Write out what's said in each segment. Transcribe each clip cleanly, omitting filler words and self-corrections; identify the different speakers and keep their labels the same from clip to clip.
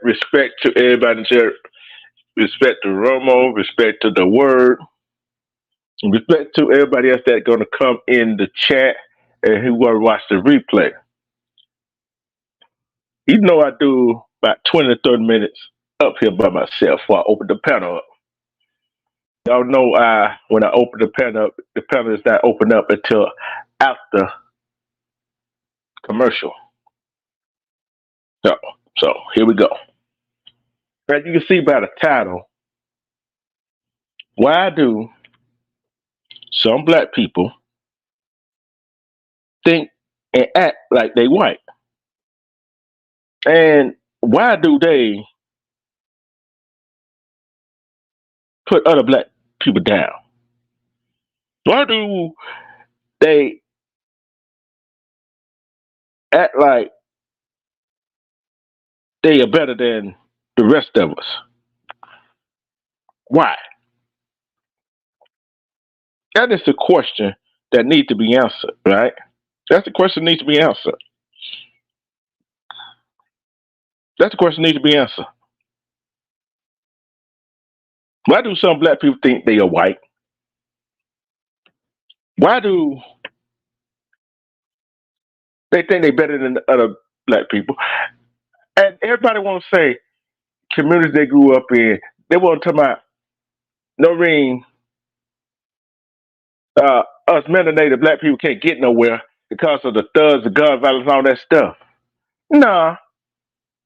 Speaker 1: Respect to everybody there. Respect to Romo. Respect to the word. Respect to everybody else that's gonna come in the chat and who wanna watch the replay. You know I do about 20 to 30 minutes up here by myself before I open the panel up. Y'all know when I open the panel is not open up until after commercial. So here we go. As you can see by the title, why do some black people think and act like they white? And why do they put other black people down? Why do they act like they are better than the rest of us? Why? That is the question that needs to be answered, right? That's the question that needs to be answered. That's the question that needs to be answered. Why do some black people think they are white? Why do they think they're better than the other black people? And everybody want to say communities they grew up in. They want to talk about Noreen, us melanated black people can't get nowhere because of the thugs, the gun violence, and all that stuff. Nah,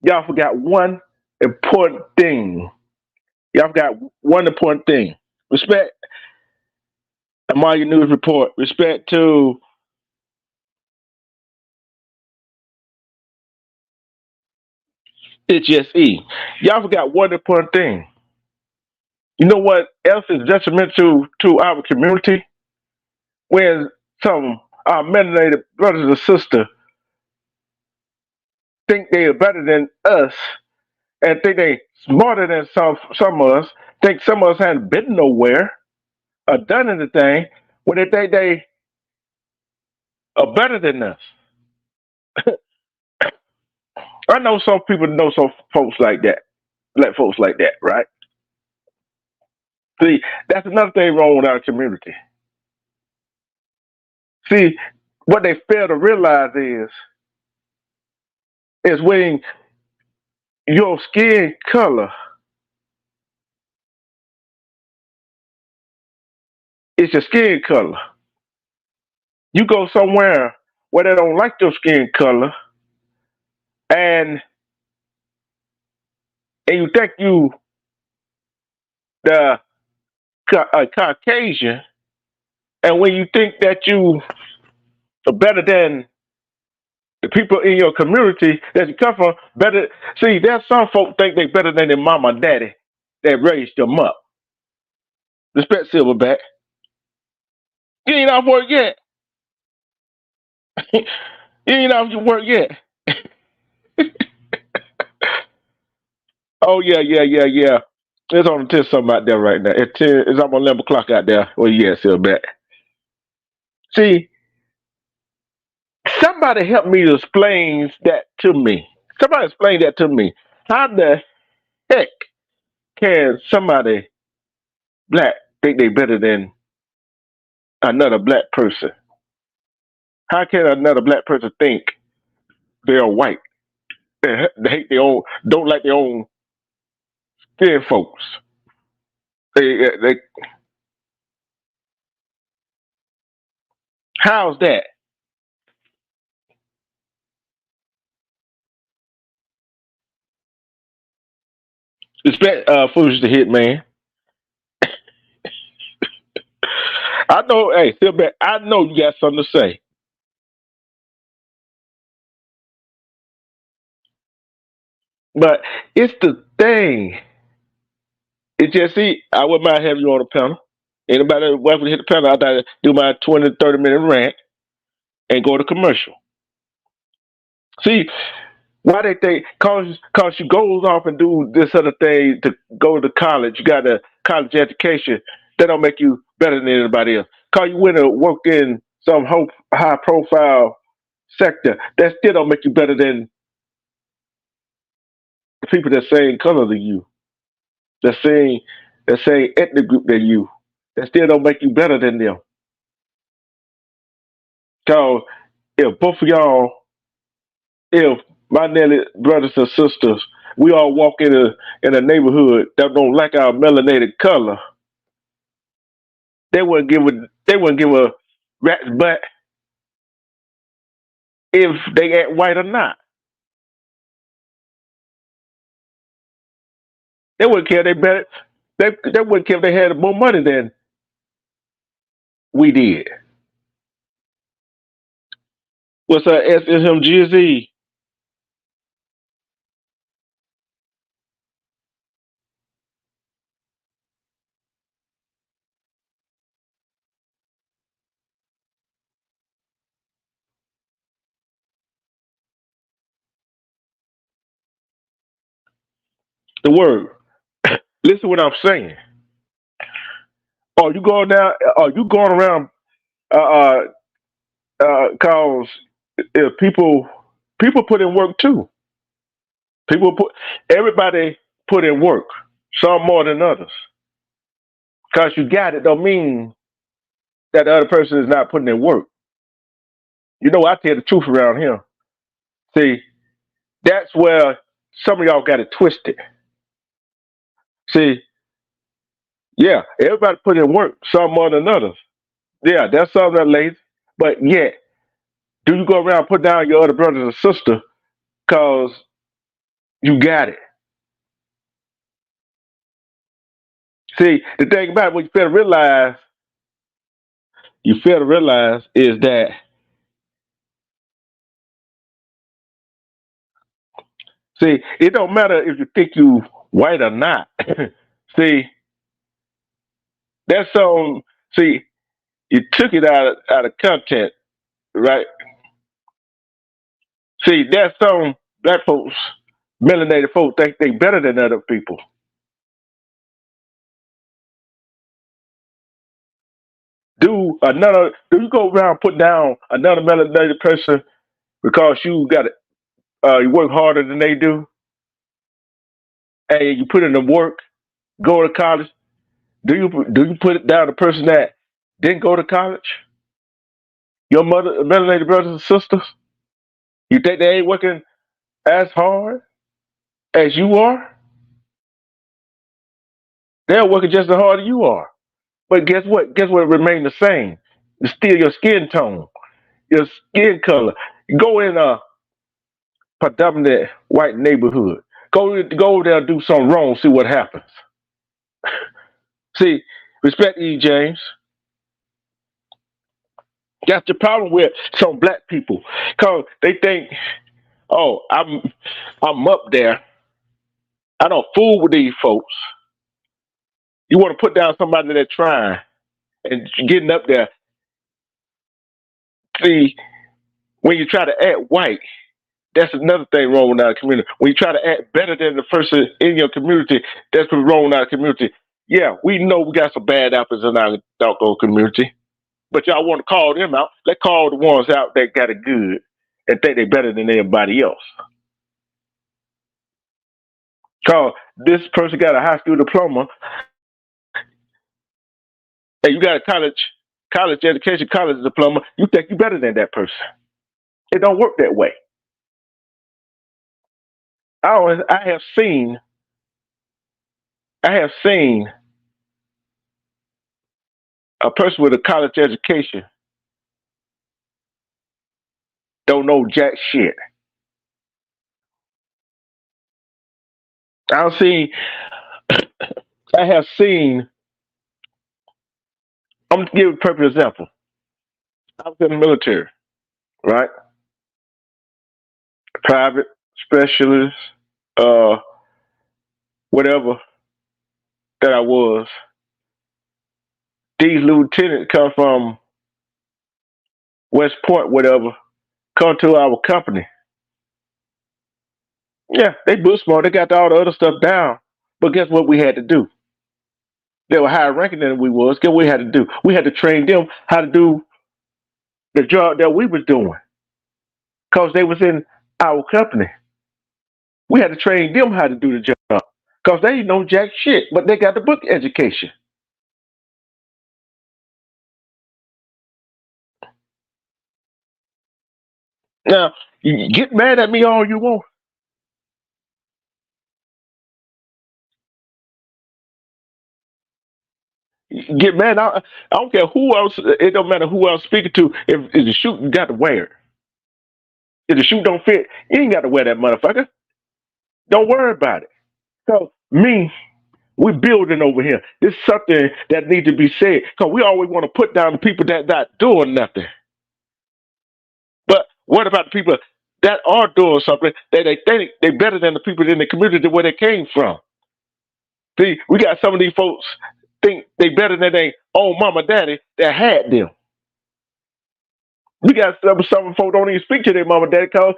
Speaker 1: y'all forgot one important thing. Y'all forgot one important thing. Respect Amaya News Report. Respect to HSE. Y'all forgot one important thing. You know what else is detrimental to our community? When some melanated brothers and sisters think they are better than us and think they smarter than some of us, think some of us haven't been nowhere or done anything, when they think they are better than us. I know some people know some folks like that, black folks like that, right? See, that's another thing wrong with our community. See, what they fail to realize is when your skin color is your skin color. You go somewhere where they don't like your skin color, and you think you the Caucasian, and when you think that you are better than the people in your community that you come from, better. See, there's some folk think they better than their mama and daddy that raised them up. Respect Silverback. You ain't off work yet. You ain't off your work yet. Oh yeah, yeah, yeah, yeah. It's on 10 something out there right now. It's almost 11 o'clock out there. Well, yeah, Silverback. See, somebody help me to explain that to me. Somebody explain that to me. How the heck can somebody black think they better than another black person? How can another black person think they're white? They hate their own, don't like their own skin folks. They how's that? Expect foolish to hit, man. I know, hey, Silverback, I know you got something to say. But it's the thing. It's just, see, I wouldn't mind having you on the panel. Anybody welcome to hit the panel, I'd do my 20 to 30 minute rant and go to commercial. See, why they think, cause you goes off and do this other thing to go to college, you got a college education, that don't make you better than anybody else. Cause you went to work in some high profile sector, that still don't make you better than the people that same color than you, the same ethnic group than you. That still don't make you better than them. Cause if both of y'all, if my Nelly brothers and sisters, we all walk in a neighborhood that don't like our melanated color, they wouldn't give a rat's butt if they act white or not. They wouldn't care. They better. They wouldn't care if they had more money than we did. What's up, SMGZ? The word. Listen to what I'm saying. Are you going down? Are you going around? Uh, cause if people put in work too. People put everybody put in work. Some more than others. Cause you got it don't mean that the other person is not putting in work. You know, I tell the truth around here. See, that's where some of y'all got it twisted. See, yeah, everybody put in work, some more than others. Yeah, that's some that lazy. But yet, do you go around put down your other brothers and sister because you got it? See, the thing about it, what you fail to realize is that, see, it don't matter if you think you white or not. See, that's some, see, you took it out of content, right? See, that's some black folks, melanated folks think they better than other people. Do you go around put down another melanated person because you work harder than they do and you put in the work, go to college? Do you put it down the person that didn't go to college? Your mother melanated brothers and sisters? You think they ain't working as hard as you are? They're working just as hard as you are. But guess what? Guess what remain the same? It's still your skin tone, your skin color. Go in a predominant white neighborhood. Go over there and do something wrong, see what happens. See, respect E. James. That's the problem with some black people. Cause they think, oh, I'm up there. I don't fool with these folks. You want to put down somebody that's trying and getting up there. See, when you try to act white, that's another thing wrong with our community. When you try to act better than the person in your community, that's what's wrong with our community. Yeah, we know we got some bad apples in our doggone community, but y'all want to call them out. Let's call the ones out that got it good and think they're better than everybody else. Cause this person got a high school diploma and you got a college education, college diploma. You think you're better than that person. It don't work that way. I have seen I have seen a person with a college education don't know jack shit. I've seen I have seen I'm gonna give a perfect example. I was in the military, right? Private, specialist, uh, whatever that I was. These lieutenants come from West Point, whatever, come to our company. Yeah, they book smart, they got all the other stuff down. But guess what we had to do? They were higher ranking than we was. Guess what we had to do? We had to train them how to do the job that we was doing. Cause they was in our company. We had to train them how to do the job. Cause they didn't know jack shit, but they got the book education. Now, you get mad at me all you want. You get mad. I don't care who else. It don't matter who else speaking to. If the shoe, you got to wear it. If the shoe don't fit, you ain't got to wear that motherfucker. Don't worry about it. So me, we building over here. This is something that needs to be said. Cause we always want to put down the people that not doing nothing. But what about the people that are doing something that they think they better than the people in the community where they came from? See, we got some of these folks think they better than their own mama daddy that had them. We got some folks don't even speak to their mama daddy because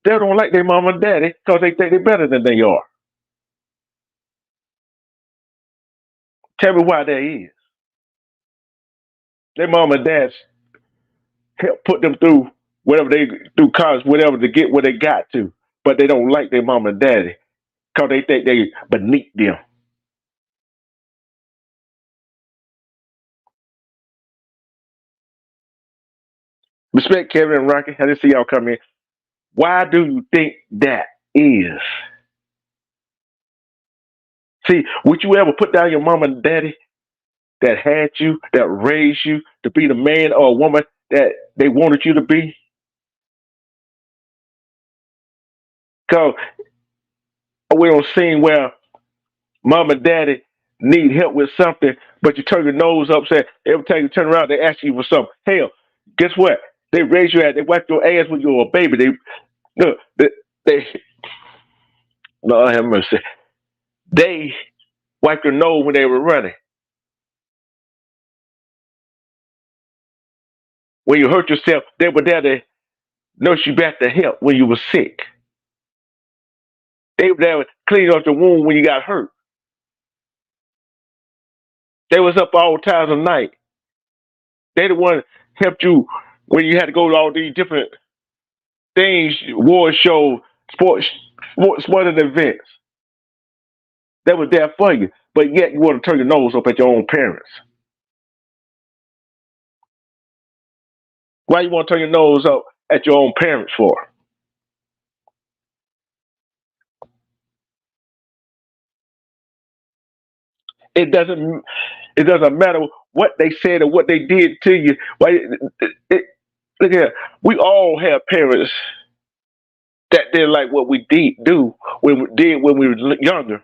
Speaker 1: they don't like their mama and daddy because they think they're better than they are. Tell me why that is. Their mama and dad help put them through whatever they through college, whatever to get where they got to, but they don't like their mama and daddy because they think they beneath them. Respect Kevin and Rocky. I didn't see y'all come in. Why do you think that is? See, would you ever put down your mama and daddy that had you, that raised you to be the man or a woman that they wanted you to be? Because we don't see where mom and daddy need help with something, but you turn your nose up, say every time you turn around, they ask you for something. Hell, guess what? They raise you at, they wipe your ass when you were a baby. Look, they Lord have mercy. They wipe your nose when they were running. When you hurt yourself, they were there to nurse you back to health when you were sick. They were there to clean up the wound when you got hurt. They was up all times of night They the one helped you when you had to go to all these different things, war shows, sporting events. They was there for you, but yet you want to turn your nose up at your own parents. Why you want to turn your nose up at your own parents for? It doesn't. It doesn't matter what they said or what they did to you. Why? Look here. We all have parents that did like what we did do when we were younger.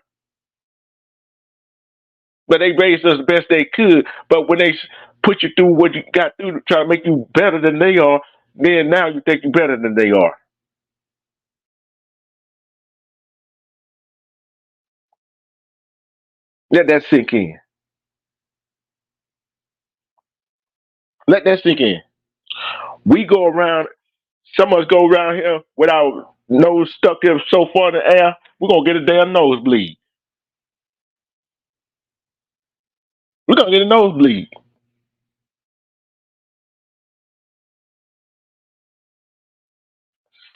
Speaker 1: But they raised us the best they could. But when they put you through what you got through to try to make you better than they are, then now you think you're better than they are. Let that sink in. Let that sink in. We go around. Some of us go around here with our nose stuck in so far in the air, we're gonna get a damn nosebleed. We're gonna get a nosebleed.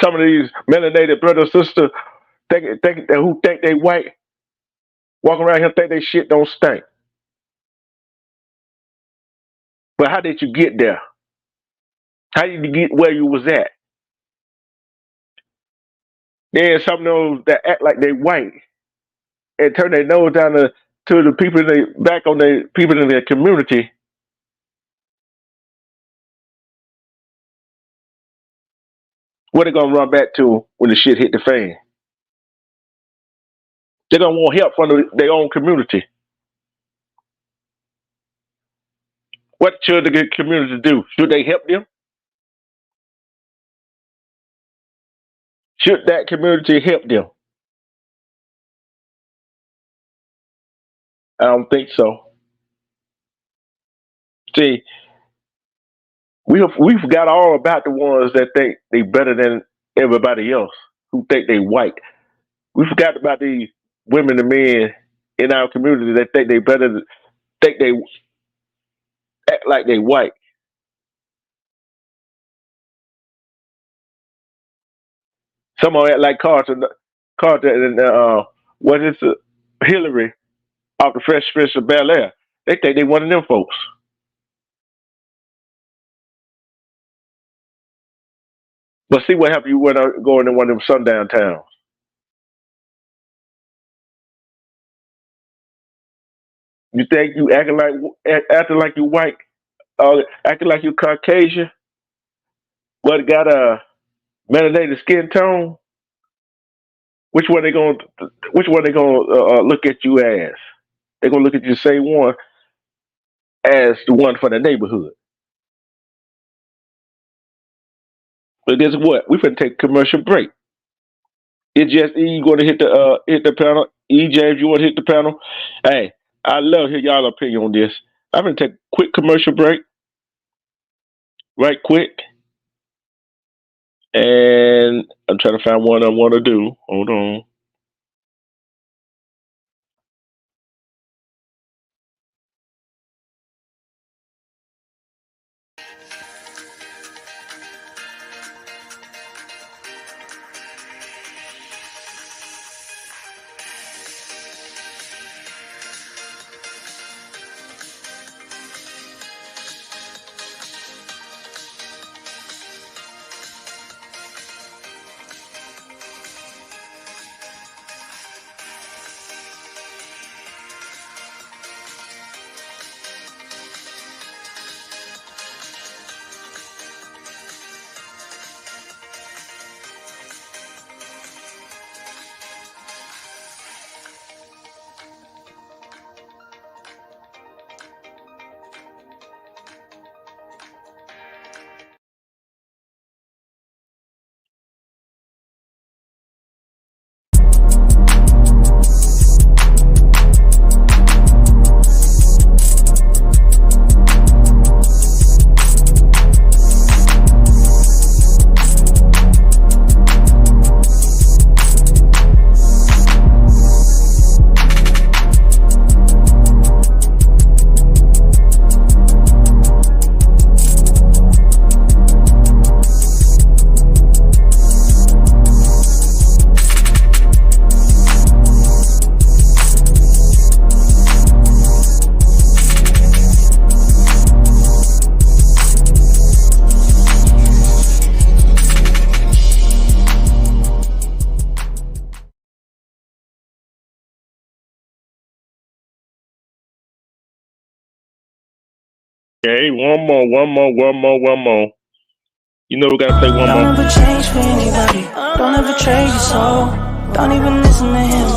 Speaker 1: Some of these melanated brother sister who think they white walk around here think they shit don't stink. But how did you get there? How did you get where you was at? Then some of those that act like they white and turn their nose down to the people in they back on the people in their community. What they gonna run back to when the shit hit the fan? They gonna want help from their own community. What should the community do? Should they help them? Should that community help them? I don't think so. See, we forgot all about the ones that think they better than everybody else, who think they white. We forgot about the women and men in our community that think they better, think they act like they white. Some of them act like Carter and what is it, Hillary off the Fresh Prince of Bel Air. They think they one of them folks. But see what happened. You went out going in one of them sundown towns. You think you acting like you white, acting like you Caucasian, but got a melanated skin tone? Which one they going? Which one they going to look at you as? They gonna look at you the same one as the one for the neighborhood. But guess what? We finna take a commercial break. It just you going to hit the panel. EJ, if you want to hit the panel, hey, I love hear y'all opinion on this. I'm gonna take a quick commercial break, right quick, and I'm trying to find one I want to do. Hold on. Okay, one more. You know we gotta play one more.
Speaker 2: Don't ever change for anybody. Don't ever trade your soul. Don't even listen to him.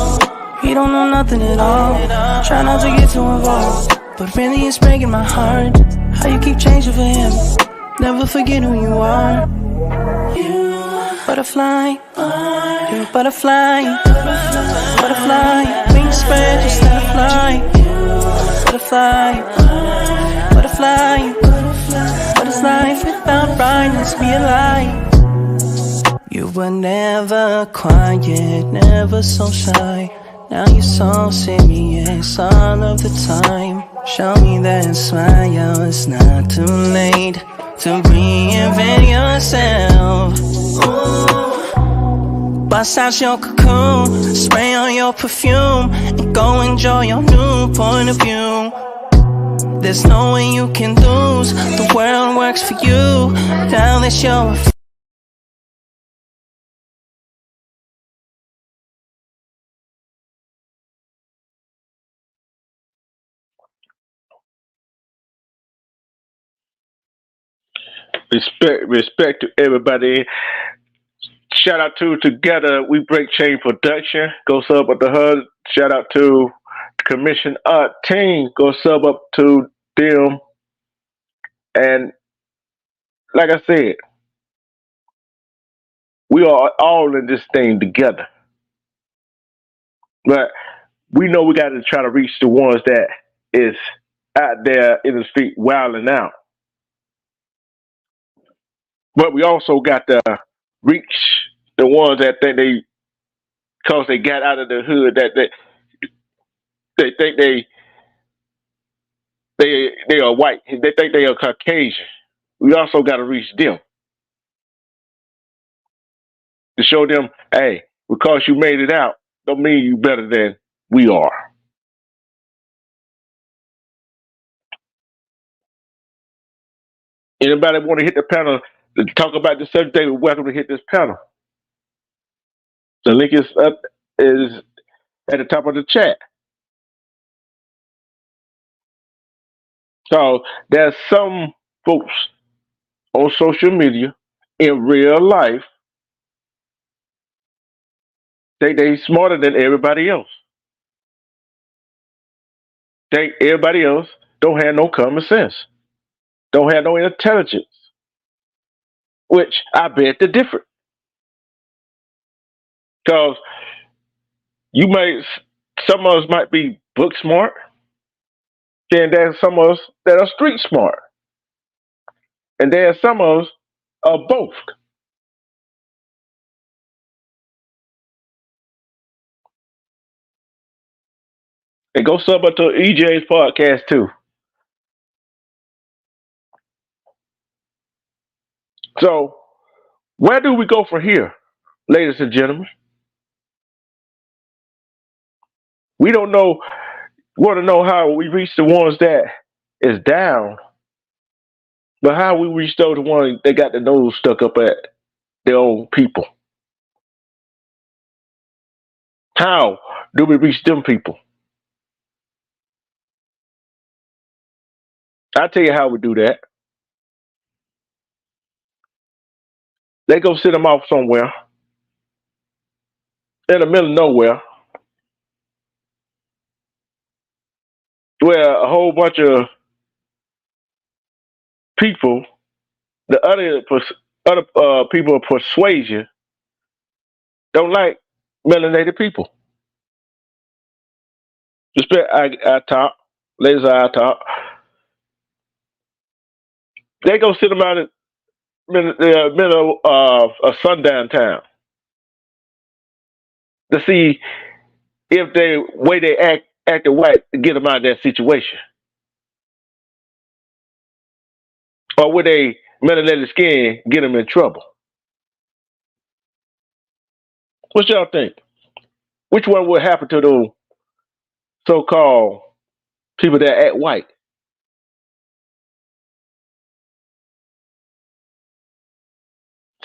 Speaker 2: He don't know nothing at all. Try not to get too involved, but really it's breaking my heart. How you keep changing for him. Never forget who you are. You butterfly. You're a butterfly. Butterfly. Wings spread, just let it fly. Butterfly. Butterfly. What is life without brightness? Be a lie. You were never quiet, never so shy. Now you're so serious all of the time. Show me that smile, it's not too late to reinvent yourself. Ooh. Bust out your cocoon, spray on your perfume, and go enjoy your new point of view. There's no way you can lose, the world works for you. Now that you're
Speaker 1: Respect to everybody. Shout out to Together We Break Chain Production. Go sub up the HUD. Shout out to Commission Art Team. Go sub up to them. And like I said, we are all in this thing together. But we know we got to try to reach the ones that is out there in the street wilding out. But we also got to reach the ones that think cause they got out of the hood, that they think they are white. They think they are Caucasian. We also got to reach them to show them, hey, because you made it out, don't mean you better than we are. Anybody want to hit the panel to talk about the subject? They are welcome to hit this panel. The link is at the top of the chat. So there's some folks on social media in real life think they smarter than everybody else. Think everybody else don't have no common sense, don't have no intelligence, which I bet they're different. Because you might, some of us might be book smart, then there's some of us that are street smart, and there's some of us are both. And go sub up to EJ's podcast too. So where do we go from here, ladies and gentlemen? We don't know. Want to know how we reach the ones that is down, but how we reach those ones that got the nose stuck up at their own people? How do we reach them people? I'll tell you how we do that. They go sit them off somewhere in the middle of nowhere where a whole bunch of people, the other people of persuasion, don't like melanated people. Respect I talk, ladies I talk. They go sit them out in the middle of a sundown town to see if they way they acted white to get them out of that situation, or would they melanated skin get them in trouble? What y'all think? Which one would happen to those so-called people that act white?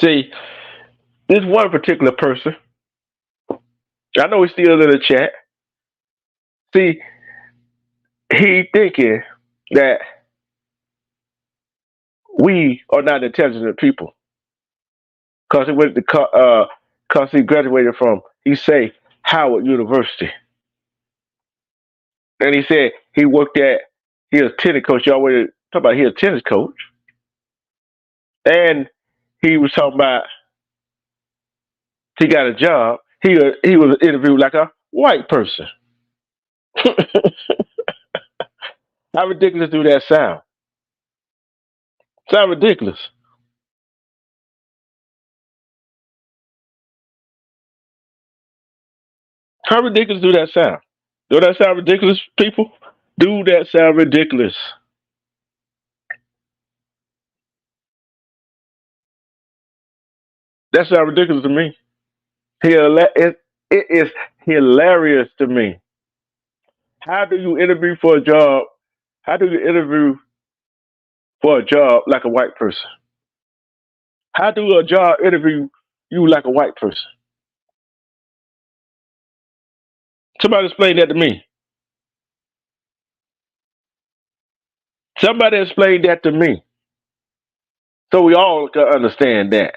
Speaker 1: See, this one particular person, I know he's still in the chat. See, he thinking that we are not intelligent people because he went to because he graduated from he say Howard University, and he said he worked at he was a tennis coach. Y'all already talk about he a tennis coach, and he was talking about he got a job. He was interviewed like a white person. How ridiculous do that sound? Sound ridiculous. How ridiculous do that sound? Do that sound ridiculous, people? Do that sound ridiculous? That sounds ridiculous to me. It is hilarious to me. How do you interview for a job? How do you interview for a job like a white person? How do a job interview you like a white person? Somebody explain that to me. Somebody explain that to me. So we all can understand that.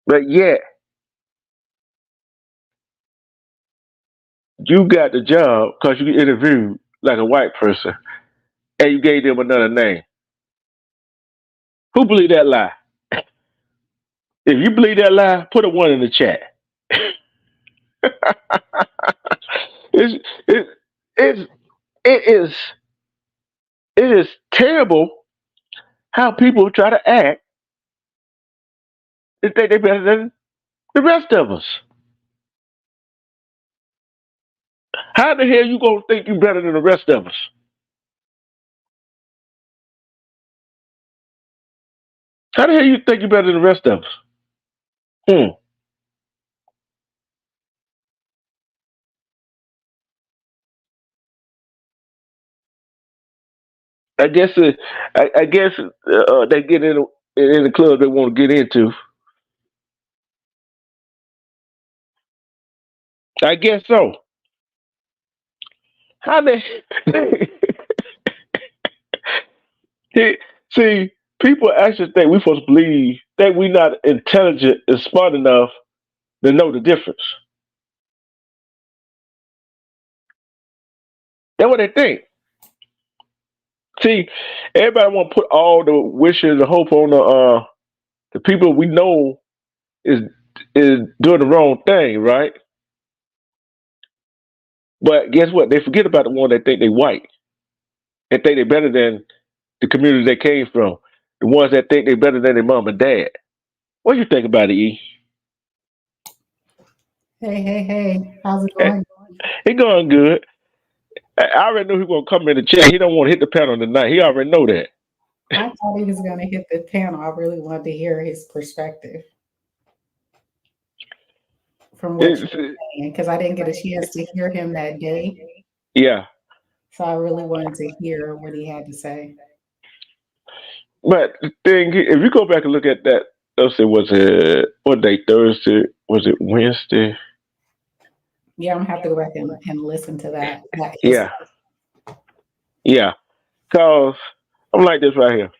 Speaker 1: But yet, you got the job because you interviewed like a white person and you gave them another name. Who believe that lie? If you believe that lie, put a one in the chat. it's, it, it's, it is it is terrible how people try to act and think they're better than the rest of us. How the hell you gonna think you better than the rest of us? How the hell you think you better than the rest of us? Hmm. I guess I guess they get in the club they want to get into. I guess so. How they see people actually think we supposed to believe that we not intelligent and smart enough to know the difference. That's what they think. See, everybody want to put all the wishes and hope on the people we know is doing the wrong thing, right? But guess what? They forget about the one that think they white and think they're better than the community they came from. The ones that think they're better than their mom and dad. What do you think about it, E?
Speaker 3: Hey, hey, hey, how's it
Speaker 1: Eh,
Speaker 3: going?
Speaker 1: It going good. I already knew he was gonna come in the chat. He don't want to hit the panel tonight. He already know that.
Speaker 3: I thought he was going to hit the panel. I really wanted to hear his perspective from what you
Speaker 1: It's,
Speaker 3: were saying because I didn't get a chance to hear him that day.
Speaker 1: yeah,
Speaker 3: So I really wanted to hear what he had to say.
Speaker 1: but the thing, if you go back and look at that, let's say was it what day? Thursday? Was it Wednesday?
Speaker 3: Yeah, I'm gonna have to go back and listen to that his
Speaker 1: Yeah, yeah. Cause I'm like this right here.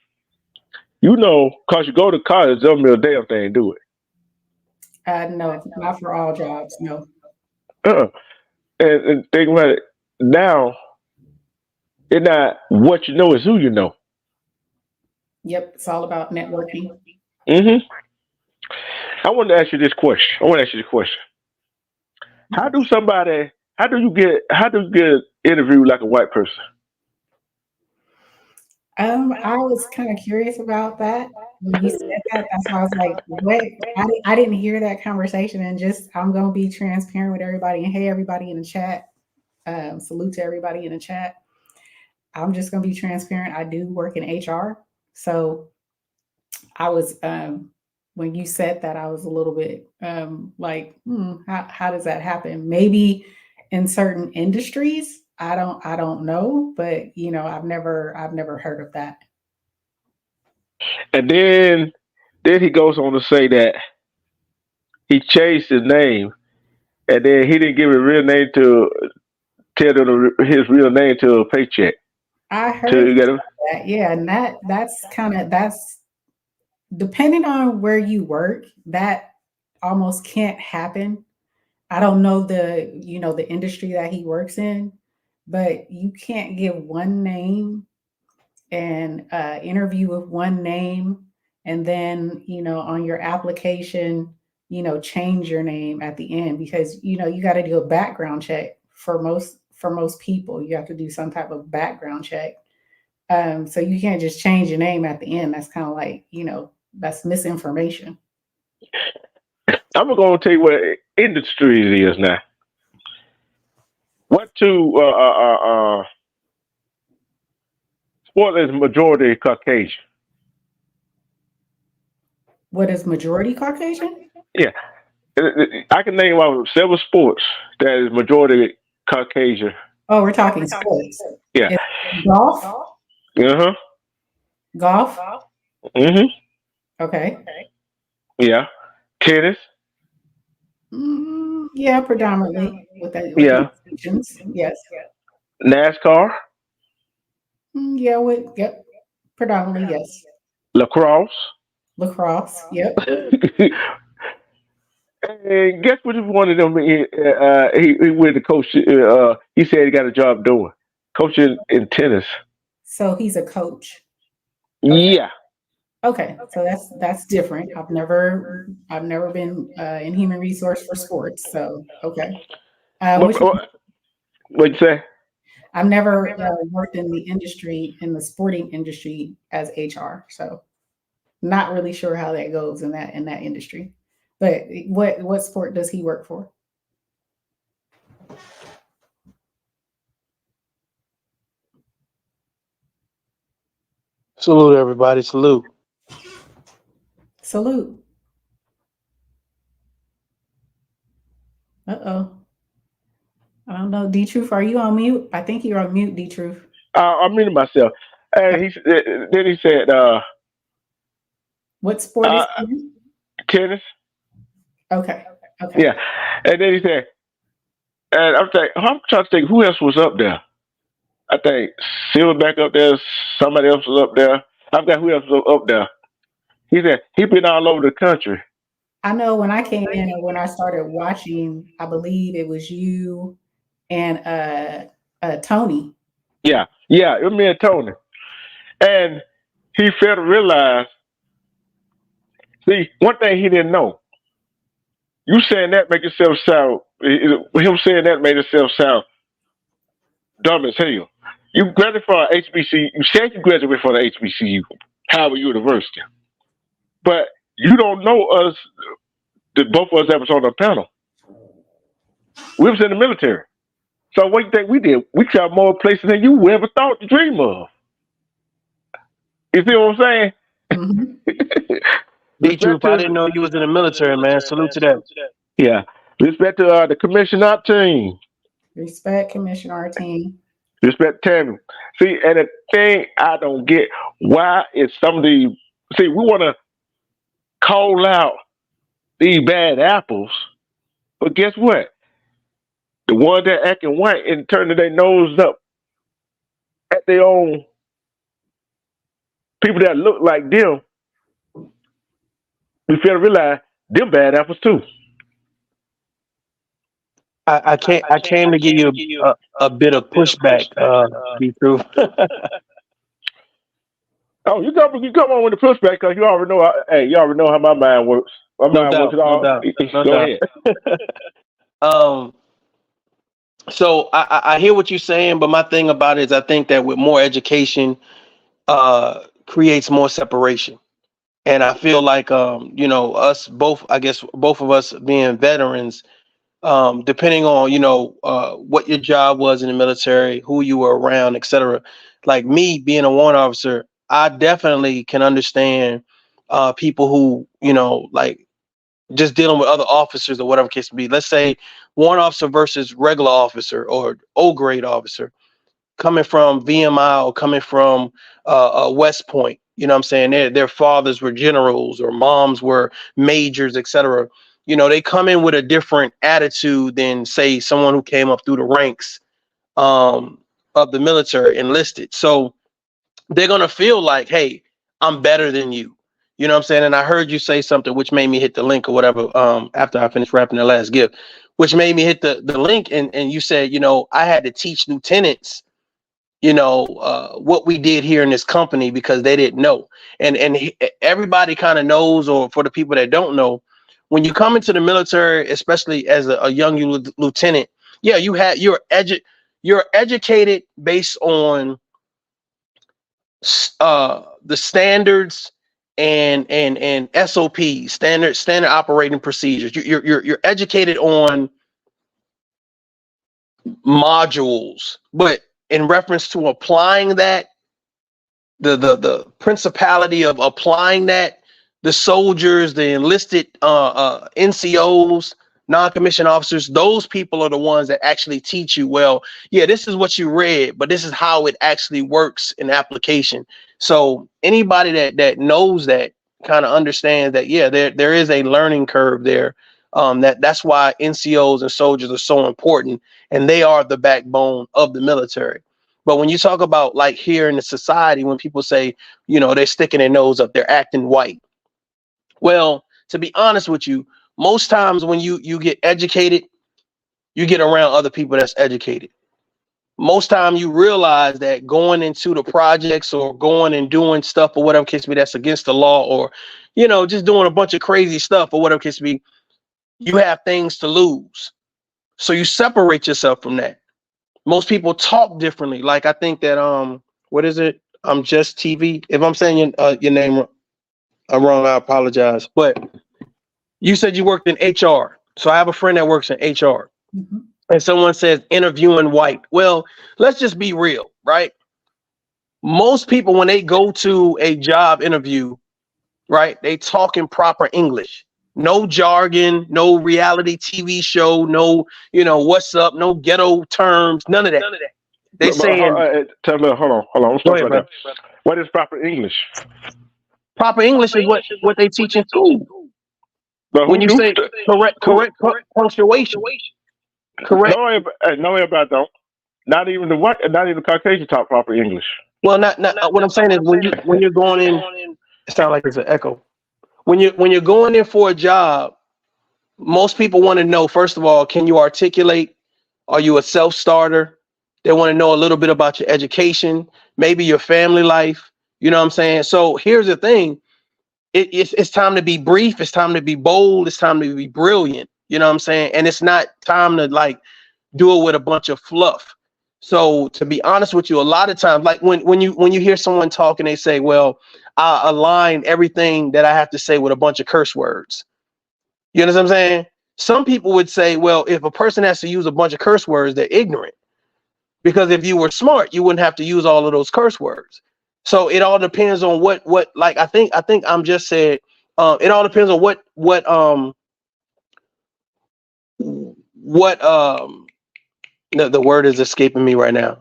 Speaker 1: You know, cause you go to college, don't mean a damn thing, do it.
Speaker 3: no, not for all jobs. No.
Speaker 1: Uh-uh. And think about it. Now, it's not what you know, it's who you know.
Speaker 3: Yep, it's all about networking.
Speaker 1: Hmm. I want to ask you this question. I want to ask you this question. How do somebody? How do you get? How do you get interviewed like a white person?
Speaker 3: I was kind of curious about that when you said that. That's why I was like, "What?" I didn't hear that conversation, and just I'm gonna be transparent with everybody. And hey, everybody in the chat, salute to everybody in the chat. I'm just gonna be transparent. I do work in HR, so I was when you said that, I was a little bit like, how does that happen? Maybe in certain industries, I don't know, but I've never heard of that.
Speaker 1: And then he goes on to say that he changed his name, and then he didn't give his real name to tell them his real name to a paycheck.
Speaker 3: I
Speaker 1: till
Speaker 3: heard
Speaker 1: you get it.
Speaker 3: that. Yeah, and that's depending on where you work, that almost can't happen. I don't know the industry that he works in, but you can't give one name and interview with one name, and then on your application, change your name at the end, because you got to do a background check for most people. You have to do some type of background check. So you can't just change your name at the end. That's kind of like that's misinformation.
Speaker 1: I'm gonna tell you what industry it is now. What two sport is majority Caucasian?
Speaker 3: What is majority Caucasian?
Speaker 1: Yeah, I can name out several sports that is majority Caucasian.
Speaker 3: Oh, we're talking sports.
Speaker 1: Yeah.
Speaker 3: Is golf?
Speaker 1: Uh huh.
Speaker 3: Golf?
Speaker 1: Mhm.
Speaker 3: Okay.
Speaker 1: Yeah. Tennis.
Speaker 3: Yeah, predominantly with the
Speaker 1: Yeah.
Speaker 3: exceptions. Yes.
Speaker 1: NASCAR.
Speaker 3: Yeah, yep. Predominantly, yes.
Speaker 1: Lacrosse.
Speaker 3: Lacrosse. Yep.
Speaker 1: And guess which one of them he went to coach? He said he got a job doing coaching in tennis.
Speaker 3: So he's a coach. Okay.
Speaker 1: Yeah.
Speaker 3: Okay. So that's different. I've never been in human resource for sports. So okay.
Speaker 1: What,
Speaker 3: Which
Speaker 1: what you say?
Speaker 3: I've never worked in the industry, in the sporting industry, as HR. So not really sure how that goes in that industry. But what sport does he work for?
Speaker 4: Salute everybody. Salute.
Speaker 3: Salute. Uh-oh. I don't know. D Truth, are you on mute? I think you're on mute, D Truth.
Speaker 1: I'm meaning myself. And then he said,
Speaker 3: What sport is
Speaker 1: uh,
Speaker 3: he in?
Speaker 1: tennis.
Speaker 3: Okay. Okay.
Speaker 1: Yeah. And then he said, and I'm trying to think who else was up there. I think Silverback up there, somebody else was up there. I forgot who else was up there. He said he been all over the country.
Speaker 3: I know when I came in and when I started watching, I believe it was you and Tony.
Speaker 1: Yeah, it was me and Tony. And he failed to realize, see, one thing he didn't know. You saying that make yourself sound, him saying that made himself sound dumb as hell. You graduated from HBCU, you said you graduated from the HBCU, Howard University. But you don't know us, both of us that was on the panel. We was in the military. So what do you think we did? We traveled more places than you ever thought to dream of. You see what I'm saying?
Speaker 3: Mm-hmm.
Speaker 4: D Truth, I didn't know you was in the military, man. Salute to that.
Speaker 1: Yeah. Respect to the commission op team.
Speaker 3: Respect, Commissioner team.
Speaker 1: Respect Tammy. See, and the thing I don't get, why is some of the we want to call out these bad apples, but guess what? The ones that acting white and turning their nose up at their own people that look like them, we fail to realize them bad apples too.
Speaker 4: I came to give you a bit of pushback, D Truth.
Speaker 1: Oh, you come on with the pushback because you already know. You already know how my mind works. My
Speaker 4: No
Speaker 1: mind
Speaker 4: doubt,
Speaker 1: works at
Speaker 4: no
Speaker 1: all.
Speaker 4: doubt, no
Speaker 1: Go
Speaker 4: doubt.
Speaker 1: ahead.
Speaker 4: So I hear what you're saying, but my thing about it is I think that with more education, creates more separation. And I feel like, us both, I guess both of us being veterans, depending on, what your job was in the military, who you were around, etc. Like me being a warrant officer, I definitely can understand people who, like just dealing with other officers or whatever case may be. Let's say warrant officer versus regular officer or O grade officer coming from VMI or coming from West Point. You know what I'm saying? Their fathers were generals or moms were majors, etc. They come in with a different attitude than say someone who came up through the ranks um, of the military enlisted. So they're going to feel like, hey, I'm better than you. You know what I'm saying? And I heard you say something which made me hit the link or whatever after I finished wrapping the last gift, which made me hit the link. And you said, you know, I had to teach lieutenants, you know, what we did here in this company because they didn't know. And everybody kind of knows, or for the people that don't know, when you come into the military, especially as a young lieutenant, yeah, you're educated based on the standards and SOPs, standard operating procedures. You're educated on modules, but in reference to applying that, the principality of applying that, the soldiers, the enlisted NCOs, non-commissioned officers, those people are the ones that actually teach you, well, yeah, this is what you read, but this is how it actually works in application. So anybody that knows that kind of understands that, yeah, there is a learning curve there. That's why NCOs and soldiers are so important, and they are the backbone of the military. But when you talk about like here in the society, when people say, you know, they're sticking their nose up, they're acting white. Well, to be honest with you, most times when you get educated, you get around other people that's educated. Most time you realize that going into the projects or going and doing stuff or whatever case be that's against the law, or, you know, just doing a bunch of crazy stuff or whatever case be, you have things to lose. So you separate yourself from that. Most people talk differently. Like I think that what is it? I'm Just TV. If I'm saying your name wrong, I apologize. But you said you worked in HR. So I have a friend that works in HR.
Speaker 3: Mm-hmm.
Speaker 4: And someone says interviewing white. Well, let's just be real, right? Most people, when they go to a job interview, right, they talk in proper English. No jargon, no reality TV show, no, you know, what's up, no ghetto terms, none of that. They saying,
Speaker 1: hold on.
Speaker 4: Go ahead, bro.
Speaker 1: What is proper English?
Speaker 4: Proper English is what they teach in school. When you say correct punctuation, correct.
Speaker 1: No, everybody don't. Not even the Caucasian talk proper English.
Speaker 4: Well, not what I'm saying is when you're going in, it sounds like it's an echo. When you're going in for a job, most people want to know, first of all, can you articulate? Are you a self-starter? They want to know a little bit about your education, maybe your family life. You know what I'm saying? So here's the thing. It's time to be brief. It's time to be bold. It's time to be brilliant. You know what I'm saying? And it's not time to like do it with a bunch of fluff. So to be honest with you, a lot of times, like when you hear someone talk and they say, well, I align everything that I have to say with a bunch of curse words. You know what I'm saying? Some people would say, well, if a person has to use a bunch of curse words, they're ignorant. Because if you were smart, you wouldn't have to use all of those curse words. So it all depends on what like I think I'm just said it all depends on what the word is escaping me right now.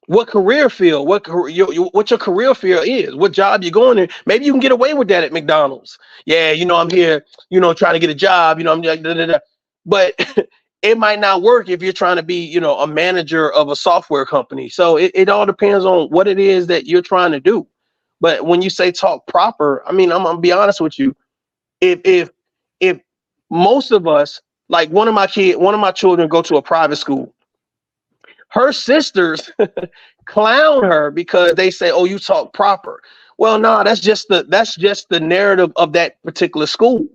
Speaker 4: What career field, what your career field is, what job you're going in. Maybe you can get away with that at McDonald's. Yeah, you know, I'm here, you know, trying to get a job, you know, I'm like, but it might not work if you're trying to be, you know, a manager of a software company. So it all depends on what it is that you're trying to do. But when you say talk proper, I mean, I'm gonna be honest with you. If most of us, like one of my children go to a private school, her sisters clown her because they say, oh, you talk proper. Well, no, that's just the narrative of that particular school.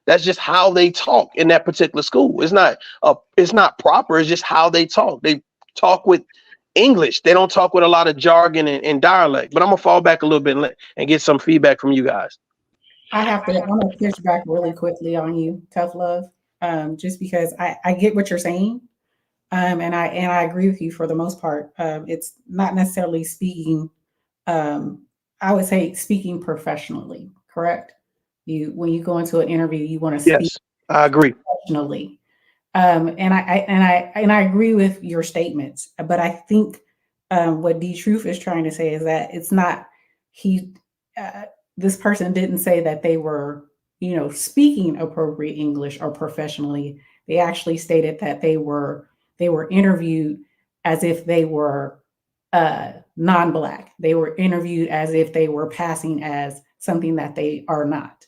Speaker 4: That's just how they talk in that particular school. It's not proper. It's just how they talk. They talk with English. They don't talk with a lot of jargon and dialect. But I'm gonna fall back a little bit and get some feedback from you guys.
Speaker 3: I'm gonna push back really quickly on you, Tough Love. Just because I get what you're saying. And I agree with you for the most part. It's not necessarily speaking. I would say speaking professionally, correct? When you go into an interview, you want to speak.
Speaker 4: Yes, I agree.
Speaker 3: Professionally. And I agree with your statements. But I think what D Truth is trying to say is that it's not this person didn't say that they were, you know, speaking appropriate English or professionally. They actually stated that they were interviewed as if they were non-black. They were interviewed as if they were passing as something that they are not.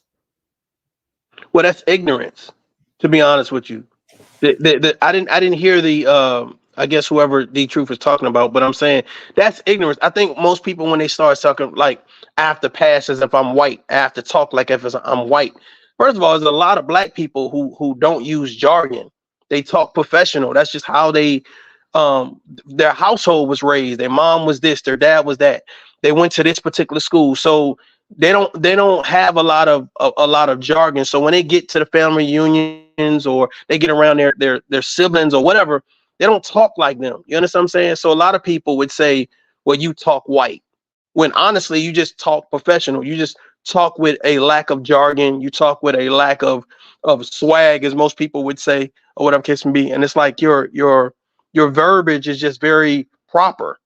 Speaker 4: Well, that's ignorance, to be honest with you. I didn't hear the I guess whoever D Truth is talking about, but I'm saying that's ignorance. I think most people when they start talking like I have to pass as if I'm white, I have to talk like if I'm white. First of all, there's a lot of black people who don't use jargon. They talk professional. That's just how they their household was raised. Their mom was this, their dad was that. They went to this particular school. So they don't have a lot of jargon. So when they get to the family reunions or they get around their siblings or whatever, they don't talk like them. You understand what I'm saying? So a lot of people would say, well, you talk white. When honestly you just talk professional. You just talk with a lack of jargon, you talk with a lack of swag, as most people would say, or whatever case may be. And it's like your verbiage is just very proper.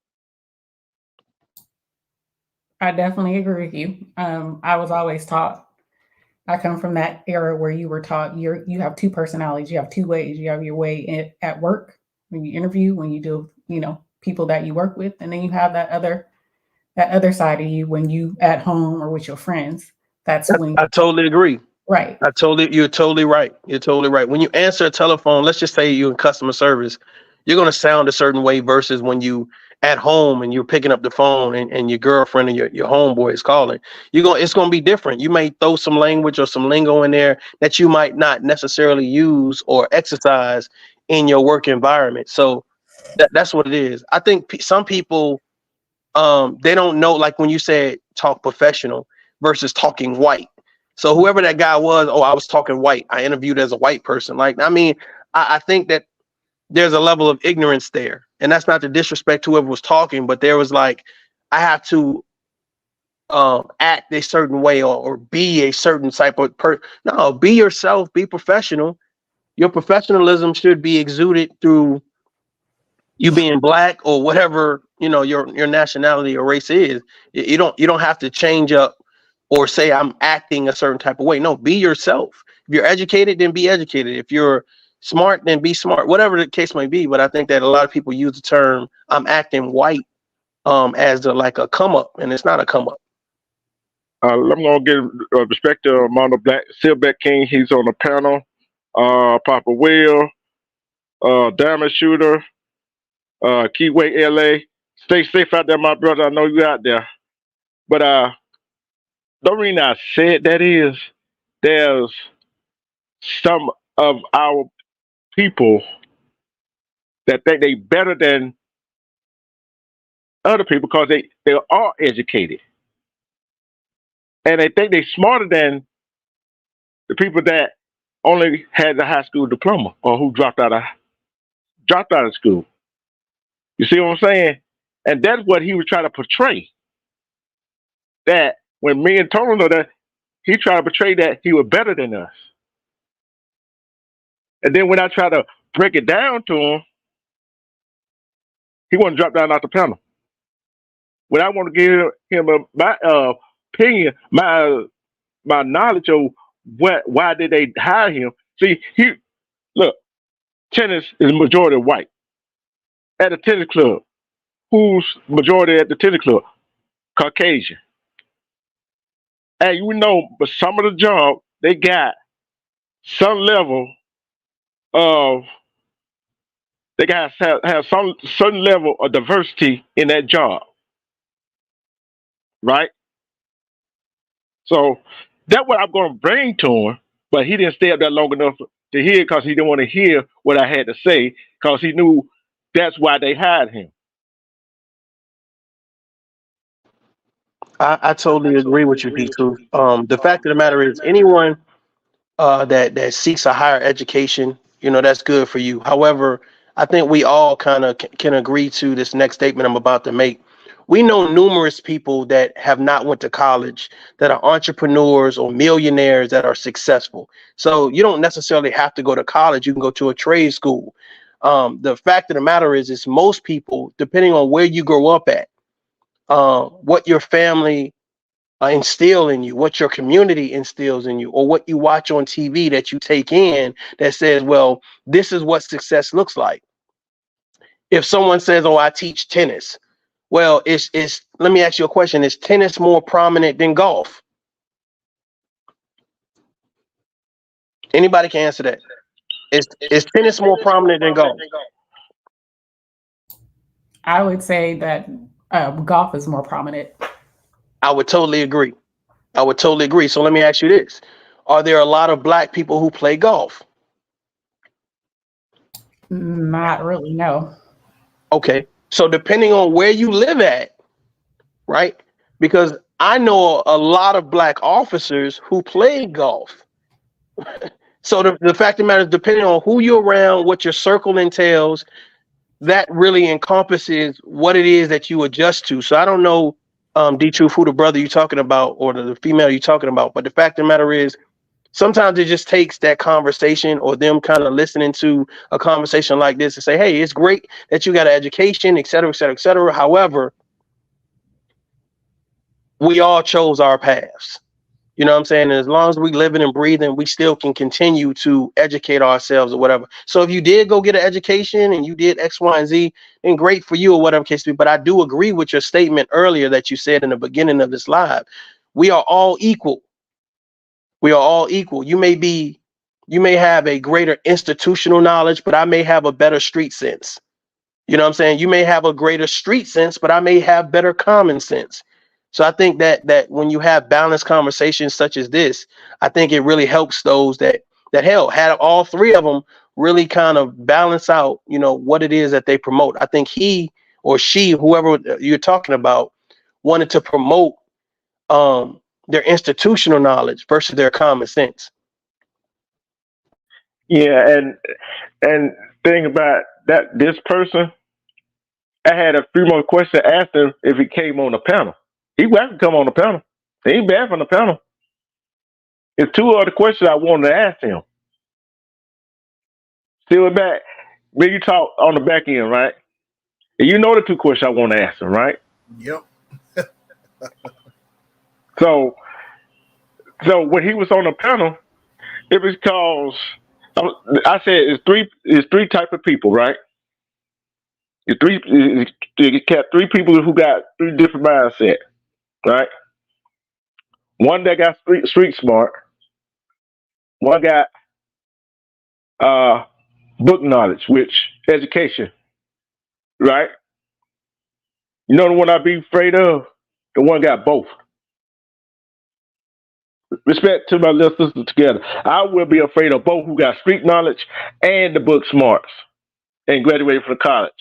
Speaker 3: I definitely agree with you. I was always taught. I come from that era where you were taught you have two personalities. You have two ways. You have your way at work when you interview, when you do people that you work with, and then you have that other side of you when you at home or with your friends. That's when
Speaker 4: I totally agree.
Speaker 3: right.
Speaker 4: You're totally right. You're totally right. When you answer a telephone, let's just say you're in customer service, you're going to sound a certain way versus when you at home and you're picking up the phone and your girlfriend and your homeboy is calling. It's going to be different. You may throw some language or some lingo in there that you might not necessarily use or exercise in your work environment. So that's what it is. I think some people they don't know, like when you said talk professional versus talking white. So whoever that guy was, oh, I was talking white. I interviewed as a white person. Like, I mean, I think that there's a level of ignorance there. And that's not to disrespect whoever was talking, but there was like, I have to act a certain way or be a certain type of person. No, be yourself, be professional. Your professionalism should be exuded through you being black or whatever your nationality or race is. You don't have to change up or say I'm acting a certain type of way. No, be yourself. If you're educated, then be educated. If you're smart, then be smart, whatever the case may be. But I think that a lot of people use the term I'm acting white as like a come up, and it's not a come up.
Speaker 1: I'm gonna give respect to Mondo Black Silverback King. He's on the panel. Papa Will, Diamond Shooter, Keyway LA. Stay safe out there, my brother. I know you out there. But the reason I said that is there's some of our people that think they better than other people because they are educated. And they think they smarter than the people that only had the high school diploma or who dropped out of school. You see what I'm saying? And that's what he was trying to portray. That when me and Tony know that he tried to portray that he was better than us. And then when I try to break it down to him, he want to drop down off the panel. When I want to give him my opinion, my knowledge of why did they hire him. See, look, tennis is majority white. At a tennis club, who's majority at the tennis club? Caucasian. And you know, but some of the job they got some level of they got to have some certain level of diversity in that job, right? So that's what I'm going to bring to him. But he didn't stay up there long enough to hear because he didn't want to hear what I had to say because he knew that's why they hired him.
Speaker 4: I totally agree with you, D Truth. The fact of the matter is, anyone that seeks a higher education, that's good for you. However, I think we all kind of can agree to this next statement I'm about to make. We know numerous people that have not went to college that are entrepreneurs or millionaires that are successful. So you don't necessarily have to go to college. You can go to a trade school. The fact of the matter is most people, depending on where you grow up at, what your family instill in you, what your community instills in you, or what you watch on TV that you take in that says, well, this is what success looks like. if someone says, "Oh, I teach tennis," well, it's. Let me ask you a question: is tennis more prominent than golf? Anybody can answer that. Is tennis more prominent than golf?
Speaker 3: I would say that golf is more prominent.
Speaker 4: I would totally agree. I would totally agree. So let me ask you this: are there a lot of black people who play golf?
Speaker 3: Not really, no.
Speaker 4: Okay. So depending on where you live at, right? Because I know a lot of black officers who play golf. So the fact of the matter is, depending on who you're around, what your circle entails, that really encompasses what it is that you adjust to. So I don't know, D Truth, who the brother you're talking about or the female you're talking about, but the fact of the matter is, sometimes it just takes that conversation or them kind of listening to a conversation like this and say, hey, it's great that you got an education, et cetera, et cetera, et cetera. However, we all chose our paths. You know what I'm saying? And as long as we living and breathing, we still can continue to educate ourselves or whatever. So if you did go get an education and you did X, Y, and Z, then great for you or whatever case be. But I do agree with your statement earlier that you said in the beginning of this live. We are all equal. We are all equal. You may have a greater institutional knowledge, but I may have a better street sense. You know what I'm saying? You may have a greater street sense, but I may have better common sense. So I think that when you have balanced conversations such as this, I think it really helps those that hell had all three of them really kind of balance out, you know, what it is that they promote. I think he or she, whoever you're talking about, wanted to promote their institutional knowledge versus their common sense.
Speaker 1: Yeah, and thing about that, this person, I had a few more questions to ask him if he came on the panel. He welcome to come on the panel. He ain't bad from the panel. There's two other questions I wanted to ask him. Still back. When you talk on the back end, right? And you know the two questions I want to ask him, right?
Speaker 5: Yep.
Speaker 1: So when he was on the panel, it was because I said it's three type of people, right? You got three people who got three different mindsets, right? One that got street smart, one got book knowledge, which education, right? You know the one I be afraid of? The one got both. Respect to my little sisters together. I will be afraid of both who got street knowledge and the book smarts and graduated from college.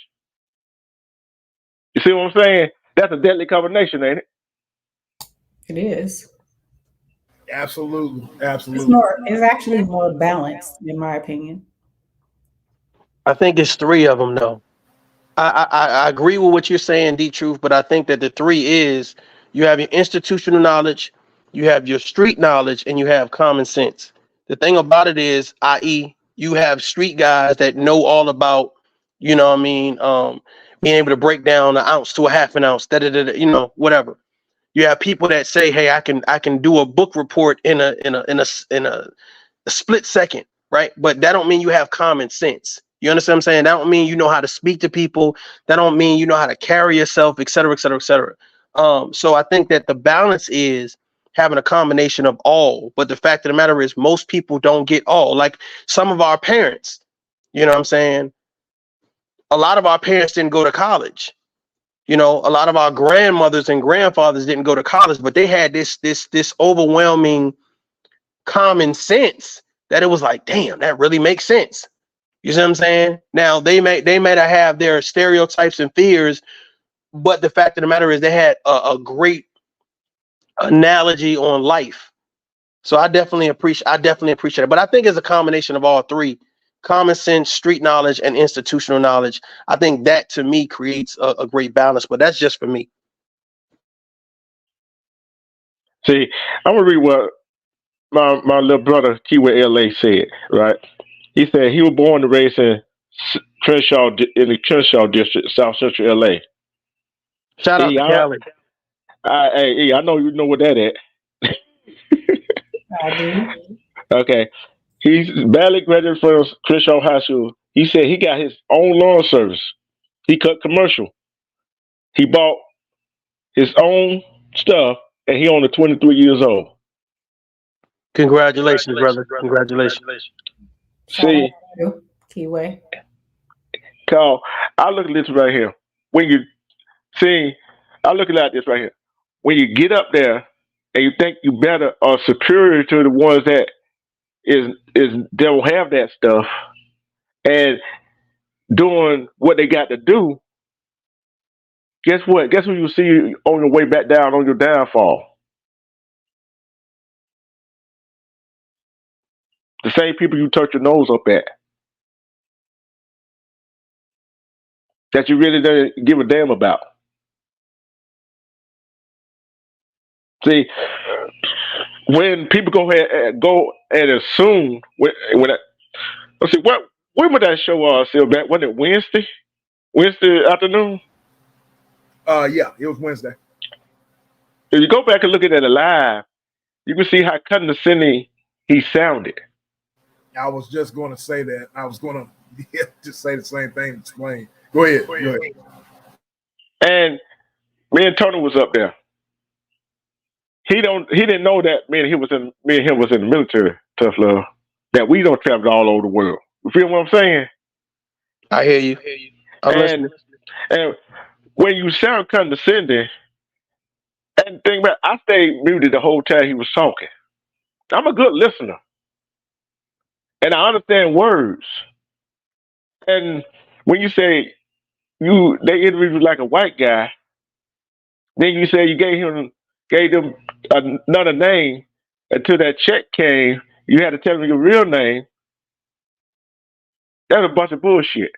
Speaker 1: You see what I'm saying? That's a deadly combination, ain't it?
Speaker 3: It is.
Speaker 5: Absolutely.
Speaker 3: It's
Speaker 5: Absolutely.
Speaker 3: it's actually more balanced, in my opinion.
Speaker 4: I think it's three of them though. I agree with what you're saying, D Truth, but I think that the three is you have your institutional knowledge, you have your street knowledge, and you have common sense. The thing about it is, i.e., you have street guys that know all about, you know what I mean, being able to break down an ounce to a half an ounce, you know, whatever. You have people that say, hey, I can do a book report in a split second, right? But that don't mean you have common sense. You understand what I'm saying? That don't mean you know how to speak to people. That don't mean you know how to carry yourself, et cetera, et cetera, et cetera. So I think that the balance is having a combination of all. But the fact of the matter is most people don't get all. Like some of our parents, you know what I'm saying? A lot of our parents didn't go to college. You know, a lot of our grandmothers and grandfathers didn't go to college, but they had this overwhelming common sense that it was like, damn, that really makes sense. You see what I'm saying? Now they may have their stereotypes and fears, but the fact of the matter is they had a great analogy on life. So I definitely appreciate it. But I think it's a combination of all three: common sense, street knowledge, and institutional knowledge. I think that to me creates a great balance. But that's just for me.
Speaker 1: See, I'm gonna read what my little brother Kiwa LA said, right? He said he was born and raised in the Crenshaw district, South Central LA.
Speaker 4: Shout out to Cali.
Speaker 1: I know you know what that is.
Speaker 3: I do.
Speaker 1: Okay. He's barely graduated from Crenshaw High School. He said he got his own lawn service. He cut commercial. He bought his own stuff, and he only 23 years old.
Speaker 4: Congratulations, brother. Congratulations.
Speaker 3: Shout out
Speaker 1: See,
Speaker 3: to you, Keyway.
Speaker 1: Carl, I look at this right here. When you see, I look at this right here. When you get up there and you think you better or superior to the ones that is don't have that stuff and doing what they got to do, guess what? Guess who you see on your way back down on your downfall? The same people you touch your nose up at that you really don't give a damn about. See, when people go and assume let's see when would that show still back? Wasn't it Wednesday? Wednesday afternoon?
Speaker 5: Yeah, it was Wednesday.
Speaker 1: If you go back and look at it live, you can see how condescending he sounded.
Speaker 5: I was just going to say that. I was going to just say the same thing. Explain. Go ahead. Go ahead.
Speaker 1: And me and Tony was up there. He didn't know that me and him was in the military, tough love. That we don't travel all over the world. You feel what I'm saying?
Speaker 4: I hear you. I'm listening.
Speaker 1: And when you sound condescending, and think about, I stayed muted the whole time he was talking. I'm a good listener, and I understand words. And when you say they interviewed you like a white guy, then you say you gave them another name until that check came. You had to tell them your real name. That's a bunch of bullshit.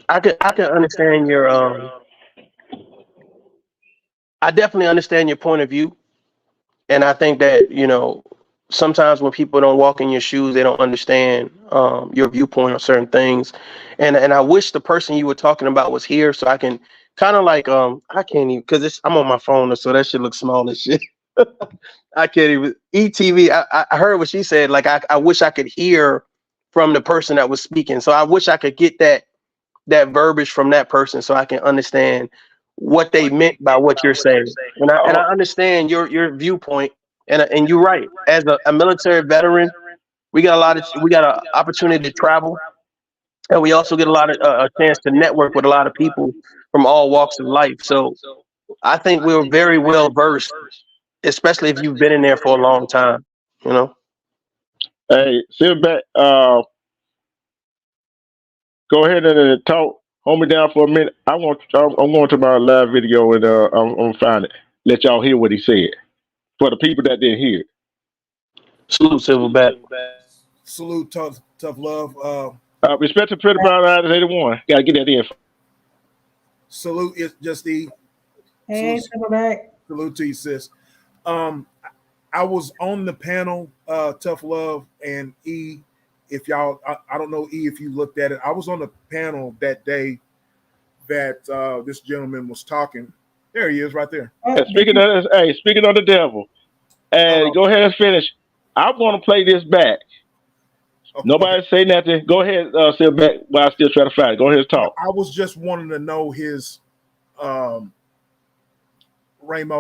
Speaker 4: I can understand your I definitely understand your point of view. And I think that, sometimes when people don't walk in your shoes, they don't understand your viewpoint on certain things. And I wish the person you were talking about was here so I can kind of like I can't even because I'm on my phone, so that shit looks small as shit. I can't even ETV. I heard what she said. Like I wish I could hear from the person that was speaking. So I wish I could get that verbiage from that person so I can understand what they meant by what you're saying. And I understand your viewpoint. And you're right. As a military veteran, we got an opportunity to travel, and we also get a lot of a chance to network with a lot of people from all walks of life. So I think we're very well versed, especially if you've been in there for a long time. You know.
Speaker 1: Hey, sit back. Go ahead and talk. Hold me down for a minute. I'm going to my live video and I'm gonna find it. Let y'all hear what he said for the people that didn't hear it.
Speaker 4: Salute, Silverback.
Speaker 5: Salute, tough love.
Speaker 1: Respect to Pretty Brown Eyes 81. Gotta get that in.
Speaker 5: Salute is just the.
Speaker 3: Hey, Silverback.
Speaker 5: Salute to you, sis. I was on the panel, Tough Love and E. If y'all, I don't know, E, if you looked at it. I was on the panel that day that this gentleman was talking. There he is, right there.
Speaker 1: Speaking of the devil, and go ahead and finish. I want to play this back. Okay. Nobody say nothing. Go ahead, sit back while I still try to find it. Go ahead and talk.
Speaker 5: I was just wanting to know his, Ramo.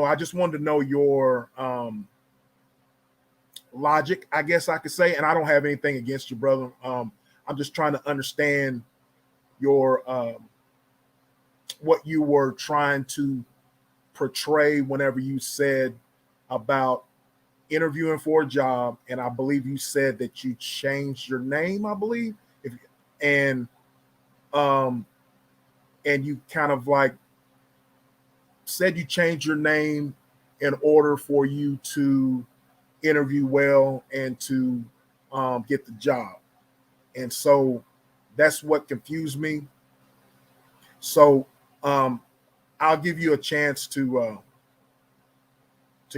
Speaker 5: I just wanted to know your logic, I guess I could say, and I don't have anything against you, brother. I'm just trying to understand your what you were trying to portray whenever you said about interviewing for a job, and I believe you said that you changed your name, I believe, and you kind of like said you changed your name in order for you to interview well and to get the job. And so that's what confused me. So I'll give you a chance to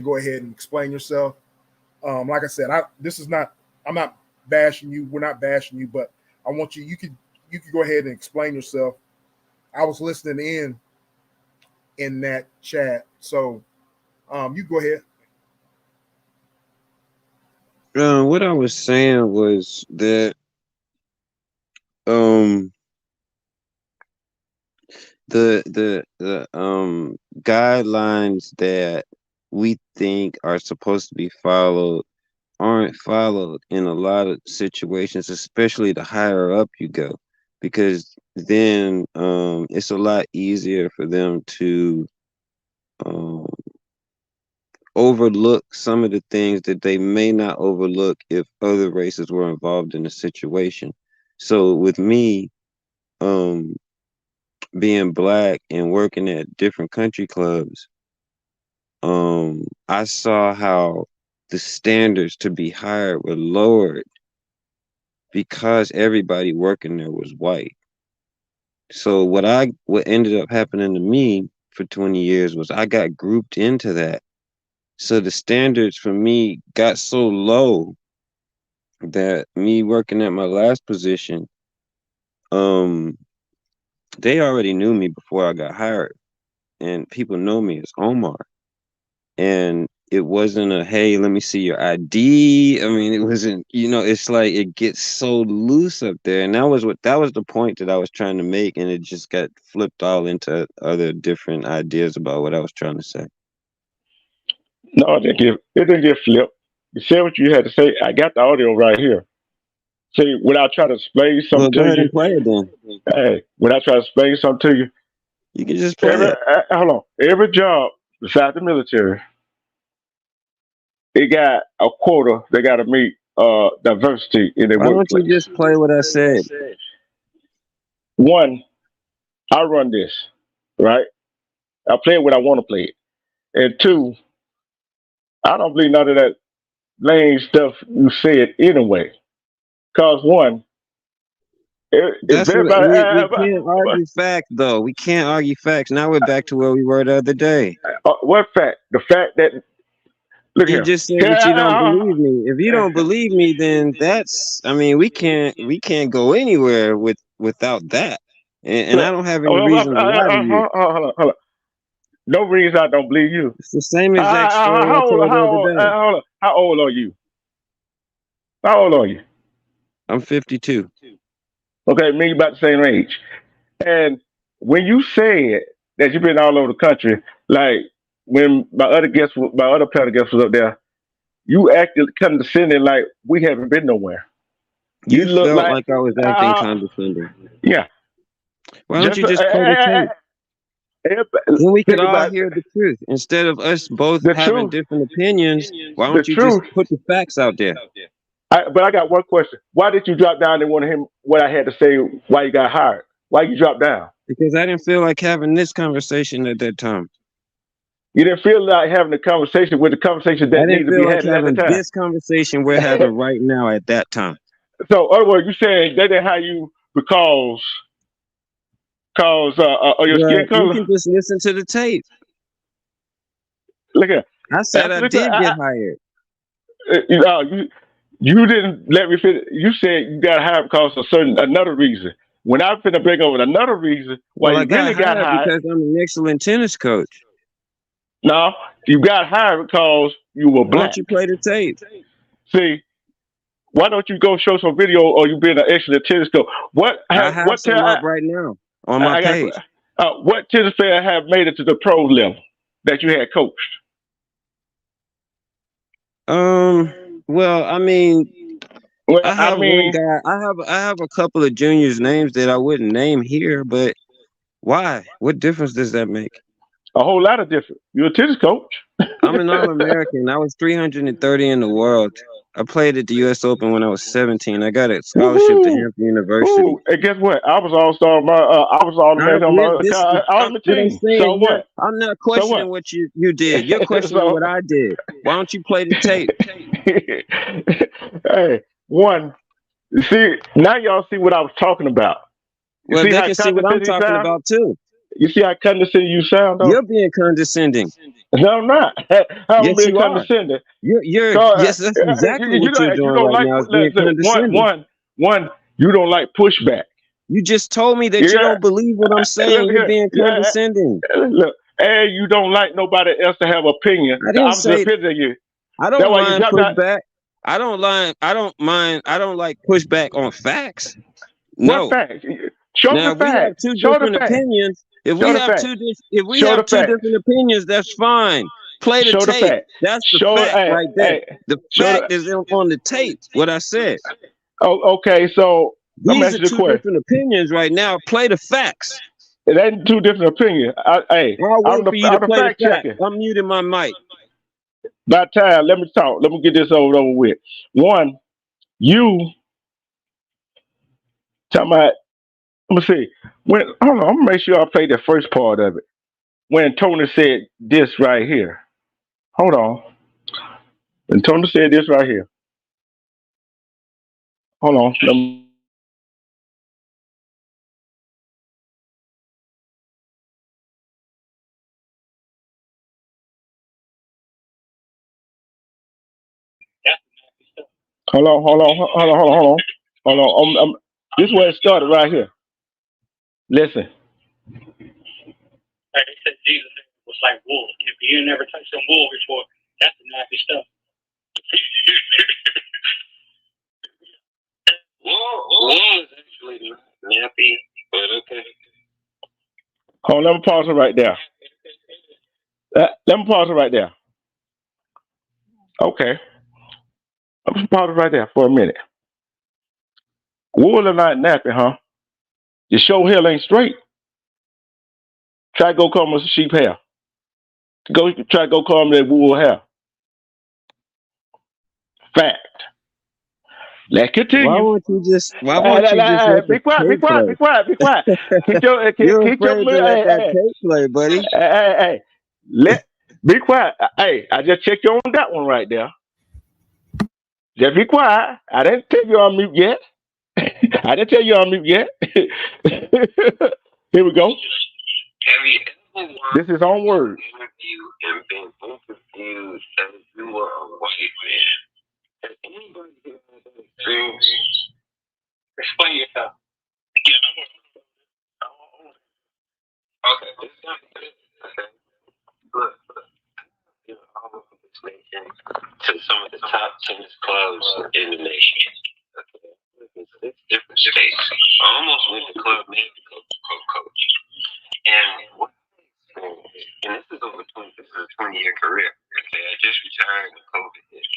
Speaker 5: go ahead and explain yourself. Like I said, I'm not bashing you. We're not bashing you, but I want you could go ahead and explain yourself. I was listening in that chat. So you go ahead.
Speaker 6: What I was saying was that um the guidelines that we think are supposed to be followed aren't followed in a lot of situations, especially the higher up you go, because then it's a lot easier for them to um overlook some of the things that they may not overlook if other races were involved in the situation. So with me, um, being black and working at different country clubs, I saw how the standards to be hired were lowered because everybody working there was white. So what ended up happening to me for 20 years was I got grouped into that. So the standards for me got so low that me working at my last position, um, they already knew me before I got hired, and people know me as Omar. And it wasn't a hey, let me see your ID. I mean, it wasn't. It's like it gets so loose up there, and that was the point that I was trying to make, and it just got flipped all into other different ideas about what I was trying to say.
Speaker 1: No, it didn't get flipped. You said what you had to say. I got the audio right here. See, when I try to explain
Speaker 6: Well,
Speaker 1: something
Speaker 6: go
Speaker 1: to
Speaker 6: ahead
Speaker 1: you,
Speaker 6: and play it then.
Speaker 1: hey, when I try to explain something to you,
Speaker 6: You can just play it.
Speaker 1: hold on, every job besides the military, it got a quota they got to meet diversity in their
Speaker 6: Why don't you
Speaker 1: workplace.
Speaker 6: just play what I said?
Speaker 1: One, I run this, right? I play it when I want to play it. And two, I don't believe none of that lame stuff you said anyway. Cause one, if
Speaker 6: That's what
Speaker 1: everybody,
Speaker 6: we can't argue facts though. We can't argue facts. Now we're back to where we were the other day.
Speaker 1: what fact? The fact that look
Speaker 6: You
Speaker 1: here.
Speaker 6: just said that you don't
Speaker 1: Yeah,
Speaker 6: believe me. If you don't believe me, then I mean, we can't go anywhere without that. And I
Speaker 1: look,
Speaker 6: don't have any reason to lie to you.
Speaker 1: hold on. No reason I don't believe you.
Speaker 6: It's the same exact story I told the other day.
Speaker 1: Hold on. How old are you? How old are you?
Speaker 6: I'm 52.
Speaker 1: Okay, me about the same age. And when you said that you've been all over the country, like when my other panel guest was up there, you acted condescending like we haven't been nowhere. You
Speaker 6: You
Speaker 1: look
Speaker 6: felt
Speaker 1: like,
Speaker 6: like I was acting condescending.
Speaker 1: yeah,
Speaker 6: Why don't
Speaker 1: just
Speaker 6: you just play the tape? Then we could
Speaker 1: think
Speaker 6: all
Speaker 1: about
Speaker 6: hear the truth. Instead of us both
Speaker 1: the
Speaker 6: having
Speaker 1: truth.
Speaker 6: different opinions, why
Speaker 1: The
Speaker 6: don't you just
Speaker 1: truth.
Speaker 6: put the facts out there?
Speaker 1: But I got one question. Why did you drop down and want to hear what I had to say? Why you got hired? Why you drop down?
Speaker 6: Because I didn't feel like having this conversation at that time.
Speaker 1: You didn't feel like having a conversation with the conversation
Speaker 6: I
Speaker 1: that
Speaker 6: didn't
Speaker 1: needed to
Speaker 6: feel
Speaker 1: be
Speaker 6: like
Speaker 1: had at the
Speaker 6: having
Speaker 1: time.
Speaker 6: this conversation we're having right now at that time.
Speaker 1: So, in other words, you saying they didn't hire you because of your
Speaker 6: Well,
Speaker 1: skin
Speaker 6: you
Speaker 1: color?
Speaker 6: can just listen to the tape.
Speaker 1: Look at
Speaker 6: I said I
Speaker 1: after the
Speaker 6: did get hired.
Speaker 1: you didn't let me finish. You said you got hired because of another reason. When I finna bring over another reason why
Speaker 6: Well, I
Speaker 1: you
Speaker 6: got
Speaker 1: really got
Speaker 6: hired
Speaker 1: hired,
Speaker 6: because I'm an excellent tennis coach.
Speaker 1: no, you got hired because you were
Speaker 6: Why don't
Speaker 1: black.
Speaker 6: you play the tape?
Speaker 1: See, why don't you go show some video or you being an excellent tennis coach?
Speaker 6: I have
Speaker 1: What
Speaker 6: some up right now on my
Speaker 1: I got
Speaker 6: page.
Speaker 1: what tennis player have made it to the pro level that you had coached?
Speaker 6: Well, I mean,
Speaker 1: Well,
Speaker 6: I
Speaker 1: I
Speaker 6: have one
Speaker 1: mean,
Speaker 6: guy. I have a couple of juniors' names that I wouldn't name here, but why? What difference does that make?
Speaker 1: a whole lot of different. You're a tennis coach.
Speaker 6: I'm an All-American. I was 330 in the world. I played at the U.S. Open when I was 17. I got a scholarship to
Speaker 1: Woohoo!
Speaker 6: Hampton University.
Speaker 1: Ooh, and guess what? I was all star. I was all American on my
Speaker 6: What I'm
Speaker 1: team.
Speaker 6: saying,
Speaker 1: So what?
Speaker 6: I'm not
Speaker 1: So
Speaker 6: questioning
Speaker 1: what?
Speaker 6: what you did. You're questioning
Speaker 1: so
Speaker 6: what I did. Why don't you play the tape?
Speaker 1: hey, one. See, now y'all see what I was talking about. You
Speaker 6: Well,
Speaker 1: see
Speaker 6: they
Speaker 1: how
Speaker 6: can see what I'm
Speaker 1: condescending you
Speaker 6: talking
Speaker 1: sound?
Speaker 6: about too.
Speaker 1: You see how condescending you sound, though?
Speaker 6: You're being condescending.
Speaker 1: No, I'm not. I'm
Speaker 6: Yes,
Speaker 1: being
Speaker 6: you are.
Speaker 1: condescending.
Speaker 6: You're
Speaker 1: So
Speaker 6: yes, that's exactly what you're
Speaker 1: you
Speaker 6: doing
Speaker 1: don't
Speaker 6: right
Speaker 1: like
Speaker 6: now is being condescending.
Speaker 1: one. You don't like pushback.
Speaker 6: You just told me that you
Speaker 1: Yeah,
Speaker 6: don't believe what I'm saying.
Speaker 1: look
Speaker 6: You're
Speaker 1: here.
Speaker 6: being
Speaker 1: Yeah,
Speaker 6: condescending.
Speaker 1: look. And you don't like nobody else to have opinion,
Speaker 6: I
Speaker 1: the
Speaker 6: didn't
Speaker 1: opposite
Speaker 6: say
Speaker 1: opinion of you.
Speaker 6: I
Speaker 1: That's
Speaker 6: don't
Speaker 1: why you
Speaker 6: mind
Speaker 1: dropped out.
Speaker 6: pushback. I don't lie. I don't mind. I don't like pushback on facts.
Speaker 1: What
Speaker 6: No.
Speaker 1: facts? Show
Speaker 6: Now,
Speaker 1: the
Speaker 6: if we have
Speaker 1: facts.
Speaker 6: two
Speaker 1: Show the
Speaker 6: different
Speaker 1: facts.
Speaker 6: opinions, if
Speaker 1: Show
Speaker 6: we
Speaker 1: the
Speaker 6: have
Speaker 1: facts.
Speaker 6: two, if we
Speaker 1: Show
Speaker 6: have
Speaker 1: the
Speaker 6: two
Speaker 1: facts.
Speaker 6: different opinions, that's fine. Play the
Speaker 1: Show the
Speaker 6: tape.
Speaker 1: facts.
Speaker 6: That's the
Speaker 1: Show.
Speaker 6: fact right there.
Speaker 1: Hey.
Speaker 6: The
Speaker 1: Show
Speaker 6: fact
Speaker 1: the.
Speaker 6: is on the tape. What I said.
Speaker 1: Oh, okay. So let me
Speaker 6: These
Speaker 1: ask
Speaker 6: are
Speaker 1: you the
Speaker 6: two
Speaker 1: question.
Speaker 6: different opinions right now. Play the facts.
Speaker 1: It ain't two different opinions. Hey,
Speaker 6: I'll wait for you to
Speaker 1: I'm the
Speaker 6: play the
Speaker 1: fact
Speaker 6: fact.
Speaker 1: checker.
Speaker 6: I'm muting my mic.
Speaker 1: By time, let me talk. Let me get this over with. One, you talking about. Let me see. When hold on, I'm gonna make sure I play the first part of it. When Tony said this right here. Hold on. When Tony said this right here. Hold on. Hold on. Hold on. This is where it started right here. Listen.
Speaker 7: Like they said, Jesus was like wool. If you never touched some wool before, that's the nasty stuff. Wool is actually not nappy, but okay.
Speaker 1: Hold on, let me pause it right there. Let me pause it right there. Okay. Let me pause it right there for a minute. Wool is not nappy, huh? Your show hair ain't straight. Try to go comb with sheep hair. Try to go comb that wool hair. Fact. Let's continue.
Speaker 6: Why won't you just let the
Speaker 1: be quiet,
Speaker 6: tape play?
Speaker 1: be quiet.
Speaker 6: You're
Speaker 1: Keep your
Speaker 6: afraid to let that tape play, buddy.
Speaker 1: Be quiet. Hey, I just checked you on that one right there. Just be quiet. I didn't tell you on mute yet. I didn't tell you on mute yet. Here we go.
Speaker 7: Have you ever
Speaker 1: This is on word.
Speaker 7: interview and been interviewed as you were a white man? Has anybody here had that experience? Explain yourself. Yeah, okay. Okay. Look, all over this nation to some of the top tennis clubs in the nation. Okay. In 6 different states. I almost went to club manager coach. And what I experienced, and this is over 20-year career. Okay, I just retired when COVID hit.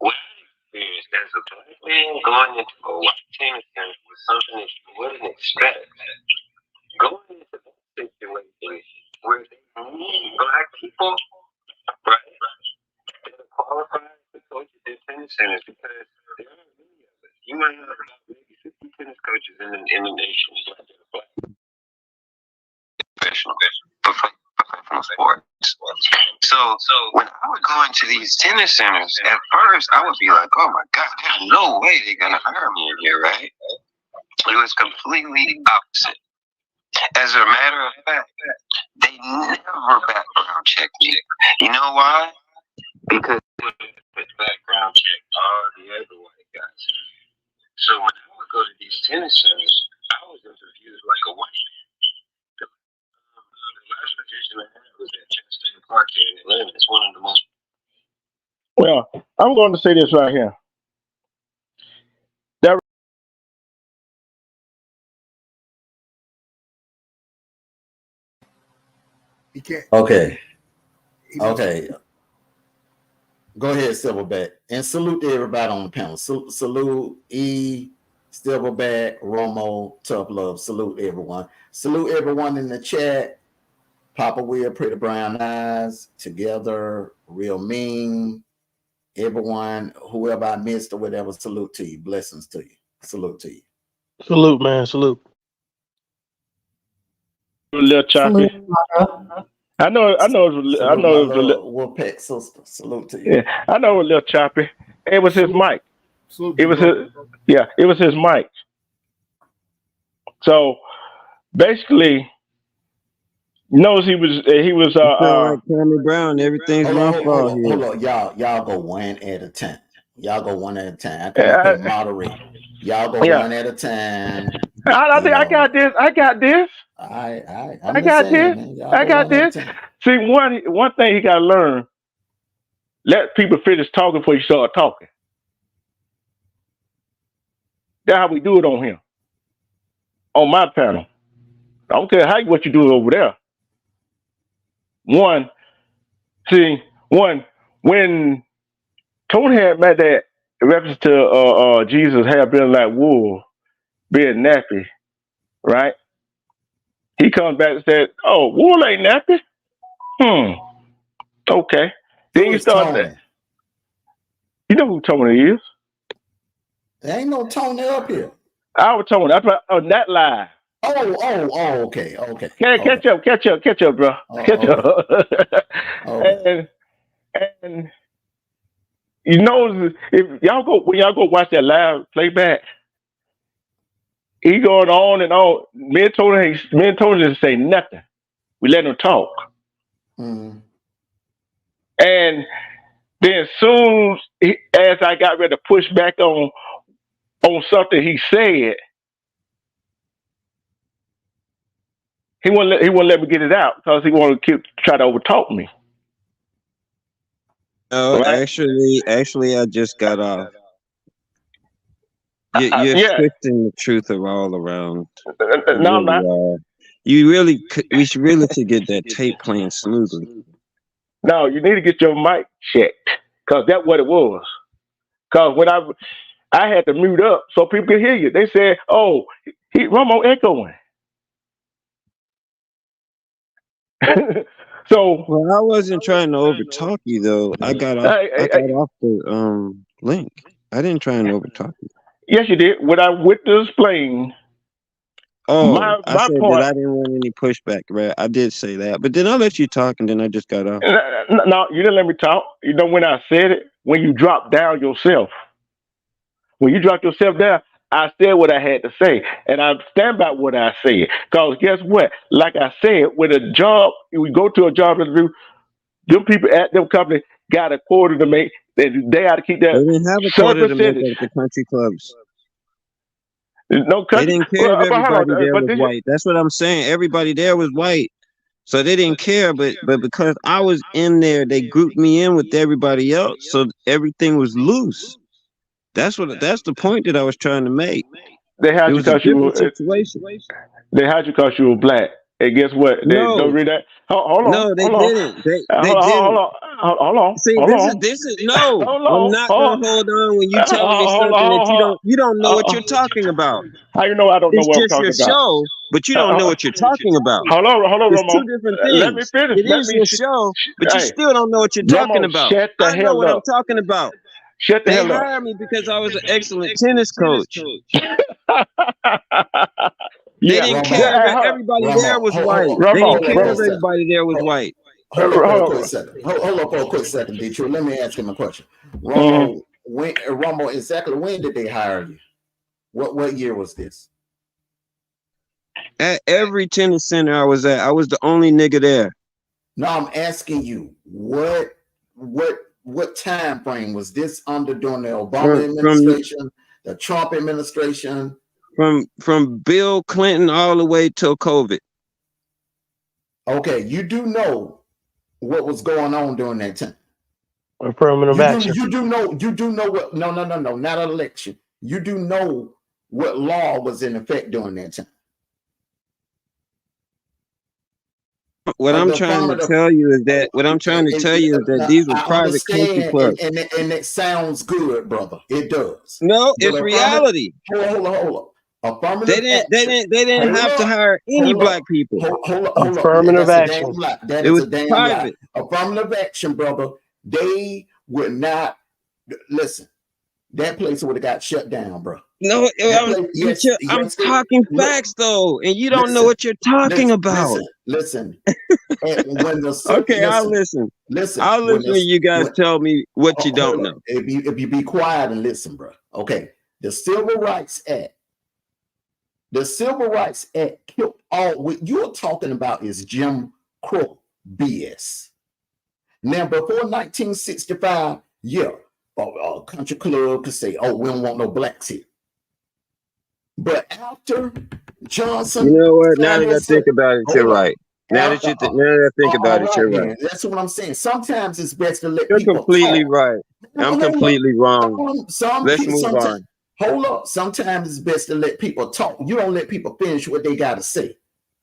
Speaker 7: What I experienced as a black man going into a white tennis center was something that you wouldn't expect. Going into that situation where they need black people, right, that are qualified to coach at their tennis centers because there aren't many of us. You might have about maybe 50 tennis coaches in the nation that are black. Professional sports. So when I would go into these tennis centers, at first I would be like, oh my God, there's no way they're gonna hire me in here, right? It was completely the opposite. As a matter of fact, they never background checked me. You know why? Because they background check all the other white guys. So when I would go to these tennis centers, I was interviewed like a white man. The last position I had was at Chastain Park here in Atlanta. It's one of the most.
Speaker 1: Well, I'm going to say this right here.
Speaker 5: He can't.
Speaker 8: Okay.
Speaker 5: He wants
Speaker 8: Okay. Go ahead, Silverback. And salute to everybody on the panel. Salute E, Silverback, Romo, Tough Love. Salute everyone. Salute everyone in the chat. Papa Will, Pretty Brown Eyes, Together, Real Mean. Everyone, whoever I missed or whatever, salute to you. Blessings to you. Salute to you.
Speaker 4: Salute, man. Salute.
Speaker 1: A little choppy. I know it's a little.
Speaker 8: Wolfpack sister. Salute to you.
Speaker 1: Yeah, I know it was a little choppy. It was his mic. It was his mic. So basically, knows he was
Speaker 6: like Tommy Brown. Everything's my fault here.
Speaker 8: Hold on, y'all go one at a time. Y'all go one at a time. I can moderate. Y'all go one at a time.
Speaker 1: I think I got this. I got this.
Speaker 8: I got this.
Speaker 1: See, one thing he got to learn. let people finish talking before you start talking. That's how we do it on here, on my panel. I don't care what you do over there. One, when Tony had made that reference to Jesus had been like wool, being nappy, right? He comes back and said, "Oh, wool ain't nappy." Okay. Then
Speaker 8: Who
Speaker 1: you
Speaker 8: is
Speaker 1: start
Speaker 8: Tony?
Speaker 1: that. You know who Tony is?
Speaker 8: There ain't no Tony up here.
Speaker 1: Our Tony. That's right. On that live.
Speaker 8: Okay.
Speaker 1: Catch up, bro. Catch up.
Speaker 8: Okay.
Speaker 1: and you know, if when y'all go watch that live playback, he going on and on. Me and Tony didn't say nothing. We let him talk.
Speaker 8: Mm-hmm.
Speaker 1: And then soon as I got ready to push back on something he said, he wouldn't let me get it out because he wanted to try to overtalk me.
Speaker 6: No,
Speaker 1: right?
Speaker 6: actually, I just got off. You're
Speaker 1: Yeah.
Speaker 6: twisting the truth all around.
Speaker 1: No, I'm not.
Speaker 6: We should really get that tape playing smoothly.
Speaker 1: No, you need to get your mic checked because that's what it was. Because when I had to mute up so people could hear you. They said, "Oh, Romo echoing." So,
Speaker 6: well, I wasn't trying to overtalk you though. I got off. I got off the link. I didn't try and overtalk you.
Speaker 1: Yes, you did. When I went to explain.
Speaker 6: Oh, I said
Speaker 1: part,
Speaker 6: that I didn't want any pushback, right? I did say that, but then I let you talk, and then I just got off.
Speaker 1: No, you didn't let me talk. You know when I said it? When you dropped down yourself. When you dropped yourself down, I said what I had to say, and I stand by what I said. Because guess what? Like I said, with a job, we go to a job interview, them people at them company got a quarter to make. They got to keep that.
Speaker 6: They didn't have a quarter to make at the country clubs.
Speaker 1: No country.
Speaker 6: They didn't care if everybody there was white. That's what I'm saying. Everybody there was white. So they didn't care, but because I was in there, they grouped me in with everybody else, so everything was loose. That's the point that I was trying to make.
Speaker 1: They had you because you were
Speaker 6: situation.
Speaker 1: They had you because you were black. And guess what? They don't read that. Hold on.
Speaker 6: No, they didn't. They
Speaker 1: didn't. Hold on.
Speaker 6: See, this is no. I'm not gonna hold on when you telling me something that you don't know what you're talking about.
Speaker 1: How you know I don't know what I'm talking about?
Speaker 6: It's just your show, but you don't know what you're talking about.
Speaker 1: Hold on,
Speaker 6: it's
Speaker 1: Romo.
Speaker 6: Two different things.
Speaker 1: Let me finish.
Speaker 6: It is your show, but you still don't know what you're talking about.
Speaker 1: Shut the hell
Speaker 6: I know what
Speaker 1: up.
Speaker 6: I'm talking about.
Speaker 1: Shut the hell up.
Speaker 6: They hired me because I was an excellent tennis coach. They didn't care if everybody there was white. They didn't care if everybody there was white.
Speaker 8: Hold on for a quick second. Hold on for a quick second, Detroit. Let me ask him a question. Romo, exactly when did they hire you? What year was this?
Speaker 6: At every tennis center I was at, I was the only nigga there.
Speaker 8: No, I'm asking you, what time frame was this under during the Obama administration, the Trump administration?
Speaker 6: From Bill Clinton all the way till COVID.
Speaker 8: Okay, you do know what was going on during that time.
Speaker 4: Affirmative action.
Speaker 8: You do know what? No, not an election. You do know what law was in effect during that time.
Speaker 6: What I'm trying to tell you is that these were private country clubs.
Speaker 8: And it sounds good, brother. It does.
Speaker 6: No, it's reality.
Speaker 8: Hold on.
Speaker 6: They didn't have to hire any black people.
Speaker 8: Hold
Speaker 4: Affirmative action.
Speaker 8: It was private. Affirmative action, brother. They would not listen. That place would have got shut down, bro.
Speaker 6: No, I'm talking facts though, and you don't know what you're talking about.
Speaker 8: Listen.
Speaker 6: Okay, I'll listen. I'll listen when you guys tell me what you don't know.
Speaker 8: If you be quiet and listen, bro. Okay, the Civil Rights Act. The Civil Rights Act killed all. What you're talking about is Jim Crow BS. Now, before 1965, a country club could say, "Oh, we don't want no blacks here." But after Johnson,
Speaker 6: you know what? Now that I think about it, you're right. Now that I think about it, you're right.
Speaker 8: That's what I'm saying. Sometimes it's best to let
Speaker 6: You're
Speaker 8: people
Speaker 6: completely
Speaker 8: talk.
Speaker 6: right. I'm completely wrong. Let's move on.
Speaker 8: Hold up. Sometimes it's best to let people talk. You don't let people finish what they got to say.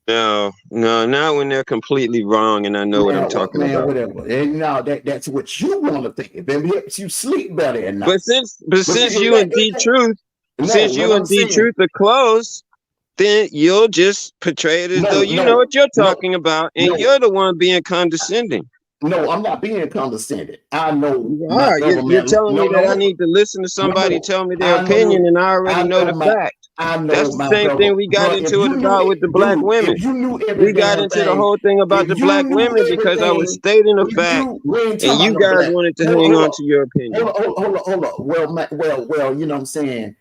Speaker 6: No, not when they're completely wrong, and I know what I'm talking about.
Speaker 8: Whatever. And now that's what you want to think. It helps you sleep better at night.
Speaker 6: But since you and D Truth are close, then you'll just portray it as though you know what you're talking about, and you're the one being condescending.
Speaker 8: No, I'm not being condescending. I know.
Speaker 6: You're telling me that I need to listen to somebody tell me their opinion, and I already know the fact. That's the same thing we got into it about with the black women. We got into the whole thing about the black women because I was stating a fact, and you guys wanted to hang on to your opinion.
Speaker 8: Hold up. Well, you know what I'm saying?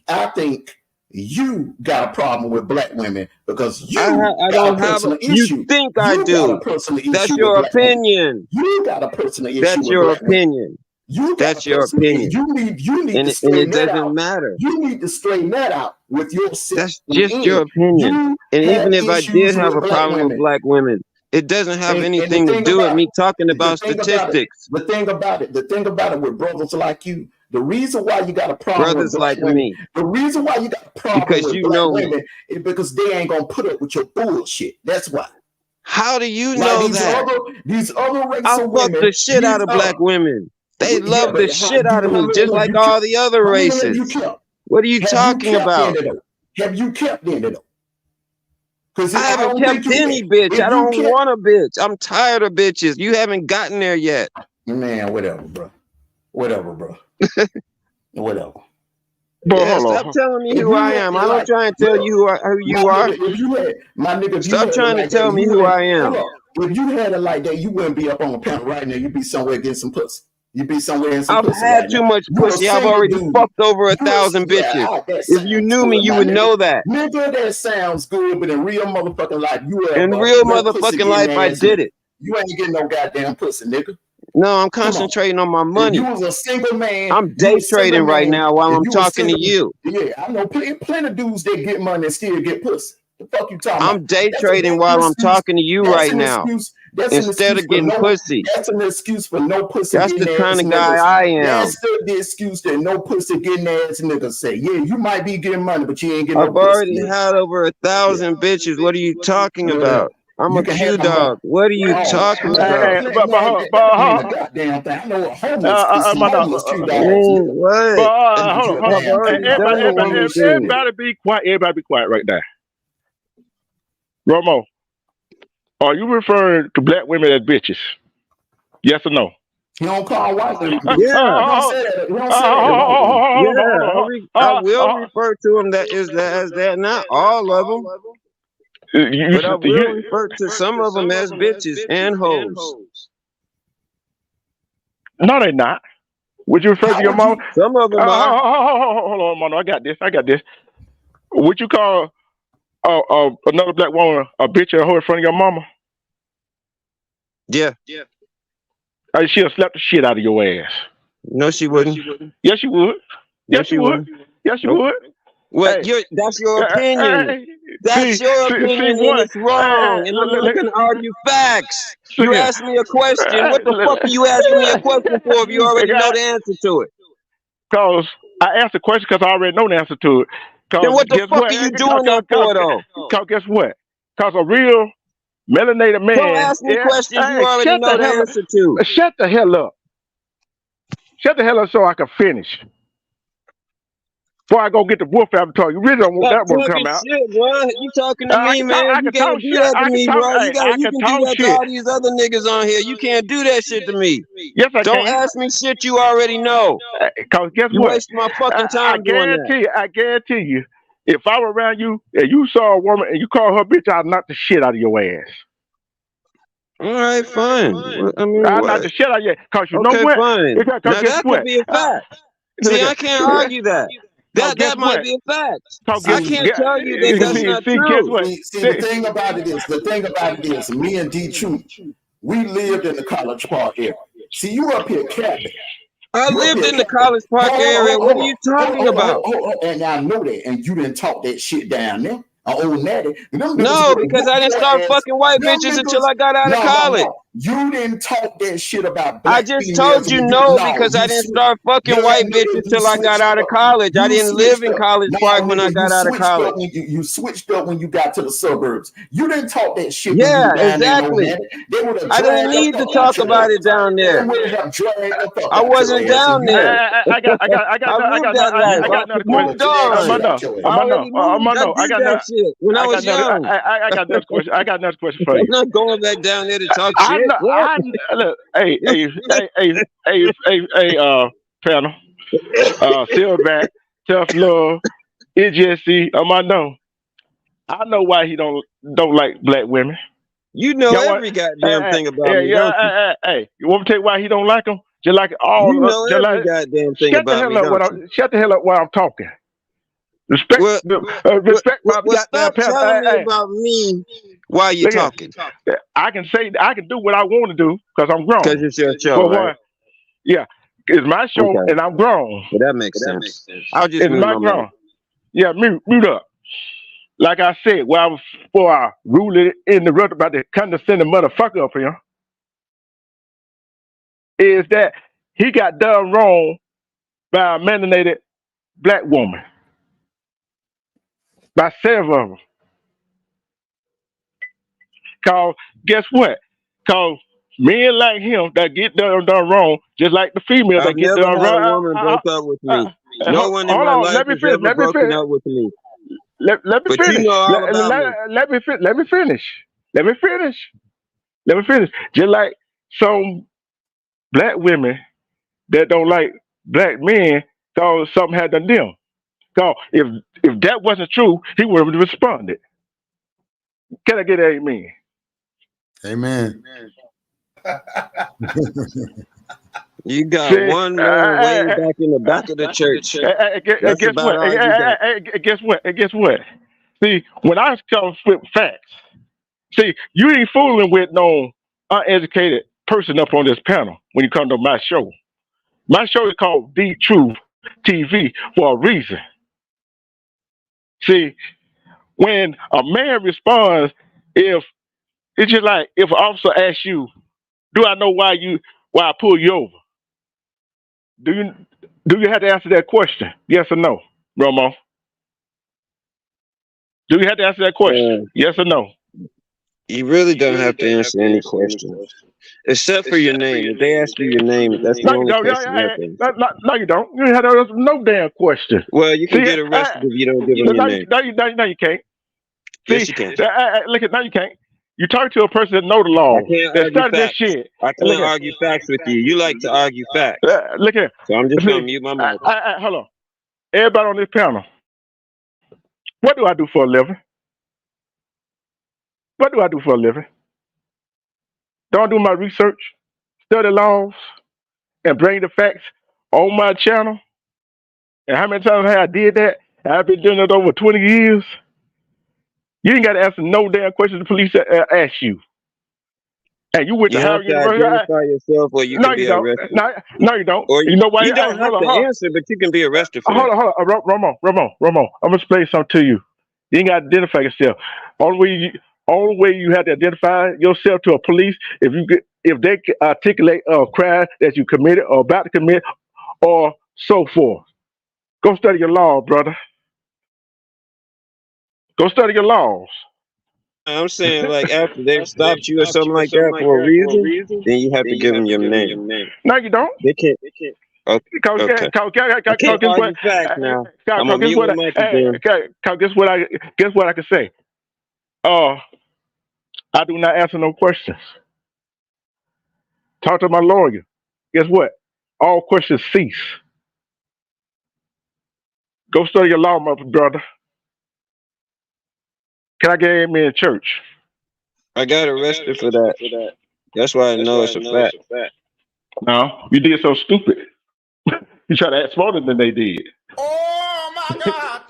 Speaker 8: I think you got a problem with black women because
Speaker 6: I don't have a issue. You think I do? That's your opinion.
Speaker 8: You got a personal issue.
Speaker 6: That's your opinion. That's your opinion.
Speaker 8: You need
Speaker 6: and it doesn't matter.
Speaker 8: You need to straighten that out with yourself.
Speaker 6: That's just your opinion. And even if I did have a problem with black women, it doesn't have anything to do with me talking about statistics.
Speaker 8: The thing about it with brothers like you, the reason why you got a problem
Speaker 6: brothers
Speaker 8: with black
Speaker 6: like
Speaker 8: women,
Speaker 6: me,
Speaker 8: the reason why you got a problem
Speaker 6: because
Speaker 8: with
Speaker 6: you
Speaker 8: black
Speaker 6: know
Speaker 8: women is because they ain't gonna put up with your bullshit. That's why.
Speaker 6: How do you know that?
Speaker 8: These other races
Speaker 6: I fuck the shit out of black women. They love the shit out of me, just like all the other races. What are you talking about?
Speaker 8: Have you kept any though?
Speaker 6: I haven't kept any bitch. I don't want a bitch. I'm tired of bitches. You haven't gotten there yet.
Speaker 8: Man, whatever, bro. Whatever.
Speaker 6: Yeah, stop telling me who I am. I don't try and tell you who you are.
Speaker 8: If you had, my nigga,
Speaker 6: stop trying to tell me who I am.
Speaker 8: If you had it like that, you wouldn't be up on the panel right now. You'd be somewhere getting some pussy. You'd be somewhere in some pussy.
Speaker 6: I've had too much pussy. I've already fucked over 1,000 bitches. If you knew me, you would know that.
Speaker 8: Nigga, that sounds good, but in real motherfucking life,
Speaker 6: in real motherfucking life, I did it.
Speaker 8: You ain't getting no goddamn pussy, nigga.
Speaker 6: No, I'm concentrating on my money.
Speaker 8: If you was a single man.
Speaker 6: I'm day trading right now while I'm talking to you.
Speaker 8: Yeah, I know plenty of dudes that get money and still get pussy. The fuck you talking about?
Speaker 6: I'm day trading while I'm talking to you right now. Instead of getting pussy.
Speaker 8: That's an excuse for no pussy.
Speaker 6: That's the kind of guy I am.
Speaker 8: That's the excuse that no pussy getting ass niggas say. Yeah, you might be getting money, but you ain't getting no pussy.
Speaker 6: I've already had over 1,000 bitches. What are you talking about? I'm a BigDawg. What are you talking about?
Speaker 8: Goddamn thing. I know a homeless
Speaker 1: Everybody be quiet. Everybody be quiet right there. Romo, are you referring to black women as bitches? Yes or no?
Speaker 8: He don't call white women.
Speaker 6: I will refer to them as that. Not all of them. But I will refer to some of them as bitches and hoes.
Speaker 1: No, they're not. Would you refer to your mom?
Speaker 6: Some of them are.
Speaker 1: Hold on, Mono. I got this. Would you call another black woman a bitch or a hoe in front of your mama?
Speaker 6: Yeah.
Speaker 1: She'll slap the shit out of your ass.
Speaker 6: No, she wouldn't.
Speaker 1: Yes, she would. Yes, she would. Yes, she would.
Speaker 6: Well, that's your opinion. That's your opinion, and it's wrong. And I'm not going to argue facts. You asked me a question. What the fuck are you asking me a question for if you already know the answer to it?
Speaker 1: Because I asked the question because I already know the answer to it.
Speaker 6: Then what the fuck are you doing that for, though?
Speaker 1: Because guess what? Because a real melanated man.
Speaker 6: Don't ask me questions you already know the answer to.
Speaker 1: Shut the hell up. Shut the hell up so I can finish. Before I go get the wolf avatar, you really don't want that one to come out.
Speaker 6: Shit, bro. You talking to me, man? You can't do that to me, bro. You can do that to all these other niggas on here. You can't do that shit to me.
Speaker 1: Yes, I can.
Speaker 6: Don't ask me shit you already know.
Speaker 1: Because guess
Speaker 6: you
Speaker 1: what?
Speaker 6: waste my fucking time doing that.
Speaker 1: I guarantee you, if I were around you and you saw a woman and you call her bitch, I'd knock the shit out of your ass.
Speaker 6: All right, fine. I mean,
Speaker 1: I'd knock the shit out of you. Because you know what?
Speaker 6: Fine. Now that could be a fact. See, I can't argue that. That might be a fact. I can't tell you that that's not true.
Speaker 8: See, the thing about it is, me and D Truth, we lived in the College Park area. See, you up here capping.
Speaker 6: I lived in the College Park area. What are you talking about?
Speaker 8: And I know that, and you didn't talk that shit down there. old natty.
Speaker 6: No, because I didn't start fucking white bitches until I got out of college.
Speaker 8: You didn't talk that shit about
Speaker 6: I
Speaker 8: black
Speaker 6: just
Speaker 8: females.
Speaker 6: told you no, because I didn't start fucking white bitches till I got out of college. I didn't live in College Park when I got out of college.
Speaker 8: You switched up when you got to the suburbs. You didn't talk that shit.
Speaker 6: Yeah, exactly. I didn't need to talk about it down there. I wasn't down there.
Speaker 1: I got another question.
Speaker 6: I got another shit when I was young.
Speaker 1: I got another question. I got another question for you.
Speaker 6: I'm not going back down there to talk shit.
Speaker 1: Look, hey, panel, Silverback, Tough Love, EGSC. I know why he don't like black women.
Speaker 6: You know every goddamn thing about me.
Speaker 1: Hey, you want me to tell you why he don't like them? Just like all.
Speaker 6: You know every goddamn thing about me.
Speaker 1: Shut the hell up while I'm talking. Respect. Respect.
Speaker 6: Stop telling me about me while you're talking.
Speaker 1: I can do what I want to do because I'm grown.
Speaker 6: Because it's your show, right?
Speaker 1: Yeah, it's my show, and I'm grown.
Speaker 6: Well, that makes sense. I'll just
Speaker 1: it's my grown. Yeah, mute up. Like I said, before I ruled it in the road about the condescending motherfucker up here, is that he got done wrong by a melanated black woman. By several of them. Cause guess what? Cause men like him that get done wrong, just like the female that get done wrong.
Speaker 6: A woman broke up with me. No one in my life has ever broken up with me.
Speaker 1: Let me finish.
Speaker 6: You know all about
Speaker 1: let me finish. Just like some black women that don't like black men, cause something had done them. So if that wasn't true, he would have responded. Can I get an amen?
Speaker 9: Amen.
Speaker 6: You got one man way back in the back of the church.
Speaker 1: Guess what? See, when I come with facts, see, you ain't fooling with no uneducated person up on this panel when you come to my show. My show is called The Truth TV for a reason. See, when a man responds, if it's just like if an officer asks you, "Do I know why I pull you over?" Do you have to answer that question? Yes or no, Romo? Do you have to answer that question? Yes or no?
Speaker 6: You really don't have to answer any questions. Except for your name. If they ask you your name, that's the only question you have to answer.
Speaker 1: No, you don't. You have to answer no damn question.
Speaker 6: Well, you can get arrested if you don't give them your name.
Speaker 1: No, you can't.
Speaker 6: Yes, you can.
Speaker 1: Look at now, you can't. You talk to a person that know the law.
Speaker 6: I can't argue facts. Shit. I can't argue facts with you. You like to argue facts.
Speaker 1: Look here.
Speaker 6: So I'm just gonna mute my mouth.
Speaker 1: Hold on. Everybody on this panel. What do I do for a living? What do I do for a living? Don't do my research, study laws, and bring the facts on my channel. And how many times have I did that? I've been doing it over 20 years. You ain't got to answer no damn questions the police ask you. And you went to Howard University.
Speaker 6: Identify yourself, or you can be arrested.
Speaker 1: No, you don't.
Speaker 6: Or
Speaker 1: you know why?
Speaker 6: You don't have to answer, but you can be arrested for
Speaker 1: Hold on. Romo. I'm gonna explain something to you. You ain't got to identify yourself. Only way you have to identify yourself to a police if they articulate a crime that you committed or about to commit or so forth. Go study your law, brother. Go study your laws.
Speaker 6: I'm saying, like, after they've stopped you or something like that for a reason, then you have to give them your name.
Speaker 1: No, you don't.
Speaker 6: They can't. Okay.
Speaker 1: Guess what I can say? I do not answer no questions. Talk to my lawyer. Guess what? All questions cease. Go study your law, my brother. Can I get amen in church?
Speaker 6: I got arrested for that. That's why I know it's a fact.
Speaker 1: No, you did so stupid. You try to act smarter than they did.
Speaker 8: Oh my God!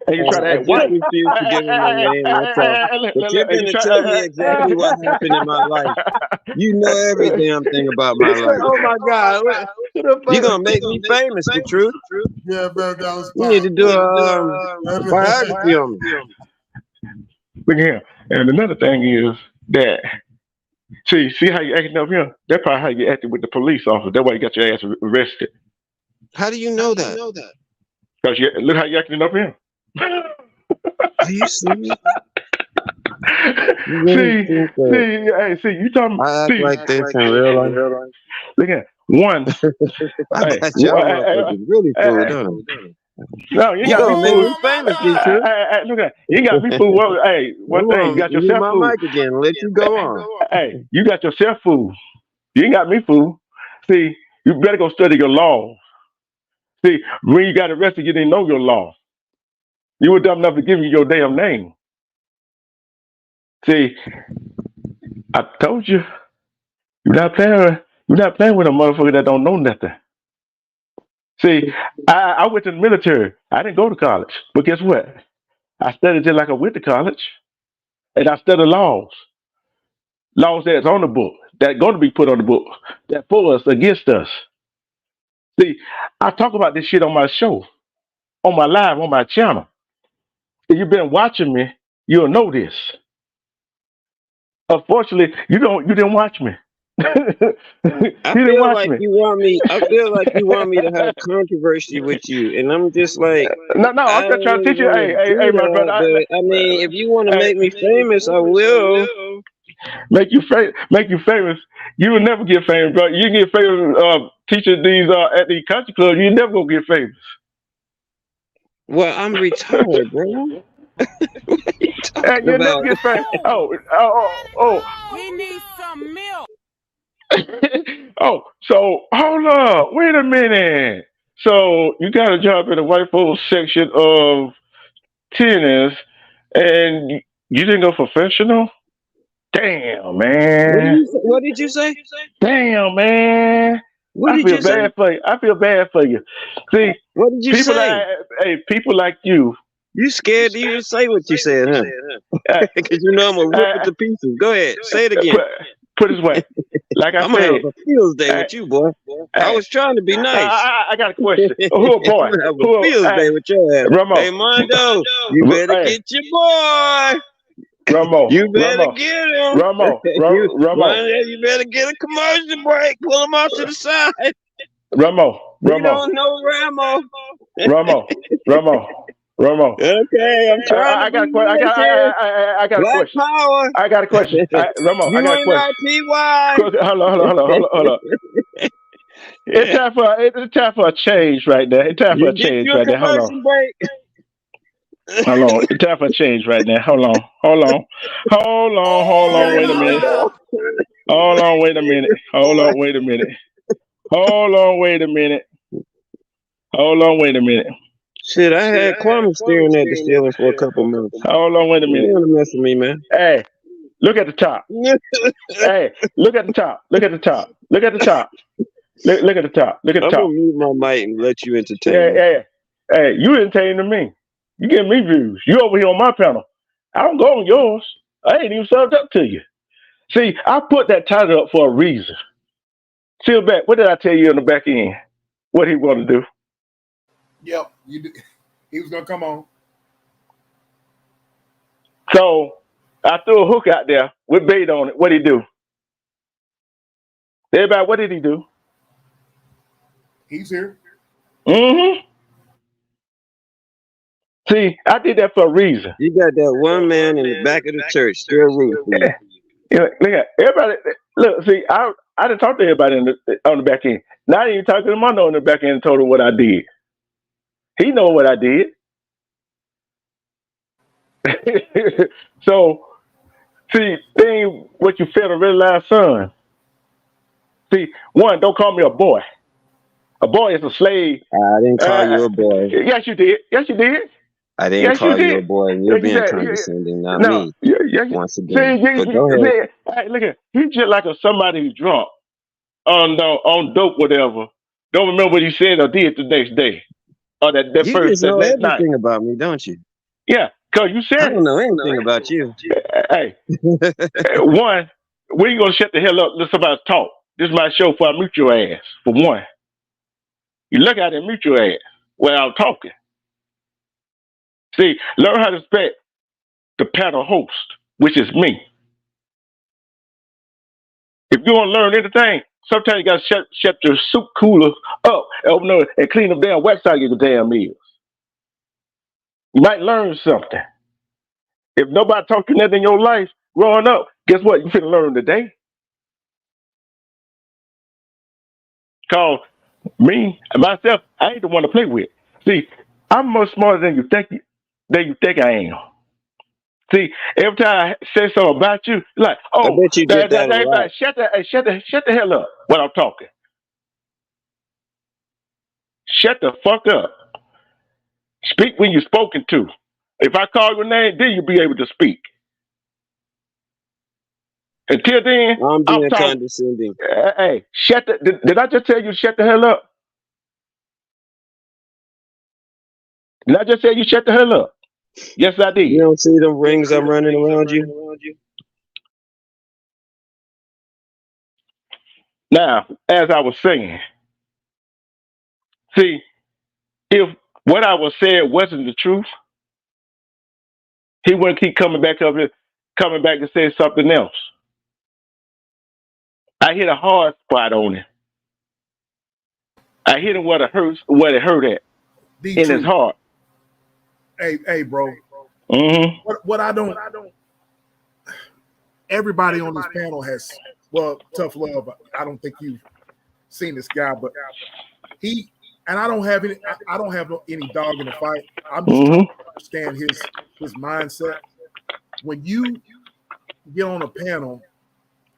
Speaker 1: And you try to act what?
Speaker 6: Refuse to give me my name. But you're going to tell me exactly what happened in my life. You know every damn thing about my life.
Speaker 1: Oh my God!
Speaker 6: You're gonna make me famous, the truth.
Speaker 9: Yeah, bro, that was
Speaker 6: you need to do a biography on me.
Speaker 1: Look at him. And another thing is that see how you acting up here? That's probably how you acted with the police officer. That's why you got your ass arrested.
Speaker 6: How do you know that?
Speaker 1: Because look how you acting up here.
Speaker 6: Are you serious? You really think that
Speaker 1: see, you talking?
Speaker 6: I act
Speaker 1: See,
Speaker 6: like this in real life?
Speaker 1: look at one.
Speaker 6: I
Speaker 1: Hey,
Speaker 6: bet y'all motherfuckers really fooled, don't it?
Speaker 1: no, you ain't
Speaker 6: You
Speaker 1: got me
Speaker 6: gonna make
Speaker 1: fooled.
Speaker 6: me famous, D2.
Speaker 1: Look at you ain't got me fooled. Well, hey, one
Speaker 6: Hold
Speaker 1: thing you
Speaker 6: on,
Speaker 1: got
Speaker 6: mute
Speaker 1: yourself
Speaker 6: my
Speaker 1: fooled.
Speaker 6: mic again and let you go on.
Speaker 1: Hey, you got yourself fooled. You ain't got me fooled. See, you better go study your law. See, when you got arrested, you didn't know your law. You were dumb enough to give you your damn name. See, I told you, you're not playing with a motherfucker that don't know nothing. See, I went to the military. I didn't go to college. But guess what? I studied just like I went to college. And I studied laws. Laws that's on the book, that going to be put on the book, that for us, against us. See, I talk about this shit on my show, on my live, on my channel. If you've been watching me, you'll know this. Unfortunately, you didn't watch me. You
Speaker 6: I
Speaker 1: didn't
Speaker 6: feel
Speaker 1: watch
Speaker 6: like
Speaker 1: me.
Speaker 6: you want me. I feel like you want me to have controversy with you, and I'm just like,
Speaker 1: No,
Speaker 6: I
Speaker 1: I'm just
Speaker 6: don't
Speaker 1: trying to
Speaker 6: really
Speaker 1: teach you.
Speaker 6: want to
Speaker 1: Hey,
Speaker 6: do
Speaker 1: my brother.
Speaker 6: that. But I mean, if you want to
Speaker 1: Hey,
Speaker 6: make me famous, I will.
Speaker 1: make you famous. You will never get famous, bro. You get famous teaching these at the country club. You never gonna get famous.
Speaker 6: Well, I'm retired, bro. What are you talking
Speaker 1: You'll never
Speaker 6: about?
Speaker 1: get famous. Oh.
Speaker 2: He needs some milk.
Speaker 1: Oh, so hold up. Wait a minute. So you got a job in the white folks section of tennis, and you didn't go professional? Damn, man.
Speaker 6: What did you say?
Speaker 1: Damn, man.
Speaker 6: What
Speaker 1: I
Speaker 6: did
Speaker 1: feel
Speaker 6: you say?
Speaker 1: bad for you. I feel bad for you. See,
Speaker 6: What did you say?
Speaker 1: People like you.
Speaker 6: You scared to even say what you said, huh?
Speaker 1: Uh,
Speaker 6: Because you know I'm gonna rip it
Speaker 1: uh,
Speaker 6: to pieces. Go ahead, say it again.
Speaker 1: put it this way. Like I
Speaker 6: I'm gonna have
Speaker 1: said,
Speaker 6: a feels day with you, boy. I
Speaker 1: hey,
Speaker 6: was trying to be nice.
Speaker 1: I got a question.
Speaker 6: I'm
Speaker 1: Who a boy?
Speaker 6: gonna have a
Speaker 1: Who?
Speaker 6: feels day with your ass.
Speaker 1: Ramo.
Speaker 6: Hey, Mondo, you better
Speaker 1: Hey,
Speaker 6: get your boy.
Speaker 1: Ramo.
Speaker 6: You better
Speaker 1: Ramo.
Speaker 6: get him.
Speaker 1: Ramo.
Speaker 6: Mondo, you better get a commercial break. Pull him off to the side.
Speaker 1: Ramo.
Speaker 6: You don't know Ramo.
Speaker 1: Ramo.
Speaker 6: Okay, I'm trying to
Speaker 1: I
Speaker 6: be
Speaker 1: got a question.
Speaker 6: nice here.
Speaker 1: I got a
Speaker 6: Black
Speaker 1: question.
Speaker 6: power.
Speaker 1: I got a question. Ramo, I got a question.
Speaker 6: UNITY.
Speaker 1: Hold on. It's time for a change right now. It's time for
Speaker 6: You
Speaker 1: a
Speaker 6: get
Speaker 1: change
Speaker 6: you a
Speaker 1: right now. Hold on.
Speaker 6: commercial break.
Speaker 1: It's time for a change right now. Hold on. Wait a minute. Hold on, wait a minute. Hold on, wait a minute.
Speaker 6: Shit, I had Kwame staring at the ceiling for a couple months.
Speaker 1: Hold on, wait a minute.
Speaker 6: You want to mess with me, man?
Speaker 1: Hey, look at the top. Hey, look at the top. Look at the top. Look at the top. Look at the top. Look at the
Speaker 6: I'm
Speaker 1: top.
Speaker 6: gonna mute my mic and let you entertain me.
Speaker 1: Hey, you entertaining me. You give me views. You over here on my panel. I don't go on yours. I ain't even subbed up to you. See, I put that title up for a reason. Seal back. What did I tell you in the back end? What he want to do?
Speaker 5: Yep, he was gonna come on.
Speaker 1: So I threw a hook out there with bait on it. What did he do? Everybody, what did he do?
Speaker 5: He's here.
Speaker 1: Mm-hmm. See, I did that for a reason.
Speaker 6: You got that one man in the back of the church still rooting for you.
Speaker 1: Look at everybody. Look, see, I didn't talk to everybody on the back end. Now I didn't even talk to the Mondo on the back end and told him what I did. He know what I did. So, see, thing what you fail to realize, son. See, one, don't call me a boy. A boy is a slave.
Speaker 6: I didn't call you a boy.
Speaker 1: Yes, you did. Yes, you did.
Speaker 6: I didn't call you a boy, and you're being condescending, not me. Once again. But go ahead.
Speaker 1: Hey, look at he's just like somebody who's drunk on dope, whatever. Don't remember what he said or did the next day. Or that
Speaker 6: You
Speaker 1: first
Speaker 6: just know
Speaker 1: that night.
Speaker 6: everything about me, don't you?
Speaker 1: Yeah, because you said
Speaker 6: I don't know anything about you.
Speaker 1: Hey, one, when you gonna shut the hell up? Let somebody talk. This is my show before I mute your ass, for one. You look at it and mute your ass while I'm talking. See, learn how to respect the panel host, which is me. If you want to learn anything, sometimes you got to shut your soup cooler up and clean them damn website your damn meals. You might learn something. If nobody taught you nothing in your life growing up, guess what? You finna learn today. Cause me, myself, I ain't the one to play with. See, I'm much smarter than you think I am. See, every time I say something about you, like,
Speaker 6: I
Speaker 1: oh,
Speaker 6: bet you get that a lot.
Speaker 1: shut the hell up when I'm talking. Shut the fuck up. Speak when you're spoken to. If I call your name, then you'll be able to speak. Until then,
Speaker 6: I'm
Speaker 1: I'm
Speaker 6: being
Speaker 1: talking.
Speaker 6: condescending.
Speaker 1: Hey, did I just tell you to shut the hell up? Did I just tell you shut the hell up? Yes, I did.
Speaker 6: You don't see the rings I'm running around you?
Speaker 1: Now, as I was saying, see, if what I was saying wasn't the truth, he wouldn't keep coming back and say something else. I hit a hard spot on him. I hit him where it hurt at. In his heart.
Speaker 5: Hey, bro.
Speaker 1: Mm-hmm.
Speaker 5: What I don't. Everybody on this panel has, tough love. I don't think you've seen this guy, but I don't have any dog in the fight. I'm just trying to understand his mindset. When you get on a panel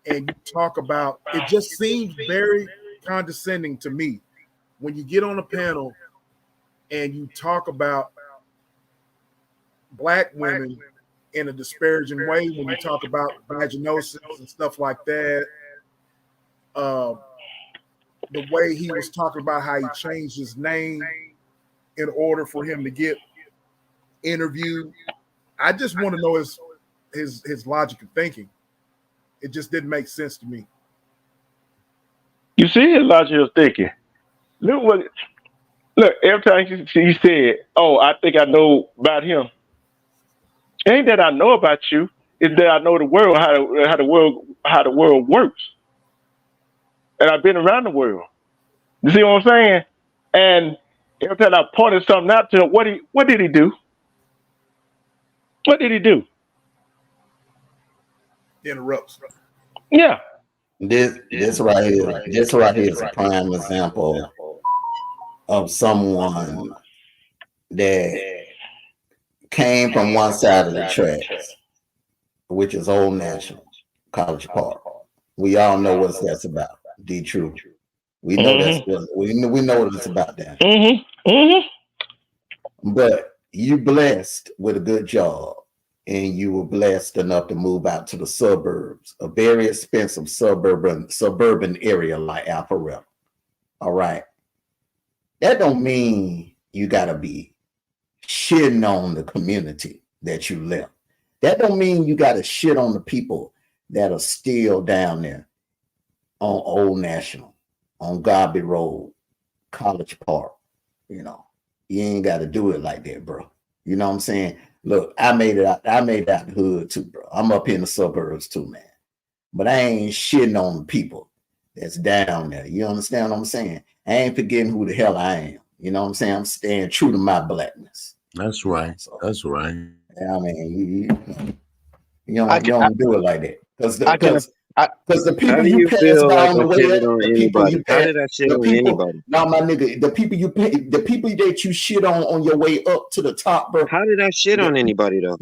Speaker 5: and you talk about, it just seems very condescending to me. When you get on a panel and you talk about Black women in a disparaging way, when you talk about vaginosis and stuff like that, the way he was talking about how he changed his name in order for him to get interviewed, I just want to know his logic of thinking. It just didn't make sense to me.
Speaker 1: You see his logic of thinking. Look, every time he said, "Oh, I think I know about him," it ain't that I know about you. It's that I know the world, how the world works, and I've been around the world. You see what I'm saying? And every time I pointed something out to him, what did he do? What did he do?
Speaker 5: Interrupts.
Speaker 1: Yeah.
Speaker 8: This right here is a prime example of someone that came from one side of the tracks, which is Old National, College Park. We all know what that's about. D-True. We know that's what we know what it's about that. But you blessed with a good job, and you were blessed enough to move out to the suburbs, a very expensive suburban area like Alpharetta. All right. That don't mean you gotta be shitting on the community that you left. That don't mean you gotta shit on the people that are still down there on Old National, on Garby Road, College Park. You know, you ain't got to do it like that, bro. You know what I'm saying? Look, I made it out the hood too, bro. I'm up in the suburbs too, man. But I ain't shitting on the people that's down there. You understand what I'm saying? I ain't forgetting who the hell I am. You know what I'm saying? I'm staying true to my blackness.
Speaker 9: That's right.
Speaker 8: So,
Speaker 9: that's right.
Speaker 8: I mean, you don't do it like that. Because the people
Speaker 6: How do
Speaker 8: you
Speaker 6: you
Speaker 8: pass
Speaker 6: feel
Speaker 8: by
Speaker 6: like
Speaker 8: on the
Speaker 6: I
Speaker 8: way
Speaker 6: shitted
Speaker 8: up,
Speaker 6: on
Speaker 8: the people
Speaker 6: anybody?
Speaker 8: you
Speaker 6: How
Speaker 8: pass,
Speaker 6: did I shit
Speaker 8: the
Speaker 6: on
Speaker 8: people,
Speaker 6: anybody?
Speaker 8: nah, my nigga, the people that you shit on your way up to the top, bro.
Speaker 6: How did I shit on anybody though?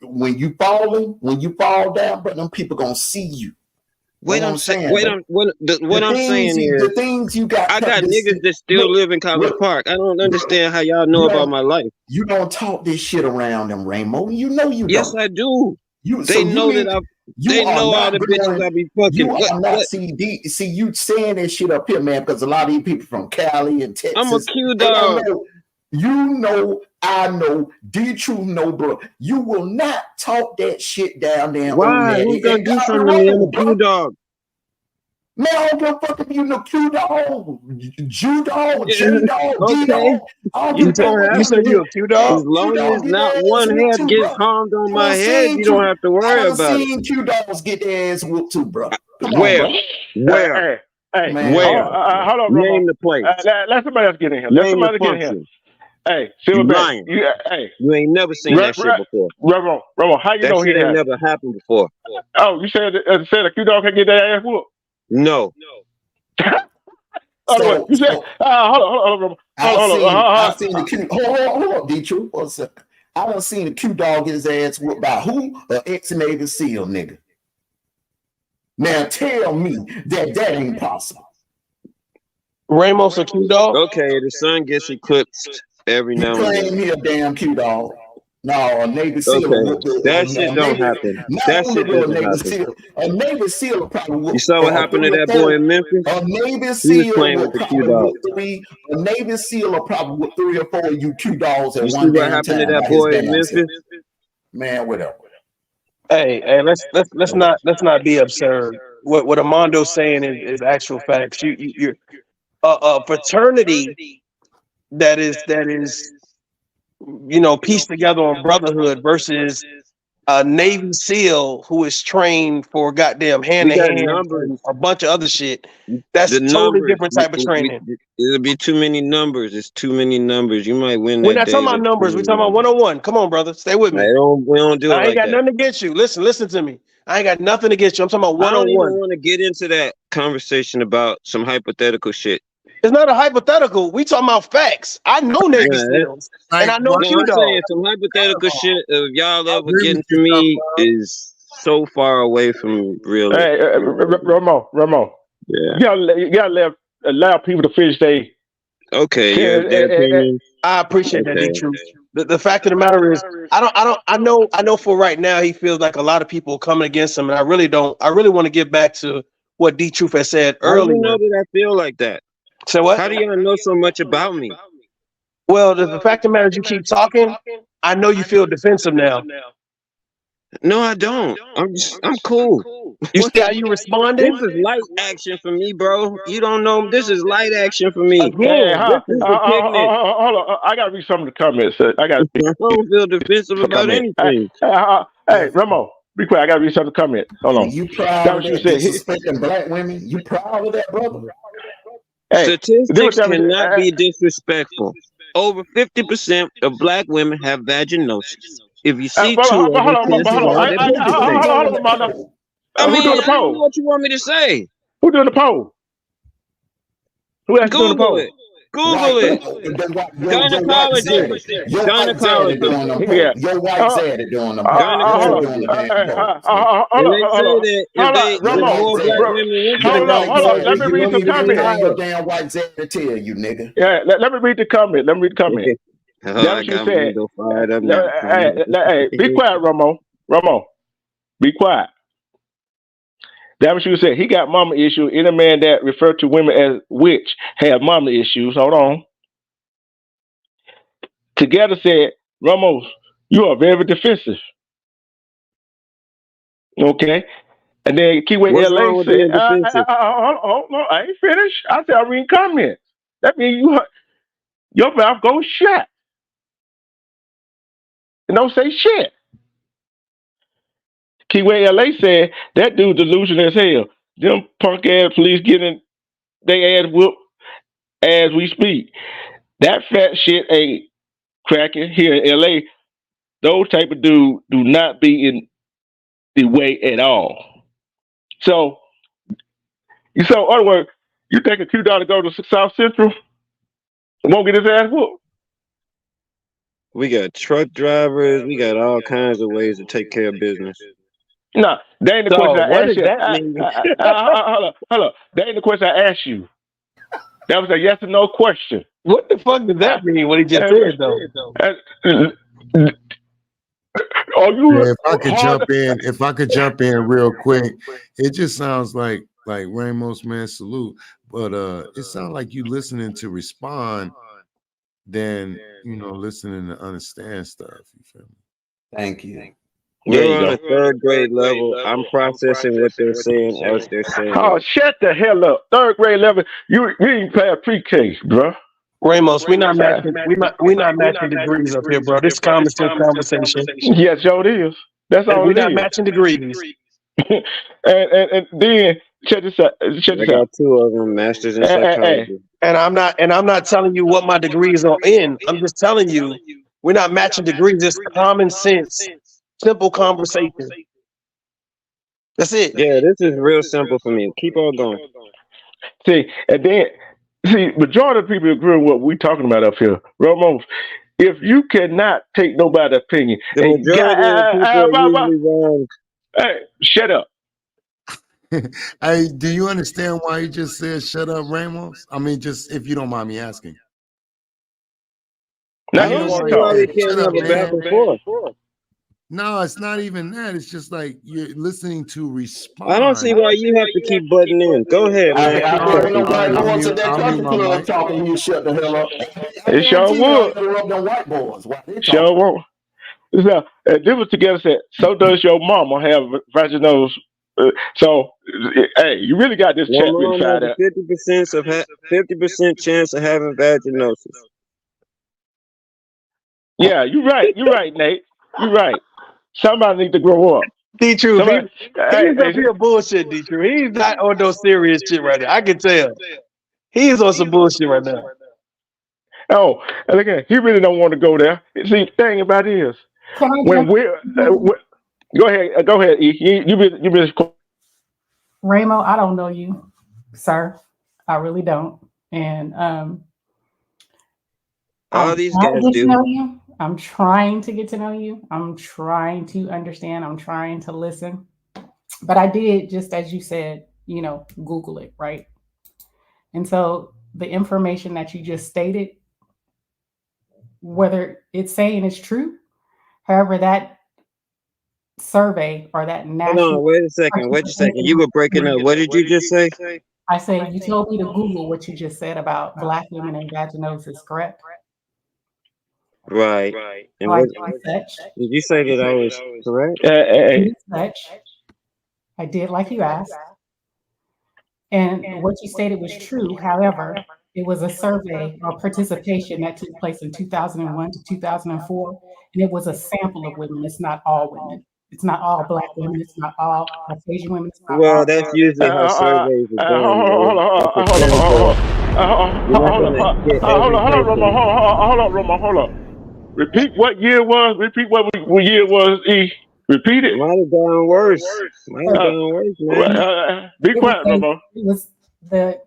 Speaker 8: When you fall down, bro, them people gonna see you.
Speaker 6: What I'm saying is,
Speaker 8: the things you got.
Speaker 6: I got niggas that still live in College Park. I don't understand how y'all know about my life.
Speaker 8: You don't talk this shit around them, Rainbow. You know you
Speaker 6: yes,
Speaker 8: don't.
Speaker 6: I do.
Speaker 8: They know
Speaker 6: all the bitches I be fucking.
Speaker 8: You are not CD. See, you saying that shit up here, man, because a lot of these people from Cali and Texas.
Speaker 6: I'm a BigDawg.
Speaker 8: You know, I know, D-True know, bro. You will not talk that shit down there.
Speaker 6: Why? Who's gonna do something to me? I'm a BigDawg.
Speaker 8: Man, I don't give a fuck if you know Q-Dog, Jew-Dog, G-Dog,
Speaker 6: Okay.
Speaker 8: D-Dog. I don't
Speaker 6: You
Speaker 8: give a
Speaker 6: don't
Speaker 8: fuck.
Speaker 6: have
Speaker 4: You said you a Q dog?
Speaker 6: As long
Speaker 8: Q-Dog
Speaker 6: as
Speaker 8: get
Speaker 6: not
Speaker 8: their ass
Speaker 6: one
Speaker 8: whooped
Speaker 6: hair
Speaker 8: too,
Speaker 6: gets
Speaker 8: bro.
Speaker 6: harmed on
Speaker 8: I
Speaker 6: my
Speaker 8: done
Speaker 6: head,
Speaker 8: seen
Speaker 6: you don't have to worry
Speaker 8: I done
Speaker 6: about it.
Speaker 8: seen Q-Dogs get their ass whooped too, bro. Come on,
Speaker 6: Where?
Speaker 8: bro.
Speaker 6: Where?
Speaker 1: Hey,
Speaker 8: Man,
Speaker 6: Where?
Speaker 1: hold on,
Speaker 6: Name
Speaker 1: Romo.
Speaker 6: the place.
Speaker 1: Let somebody else get in here. Let
Speaker 6: Name the
Speaker 1: somebody get in here.
Speaker 6: function.
Speaker 1: Hey,
Speaker 6: You
Speaker 1: Silverback.
Speaker 6: lying.
Speaker 1: Hey,
Speaker 6: You ain't never seen that shit before.
Speaker 1: Romo, how you
Speaker 6: That
Speaker 1: know he
Speaker 6: shit ain't
Speaker 1: has?
Speaker 6: never happened before.
Speaker 1: Oh, you said a Q-Dog can get that ass whooped?
Speaker 6: No.
Speaker 1: Other way, you said, hold on, Romo.
Speaker 8: I've seen the Q. Hold on, D-True. One second. I done seen the Q-Dog get his ass whooped by who? An ex-Navy SEAL nigga. Now tell me that ain't possible.
Speaker 4: Ramos a Q dog?
Speaker 6: Okay, the sun gets eclipsed every
Speaker 8: He
Speaker 6: now and
Speaker 8: claimed
Speaker 6: then.
Speaker 8: he a damn Q-Dog. No, a Navy SEAL will
Speaker 6: Okay.
Speaker 8: whoop
Speaker 6: That shit don't happen.
Speaker 8: Not
Speaker 6: That
Speaker 8: only
Speaker 6: shit
Speaker 8: will
Speaker 6: doesn't happen.
Speaker 8: a Navy SEAL will probably whoop
Speaker 6: You saw what happened to
Speaker 8: 3 or
Speaker 6: that
Speaker 8: 4.
Speaker 6: boy in Memphis?
Speaker 8: A Navy
Speaker 6: He was
Speaker 8: SEAL
Speaker 6: playing
Speaker 8: will
Speaker 6: with the
Speaker 8: probably
Speaker 6: Q-Dog.
Speaker 8: whoop 3. A Navy SEAL will probably whoop 3 or 4 of you Q-Dogs at
Speaker 6: You see
Speaker 8: one
Speaker 6: what
Speaker 8: damn
Speaker 6: happened to
Speaker 8: time
Speaker 6: that
Speaker 8: by his
Speaker 6: boy in
Speaker 8: damn self.
Speaker 6: Memphis?
Speaker 8: Man, whatever.
Speaker 4: Hey, let's not be absurd. What Amondo's saying is actual facts. You're a fraternity that is pieced together on brotherhood versus a Navy SEAL who is trained for goddamn hand
Speaker 6: We
Speaker 4: to
Speaker 6: got
Speaker 4: hand
Speaker 6: numbers.
Speaker 4: and a bunch of other shit.
Speaker 6: The
Speaker 4: That's totally
Speaker 6: numbers.
Speaker 4: different type of training.
Speaker 6: It'll be too many numbers. It's too many numbers. You might win
Speaker 4: We're
Speaker 6: that
Speaker 4: not
Speaker 6: day.
Speaker 4: talking about numbers. We're talking about 1-on-1. Come on, brother. Stay with me.
Speaker 6: We don't do it
Speaker 4: I ain't
Speaker 6: like
Speaker 4: got
Speaker 6: that.
Speaker 4: nothing against you. Listen to me. I ain't got nothing against you. I'm talking about
Speaker 6: I don't even
Speaker 4: 1-on-1.
Speaker 6: want to get into that conversation about some hypothetical shit.
Speaker 4: It's not a hypothetical. We talking about facts. I know Navy
Speaker 6: Yeah,
Speaker 4: SEAls, and I know
Speaker 6: No, I'm
Speaker 4: Q-Dog.
Speaker 6: saying some hypothetical shit of y'all
Speaker 9: I
Speaker 6: ever
Speaker 9: agree
Speaker 6: getting
Speaker 9: with
Speaker 6: to
Speaker 9: you,
Speaker 6: me
Speaker 9: Bob.
Speaker 6: is so far away from real.
Speaker 1: Hey, Romo.
Speaker 6: Yeah.
Speaker 1: You gotta allow people to finish their.
Speaker 6: Okay, their opinion.
Speaker 4: I appreciate that,
Speaker 6: Okay.
Speaker 4: D-Truth. The fact of the matter is, I know for right now he feels like a lot of people coming against him, and I really don't. I really want to get back to what D-Truth has said
Speaker 6: How do you
Speaker 4: earlier.
Speaker 6: know that I feel like that?
Speaker 4: So what?
Speaker 6: How do y'all know so much about me?
Speaker 4: Well, the fact of the matter is, you keep talking. I know you feel defensive now.
Speaker 6: No, I don't. I'm cool.
Speaker 4: You see how you responding?
Speaker 6: This is light action for me, bro. You don't know. This is light action for me.
Speaker 4: Again,
Speaker 6: This is the picnic.
Speaker 1: Hold on. I gotta read some of the comments. I gotta read
Speaker 6: I don't feel defensive
Speaker 1: some
Speaker 6: about
Speaker 1: comments.
Speaker 6: anything.
Speaker 1: Hey, Romo, be quiet. I gotta read some of the comments. Hold on.
Speaker 8: You proud
Speaker 1: That
Speaker 8: of
Speaker 1: what you
Speaker 8: that?
Speaker 1: said.
Speaker 8: Disrespecting black women? You proud of that, brother?
Speaker 1: Hey,
Speaker 6: Statistics cannot be disrespectful. Over 50% of black women have vaginosis. If you see two of them, chances are they're participating.
Speaker 1: Hold on, Mondo.
Speaker 6: I
Speaker 1: Who
Speaker 6: mean,
Speaker 1: doing the
Speaker 6: I don't know
Speaker 1: poll?
Speaker 6: what you want me to say.
Speaker 1: Who doing the poll? Who actually doing the
Speaker 6: Google
Speaker 1: poll?
Speaker 6: it. Google it. Gynecologist.
Speaker 8: Your white zaddy
Speaker 6: Gynecologist.
Speaker 8: doing them
Speaker 1: Yeah.
Speaker 8: poll. Your white zaddy doing them poll.
Speaker 6: Gynecologist. And they say that if more black women went to the
Speaker 1: Hold on. Let me
Speaker 6: gynecologist,
Speaker 1: read
Speaker 6: most
Speaker 1: some
Speaker 6: would be
Speaker 1: comments.
Speaker 8: Your
Speaker 6: higher.
Speaker 8: damn white zaddy tell you, nigga.
Speaker 1: Yeah, let me read the comment.
Speaker 6: Oh,
Speaker 1: That's
Speaker 6: I
Speaker 1: what you
Speaker 6: got
Speaker 1: said.
Speaker 6: Mundo fired up now.
Speaker 1: Hey, be quiet, Romo. Be quiet. That's what you said. He got mama issue. Any man that referred to women as witch have mama issues. Hold on. Together said, Ramos, you are very defensive. Okay. And then Keyway
Speaker 6: What's
Speaker 1: LA
Speaker 6: wrong with
Speaker 1: said,
Speaker 6: being defensive?
Speaker 1: hold on, I ain't finished. I said I read comments. That means your mouth goes shut. And don't say shit. Keyway LA said, that dude delusional as hell. Them punk ass police getting they ass whooped as we speak. That fat shit ain't cracking here in LA. Those type of dudes do not be in the way at all. So, in other words, you think a $2 to go to South Central and won't get his ass whooped?
Speaker 6: We got truck drivers. We got all kinds of ways to take care of business.
Speaker 1: No, that ain't the question
Speaker 4: So
Speaker 1: I
Speaker 4: what
Speaker 1: asked
Speaker 4: does
Speaker 1: you.
Speaker 4: that mean?
Speaker 1: Hold up. That ain't the question I asked you. That was a yes or no question.
Speaker 4: What the fuck does that mean? What he just said though?
Speaker 9: If I could jump in real quick, it just sounds like Ramos, man, salute. But it sounds like you listening to respond than listening to understand stuff. You feel me?
Speaker 8: Thank you.
Speaker 1: There
Speaker 6: You're
Speaker 1: you
Speaker 6: on
Speaker 1: go.
Speaker 6: a third grade level. I'm processing what they're saying as they're saying
Speaker 1: Oh,
Speaker 6: it.
Speaker 1: shut the hell up. Third grade level. You ain't past pre-K, bro.
Speaker 4: Ramos, we're not matching degrees up here, bro. This is common sense conversation.
Speaker 1: Yes, yo, it is. That's
Speaker 4: And
Speaker 1: all
Speaker 4: we're
Speaker 1: it
Speaker 4: not
Speaker 1: is.
Speaker 4: matching degrees.
Speaker 1: and then check this out. Check
Speaker 6: I
Speaker 1: this out.
Speaker 6: got 2 of them, masters in
Speaker 1: Hey.
Speaker 6: psychology.
Speaker 4: And I'm not telling you what my degrees are in. I'm just telling you we're not matching degrees. It's common sense, simple conversation. That's it.
Speaker 6: Yeah, this is real simple for me. Keep on going.
Speaker 1: See, and then majority of people agree with what we talking about up here. Ramos, if you cannot take nobody's opinion,
Speaker 6: The
Speaker 1: and
Speaker 6: majority of people are usually wrong.
Speaker 1: hey, shut up.
Speaker 9: Hey, do you understand why he just said shut up, Ramos? I mean, just if you don't mind me asking.
Speaker 1: Now
Speaker 6: I
Speaker 1: you don't
Speaker 6: don't
Speaker 1: want
Speaker 6: see
Speaker 1: to
Speaker 6: why
Speaker 1: talk.
Speaker 6: we can't have a back and forth.
Speaker 9: No, it's not even that. It's just like you're listening to respond.
Speaker 6: I don't see why you have to keep butting in. Go ahead, man.
Speaker 8: I hear nobody going to that country club
Speaker 9: mic.
Speaker 8: talking. You shut the hell up.
Speaker 1: It sure would.
Speaker 8: Interrupt them white boys while they
Speaker 1: Sure
Speaker 8: talking.
Speaker 1: won't. So, this was together said, so does your mama have vaginals. So, hey, you really got this
Speaker 6: Your
Speaker 1: chat really
Speaker 6: mom has
Speaker 1: fired
Speaker 6: a
Speaker 1: up.
Speaker 6: 50% chance of having vaginosis.
Speaker 1: Yeah, you're right. You're right, Nate. You're right. Somebody need to grow up.
Speaker 4: D-True,
Speaker 1: Somebody,
Speaker 4: he's up here bullshit, D-True. He's not on no serious shit right now. I can tell. He's on some bullshit right now.
Speaker 1: Oh, and again, he really don't want to go there. See, the thing about it is,
Speaker 3: Can I
Speaker 1: when
Speaker 3: jump
Speaker 1: we're
Speaker 3: in?
Speaker 1: go ahead, E. You been
Speaker 3: Ramo, I don't know you, sir. I really don't. And
Speaker 6: All these
Speaker 3: trying
Speaker 6: guys
Speaker 3: to get to
Speaker 6: do.
Speaker 3: know you. I'm trying to get to know you. I'm trying to understand. I'm trying to listen. But I did, just as you said, Google it, right? And so the information that you just stated, whether it's saying it's true, however, that survey or that
Speaker 6: Hold
Speaker 3: national
Speaker 6: on, wait a second. You were breaking up. What did you just say?
Speaker 3: I said, you told me to Google what you just said about Black women and vaginosis, correct?
Speaker 6: Right. And
Speaker 3: So I
Speaker 6: what
Speaker 3: did research.
Speaker 6: did you say that I was correct?
Speaker 3: I did like you asked. And what you stated was true. However, it was a survey or participation that took place in 2001 to 2004. And it was a sample of women. It's not all women. It's not all Black women. It's not all Caucasian women. It's not all.
Speaker 6: Well, that's usually how surveys are done, man. A percentage of you're not gonna get every person.
Speaker 1: Hold on. Repeat what year it was. Repeat what year it was. E. Repeat it.
Speaker 6: Might have gone worse. Might have gone worse, man.
Speaker 1: Be quiet, Romo.
Speaker 3: It was the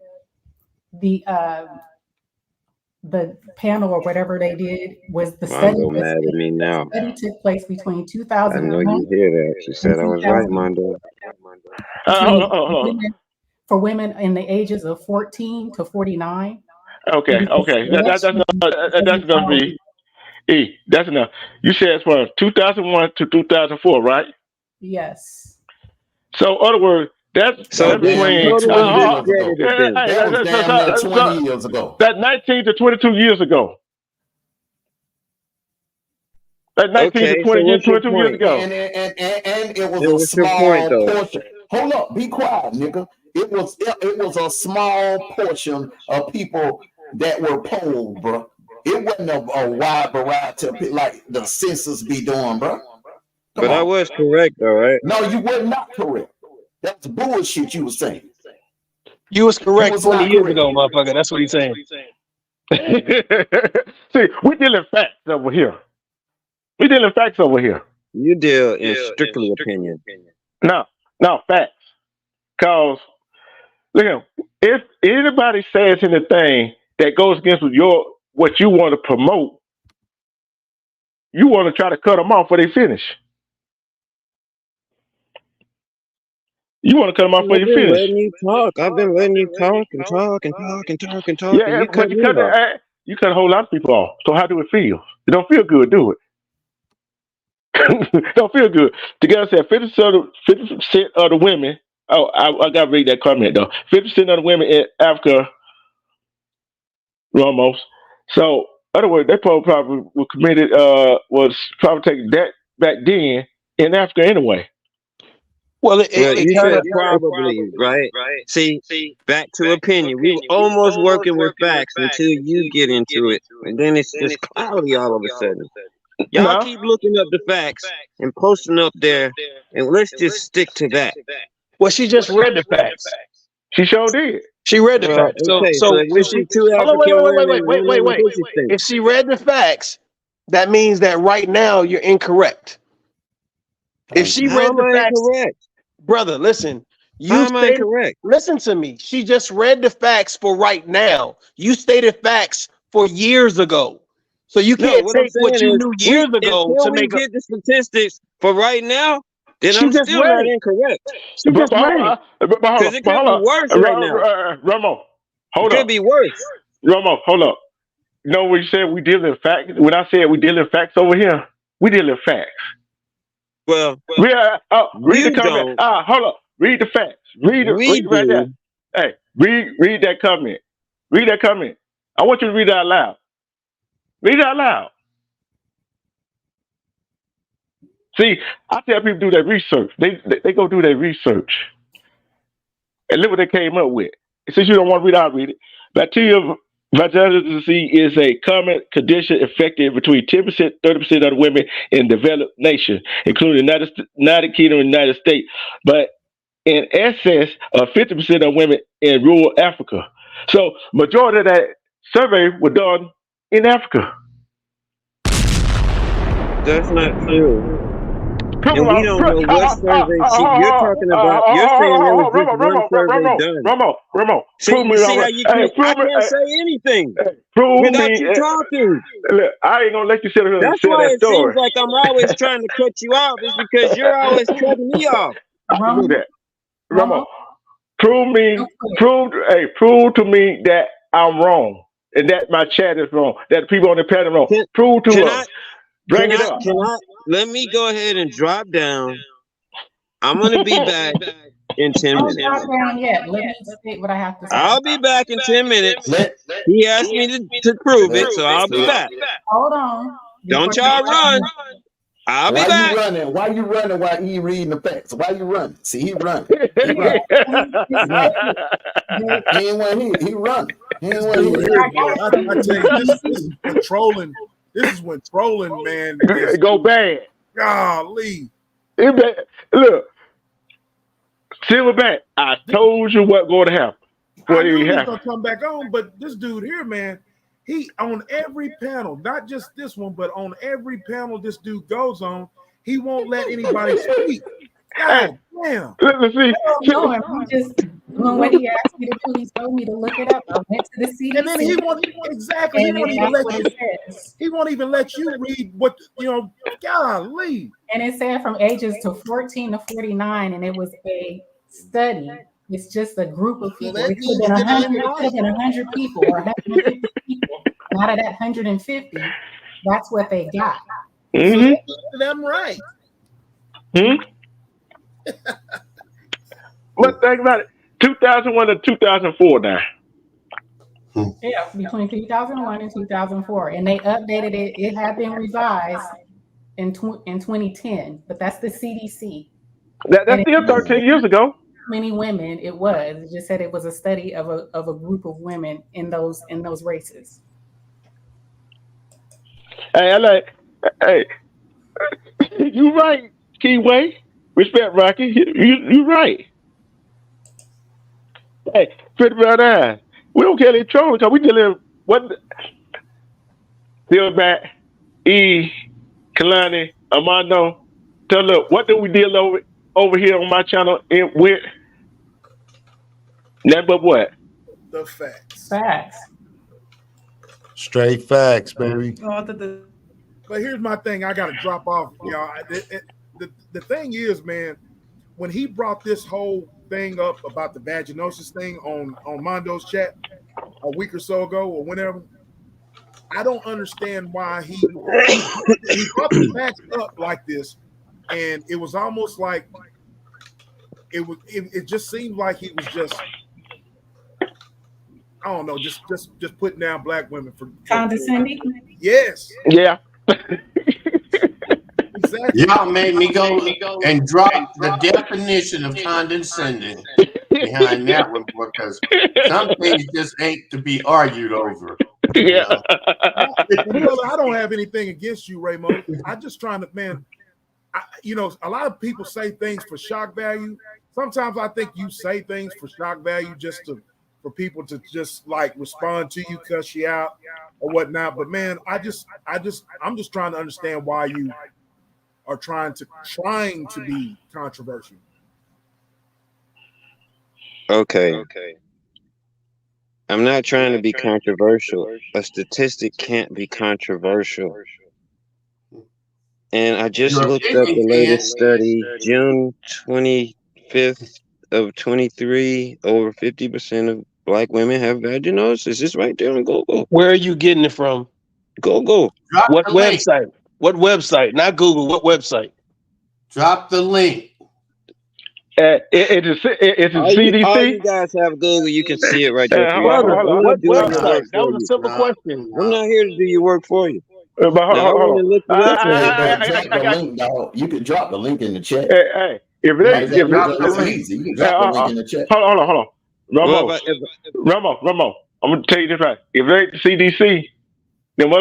Speaker 3: panel or whatever they did was the study.
Speaker 6: Mondo mad at me now.
Speaker 3: The study took place between
Speaker 6: I
Speaker 3: 2001.
Speaker 6: know you hear that. She said I was right, Mondo.
Speaker 3: For women in the ages of 14 to 49.
Speaker 1: Okay. That's gonna be E. That's enough. You said it's from 2001 to 2004, right?
Speaker 3: Yes.
Speaker 1: So, in other words, that's between.
Speaker 8: That was damn near 20 years ago.
Speaker 1: That's 19 to 22 years ago. That's 19 to 22 years ago.
Speaker 8: And it was a small portion. Hold up, be quiet, nigga. It was a small portion of people that were polled, bro. It wasn't a wide variety of people like the census be doing, bro.
Speaker 6: But I was correct, though, right?
Speaker 8: No, you were not correct. That's bullshit you were saying.
Speaker 4: You was correct 20 years ago, motherfucker. That's what he's saying.
Speaker 1: See, we dealing facts over here.
Speaker 6: You deal in strictly opinion.
Speaker 1: No, facts. Cause look, if anybody says anything that goes against what you want to promote, you want to try to cut them off before they finish. You want to cut them off before you finish.
Speaker 6: Letting you talk. I've been letting you talk and talk.
Speaker 1: Yeah, but you cut a whole lot of people off. So how do it feel? It don't feel good, do it? Don't feel good. The guy said 50% of the women. Oh, I gotta read that comment though. 50% of the women in Africa, almost. So, in other words, they probably were committed. Was probably taking that back then. in Africa anyway.
Speaker 4: Well,
Speaker 6: Well,
Speaker 4: it
Speaker 6: you
Speaker 4: kind
Speaker 6: said
Speaker 4: of
Speaker 6: probably, right? See, back to opinion. We were almost working with facts until you get into it, and then it's just cloudy all of a sudden. Y'all
Speaker 1: No,
Speaker 6: keep looking up the facts and posting up there, and let's just stick to that.
Speaker 4: well, she just read the facts.
Speaker 1: she sure did.
Speaker 4: She read the
Speaker 6: Well,
Speaker 4: facts. So
Speaker 6: okay, so
Speaker 4: so
Speaker 6: if we
Speaker 4: if she
Speaker 6: see two
Speaker 4: hold on,
Speaker 6: African women, one of them
Speaker 4: wait.
Speaker 6: pussy stink.
Speaker 4: If she read the facts, that means that right now you're incorrect. If
Speaker 8: Thank
Speaker 4: she
Speaker 8: you.
Speaker 6: How
Speaker 4: read
Speaker 6: am
Speaker 4: the
Speaker 6: I
Speaker 4: facts,
Speaker 6: incorrect?
Speaker 4: brother, listen.
Speaker 6: How
Speaker 4: You
Speaker 6: am I
Speaker 4: stated,
Speaker 6: incorrect?
Speaker 4: listen to me. She just read the facts for right now. You stated facts for years ago. So you
Speaker 6: No,
Speaker 4: can't
Speaker 6: what I'm
Speaker 4: take what
Speaker 6: saying
Speaker 4: you
Speaker 6: is,
Speaker 4: knew
Speaker 6: we
Speaker 4: years ago
Speaker 6: until
Speaker 4: to
Speaker 6: we
Speaker 4: make a.
Speaker 6: get the statistics for right now, then
Speaker 4: She
Speaker 6: I'm
Speaker 4: just
Speaker 6: still
Speaker 4: read
Speaker 6: not
Speaker 4: it.
Speaker 6: incorrect
Speaker 4: She
Speaker 1: But,
Speaker 4: just
Speaker 1: but,
Speaker 4: read it.
Speaker 6: because it could be worse right now.
Speaker 1: Ramo,
Speaker 6: It
Speaker 1: hold
Speaker 6: could
Speaker 1: up.
Speaker 6: be worse.
Speaker 1: Ramo, hold up. You know what you said? We deal in facts. When I said we deal in facts over here, we deal in facts.
Speaker 6: Well,
Speaker 1: Read the
Speaker 6: you
Speaker 1: comment.
Speaker 6: don't.
Speaker 1: Hold up. Read the facts. Read
Speaker 6: We
Speaker 1: it right there.
Speaker 6: do.
Speaker 1: Hey, read that comment. Read that comment. I want you to read it out loud. Read it out loud. See, I tell people do their research. They go do their research and look what they came up with. Since you don't want to read, I'll read it. Bacterial vaginal disease is a common condition affecting between 10% 30% of the women in developed nations, including United Kingdom and United States, but in excess of 50% of women in rural Africa. So majority of that survey was done in Africa.
Speaker 6: That's not true.
Speaker 1: Prove
Speaker 6: And we don't know what survey you're talking about. You're saying there was just one survey done.
Speaker 1: Ramo,
Speaker 6: See,
Speaker 1: prove me
Speaker 6: you see
Speaker 1: wrong.
Speaker 6: how you
Speaker 1: Hey,
Speaker 6: can't, I can't say anything
Speaker 1: prove
Speaker 6: without
Speaker 1: me.
Speaker 6: you talking.
Speaker 1: Look, I ain't gonna let you sit here and
Speaker 6: That's
Speaker 1: sell
Speaker 6: why
Speaker 1: that
Speaker 6: it seems
Speaker 1: story.
Speaker 6: like I'm always trying to cut you off. It's because you're always cutting me off.
Speaker 1: I can do that.
Speaker 3: Romo,
Speaker 1: Ramo, prove me,
Speaker 3: real quick.
Speaker 1: prove to me that I'm wrong and that my chat is wrong, that the people on the panel wrong.
Speaker 6: Can,
Speaker 1: Prove to
Speaker 6: can
Speaker 1: us.
Speaker 6: I,
Speaker 1: Bring it up.
Speaker 6: let me go ahead and drop down. I'm going to be back in 10
Speaker 3: Don't drop
Speaker 6: minutes.
Speaker 3: down yet. Let me state what I have to say.
Speaker 6: I'll be back in 10 minutes.
Speaker 8: Let
Speaker 6: He asked me to prove it,
Speaker 8: let
Speaker 6: so I'll be back.
Speaker 3: Hold on.
Speaker 6: Don't
Speaker 3: Before
Speaker 6: y'all run. I'll be
Speaker 8: why
Speaker 6: back.
Speaker 8: you running? Why you running while he reading the facts? Why you running? See, he running. He running. He running. He ain't want to hear. He running. He ain't
Speaker 5: This
Speaker 8: want to
Speaker 5: dude
Speaker 8: hear.
Speaker 5: here, boy. I tell you, this is when trolling. This is when trolling, man, is
Speaker 1: Go bad.
Speaker 5: golly.
Speaker 1: Look, Silverback, I told you what going to happen.
Speaker 5: I
Speaker 1: What
Speaker 5: knew
Speaker 1: did
Speaker 5: he was
Speaker 1: happen?
Speaker 5: gonna come back on, but this dude here, man, he on every panel, not just this one, but on every panel this dude goes on, he won't let anybody speak. God damn.
Speaker 1: Let's see.
Speaker 3: know him. He just doing what he asked me to do. He told me to look it up. I went to the CDC.
Speaker 5: And then he won't exactly. He
Speaker 3: and
Speaker 5: won't
Speaker 3: it-
Speaker 5: even
Speaker 3: that's
Speaker 5: let
Speaker 3: what
Speaker 5: you.
Speaker 3: it says.
Speaker 5: He won't even let you read what you know. Golly.
Speaker 3: And it said from ages to 14 to 49, and it was a study. It's just a group of people.
Speaker 5: Well, that
Speaker 3: It could
Speaker 5: means
Speaker 3: have been
Speaker 5: that ain't
Speaker 3: 100, it could have been 100 people or 150 people. And out of that 150, that's what they got.
Speaker 5: So
Speaker 1: Mm-hmm.
Speaker 5: I'm right.
Speaker 1: But think about it. 2001 to 2004 now.
Speaker 3: Yeah, between 2001 and 2004. And they updated it. It had been revised in 2010, but that's the CDC.
Speaker 1: That's still 13 years ago.
Speaker 3: Many women it was. It just said it was a study of a group of women in those races.
Speaker 1: Hey, you right, Keyway. Respect, Rocky. You right. Hey, pretty brown eyes. We don't care they trolling because we dealing with what Silverback, E, Kalani, Armando. Tell look, what do we deal over here on my channel with? Nothing but what?
Speaker 5: The facts.
Speaker 3: Facts.
Speaker 9: Straight facts, baby.
Speaker 5: But here's my thing. I got to drop off, y'all. The thing is, man, when he brought this whole thing up about the vaginosis thing on Mondo's chat a week or so ago or whenever, I don't understand why he brought the facts up like this, and it was almost like it just seemed like he was just, I don't know, just putting down black women for
Speaker 3: Condescending.
Speaker 5: yes.
Speaker 1: Yeah.
Speaker 5: Exactly.
Speaker 10: Y'all made me go and drop the definition of condescending behind that one because some things just ain't to be argued over. You
Speaker 1: Yeah.
Speaker 10: know?
Speaker 5: Well, brother, I don't have anything against you, Ramo. I'm just trying to, man. A lot of people say things for shock value. Sometimes I think you say things for shock value just for people to just like respond to you, cuss you out, or whatnot. But man, I'm just trying to understand why you are trying to be controversial.
Speaker 6: Okay. I'm not trying to be controversial. A statistic can't be controversial. And I just
Speaker 10: Your
Speaker 6: looked up the
Speaker 10: opinion
Speaker 6: latest
Speaker 10: can.
Speaker 6: study, June 25th of 23, over 50% of Black women have vaginosis. It's right there on Google.
Speaker 4: Where are you getting it from?
Speaker 6: Google.
Speaker 10: Drop
Speaker 4: What
Speaker 10: the link.
Speaker 4: website? What website? Not Google. What website?
Speaker 10: Drop the link.
Speaker 1: It's a
Speaker 6: All
Speaker 1: CDC.
Speaker 6: you guys have Google, you can see it right there for
Speaker 4: Brother,
Speaker 6: yourself. I'm
Speaker 4: what
Speaker 6: not doing your
Speaker 4: website?
Speaker 6: work
Speaker 4: That
Speaker 6: for
Speaker 4: was a
Speaker 6: you.
Speaker 4: simple question.
Speaker 6: I'm not here to do your work for you.
Speaker 1: But
Speaker 6: Now, I
Speaker 1: hold
Speaker 6: want
Speaker 1: on.
Speaker 6: to look it up.
Speaker 8: Drop the link, dog. You can drop the link in the chat.
Speaker 1: Hey, if
Speaker 8: Matter of
Speaker 1: it
Speaker 8: fact,
Speaker 1: ain't,
Speaker 8: it's easy. You can drop the link in the chat.
Speaker 1: hold on.
Speaker 6: Well,
Speaker 1: Ramo. I'm gonna tell you this right. If it ain't the CDC, them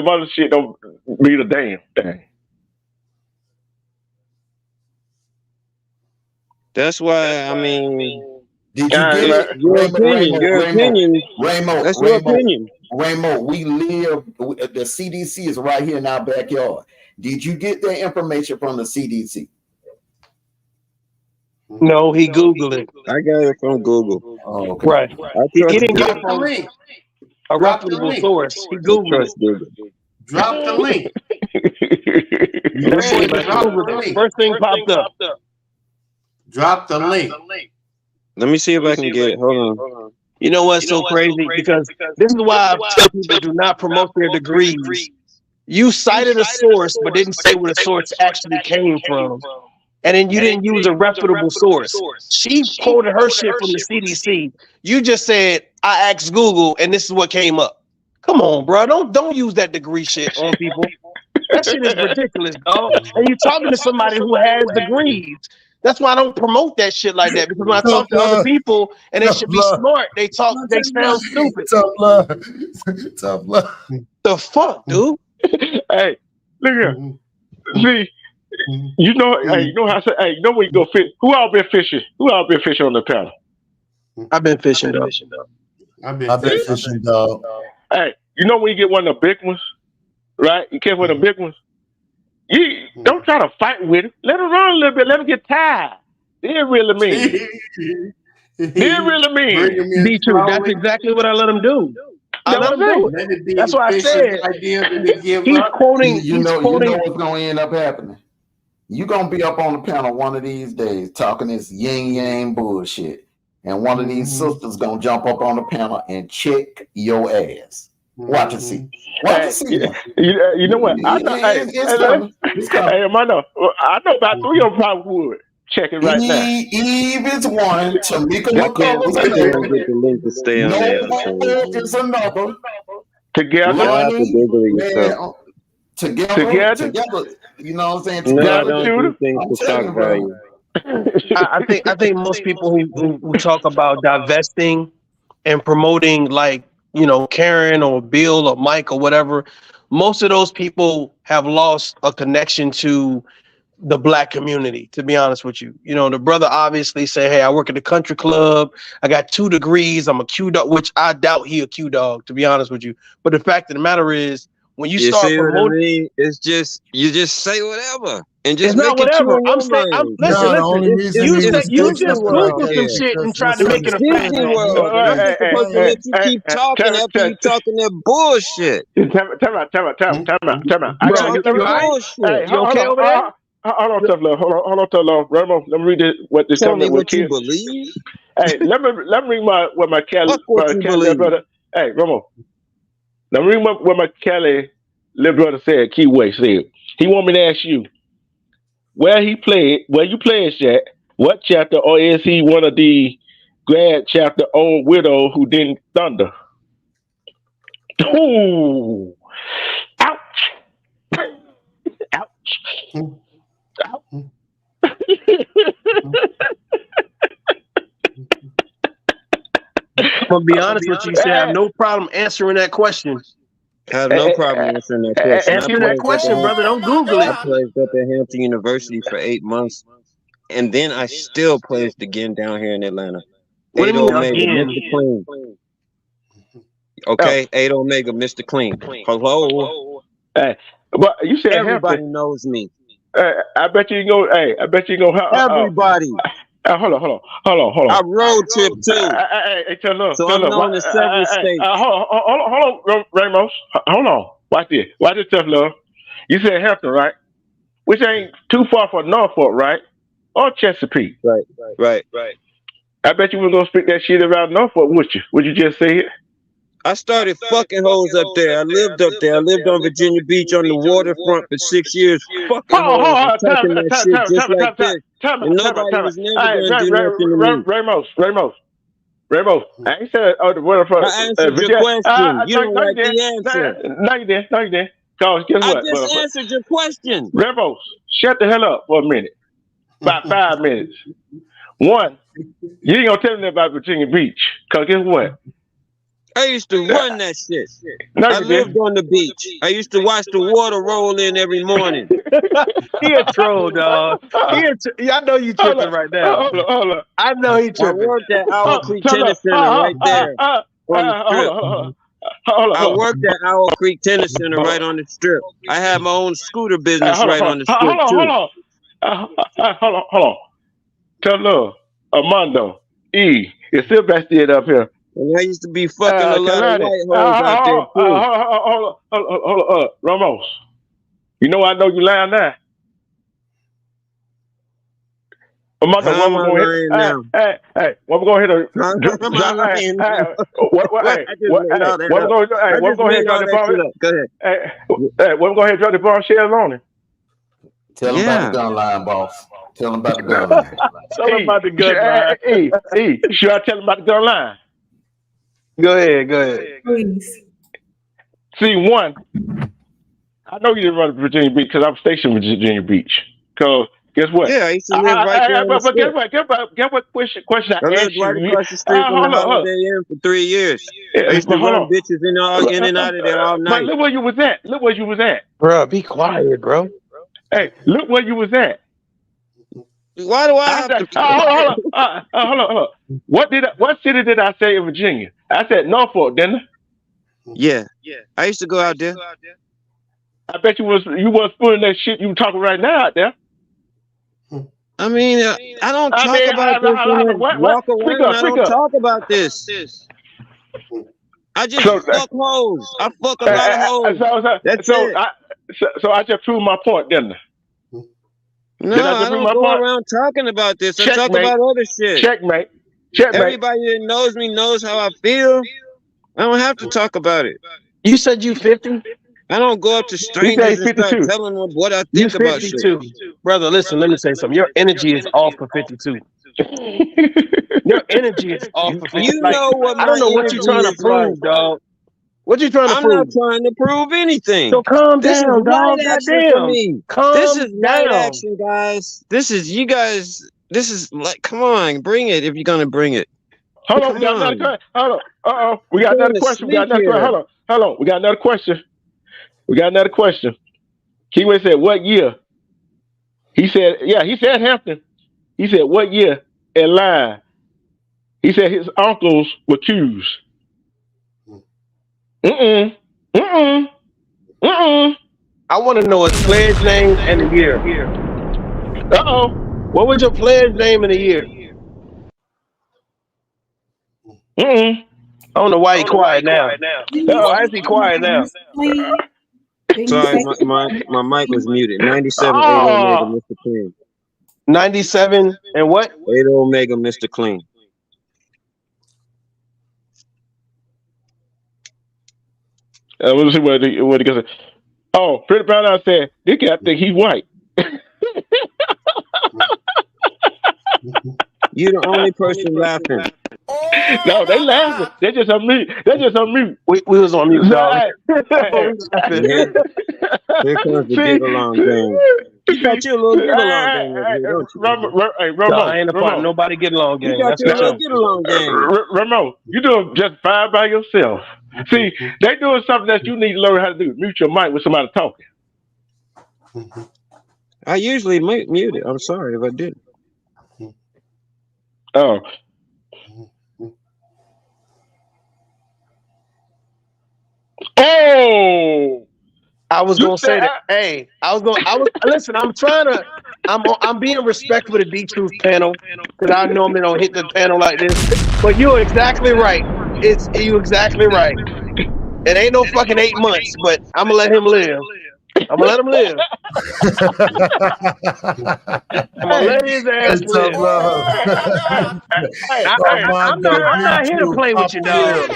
Speaker 1: other shit don't be the damn thing.
Speaker 6: that's why, I mean,
Speaker 8: Did you get it?
Speaker 6: your opinion. That's your opinion.
Speaker 8: Ramo, the CDC is right here in our backyard. Did you get that information from the CDC?
Speaker 4: No, he Googled it.
Speaker 6: I got it from Google.
Speaker 8: Oh, okay.
Speaker 4: Right.
Speaker 6: I
Speaker 4: He
Speaker 6: trust
Speaker 4: didn't get it
Speaker 10: Drop the
Speaker 4: from
Speaker 10: link.
Speaker 4: a
Speaker 10: Drop the
Speaker 4: reputable
Speaker 10: link.
Speaker 4: source. He
Speaker 6: I
Speaker 4: Googled it.
Speaker 6: trust Google.
Speaker 10: Drop the link.
Speaker 4: That boy
Speaker 10: Drop
Speaker 4: Googled
Speaker 10: the
Speaker 4: it.
Speaker 10: link.
Speaker 4: First thing popped up.
Speaker 10: Drop the link.
Speaker 6: Let me see if I can get it. Hold on.
Speaker 4: You know what's so crazy? Because this is why I tell people do not promote their degrees. You cited a source, but didn't say where the source actually came from. And then you didn't use a reputable source. She quoted her shit from the CDC. You just said, I asked Google, and this is what came up. Come on, bro. Don't use that degree shit on people. That shit is ridiculous, dog. And you're talking to somebody who has degrees. That's why I don't promote that shit like that. Because when I talk to other people and they should be smart, they sound stupid.
Speaker 9: Tough love. Tough love.
Speaker 4: The fuck, dude?
Speaker 1: Hey, look here. See, you know how I say, hey, you know when you go fish, who all been fishing? Who all been fishing on the paddle?
Speaker 4: I've been fishing, though.
Speaker 10: I've been
Speaker 9: fishing, dog.
Speaker 1: Hey, you know when you get one of the big ones, right? You catch one of the big ones. You don't try to fight with him. Let him run a little bit. Let him get tired. They're really mean. They're really mean.
Speaker 4: Me too. That's exactly what I let him do. I let him do it. That's why I said he's quoting.
Speaker 8: You know what's going to end up happening. You're going to be up on the panel one of these days talking this yin yang bullshit, and one of these sisters going to jump up on the panel and check your ass. Watch and see. Watch and see.
Speaker 1: You know what? I know. It's coming. I know about 3 of them probably would. Check it right now.
Speaker 8: Eve is one. Tamika
Speaker 6: McCullough
Speaker 8: is another.
Speaker 6: get the link to stay on there.
Speaker 8: Is another. Together. You know what I'm saying?
Speaker 6: No, I don't do things for shock value.
Speaker 4: I think most people who talk about divesting and promoting, like, you know, Karen or Bill or Mike or whatever, most of those people have lost a connection to the Black community, to be honest with you. You know, the brother obviously say, hey, I work at the country club. I got 2 degrees. I'm a Q dog, which I doubt he a Q dog, to be honest with you. But the fact of the matter is, when you start promoting,
Speaker 6: it's just, you just say whatever and just
Speaker 4: it's not
Speaker 6: make
Speaker 4: whatever.
Speaker 6: it listen.
Speaker 4: You just Googled some shit and tried to make it a fact.
Speaker 6: I'm supposed to let you keep talking after you talking that bullshit.
Speaker 1: Time out. I gotta get
Speaker 6: bullshit.
Speaker 1: Hey,
Speaker 4: you okay over there?
Speaker 1: Hold on, tough love. Hold on, tough love. Ramo, let me read this. What this
Speaker 6: Tell me
Speaker 1: comment
Speaker 6: what you believe.
Speaker 1: Hey, let me read what my Cali brother. Hey, Ramo. Let me read what my Cali little brother said. Keyway said. He want me to ask you where you played at, what chapter, or is he one of the grad chapter old widow who didn't thunder? Ooh, ouch, ouch.
Speaker 4: I'm gonna be honest with you. Say I have no problem answering that question.
Speaker 6: I have no problem answering that question.
Speaker 4: Answer that question, brother. Don't Google
Speaker 6: I
Speaker 4: it.
Speaker 6: pledged up at Hampton University for 8 months, and then I still pledged again down here in Atlanta.
Speaker 4: What do you mean
Speaker 6: Omega,
Speaker 4: again?
Speaker 6: Mr. Clean. Okay, 8 Omega, Mr. Clean. Hello.
Speaker 1: Hey, but you said
Speaker 6: everybody
Speaker 1: Hampton.
Speaker 6: knows me.
Speaker 1: I bet you go. Hey, I bet you go.
Speaker 6: Everybody.
Speaker 1: Hold on.
Speaker 6: I road trip too.
Speaker 1: Hey, tell look.
Speaker 6: So I'm known in several states.
Speaker 1: Hold on, Ramos. Hold on. Watch this, tough love. You said Hampton, right? Which ain't too far from Norfolk, right? Or Chesapeake.
Speaker 6: Right.
Speaker 1: I bet you were gonna speak that shit around Norfolk, would you? Would you just say it?
Speaker 6: I started fucking hoes up there. I lived up there. I lived on Virginia Beach on the waterfront for 6 years. Fucking hoes, talking that shit just like this. And nobody was never gonna do nothing to me.
Speaker 1: Ramos, I ain't said the waterfront.
Speaker 6: I answered your question. You don't like the answer.
Speaker 1: No, you didn't. Cause guess what?
Speaker 6: I just answered your question.
Speaker 1: Ramos, shut the hell up for a minute. About 5 minutes. One, you ain't gonna tell me about Virginia Beach. Cause guess what?
Speaker 6: I used to run that shit.
Speaker 1: No,
Speaker 6: I lived on the beach. I used to watch the water roll in every morning.
Speaker 4: He a troll, dog. I know you tripping right now.
Speaker 1: Hold on.
Speaker 4: I know he tripping.
Speaker 6: I worked at Owl Creek Tennis Center right there on the strip. I worked at Owl Creek Tennis Center right on the strip. I had my own scooter business right on the strip too.
Speaker 1: Hold on. Tell love, Armando, E, is Sebastian up here?
Speaker 6: And I used to be fucking a lot of white hoes out there too.
Speaker 1: Hold on, Ramos. You know I know you lying now. Armando,
Speaker 6: How am I lying now?
Speaker 1: Hey, what we going to hit?
Speaker 6: What am I lying now?
Speaker 1: What we going to drop the bombshells on him?
Speaker 8: Tell him about the gun line, boss. Tell him about the gun line.
Speaker 4: Tell him about the gun line.
Speaker 1: Should I tell him about the gun line?
Speaker 4: Go ahead.
Speaker 3: Please.
Speaker 1: See, one, I know you didn't run to Virginia Beach because I'm stationed in Virginia Beach. Because guess what?
Speaker 6: Yeah, I used to live right there.
Speaker 1: But guess what question I
Speaker 6: lived right across the street from the Holiday Inn for 3 years. I used to run bitches in and out of there all night.
Speaker 1: But look where you was at.
Speaker 4: Bro, be quiet, bro.
Speaker 1: Hey, look where you was at.
Speaker 6: Why do I have to?
Speaker 1: Hold on. What city did I say in Virginia? I said Norfolk, didn't I?
Speaker 6: Yeah. I used to go out there.
Speaker 1: I bet you was pulling that shit you talking right now out there.
Speaker 6: I mean, I don't talk about this. Walk around. I don't talk about this. I just fuck hoes. I fuck a lot of hoes. That's it.
Speaker 1: So I just proved my point, didn't I?
Speaker 6: No, I don't go around talking about this. I talk about other shit.
Speaker 1: Checkmate.
Speaker 6: Everybody that knows me knows how I feel. I don't have to talk about it.
Speaker 4: You said you 50?
Speaker 6: I don't go up to strangers and start telling them what I think about shit.
Speaker 4: Brother, listen, let me say something. Your energy is off for 52. Your energy is off for 52.
Speaker 6: You know what my
Speaker 4: I don't know what you're trying to prove, dog. What you trying to prove?
Speaker 6: I'm not trying to prove anything.
Speaker 4: So calm down, dog.
Speaker 6: Goddamn. This is night action, guys. This is you guys. This is like, come on, bring it if you're gonna bring it.
Speaker 1: Hold on, we got another question. Hold on. We got another question. Hold on. We got another question. Keyway said, what year? He said Hampton. He said, what year? And line. He said his uncles were Qs. I
Speaker 4: want to know his pledge name and the year. What was your pledge name and the year? I don't know why he quiet now. Why is he quiet now?
Speaker 6: Sorry, my mic was muted. 97 8 Omega, Mr. Clean.
Speaker 4: 97 and what?
Speaker 6: 8 Omega, Mr. Clean.
Speaker 1: We'll see what he goes. Oh, Freddie Brown said, this guy think he's white.
Speaker 6: You're the only person laughing.
Speaker 1: No, they laughing. They just on mute. They just on mute.
Speaker 4: We was on mute, dog.
Speaker 6: Here comes the
Speaker 1: See,
Speaker 6: get along game. You got your little get along game over here, don't you?
Speaker 1: Hey,
Speaker 4: No, I ain't a part of nobody get along
Speaker 6: You
Speaker 4: game.
Speaker 6: got
Speaker 4: That's
Speaker 6: your
Speaker 4: for
Speaker 6: little
Speaker 4: sure.
Speaker 6: get along game.
Speaker 1: Ramo, you doing just fine by yourself. See, they doing something that you need to learn how to do. Mute your mic with somebody talking.
Speaker 6: I usually mute it. I'm sorry if I didn't.
Speaker 1: Oh. Oh.
Speaker 4: I was
Speaker 1: You
Speaker 4: gonna say that. Hey, I was listen. I'm being respectful to D Truth panel because I normally don't hit the panel like this. But you're exactly right. You exactly right. It ain't no fucking 8 months, but I'm gonna let him live. I'm gonna let him live. I'm gonna let his ass live. I'm not here to play with you, dog.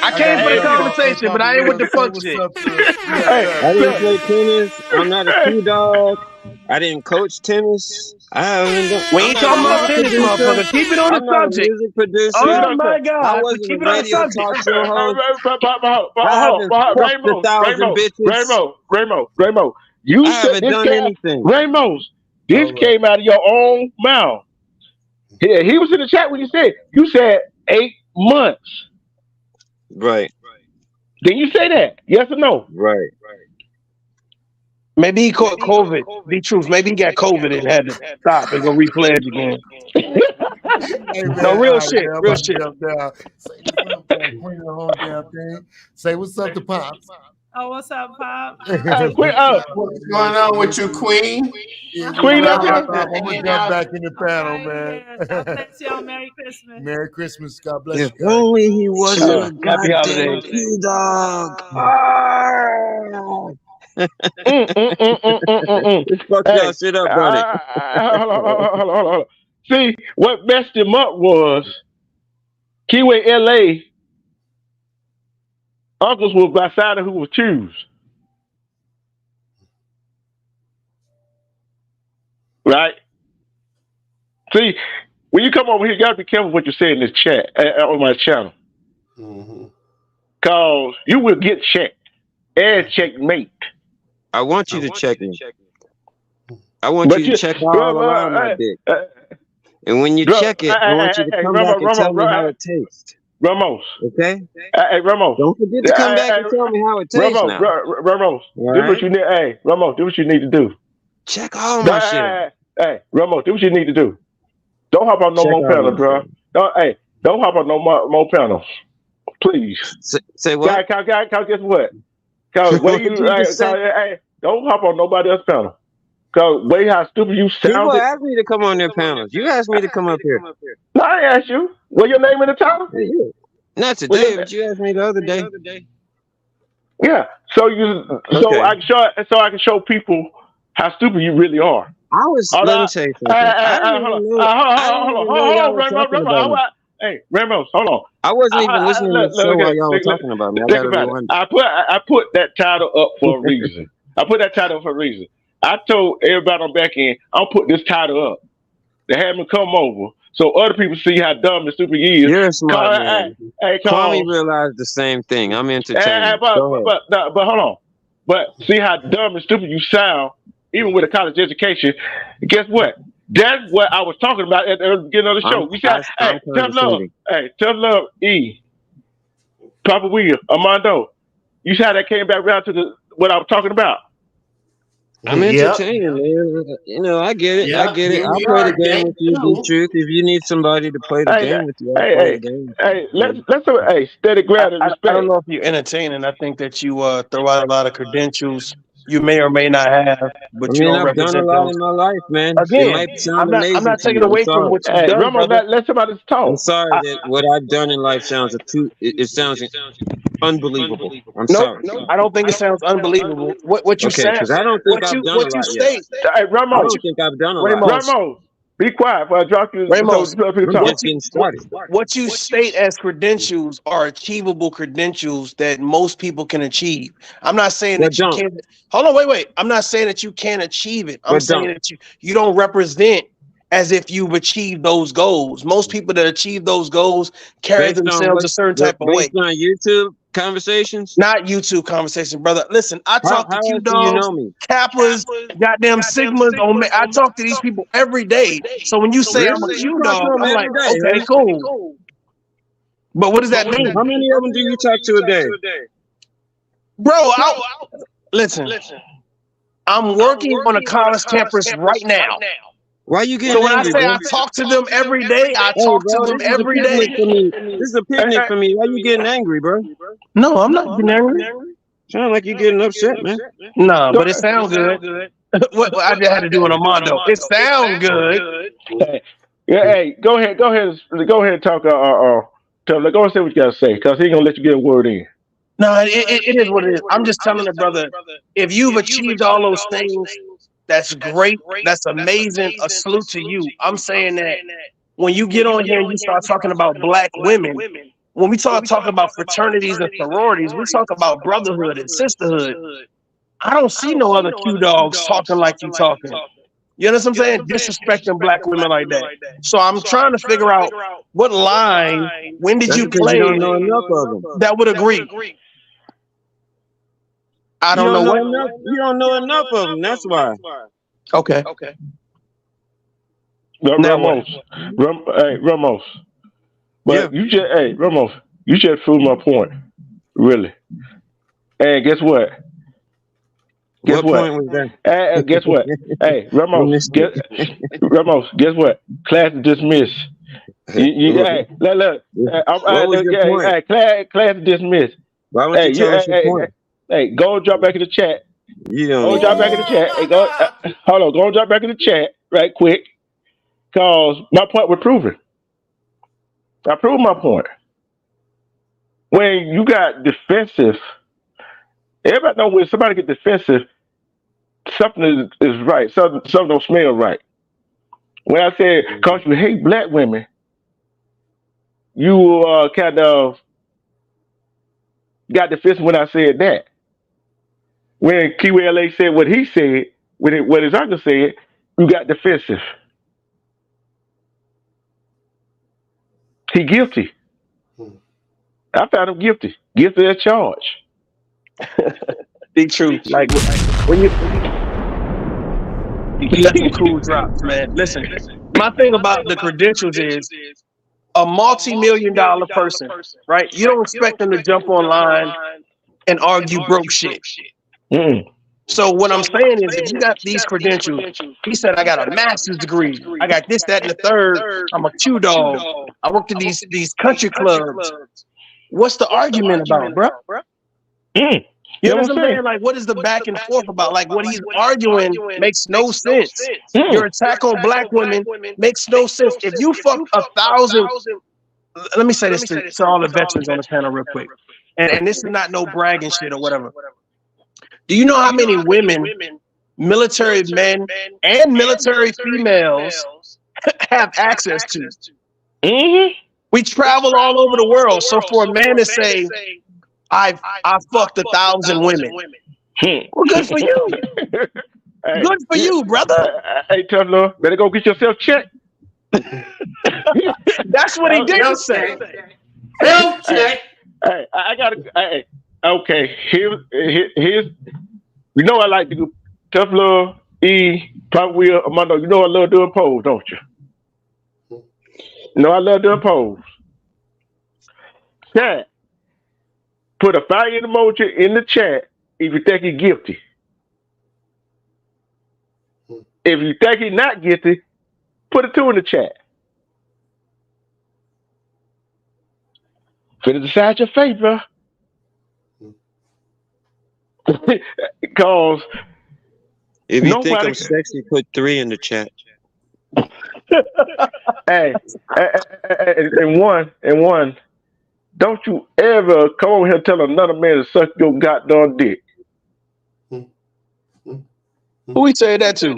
Speaker 4: I came for the conversation, but I ain't with the fuck shit.
Speaker 6: I didn't play tennis. I'm not a BigDawg. I didn't coach tennis. I haven't done.
Speaker 4: We ain't talking about tennis, motherfucker. Keep it on the subject.
Speaker 6: Music producer.
Speaker 4: Oh my God!
Speaker 6: I wasn't
Speaker 4: keep
Speaker 6: a
Speaker 4: it on the
Speaker 6: radio
Speaker 4: subject.
Speaker 6: talk show host. I haven't fucked 1,000 bitches.
Speaker 1: Ramos. You
Speaker 6: I
Speaker 1: said
Speaker 6: haven't
Speaker 1: this
Speaker 6: done anything.
Speaker 1: Ramos, this came out of your own mouth. Yeah, he was in the chat when you said 8 months.
Speaker 6: Right.
Speaker 1: Did you say that? Yes or no?
Speaker 6: Right.
Speaker 4: Maybe he caught COVID. Be truth. Maybe he got COVID and had to stop and go repledge again. No, real shit. Real shit.
Speaker 9: Say what's up to Pops.
Speaker 11: Oh, what's up, Pop?
Speaker 10: What's going on with you, Queen?
Speaker 1: Queen up here?
Speaker 9: I'm gonna jump back in the panel, man.
Speaker 11: God bless y'all. Merry Christmas.
Speaker 9: Merry Christmas. God bless
Speaker 6: If
Speaker 9: you.
Speaker 6: only he wasn't a
Speaker 4: Happy
Speaker 6: goddamn
Speaker 4: holidays.
Speaker 6: BigDawg. This fuck y'all shit up, don't it?
Speaker 1: Hold on. See, what messed him up was Kiwi LA uncles was by side of who was choose. Right? See, when you come over here, you gotta be careful what you say in this chat on my channel. Cause you will get checked and checkmate.
Speaker 6: I want you to check me. I want you to check all around my dick. And when you check it, I want you to come back and tell me how it tastes.
Speaker 1: Ramos.
Speaker 6: Okay?
Speaker 1: Hey, Ramos.
Speaker 6: Don't forget to come back and tell me how it tastes now.
Speaker 1: Ramos, do what you need. Hey, Ramos, do what you need to do.
Speaker 6: Check all my shit.
Speaker 1: Hey, Ramos, do what you need to do. Don't hop on no more panels, bro. Don't hop on no more panels. Please.
Speaker 6: Say what?
Speaker 1: Guys, guess what? Cause what you don't hop on nobody else's panel. Cause way how stupid you sounded.
Speaker 6: People asked me to come on their panels. You asked me to come up here.
Speaker 1: No, I asked you. What your name in the title?
Speaker 6: Not today, but you asked me the other day.
Speaker 1: Yeah. So I can show people how stupid you really are.
Speaker 6: Let me say something.
Speaker 1: Hold on. Hey, Ramos, hold on.
Speaker 6: I wasn't even listening to the show while y'all were talking about me.
Speaker 1: I put that title up for a reason. I told everybody on back end, I'll put this title up to have me come over so other people see how dumb and stupid he is.
Speaker 6: You're a smart man. Kwame realized the same thing. I'm entertained.
Speaker 1: But hold on. But see how dumb and stupid you sound, even with a college education. Guess what? That's what I was talking about at the beginning of the show. We said, tough love, E, Papa Will, Armando. You see how that came back around to what I was talking about?
Speaker 6: I'm entertaining, man. You know, I get it. I get it. I'll play the game with you, be truth. If you need somebody to play the game with you, I'll play the game.
Speaker 1: Let's steady ground and respect.
Speaker 4: I don't know if you're entertaining. I think that you throw out a lot of credentials you may or may not have, but you don't represent
Speaker 6: I've done a lot in my life, man.
Speaker 4: Again, I'm not taking away from what you've done, brother.
Speaker 1: Let somebody talk.
Speaker 6: I'm sorry that what I've done in life sounds unbelievable. I'm sorry.
Speaker 4: No, I don't think it sounds unbelievable. What you say?
Speaker 6: Because I don't think I've done a lot yet.
Speaker 1: Hey, Ramos,
Speaker 6: I don't think I've done a lot.
Speaker 1: Ramos, be quiet before I drop you.
Speaker 4: Ramos,
Speaker 6: started.
Speaker 4: What you state as credentials are achievable credentials that most people can achieve. I'm not saying that you can't. Hold on, wait. I'm not saying that you can't achieve it. I'm saying that you don't represent as if you've achieved those goals. Most people that achieve those goals carry
Speaker 6: Based on
Speaker 4: themselves a certain type of way.
Speaker 6: based on YouTube conversations?
Speaker 4: Not YouTube conversation, brother. Listen, I talk to
Speaker 6: How
Speaker 4: Q
Speaker 6: else do you
Speaker 4: dogs,
Speaker 6: know me?
Speaker 4: Kappas, goddamn Sigmas. I talk to these people every day. So when you say I'm a
Speaker 6: Really? You
Speaker 4: Q
Speaker 6: talk to
Speaker 4: dog,
Speaker 6: them
Speaker 4: I'm like,
Speaker 6: every day,
Speaker 4: okay,
Speaker 6: huh?
Speaker 4: cool. But what does that mean?
Speaker 6: How many of them do you talk to a day?
Speaker 4: Bro, listen. I'm working on a college campus right now.
Speaker 6: Why you getting
Speaker 4: So when I
Speaker 6: angry,
Speaker 4: say
Speaker 6: bro?
Speaker 4: I talk to them every day, I
Speaker 6: Hey,
Speaker 4: talk to
Speaker 6: bro,
Speaker 4: them
Speaker 6: this is a
Speaker 4: every
Speaker 6: picnic
Speaker 4: day.
Speaker 6: for me. This is a picnic for me. Why you getting angry, bro?
Speaker 4: No, I'm not getting angry.
Speaker 6: Sound like you getting upset, man.
Speaker 4: No, but it sounds good. What I just had to do an Armando. It sounds good.
Speaker 1: Yeah, hey, go ahead and talk. Go ahead and say what you gotta say, cause he ain't gonna let you get a word in.
Speaker 4: No, it is what it is. I'm just telling the brother, if you've achieved all those things, that's great. That's amazing. A salute to you. I'm saying that when you get on here and you start talking about black women, when we talk about fraternities and sororities, we talk about brotherhood and sisterhood. I don't see no other Q dogs talking like you talking. You know what I'm saying? Disrespecting black women like that. So I'm trying to figure out what line, when did
Speaker 6: That's
Speaker 4: you
Speaker 6: because you
Speaker 4: play
Speaker 6: don't know enough of them.
Speaker 4: that would agree. I
Speaker 6: You
Speaker 4: don't know
Speaker 6: don't know
Speaker 4: what.
Speaker 6: enough. You don't know enough of them. That's why.
Speaker 4: Okay. Now what?
Speaker 1: Ramos.
Speaker 6: Yeah.
Speaker 1: But Ramos, you just proved my point, really. And guess what?
Speaker 6: What point was that?
Speaker 1: Guess what? Hey,
Speaker 6: I missed it.
Speaker 1: Ramos, guess what? Class is dismissed. Hey, look.
Speaker 6: What was your point?
Speaker 1: Class is dismissed.
Speaker 6: Why don't you tell us your point?
Speaker 1: Hey, go drop back in the chat.
Speaker 6: You don't
Speaker 1: Go
Speaker 6: need
Speaker 1: drop back in the chat. Hey, hold on. Go drop back in the chat right quick, cause my point was proven. I proved my point. When you got defensive, everybody know when somebody get defensive, something is right. Something don't smell right. When I said, cause you hate black women, you kind of got defensive when I said that. When Kiwi LA said what he said, what his uncle said, you got defensive. He guilty. I found him guilty. Guilty as charged.
Speaker 4: Be true. Like when you let them cool drops, man. Listen, my thing about the credentials is a multi-million-dollar person, right? You don't expect them to jump online and argue broke shit.
Speaker 1: Mm.
Speaker 4: So what I'm saying is, if you got these credentials, he said, I got a master's degree, I got this, that, and the third. I'm a Q dog. I worked at these country clubs. What's the argument about, bro?
Speaker 1: Mm.
Speaker 4: You know what I'm saying? Like, what is the back and forth about? Like, what he's arguing makes no sense. Your attack on black women makes no sense. If you fuck 1,000, let me say this to all the veterans on the panel real quick. And this is not no bragging shit or whatever. Do you know how many women, military men and military females have access to?
Speaker 1: Mm-hmm.
Speaker 4: We travel all over the world. So for a man to say, I fucked 1,000 women, well, good for you.
Speaker 1: Hey,
Speaker 4: good for you, brother.
Speaker 1: Hey, Teflon, better go get yourself checked.
Speaker 4: That's what he did say.
Speaker 10: Health check.
Speaker 1: Hey, I gotta. Hey, okay, here's. You know I like to do Teflon, E, Pop Wheel, Armando. You know I love doing polls, don't you? You know I love doing polls. Chat. Put a fire emoji in the chat if you think he's guilty. If you think he's not guilty, put a 2 in the chat. Finna decide your fate, bro. Because
Speaker 6: if you think I'm sexy, put 3 in the chat.
Speaker 1: Hey, and one, don't you ever come over here and tell another man to suck your goddamn dick.
Speaker 4: Who he said that to?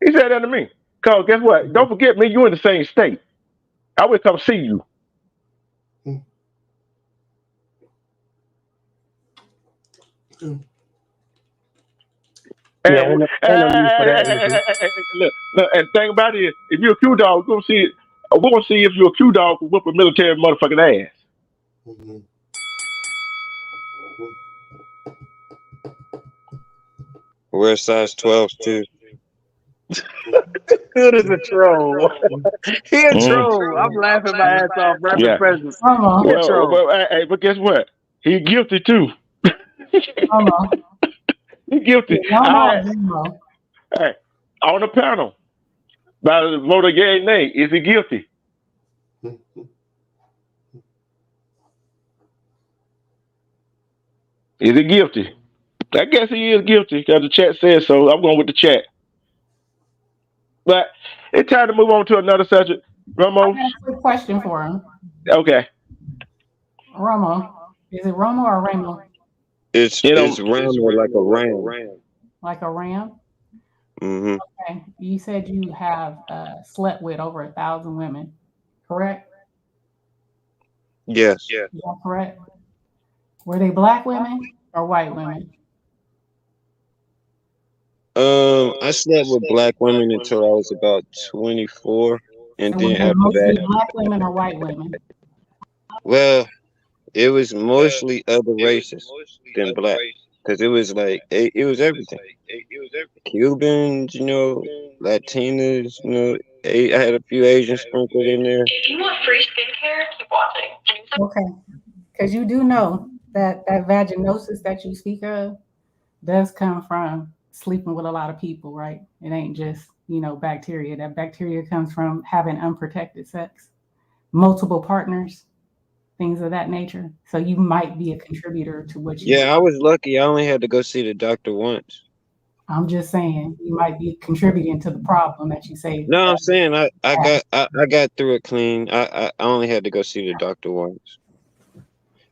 Speaker 1: He said that to me. Cause guess what? Don't forget me, you in the same state. I will come see you.
Speaker 4: Yeah, ain't no use for that energy.
Speaker 1: Look, and the thing about it is, if you're a Q dog, we're gonna see if you're a Q dog who whoop a military motherfucking ass.
Speaker 10: Mhm.
Speaker 6: Wear size 12 too.
Speaker 4: Good as a troll. He a
Speaker 1: Mm.
Speaker 4: troll. I'm laughing my ass off. Rapid
Speaker 1: Yeah.
Speaker 4: presence.
Speaker 3: Hold
Speaker 4: He a
Speaker 3: on,
Speaker 4: troll.
Speaker 1: But guess what? He guilty too.
Speaker 3: hold on.
Speaker 1: He guilty.
Speaker 3: No, no, no.
Speaker 1: Hey, on the panel, by the vote of yea and nay, is he guilty? Is he guilty? I guess he is guilty because the chat says so. I'm going with the chat. But it's time to move on to another subject.
Speaker 3: I
Speaker 1: Ramos.
Speaker 3: got a quick question for him.
Speaker 1: Okay.
Speaker 3: Romo. Is it Romo or Ramo?
Speaker 6: It's round like a ram.
Speaker 3: Like a ram?
Speaker 6: Mm-hmm.
Speaker 3: Okay. You said you have slept with over 1,000 women, correct?
Speaker 6: Yes.
Speaker 3: Is that correct? Were they black women or white women?
Speaker 6: I slept with black women until I was about 24, and
Speaker 3: So
Speaker 6: then
Speaker 3: were they
Speaker 6: after
Speaker 3: mostly
Speaker 6: that,
Speaker 3: black women or white women?
Speaker 6: well, it was mostly other races than black, because it was like it was everything. Cubans, Latinas, I had a few Asians sprinkled in there.
Speaker 2: If you want free skincare, keep watching.
Speaker 3: Okay. Because you do know that vaginosis that you speak of does come from sleeping with a lot of people, right? It ain't just, bacteria. That bacteria comes from having unprotected sex, multiple partners, things of that nature. So you might be a contributor to what you.
Speaker 6: Yeah, I was lucky. I only had to go see the doctor once.
Speaker 3: I'm just saying you might be contributing to the problem that you say.
Speaker 6: No, I'm saying I got through it clean. I only had to go see the doctor once.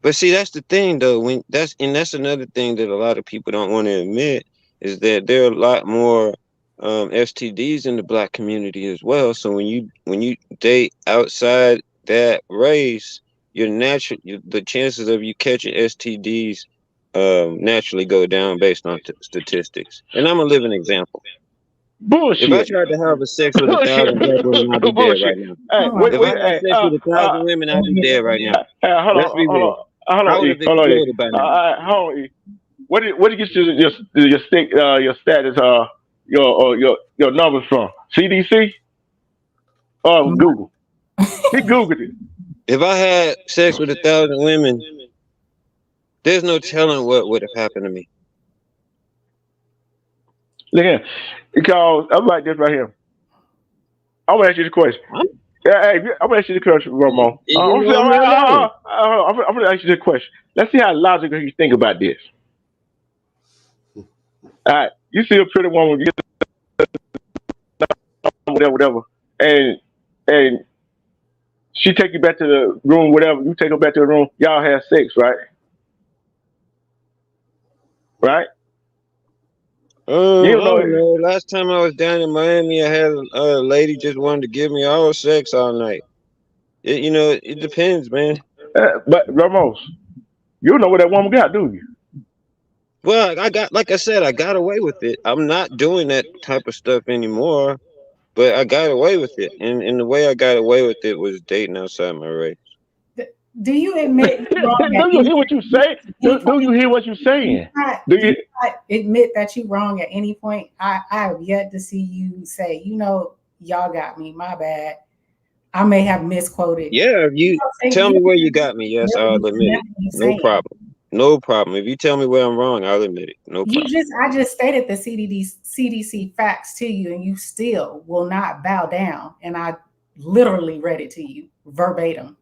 Speaker 6: But see, that's the thing though. That's another thing that a lot of people don't want to admit is that there are a lot more STDs in the black community as well. So when you date outside that race, the chances of you catching STDs naturally go down based on statistics. And I'm a living example.
Speaker 1: Bullshit.
Speaker 6: If I tried to have sex with 1,000 black women, I'd be dead right now. If I had sex with 1,000 women, I'd be dead right now. Let's be real. I would have exploded by now.
Speaker 1: Hold on, E. What did you get your status your numbers from? CDC or Google? He Googled it.
Speaker 6: If I had sex with 1,000 women, there's no telling what would have happened to me.
Speaker 1: Look here, because I'm like this right here. I'm gonna ask you the question. Hey, I'm gonna ask you the question, Ramon. I'm gonna ask you the question. Let's see how logical you think about this. All right, you see a pretty woman, whatever, and she take you back to the room, whatever. You take her back to the room. Y'all have sex, right? Right?
Speaker 6: I don't know. Last time I was down in Miami, I had a lady just wanted to give me all sex all night. It depends, man.
Speaker 1: But Ramos, you know what that woman got, do you?
Speaker 6: Well, like I said, I got away with it. I'm not doing that type of stuff anymore, but I got away with it. And the way I got away with it was dating outside my race.
Speaker 3: Do you admit?
Speaker 1: Do you hear what you say? Do you hear what you're saying?
Speaker 3: Do you not admit that you're wrong at any point? I have yet to see you say, y'all got me. My bad. I may have misquoted.
Speaker 6: Yeah, if you tell me where you got me, yes, I'll admit it. No problem. No problem. If you tell me where I'm wrong, I'll admit it. No problem.
Speaker 3: I just stated the CDC facts to you, and you still will not bow down. And I literally read it to you verbatim.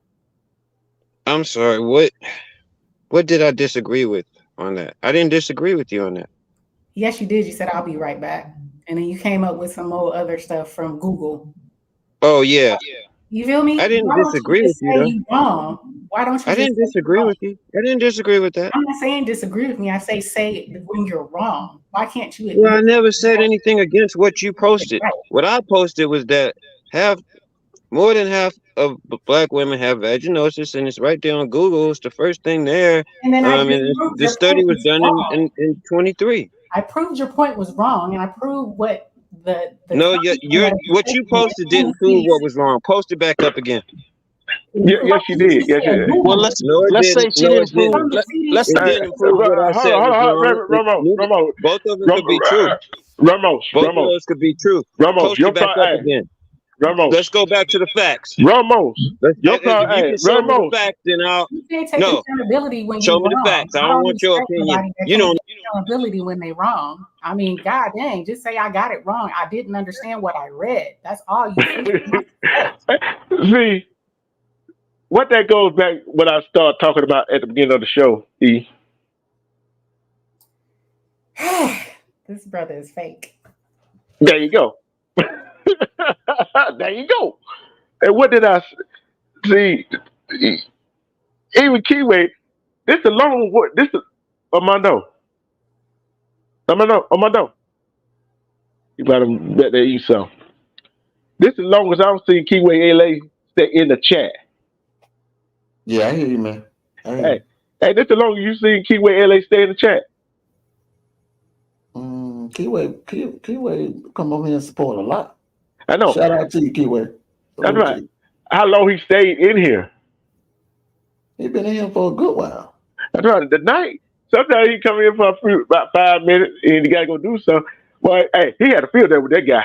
Speaker 6: I'm sorry. What did I disagree with on that? I didn't disagree with you on that.
Speaker 3: Yes, you did. You said I'll be right back, and then you came up with some more other stuff from Google.
Speaker 6: Oh yeah.
Speaker 3: You feel me?
Speaker 6: I didn't disagree with you, though.
Speaker 3: You wrong? Why don't you?
Speaker 6: I didn't disagree with you. I didn't disagree with that.
Speaker 3: I'm not saying disagree with me. I say it when you're wrong. Why can't you?
Speaker 6: Well, I never said anything against what you posted. Right. What I posted was that more than half of black women have vaginosis, and it's right there on Google. It's the first thing there. And then the study was done in 23.
Speaker 3: I proved your point was wrong, and I proved what the
Speaker 6: No, what you posted didn't prove what was wrong. Post it back up again.
Speaker 1: Yes, you did. Yes, you did.
Speaker 4: Well, let's say she didn't prove. Let's
Speaker 6: It didn't prove what I said was wrong.
Speaker 1: Ramos.
Speaker 6: Both of them could be true.
Speaker 1: Ramos.
Speaker 6: Both of those could be true.
Speaker 1: Ramos,
Speaker 6: Post it back up again.
Speaker 1: Ramos.
Speaker 6: Let's go back to the facts.
Speaker 1: Ramos.
Speaker 6: If you can show me the facts, then I'll.
Speaker 3: You can't take accountability when
Speaker 6: show
Speaker 3: you're
Speaker 6: me the
Speaker 3: wrong.
Speaker 6: facts. I don't want your opinion. You don't.
Speaker 3: Accountability when they wrong. I mean, god dang, just say I got it wrong. I didn't understand what I read. That's all you
Speaker 1: see. What that goes back when I start talking about at the beginning of the show, E.
Speaker 3: This brother is fake.
Speaker 1: There you go. There you go. And what did I see? Even Keyway, this is long. This is Armando. You better bet they eat some. This is long as I'm seeing Keyway LA stay in the chat.
Speaker 8: Yeah, I hear you, man.
Speaker 1: Hey, this is long as you see Keyway LA stay in the chat.
Speaker 8: Keyway come over here and support a lot.
Speaker 1: I know.
Speaker 8: Shout out to you, Keyway.
Speaker 1: That's right. How long he stayed in here?
Speaker 8: He been in here for a good while.
Speaker 1: That's right. The night. Sometimes he come in for about 5 minutes and he gotta go do something. Well, hey, he had a field day with that guy.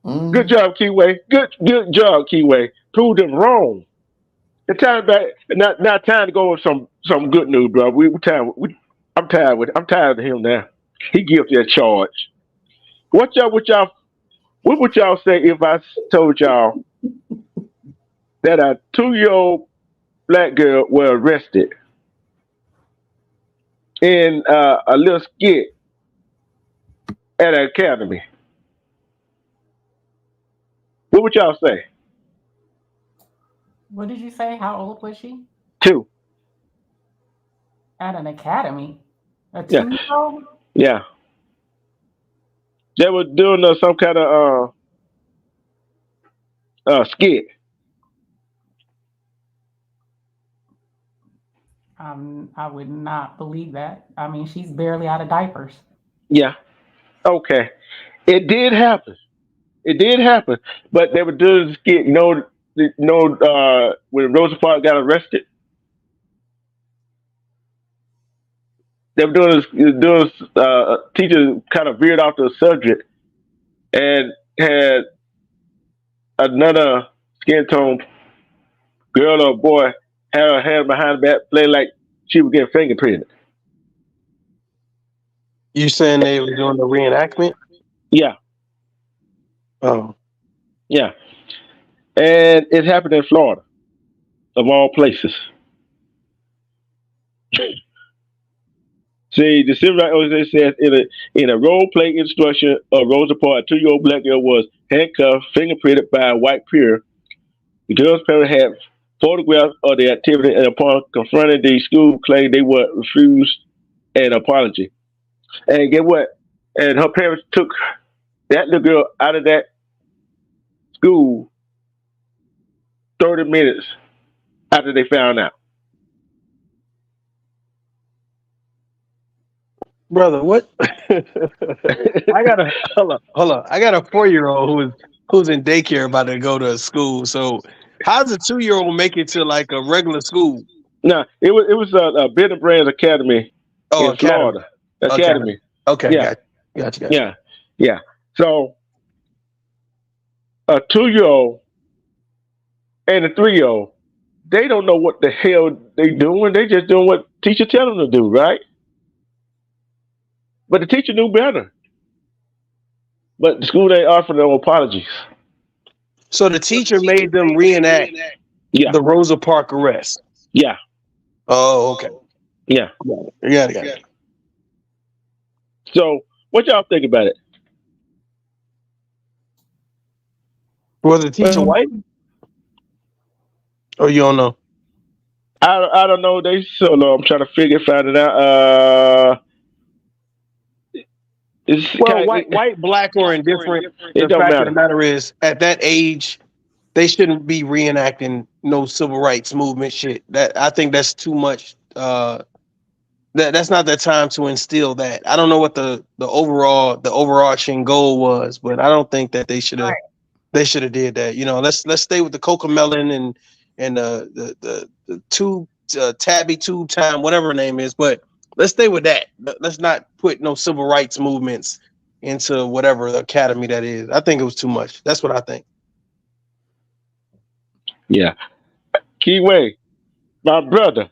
Speaker 1: Mm-hmm. Good job, Keyway. Good job, Keyway. Proved him wrong. The time back. Now time to go with some good news, bro. I'm tired of him now. He guilty of charge. What would y'all say if I told y'all that a 2-year-old black girl was arrested in a little skit at an academy? What would y'all say?
Speaker 3: What did you say? How old was she?
Speaker 1: 2.
Speaker 3: At an academy? A 2-year-old?
Speaker 1: Yeah. They were doing some kind of skit.
Speaker 3: I would not believe that. I mean, she's barely out of diapers.
Speaker 1: Yeah. Okay. It did happen. But they were doing the skit. When Rosa Parks got arrested, they were doing teacher kind of veered off the subject and had another skin tone girl or boy had her hand behind the back, playing like she was getting fingerprinted.
Speaker 4: You saying they were doing the reenactment?
Speaker 1: Yeah.
Speaker 4: Oh.
Speaker 1: Yeah. And it happened in Florida, of all places. See, the civil rights organization says in a role play instruction of Rosa Parks, a 2-year-old black girl was handcuffed, fingerprinted by a white peer. The girl's parents had photographs of the activity, and upon confronting the school, claimed they would refuse an apology. And get what? And her parents took that little girl out of that school 30 minutes after they found out.
Speaker 4: Brother, what? I got hold on. I got a 4-year-old who's in daycare about to go to school. So how does a 2-year-old make it to like a regular school?
Speaker 1: No, it was a Benton Brands Academy in Florida. Academy.
Speaker 4: Okay.
Speaker 1: Yeah.
Speaker 4: Gotcha.
Speaker 1: Yeah. So a 2-year-old and a 3-year-old, they don't know what the hell they doing. They just doing what teacher tell them to do, right? But the teacher knew better. But the school ain't offering no apologies.
Speaker 4: So the teacher made them reenact the Rosa Parks arrest.
Speaker 1: Yeah.
Speaker 4: Oh, okay.
Speaker 1: Yeah.
Speaker 4: Got it.
Speaker 1: So what y'all think about it?
Speaker 4: Was the teacher white? Or you don't know?
Speaker 1: I don't know. They so low. I'm trying to find it out.
Speaker 4: White, black, or indifferent. The fact of the matter is, at that age, they shouldn't be reenacting no civil rights movement shit. That I think that's too much that's not the time to instill that. I don't know what the overarching goal was, but I don't think that they should have did that. You know, let's stay with the Cocomelon and the tube tabby tube time, whatever her name is, but let's stay with that. Let's not put no civil rights movements into whatever the academy that is. I think it was too much. That's what I think.
Speaker 1: Yeah. Keyway, my brother.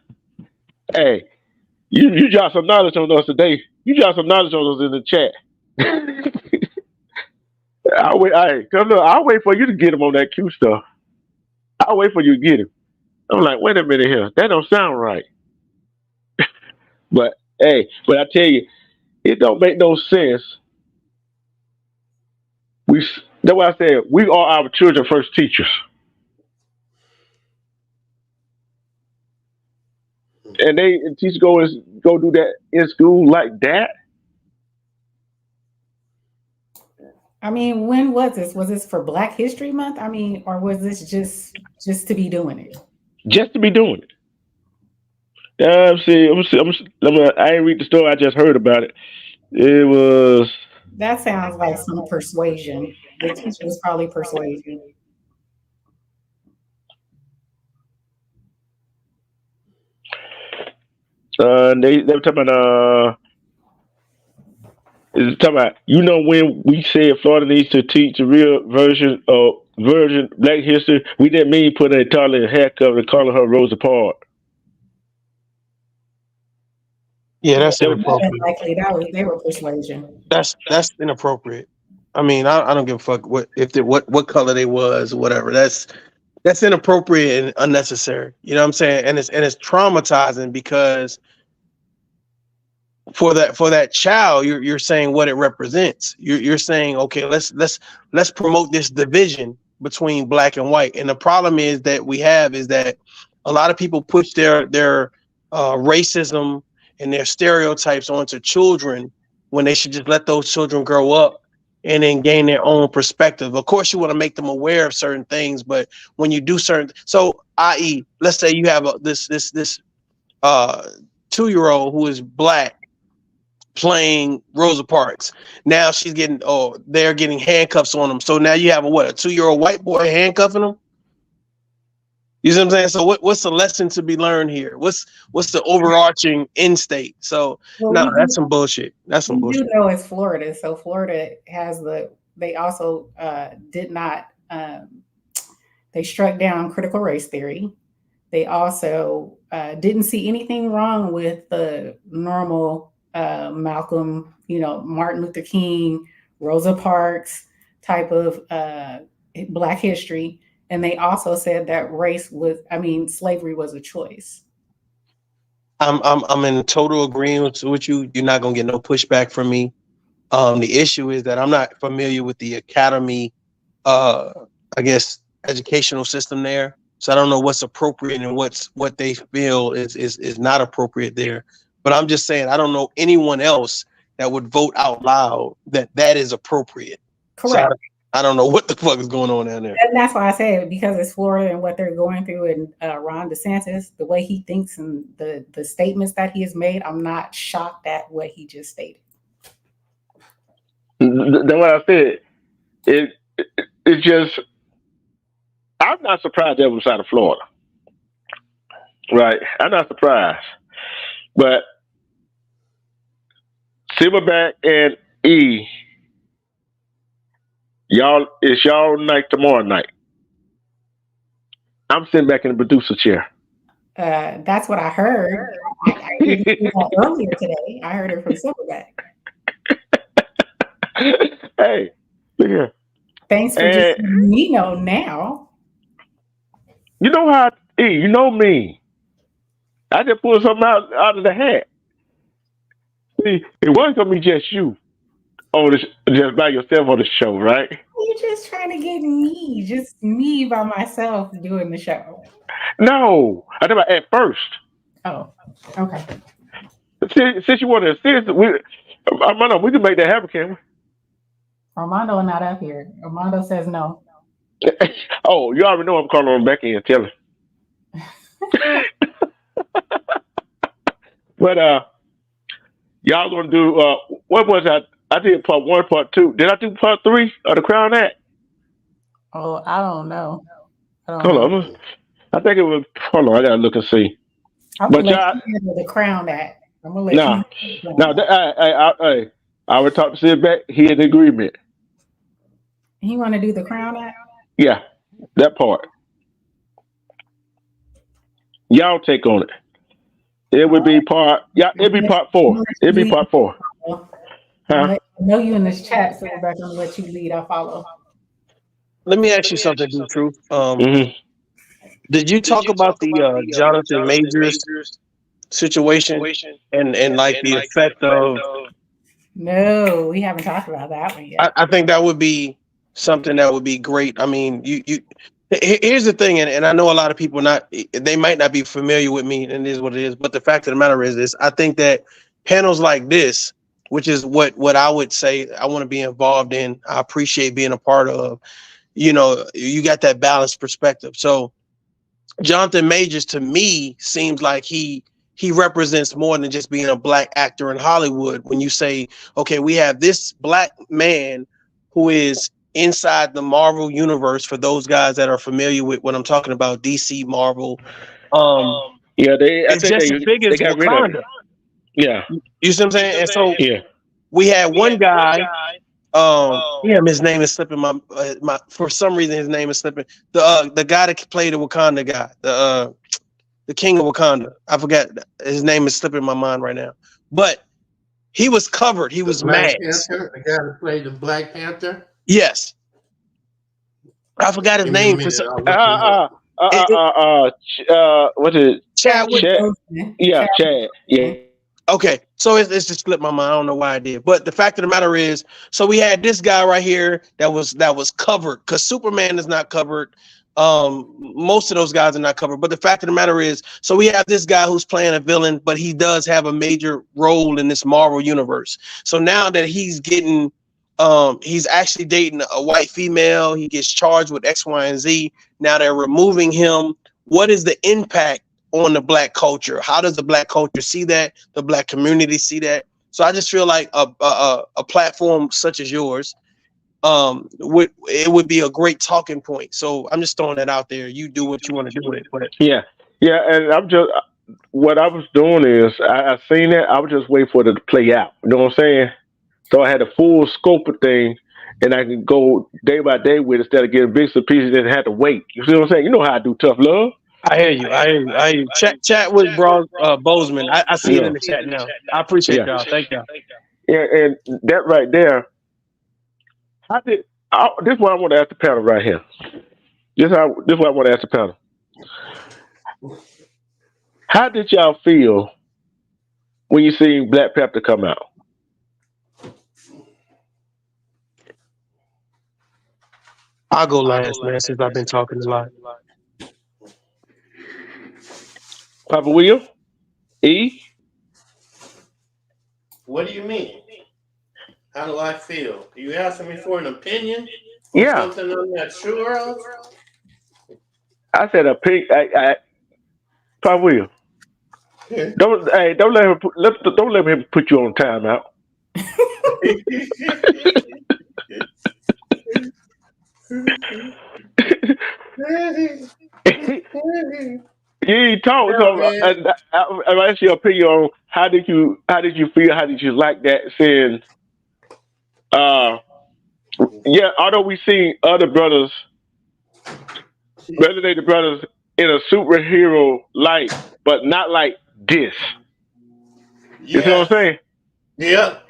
Speaker 1: Hey, you dropped some knowledge on us today. You dropped some knowledge on us in the chat. I'll wait. Hey, come look. I'll wait for you to get him on that Q stuff. I'll wait for you to get him. I'm like, wait a minute here. That don't sound right. But hey, but I tell you, it don't make no sense. That's why I said we are our children's first teachers. And teachers go do that in school like that.
Speaker 3: I mean, when was this? Was this for Black History Month? I mean, or was this just to be doing it?
Speaker 1: Just to be doing it. I ain't read the story. I just heard about it. It was.
Speaker 3: That sounds like some persuasion. The teacher was probably persuasion.
Speaker 1: They were talking about when we said Florida needs to teach the real version of Black history, we didn't mean putting a toddler in a hair cover and calling her Rosa Parks.
Speaker 4: Yeah, that's inappropriate.
Speaker 3: Likely they were persuasion.
Speaker 4: That's inappropriate. I mean, I don't give a fuck what color they was or whatever. That's inappropriate and unnecessary. You know what I'm saying? And it's traumatizing because for that child, you're saying what it represents. You're saying, okay, let's promote this division between black and white. And the problem is that a lot of people push their racism and their stereotypes onto children when they should just let those children grow up and then gain their own perspective. Of course, you want to make them aware of certain things, but when you do i.e., let's say you have this 2-year-old who is black playing Rosa Parks. Now they're getting handcuffs on them. So now you have a 2-year-old white boy handcuffing them? You see what I'm saying? So what's the lesson to be learned here? What's the overarching end state? So that's some bullshit. That's some bullshit.
Speaker 3: You know it's Florida. So Florida they also did not, they struck down critical race theory. They also didn't see anything wrong with the normal Malcolm, Martin Luther King, Rosa Parks type of Black history. And they also said that slavery was a choice.
Speaker 4: I'm in total agreement with you. You're not gonna get no pushback from me. The issue is that I'm not familiar with the academy, I guess, educational system there. So I don't know what's appropriate and what they feel is not appropriate there. But I'm just saying I don't know anyone else that would vote out loud that is appropriate.
Speaker 3: Correct.
Speaker 4: So I don't know what the fuck is going on down there.
Speaker 3: And that's why I say it, because it's Florida and what they're going through, and Ron DeSantis, the way he thinks and the statements that he has made, I'm not shocked at what he just stated.
Speaker 1: That's what I said. It's just, I'm not surprised that was out of Florida. Right? I'm not surprised. But Silverback and E, it's y'all night tomorrow night. I'm sitting back in the producer chair.
Speaker 3: That's what I heard. I didn't hear that earlier today. I heard it from Silverback.
Speaker 1: Hey, look here.
Speaker 3: Thanks for just letting me know now.
Speaker 1: You know how, you know me. I just pulled something out of the hat. See, it wasn't gonna be just you on just by yourself on the show, right?
Speaker 3: You're just trying to get just me by myself doing the show.
Speaker 1: No, I thought about at first.
Speaker 3: Oh, okay.
Speaker 1: Since you want to assist, Armando, we can make that happen, can we?
Speaker 3: Armando not up here. Armando says no.
Speaker 1: Oh, you already know I'm calling on Becky and tell her. But Y'all gonna do what was that? I did part 1, part 2. Did I do part 3 of the Crown Act?
Speaker 3: Oh, I don't know. I don't
Speaker 1: Hold
Speaker 3: know.
Speaker 1: on. I think it was. Hold on, I gotta look and see.
Speaker 3: I'm
Speaker 1: But
Speaker 3: gonna let
Speaker 1: y'all,
Speaker 3: you handle the Crown Act. I'm gonna let
Speaker 1: nah,
Speaker 3: you. handle
Speaker 1: now I would talk to Sid back. He in agreement.
Speaker 3: He want to do the Crown Act.
Speaker 1: Yeah, that part. Y'all take on it. It would be part. Yeah, it'd be part 4. It'd be part 4. Huh?
Speaker 3: I know you in this chat, so Rebecca, I'm gonna let you lead. I'll follow.
Speaker 4: Let me ask you something, D Truth.
Speaker 1: Mm-hmm.
Speaker 4: Did you talk about the Jonathan Majors situation and like the effect of?
Speaker 3: No, we haven't talked about that one yet.
Speaker 4: I think that would be something that would be great. I mean, here's the thing, and I know a lot of people they might not be familiar with me, and it is what it is. But the fact of the matter is this: I think that panels like this, which is what I would say I want to be involved in, I appreciate being a part of. You know, you got that balanced perspective. So Jonathan Majors to me seems like he represents more than just being a black actor in Hollywood. When you say, okay, we have this black man who is inside the Marvel universe, for those guys that are familiar with what I'm talking about, DC Marvel,
Speaker 1: Yeah, I
Speaker 4: it's
Speaker 1: think
Speaker 4: just as big
Speaker 1: they
Speaker 4: as
Speaker 1: got rid of it.
Speaker 4: Wakanda.
Speaker 1: Yeah.
Speaker 4: You see what I'm saying? And so
Speaker 1: Yeah.
Speaker 4: we had one guy. Damn, his name is slipping my. For some reason, his name is slipping. The guy that played the Wakanda guy, the king of Wakanda. I forgot his name is slipping my mind right now. But he was covered. He was
Speaker 10: Black
Speaker 4: masked.
Speaker 10: Panther, the guy that played the Black Panther.
Speaker 4: Yes, I forgot his
Speaker 10: Give me a
Speaker 4: name.
Speaker 10: minute. I'll look him up.
Speaker 1: What's it?
Speaker 4: Chadwick.
Speaker 1: Yeah, Chad. Yeah.
Speaker 4: Okay, so it's just slipped my mind. I don't know why I did, but the fact of the matter is, so we had this guy right here that was covered, because Superman is not covered. Most of those guys are not covered, but the fact of the matter is, so we have this guy who's playing a villain, but he does have a major role in this Marvel universe. So now that he's getting, he's actually dating a white female, he gets charged with X, Y, and Z. Now they're removing him. What is the impact on the black culture? How does the black culture see that? The black community see that? So I just feel like a platform such as yours, would be a great talking point. So I'm just throwing that out there. You do what you want to do with it. But
Speaker 1: Yeah. And I'm just what I was doing is I seen that, I was just waiting for it to play out. You know what I'm saying? So I had a full scope of things, and I could go day by day with it instead of getting bits and pieces and had to wait. You see what I'm saying? You know how I do tough love.
Speaker 4: I hear you. I hear you. Chat with Bozeman. I see it in the chat now. I appreciate y'all. Thank y'all.
Speaker 1: Yeah, and that right there. This is what I want to ask the panel right here. This is what I want to ask the panel. How did y'all feel when you seen Black Panther come out?
Speaker 4: I'll go last, man, since I've been talking a lot.
Speaker 1: Papa Will? E?
Speaker 10: What do you mean? How do I feel? Are you asking me for an opinion?
Speaker 1: Yeah.
Speaker 10: Something I'm not sure of?
Speaker 1: I said a pig. Papa Will.
Speaker 10: Yeah.
Speaker 1: Don't let him put you on timeout. You ain't talk. So I asked your opinion on how did you feel? How did you like that? Saying, although we seen other brothers, melanated brothers in a superhero light, but not like this. You see what I'm saying?
Speaker 10: Yep.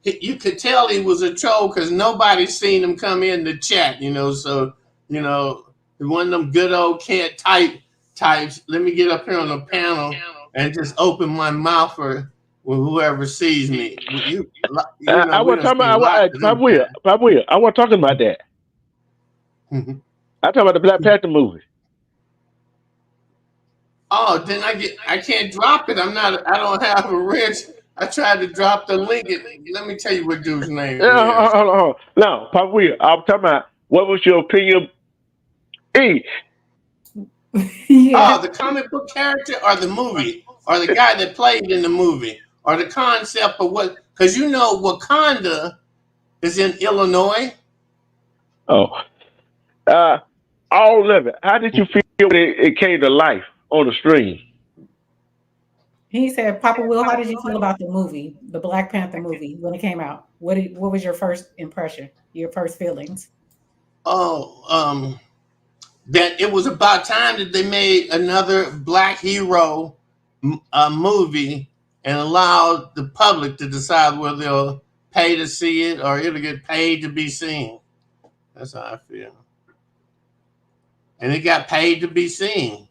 Speaker 10: You could tell he was a troll because nobody seen him come in the chat, so, one of them good old can't types. Let me get up here on the panel and just open my mouth for whoever sees me.
Speaker 1: I wasn't talking about Pop Will. I wasn't talking about that. I'm talking about the Black Panther movie.
Speaker 10: Oh, then I can't drop it. I don't have a wrench. I tried to drop the link. Let me tell you what dude's name is.
Speaker 1: Hold on. No, Papa Will, I'm talking about what was your opinion?
Speaker 10: Yeah. Oh, the comic book character or the movie? or the guy that played in the movie, or the concept of what? Because you know, Wakanda is in Illinois.
Speaker 1: Oh, all of it. How did you feel when it came to life on the screen?
Speaker 3: He said, Papa Will, how did you feel about the movie, the Black Panther movie, when it came out? What was your first impression, your first feelings?
Speaker 10: Oh, that it was about time that they made another black hero movie and allowed the public to decide whether they'll pay to see it or it'll get paid to be seen. That's how I feel. And it got paid to be seen.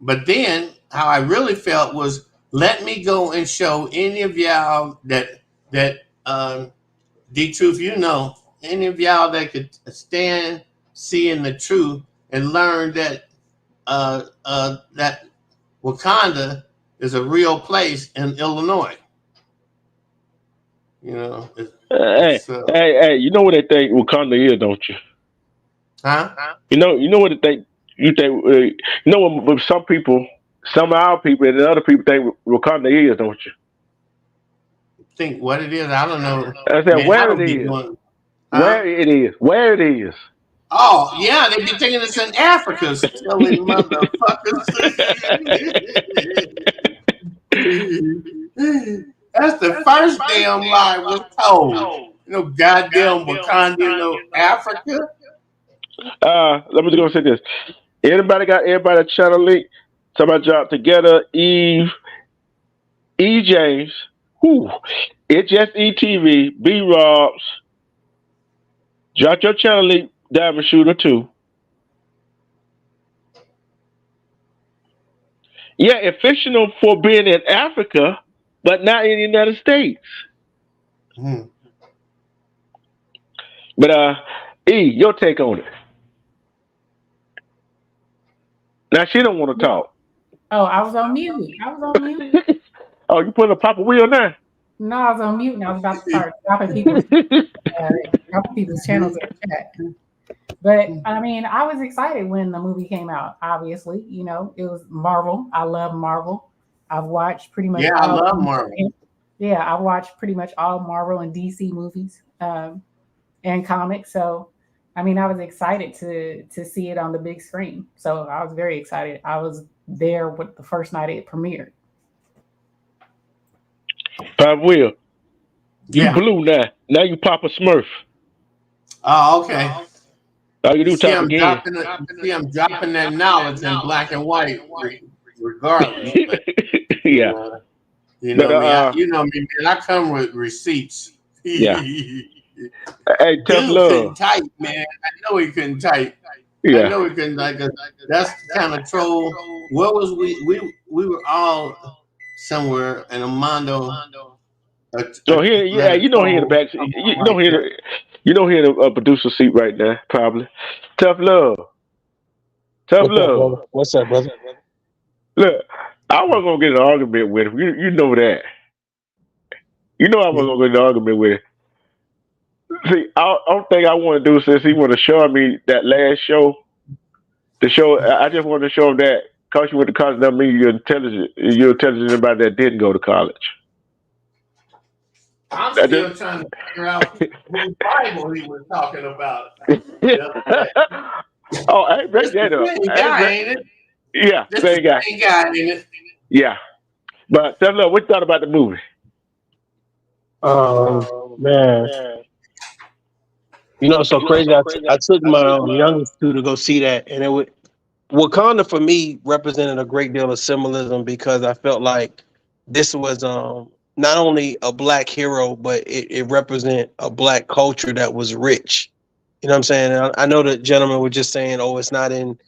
Speaker 10: But then how I really felt was, let me go and show any of y'all that D-Truth, you know, any of y'all that could stand seeing the truth and learn that that Wakanda is a real place in Illinois. You know,
Speaker 1: hey, you know what they think Wakanda is, don't you?
Speaker 10: huh?
Speaker 1: You know what they think. You think you know what some people, some of our people, and other people think Wakanda is, don't you?
Speaker 10: Think what it is? I don't know.
Speaker 1: I said
Speaker 10: Man,
Speaker 1: where
Speaker 10: I
Speaker 1: it
Speaker 10: don't be
Speaker 1: is,
Speaker 10: doing.
Speaker 1: where it is, where it is.
Speaker 10: Oh yeah, they be thinking it's in Africa, silly motherfuckers. That's the first damn lie was told. You know, goddamn Wakanda, you know, Africa.
Speaker 1: Let me just go say this. Everybody a channel link? Somebody dropped together. James. Whoo. It's just ETV. B Robs. Drop your channel link. Diamond Shooter too. Yeah, it's fictional for being in Africa, but not in the United States. But E, your take on it. Now she don't want to talk.
Speaker 3: Oh, I was on mute.
Speaker 1: Oh, you putting a Papa Wheel now?
Speaker 3: No, I was on mute and I was about to start dropping people's channels in the chat. But I mean, I was excited when the movie came out. Obviously, you know, it was Marvel. I love Marvel. I've watched pretty much.
Speaker 10: Yeah, I love Marvel.
Speaker 3: Yeah, I watched pretty much all Marvel and DC movies and comics. So, I mean, I was excited to see it on the big screen. So I was very excited. I was there with the first night it premiered.
Speaker 1: Papa Wheel. You blue now. Now you Papa Smurf.
Speaker 10: Oh, okay.
Speaker 1: All you do talk again.
Speaker 10: I'm dropping that knowledge in black and white, regardless. But,
Speaker 1: yeah.
Speaker 10: You know me, man. I come with receipts.
Speaker 1: Yeah. Hey, tough
Speaker 10: Dude
Speaker 1: love.
Speaker 10: couldn't type, man. I know he couldn't type.
Speaker 1: Yeah.
Speaker 10: I know he couldn't like. That's kind of troll. Where was we were all somewhere in Armando.
Speaker 1: So here, yeah, you don't hear the back. You don't hear the producer seat right there, probably. Tough love.
Speaker 4: What's up, brother?
Speaker 1: Look, I wasn't gonna get an argument with him. You know that. You know I wasn't gonna get an argument with him. See, I don't think I want to do since he want to show me that last show. The show, I just wanted to show him that because you went to college doesn't mean you're intelligent. You're intelligent about that didn't go to college.
Speaker 10: I'm still trying to figure out whose Bible he was talking about.
Speaker 1: Oh, I ain't break that up.
Speaker 10: Same guy, ain't it?
Speaker 1: Yeah, same guy.
Speaker 10: Same guy, ain't it?
Speaker 1: Yeah. But tell me, what you thought about the movie?
Speaker 4: Man. You know, so crazy. I took my youngest to go see that, and Wakanda for me represented a great deal of symbolism because I felt like this was not only a black hero, but it represented a black culture that was rich. You know what I'm saying? And I know the gentleman was just saying, "Oh, it's not in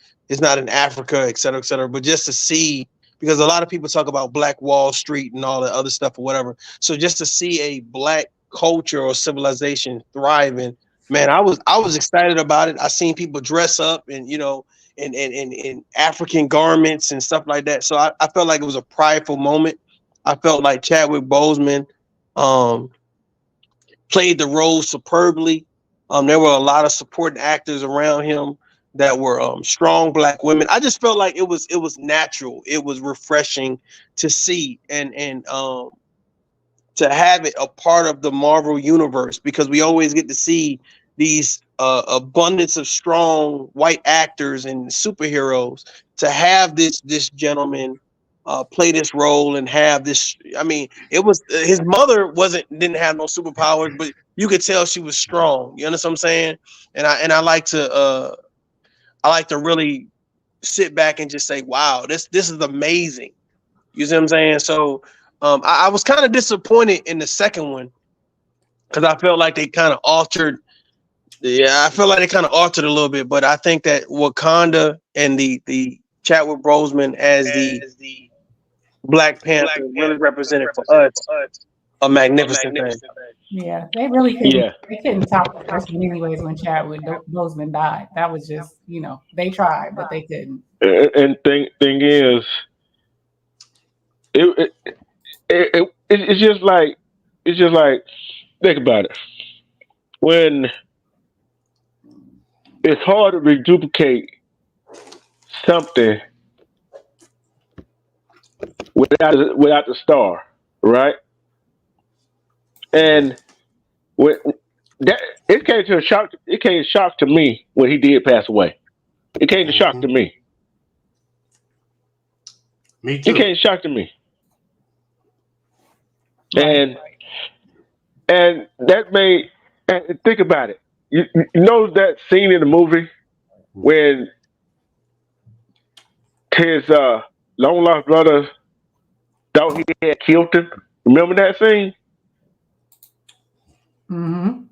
Speaker 4: Africa, et cetera, et cetera." But just to see, because a lot of people talk about Black Wall Street and all the other stuff or whatever. So just to see a black culture or civilization thriving, man, I was excited about it. I seen people dress up and in African garments and stuff like that. So I felt like it was a prideful moment. I felt like Chadwick Boseman played the role superbly. There were a lot of supporting actors around him. that were strong black women. I just felt like it was natural. It was refreshing to see and to have it a part of the Marvel universe, because we always get to see these abundance of strong white actors and superheroes. To have this gentleman play this role and have this, I mean, it was his mother didn't have no superpowers, but you could tell she was strong. You understand what I'm saying? And I like to really sit back and just say, wow, this is amazing. You see what I'm saying? So I was kind of disappointed in the second one because I felt like they kind of altered. Yeah, I feel like they kind of altered a little bit, but I think that Wakanda and the Chadwick Boseman as the Black Panther really represented for us a magnificent thing.
Speaker 3: Yeah, they really couldn't.
Speaker 1: Yeah.
Speaker 3: They couldn't top the first one anyways when Chadwick Boseman died. That was just, they tried, but they couldn't.
Speaker 1: And thing is, it's just like think about it. When it's hard to reduplicate something without the star, right? And when that it came to a shock. It came shock to me when he did pass away. It came to shock to me.
Speaker 10: Me too.
Speaker 1: It came shock to me. And that made, and think about it. You know that scene in the movie when his long lost brother thought he had killed him? Remember that scene?
Speaker 3: Mm-hmm.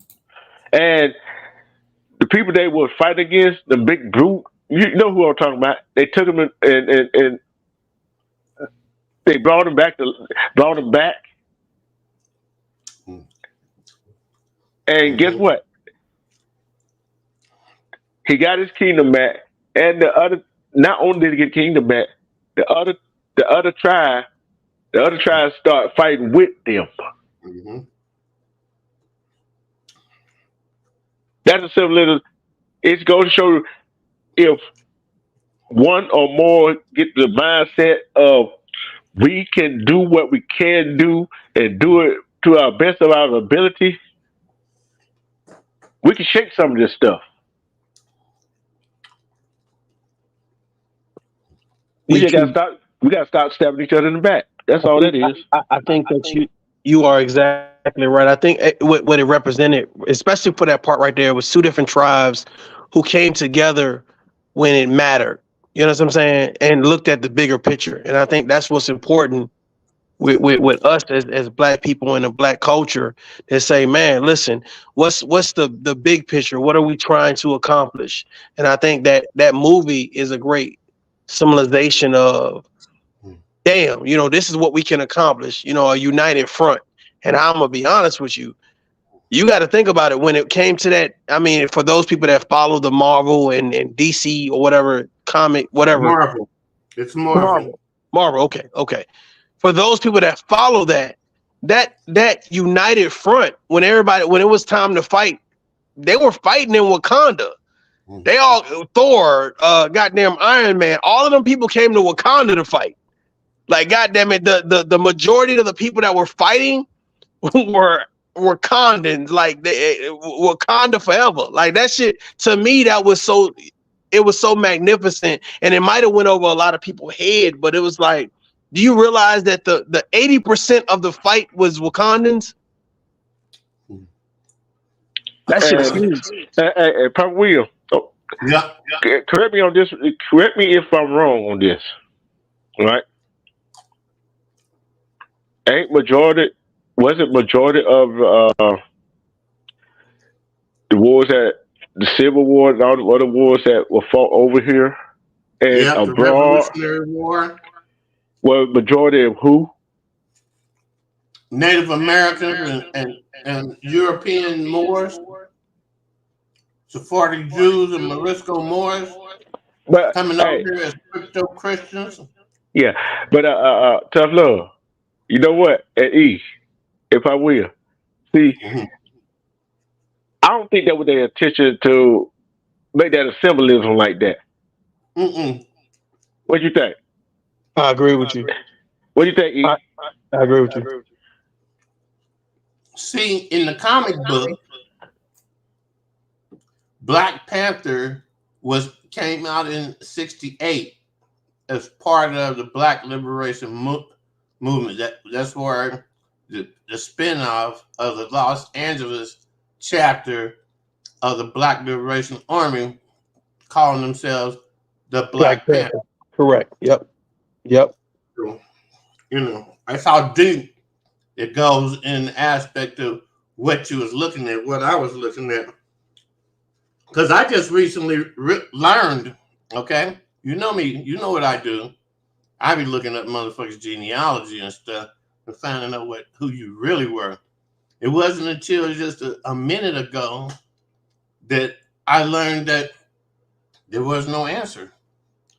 Speaker 1: And the people they were fighting against, the big brute, you know who I'm talking about. They took him and they brought him back. And guess what? He got his kingdom back, and the other. Not only did he get kingdom back, the other tribe start fighting with them.
Speaker 10: Mm-hmm.
Speaker 1: That's a simple little. It's going to show if one or more get the mindset of we can do what we can do and do it to our best of our ability, we can shake some of this stuff. We just gotta stop. We gotta stop stabbing each other in the back. That's all that is.
Speaker 4: I think that you are exactly right. I think what it represented, especially for that part right there, was two different tribes who came together when it mattered. You know what I'm saying? And looked at the bigger picture. And I think that's what's important with us as Black people in a Black culture, to say, man, listen, what's the big picture? What are we trying to accomplish? And I think that movie is a great symbolization of, damn, this is what we can accomplish, a united front. And I'm gonna be honest with you, you got to think about it when it came to that. I mean, for those people that follow the Marvel and DC or whatever comic, whatever.
Speaker 10: Marvel. It's Marvel.
Speaker 4: Marvel. Okay. For those people that follow that united front, when it was time to fight, they were fighting in Wakanda. They all, Thor, goddamn Iron Man, all of them people came to Wakanda to fight. Like, goddamn it, the majority of the people that were fighting were Wakandans, like Wakanda forever. Like, that shit, to me, it was so magnificent, and it might have went over a lot of people's head, but it was like, do you realize that the 80% of the fight was Wakandans? That shit is huge.
Speaker 1: Hey, Papa Will. Oh,
Speaker 10: yeah.
Speaker 1: Correct me on this. Correct me if I'm wrong on this. Right? Was it majority of the wars the Civil War and all the other wars that were fought over here and abroad?
Speaker 10: The Revolutionary War.
Speaker 1: Well, majority of who?
Speaker 10: Native Americans and European Moors. Sephardic Jews and Morisco Moors.
Speaker 1: But
Speaker 10: coming over here as crypto Christians.
Speaker 1: Yeah, but tough love. You know what? At E, if I will, see, I don't think that was their intention to make that a symbolism like that.
Speaker 10: Mm-mm.
Speaker 1: What you think?
Speaker 4: I agree with you.
Speaker 1: What do you think, E?
Speaker 4: I agree with you.
Speaker 10: See, in the comic book, Black Panther came out in '68 as part of the Black Liberation movement. That's where the spinoff of the Los Angeles chapter of the Black Liberation Army calling themselves the Black Panther.
Speaker 4: Correct. Yep.
Speaker 10: So, that's how deep it goes in the aspect of what you was looking at, what I was looking at. Because I just recently learned, okay? You know me, you know what I do. I be looking up motherfuckers' genealogy and stuff and finding out who you really were. It wasn't until just a minute ago that I learned that there was no answer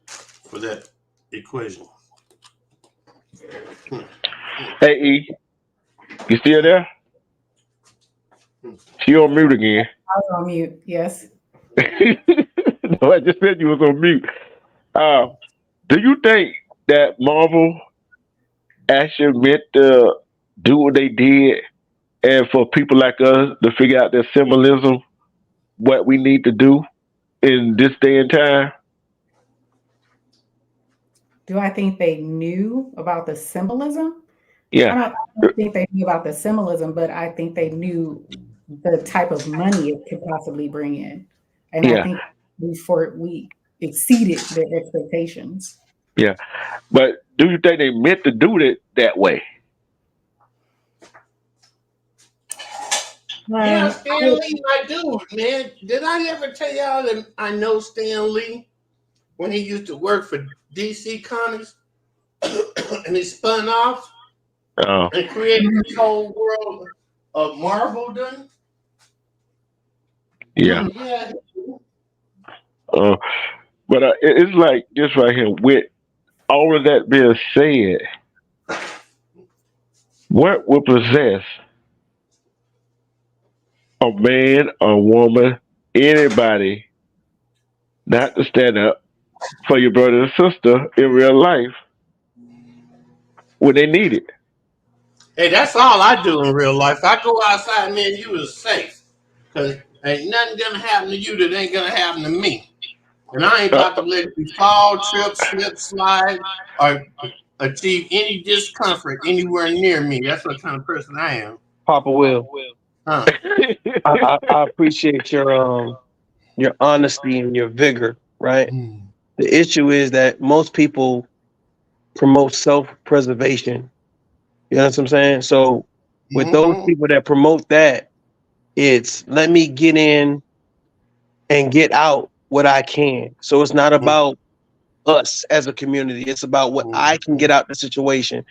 Speaker 10: for that equation.
Speaker 1: Hey, E, you still there? She on mute again.
Speaker 3: I was on mute. Yes.
Speaker 1: No, I just said you was on mute. Do you think that Marvel actually meant to do what they did, and for people like us to figure out their symbolism, what we need to do in this day and time?
Speaker 3: Do I think they knew about the symbolism?
Speaker 1: Yeah.
Speaker 3: I don't think they knew about the symbolism, but I think they knew the type of money it could possibly bring in. And
Speaker 1: Yeah.
Speaker 3: I think we exceeded their expectations.
Speaker 1: Yeah. But do you think they meant to do it that way?
Speaker 10: Yeah, Stan Lee, my dude, man. Did I ever tell y'all that I know Stan Lee when he used to work for DC Comics and he spun off and created this whole world of Marvel done?
Speaker 1: Yeah.
Speaker 10: Yeah.
Speaker 1: But it's like this right here. With all of that being said, what would possess a man, a woman, anybody not to stand up for your brother and sister in real life when they need it?
Speaker 10: Hey, that's all I do in real life. I go outside, man, you is safe. Because ain't nothing gonna happen to you that ain't gonna happen to me. And I ain't about to let you fall, trip, slip, slide, or achieve any discomfort anywhere near me. That's what kind of person I am.
Speaker 4: Papa Will.
Speaker 10: Huh.
Speaker 4: I appreciate your honesty and your vigor, right? The issue is that most people promote self-preservation. You know what I'm saying? So with those people that promote that, it's let me get in and get out what I can. So it's not about us as a community. It's about what I can get out the situation.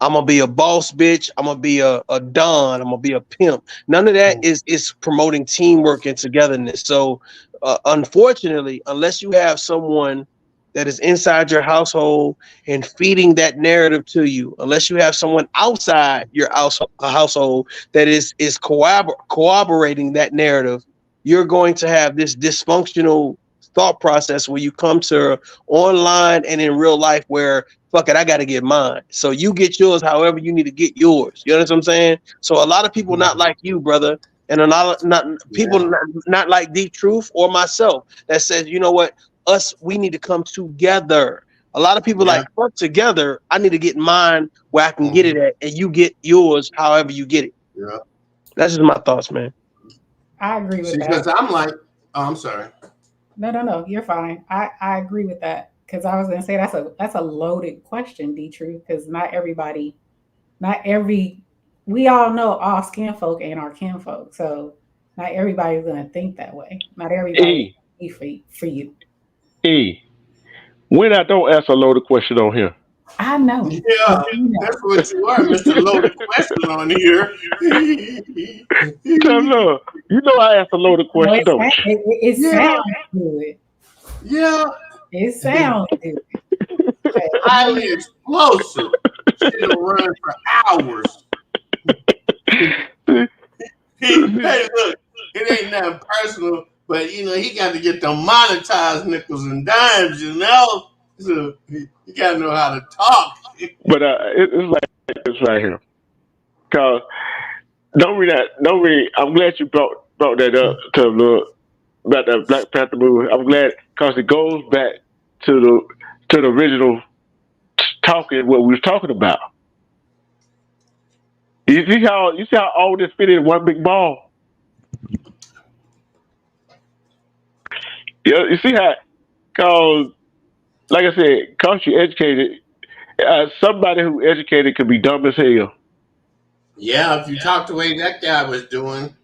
Speaker 4: I'm gonna be a boss bitch. I'm gonna be a don. I'm gonna be a pimp. None of that is promoting teamwork and togetherness. So unfortunately, unless you have someone that is inside your household and feeding that narrative to you, unless you have someone outside your household that is corroborating that narrative, you're going to have this dysfunctional thought process where you come to online and in real life where fuck it, I got to get mine. So you get yours however you need to get yours. You know what I'm saying? So a lot of people not like you, brother, and a lot of people not like Deep Truth or myself that says, you know what, we need to come together. A lot of people like, fuck together. I need to get mine where I can get it at, and you get yours however you get it.
Speaker 10: Yeah.
Speaker 4: That's just my thoughts, man.
Speaker 3: I agree with that.
Speaker 10: Because I'm like, I'm sorry.
Speaker 3: No, you're fine. I agree with that. Because I was gonna say that's a loaded question, D-Truth, because we all know all skin folk ain't our kin folk. So not everybody's gonna think that way. Not everybody for you.
Speaker 1: When I don't ask a loaded question on here.
Speaker 3: I know.
Speaker 10: Yeah, that's what you are, Mr. Loaded Question on here.
Speaker 1: Look, you know I asked a loaded question, don't you?
Speaker 3: It sounds good.
Speaker 10: Yeah.
Speaker 3: It sounds good.
Speaker 10: Highly explosive. It'll run for hours. Hey, look, it ain't nothing personal, but he got to get them monetized nickels and dimes, So you got to know how to talk.
Speaker 1: But it's like this right here. Cause don't read. I'm glad you brought that up to look about the Black Panther movie. I'm glad because it goes back to the original talking what we was talking about. You see how all this fit in one big ball. You see how, cause like I said, cause you educated. Somebody who educated could be dumb as hell.
Speaker 10: Yeah, if you talk the way that guy was doing,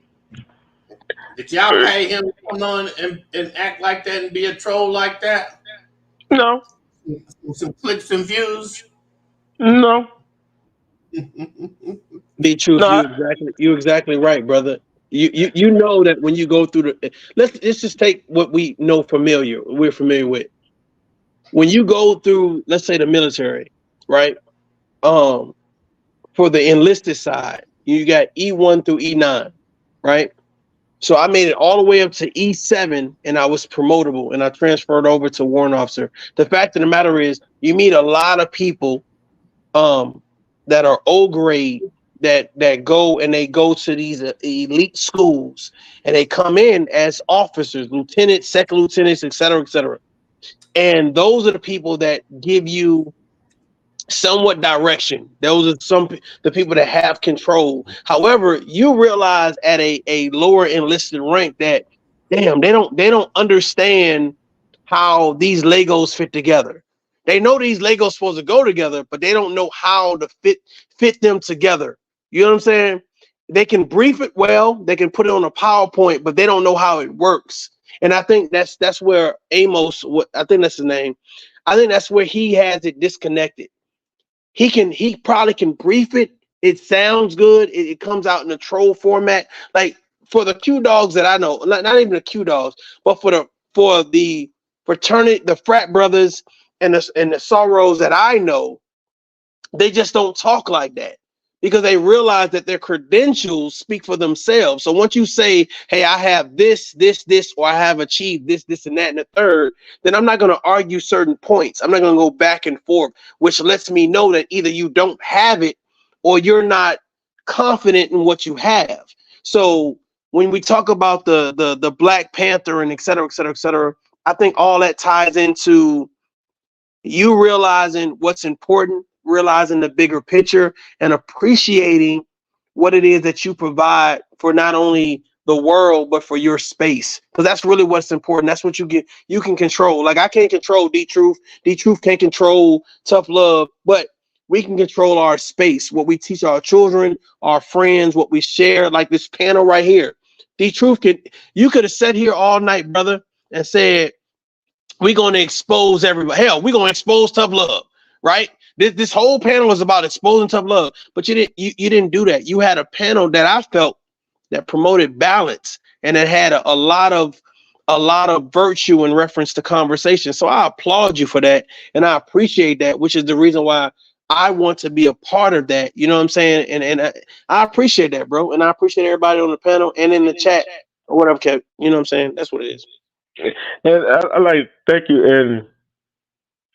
Speaker 10: did y'all pay him to come on and act like that and be a troll like that?
Speaker 1: No,
Speaker 10: Some clicks and views?
Speaker 1: no,
Speaker 4: Be truth,
Speaker 1: no.
Speaker 4: you exactly right, brother. You know that when you go through the let's just take what we're familiar with. When you go through, let's say, the military, right? For the enlisted side, you got E1 through E9, right? So I made it all the way up to E7 and I was promotable and I transferred over to warrant officer. The fact of the matter is you meet a lot of people that are O grade that go to these elite schools and they come in as officers, lieutenants, second lieutenants, et cetera, et cetera. And those are the people that give you somewhat direction. Those are the people that have control. However, you realize at a lower enlisted rank that damn, they don't understand how these Legos fit together. They know these Legos supposed to go together, but they don't know how to fit them together. You know what I'm saying? They can brief it well, they can put it on a PowerPoint, but they don't know how it works. And I think that's where Amos, I think that's his name. I think that's where he has it disconnected. He probably can brief it. It sounds good. It comes out in a troll format. Like for the Q dogs that I know, not even the Q dogs, but for the fraternity, the frat brothers and the sorrows that I know, they just don't talk like that because they realize that their credentials speak for themselves. So once you say, hey, I have this, or I have achieved this, and that, and the third, then I'm not going to argue certain points. I'm not going to go back and forth, which lets me know that either you don't have it or you're not confident in what you have. So when we talk about the Black Panther and et cetera, et cetera, et cetera, I think all that ties into you realizing what's important, realizing the bigger picture, and appreciating what it is that you provide for not only the world, but for your space. Because that's really what's important. That's what you can control. Like I can't control D-Truth. D-Truth can't control Tough Love, but we can control our space, what we teach our children, our friends, what we share, like this panel right here. D-Truth you could have sat here all night, brother, and said, we're going to expose everybody. Hell, we're going to expose Tough Love, right? This whole panel is about exposing Tough Love, but you didn't do that. You had a panel that I felt that promoted balance and it had a lot of virtue in reference to conversation. So I applaud you for that, and I appreciate that, which is the reason why I want to be a part of that. You know what I'm saying? And I appreciate that, bro, and I appreciate everybody on the panel and in the chat or whatever. Kev. You know what I'm saying? That's what it is.
Speaker 1: And I like thank you. And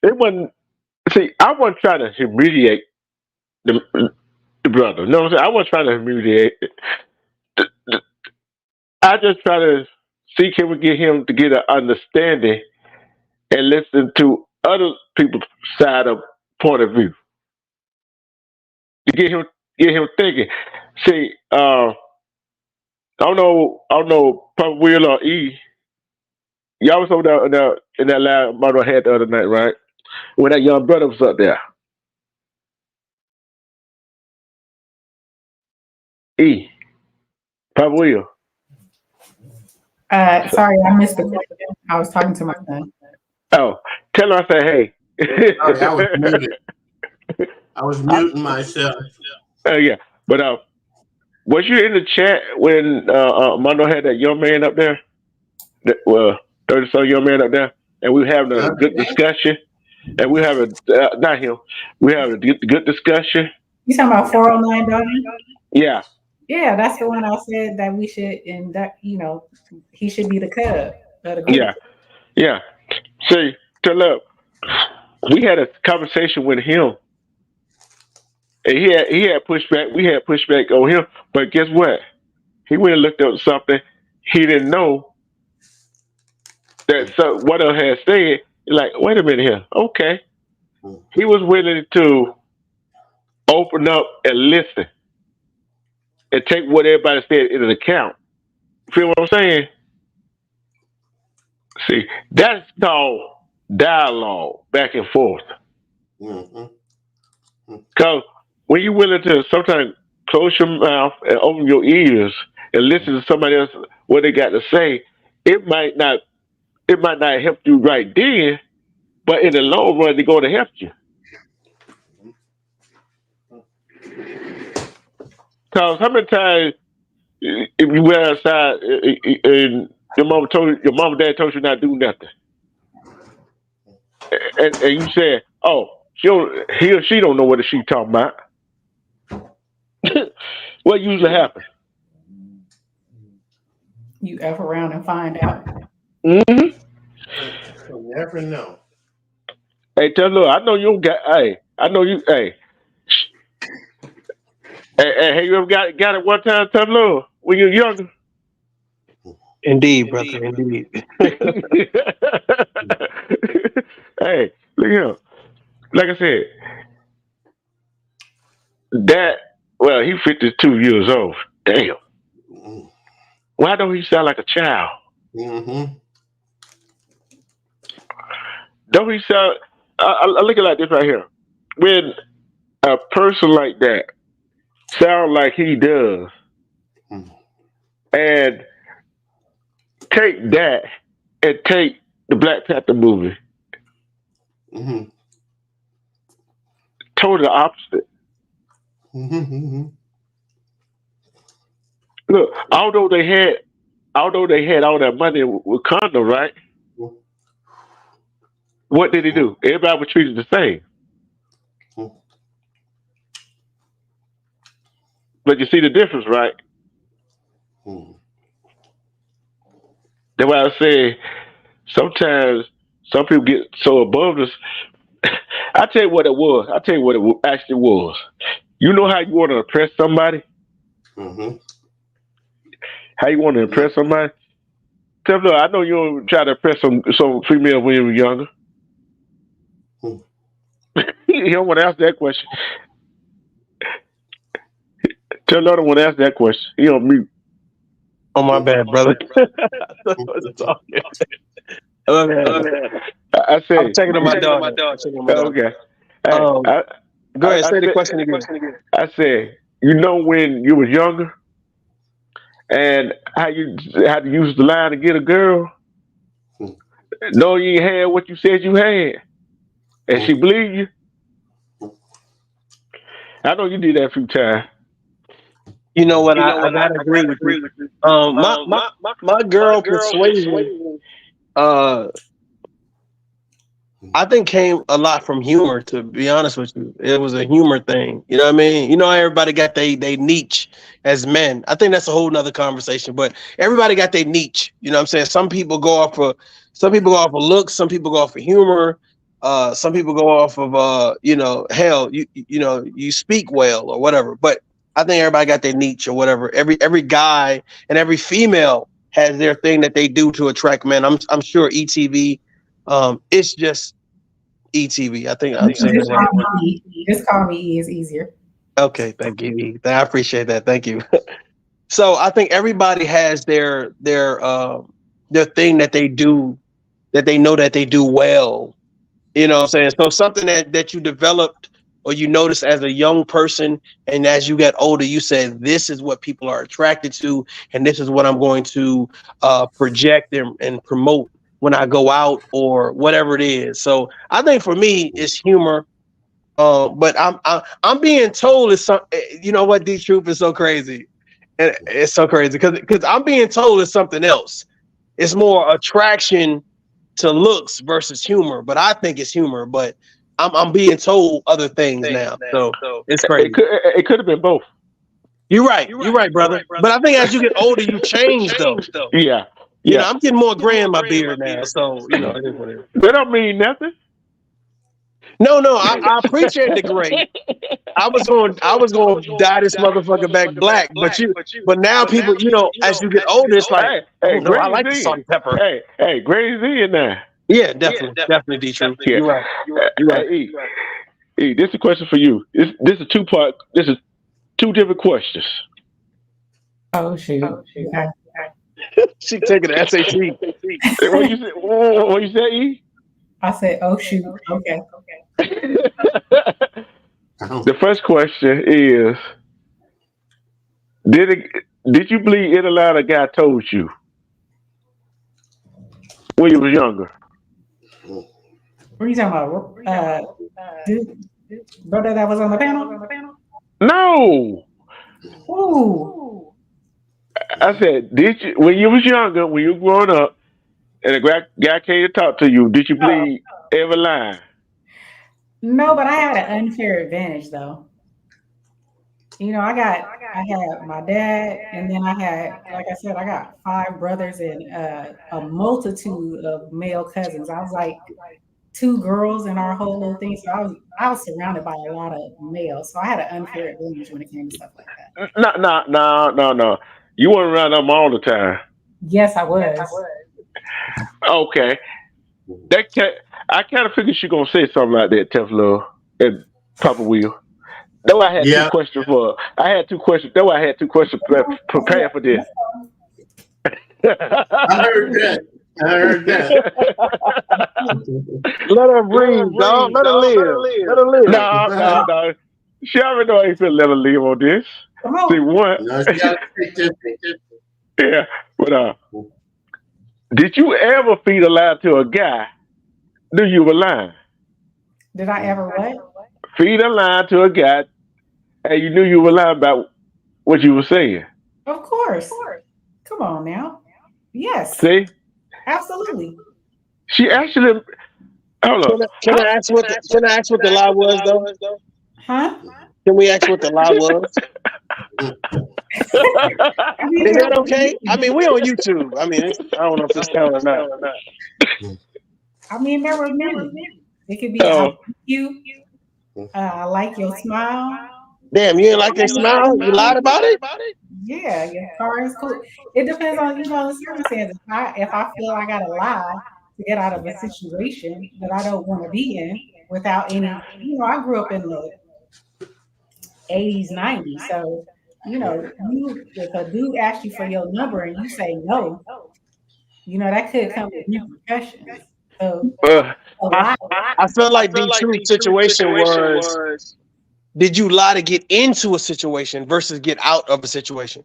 Speaker 1: it wasn't. See, I wasn't trying to humiliate the brother. No, I wasn't trying to humiliate. I just try to see can we get him to get an understanding and listen to other people's side of point of view to get him thinking. See, I don't know, probably Will or E. Y'all was over there in that live model I had the other night, right? When that young brother was up there. E. Papa Will.
Speaker 3: Sorry, I missed the question. I was talking to my son.
Speaker 1: Oh, tell her I say hey.
Speaker 10: Sorry, I was muted. I was muting myself.
Speaker 1: Yeah, but was you in the chat when Mondo had that young man up there? 30-some young man up there, and we were having a good discussion. And we have not him. We have a good discussion.
Speaker 3: You talking about 409 Doggy?
Speaker 1: Yeah.
Speaker 3: Yeah, that's the one I said that we should, and that he should be the cub of the group.
Speaker 1: Yeah, yeah. See, so look, we had a conversation with him, and he had pushback. We had pushback on him, but guess what? He went and looked up something he didn't know that what else had said. Like, wait a minute here. Okay, he was willing to open up and listen and take what everybody said into account. Feel what I'm saying? See, that's called dialogue, back and forth. Because when you're willing to sometimes close your mouth and open your ears and listen to somebody else what they got to say, it might not help you right then, but in the long run, they're going to help you. Because how many times if you went outside and your mom and dad told you not to do nothing, and you said, "Oh, he or she don't know what she talking about." What usually happens?
Speaker 3: You F around and find out.
Speaker 1: Mm-hmm.
Speaker 10: You'll never know.
Speaker 1: Hey, tell look, I know you got. Hey, I know you. Hey, hey, you ever got it one time, tell look, when you're younger?
Speaker 4: Indeed, brother. Indeed.
Speaker 1: Hey, look here. Like I said, he 52 years old. Damn. Why don't he sound like a child?
Speaker 10: Mm-hmm.
Speaker 1: Don't he sound? I look at it like this right here. When a person like that sound like he does, and take that and take the Black Panther movie, totally opposite. Look, although they had all that money with Wakanda, right? What did he do? Everybody was treated the same. But you see the difference, right? That's why I say sometimes some people get so above us. I tell you what it was. I tell you what it actually was. You know how you want to impress somebody? How you want to impress somebody? Tell them, I know you don't try to impress some female when you were younger. You don't want to ask that question. Tell another one to ask that question. He on mute.
Speaker 4: Oh, my bad, brother.
Speaker 1: I said,
Speaker 4: I'm checking on my dog.
Speaker 1: Okay.
Speaker 4: Go ahead. Say the question again.
Speaker 1: I said, you know when you was younger and how you had to use the line to get a girl? No, you ain't had what you said you had. And she believed you. I know you did that a few times.
Speaker 4: You know what? I gotta agree with you. My girl persuasion, I think came a lot from humor. To be honest with you, it was a humor thing. You know what I mean? You know, everybody got they niche as men. I think that's a whole nother conversation. But everybody got their niche. You know what I'm saying? Some people go off of looks. Some people go off of humor. Some people go off of hell. You speak well or whatever. But I think everybody got their niche or whatever. Every guy and every female has their thing that they do to attract men. I'm sure ETV. It's just ETV. I think I'm saying that.
Speaker 3: Just call me E is easier.
Speaker 4: Okay, thank you. I appreciate that. Thank you. So I think everybody has their thing that they do, that they know that they do well. You know what I'm saying? So something that you developed or you notice as a young person, and as you get older, you said, this is what people are attracted to, and this is what I'm going to project and promote when I go out or whatever it is. So I think for me, it's humor. But I'm being told it's some. You know what? D-Truth is so crazy. It's so crazy because I'm being told it's something else. It's more attraction to looks versus humor, but I think it's humor. But I'm being told other things now, so it's crazy.
Speaker 1: It could have been both.
Speaker 4: You're right. You're right, brother. But I think as you get older, you change though.
Speaker 1: Yeah.
Speaker 4: You know, I'm getting more gray in my beard now, so you know, it is what it is.
Speaker 1: That don't mean nothing.
Speaker 4: No, I appreciate the gray. I was going to dye this motherfucker back black, but now people, you know, as you get older, it's like,
Speaker 1: hey,
Speaker 4: oh no, I
Speaker 1: Gray's
Speaker 4: like the
Speaker 1: in.
Speaker 4: salt and pepper.
Speaker 1: Hey, Gray's in now.
Speaker 4: Yeah, definitely, D-True. You're right. You're right.
Speaker 1: Hey, E, this is a question for you. This is two-part. This is two different questions.
Speaker 3: Oh shoot. Okay.
Speaker 4: She taking the SAT.
Speaker 1: What you say, E?
Speaker 3: I said, oh shoot. Okay.
Speaker 1: The first question is: Did you believe it a lot a guy told you when you was younger?
Speaker 3: What are you talking about? Brother that was on the panel?
Speaker 1: No.
Speaker 3: Ooh.
Speaker 1: I said, did you when you was younger, when you were growing up, and a guy came to talk to you, did you believe every line?
Speaker 3: No, but I had an unfair advantage though. You know, I had my dad, and then I had, like I said, I got 5 brothers and a multitude of male cousins. I was like 2 girls in our whole little thing, so I was surrounded by a lot of males. So I had an unfair advantage when it came to stuff like that.
Speaker 1: No. You weren't around them all the time.
Speaker 3: Yes, I was.
Speaker 1: Okay. I kind of figured she gonna say something like that, Tough Love and Papa Will. That's why I had 2 questions for. I had 2 questions. That's why I had 2 questions prepared for this.
Speaker 10: I heard that.
Speaker 4: Let her breathe, dog. Let her live.
Speaker 1: No. She already know I ain't finna let her live on this. See what?
Speaker 10: No, she gotta take this.
Speaker 1: Yeah, but did you ever feed a lie to a guy? Knew you were lying.
Speaker 3: Did I ever what?
Speaker 1: Feed a lie to a guy, and you knew you were lying about what you were saying.
Speaker 3: Of course. Come on now. Yes.
Speaker 1: See?
Speaker 3: Absolutely.
Speaker 1: She actually. Hold on.
Speaker 4: Can I ask what the lie was though?
Speaker 3: Huh?
Speaker 4: Can we ask what the lie was? Is that okay? I mean, we on YouTube. I mean, I don't know if it's counting or not.
Speaker 3: I mean, there were many. It could be I like you. I like your smile.
Speaker 4: Damn, you didn't like your smile? You lied about it?
Speaker 3: Yeah, your car is cool. It depends on the circumstances. If I feel I gotta lie to get out of a situation that I don't want to be in without any, I grew up in the 80s, 90s. So, if a dude asks you for your number and you say no, that could come with repercussions. So,
Speaker 4: I feel like the true situation was, did you lie to get into a situation versus get out of a situation?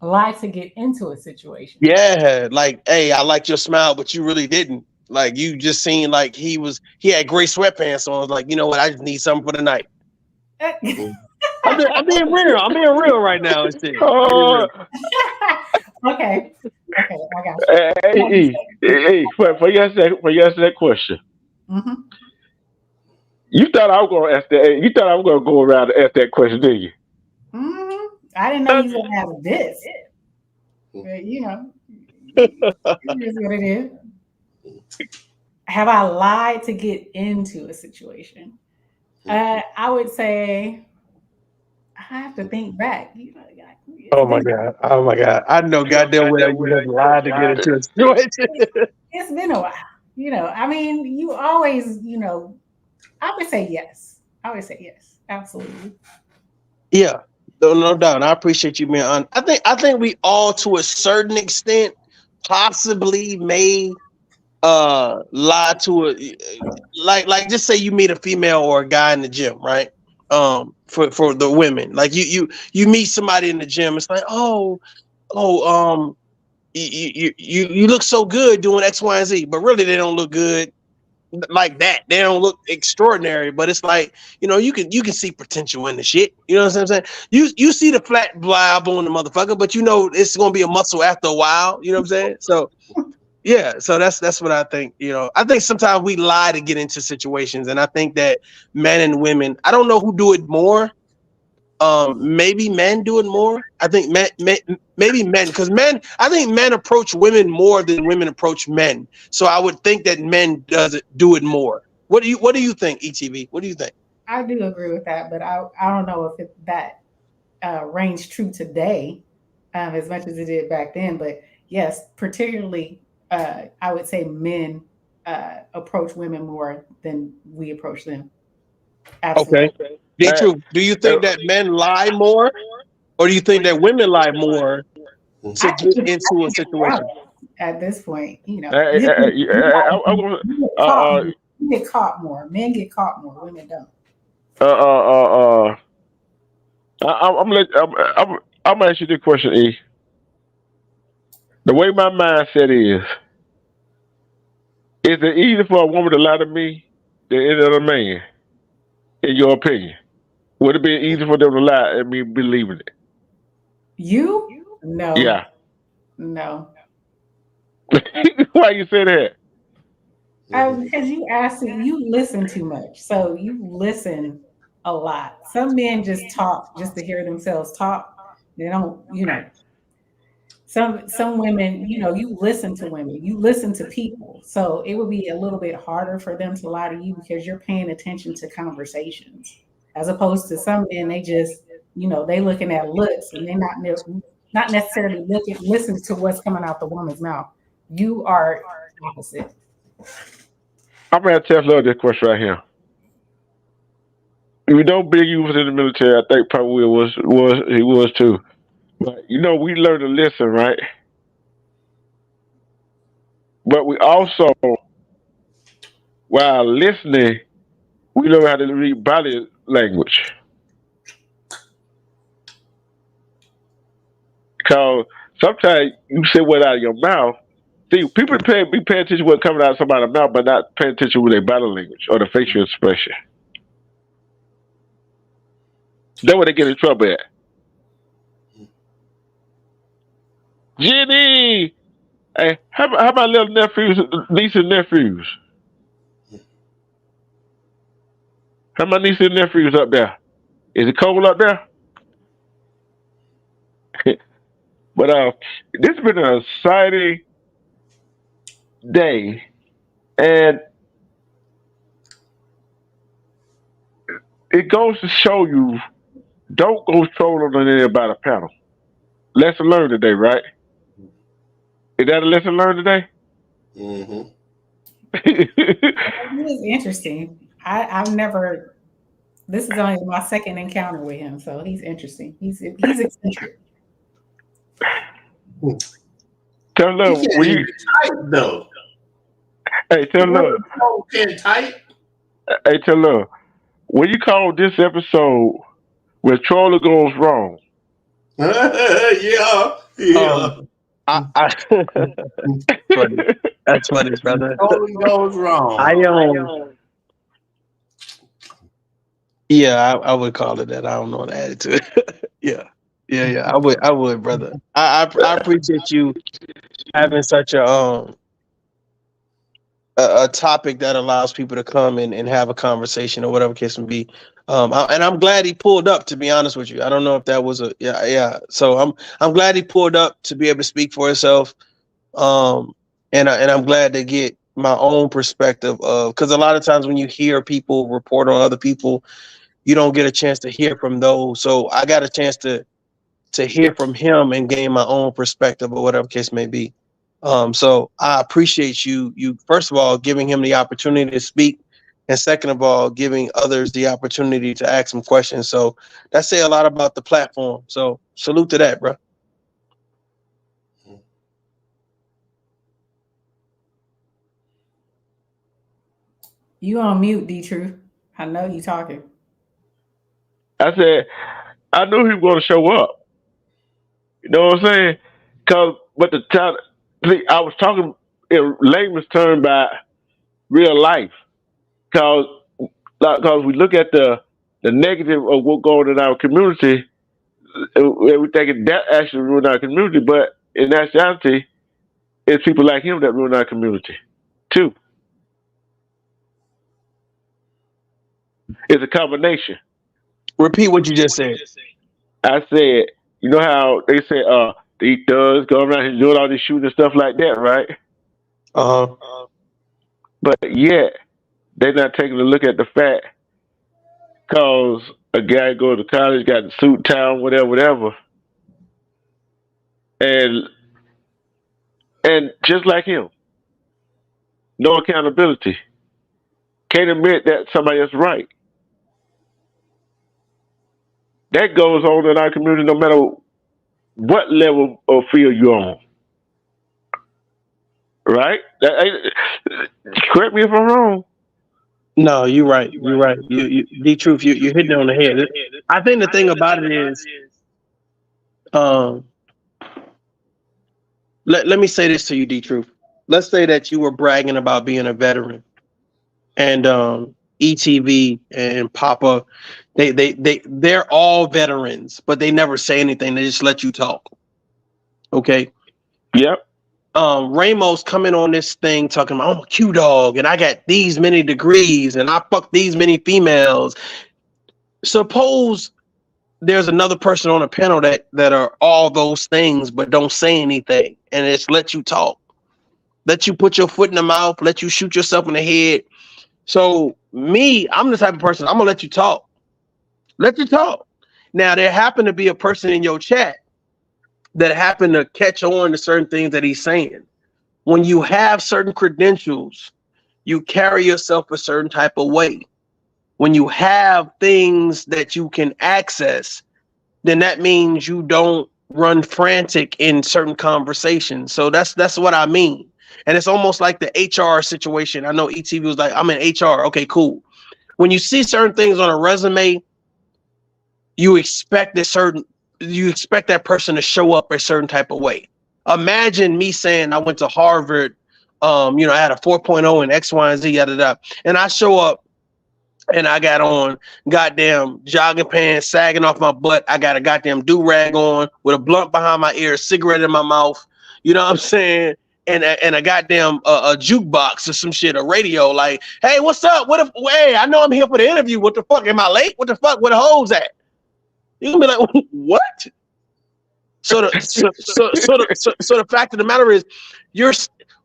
Speaker 3: Lie to get into a situation.
Speaker 4: Yeah, like, hey, I like your smile, but you really didn't. Like, you just seen like he had gray sweatpants on. Like, you know what? I just need something for the night. I'm being real. I'm being real right now.
Speaker 3: Okay, I got
Speaker 1: you. Hey, for you answer that question.
Speaker 3: Mm-hmm.
Speaker 1: You thought I was going to ask that. You thought I was going to go around and ask that question, didn't you?
Speaker 3: Mm-hmm. I didn't know you were going to have this. But, it is what it is. Have I lied to get into a situation? I would say I have to think back.
Speaker 4: Oh my god! I know goddamn well you have lied to get into a situation.
Speaker 3: It's been a while. I mean, you always, I would say yes. Absolutely.
Speaker 4: Yeah, no doubt. I appreciate you being on. I think we all, to a certain extent, possibly may lie to like just say you meet a female or a guy in the gym, right? For the women, like you meet somebody in the gym, it's like, you look so good doing X, Y, and Z, but really they don't look good like that. They don't look extraordinary, but it's like, you can see potential in the shit. You know what I'm saying? You see the flat blob on the motherfucker, but it's gonna be a muscle after a while. You know what I'm saying? So yeah, so that's what I think. I think sometimes we lie to get into situations, and I think that men and women, I don't know who do it more, Maybe men do it more. I think maybe men, because I think men approach women more than women approach men. So I would think that men do it more. What do you think, ETV? What do you think?
Speaker 3: I do agree with that, but I don't know if that reigns true today as much as it did back then. But yes, particularly, I would say men approach women more than we approach them. Absolutely.
Speaker 4: Okay. True. Do you think that men lie more, or do you think that women lie more to get into a situation?
Speaker 3: At this point, you get caught more. Men get caught more. Women don't.
Speaker 1: I'm gonna ask you this question, E. The way my mindset is it easier for a woman to lie to me than any other man? In your opinion, would it be easier for them to lie and me believing it?
Speaker 3: You? No.
Speaker 1: Yeah.
Speaker 3: No.
Speaker 1: Why you say that?
Speaker 3: Because you listen too much. So you listen a lot. Some men just talk just to hear themselves talk. They don't, Some women, you listen to women, you listen to people. So it would be a little bit harder for them to lie to you because you're paying attention to conversations. As opposed to some men, they just, they looking at looks and they're not necessarily listening to what's coming out the woman's mouth. You are opposite.
Speaker 1: I'm gonna tell Love this question right here. We know Big U was in the military. I think probably he was too. But we learned to listen, right? But we also, while listening, we know how to read body language. Because sometimes you say what out of your mouth. See, people be paying attention to what's coming out of somebody's mouth, but not paying attention to their body language or the facial expression. That's where they get in trouble at. Jenny! Hey, how about little nephews, nieces and nephews? How my nieces and nephews up there? Is it cold up there? But this has been an exciting day, and it goes to show you, don't go trolling on anybody about a panel. Lesson learned today, right? Is that a lesson learned today?
Speaker 10: Mm-hmm.
Speaker 3: It was interesting. I've never. This is only my second encounter with him, so he's interesting. He's eccentric.
Speaker 1: Tell Love,
Speaker 10: tight though.
Speaker 1: Hey, tell Love.
Speaker 10: Tight.
Speaker 1: Hey, tell Love. When you call this episode "Where Troller Goes Wrong"?
Speaker 10: Yeah.
Speaker 4: Funny. That's funny, brother.
Speaker 10: Troller goes wrong.
Speaker 4: Yeah, I would call it that. I don't know what to add to it. Yeah. I would, brother. I appreciate you having such a topic that allows people to come and have a conversation or whatever case may be. And I'm glad he pulled up, to be honest with you. I don't know if that was yeah. So I'm glad he pulled up to be able to speak for himself. And I'm glad to get my own perspective of, because a lot of times when you hear people report on other people, you don't get a chance to hear from those. So I got a chance to hear from him and gain my own perspective or whatever case may be. So I appreciate you first of all giving him the opportunity to speak, and second of all giving others the opportunity to ask some questions. So that say a lot about the platform. So salute to that, bro.
Speaker 3: You on mute, D-Truth. I know you talking.
Speaker 1: I said, I knew he was going to show up. You know what I'm saying? But the time, I was talking in layman's term about real life. Because we look at the negative of what's going on in our community, and we thinking that actually ruined our community. But in actuality, it's people like him that ruin our community, too. It's a combination.
Speaker 4: Repeat what you just said.
Speaker 1: I said, you know how they say, these thugs go around here doing all this shooting and stuff like that, right? But yet they're not taking a look at the fact, cause a guy go to college, got the suit town, whatever, and just like him, no accountability. Can't admit that somebody else right. That goes on in our community no matter what level of field you're on. Right? Correct me if I'm wrong.
Speaker 4: No, you're right. You're right. The truth. You hitting it on the head. I think the thing about it is, let me say this to you, D Truth. Let's say that you were bragging about being a veteran, and ETV and Papa, they're all veterans, but they never say anything. They just let you talk. Okay.
Speaker 1: Yep.
Speaker 4: Ramos coming on this thing talking about I'm a BigDawg and I got these many degrees and I fuck these many females. Suppose there's another person on a panel that are all those things but don't say anything, and it's let you talk, let you put your foot in the mouth, let you shoot yourself in the head. So me, I'm the type of person, I'm gonna let you talk. Let you talk. Now there happened to be a person in your chat that happened to catch on to certain things that he's saying. When you have certain credentials, you carry yourself a certain type of way. When you have things that you can access, then that means you don't run frantic in certain conversations. So that's what I mean. And it's almost like the HR situation. I know ETV was like, I'm in HR. Okay, cool. When you see certain things on a resume, you expect that person to show up a certain type of way. Imagine me saying I went to Harvard, I had a 4.0 in X, Y, and Z, yada, yada. And I show up and I got on goddamn jogging pants sagging off my butt. I got a goddamn do-rag on with a blunt behind my ear, a cigarette in my mouth. You know what I'm saying? And a goddamn a jukebox or some shit, a radio, like, hey, what's up? Hey, I know I'm here for the interview. What the fuck? Am I late? What the fuck? Where the hoes at? You gonna be like, what? So the fact of the matter is,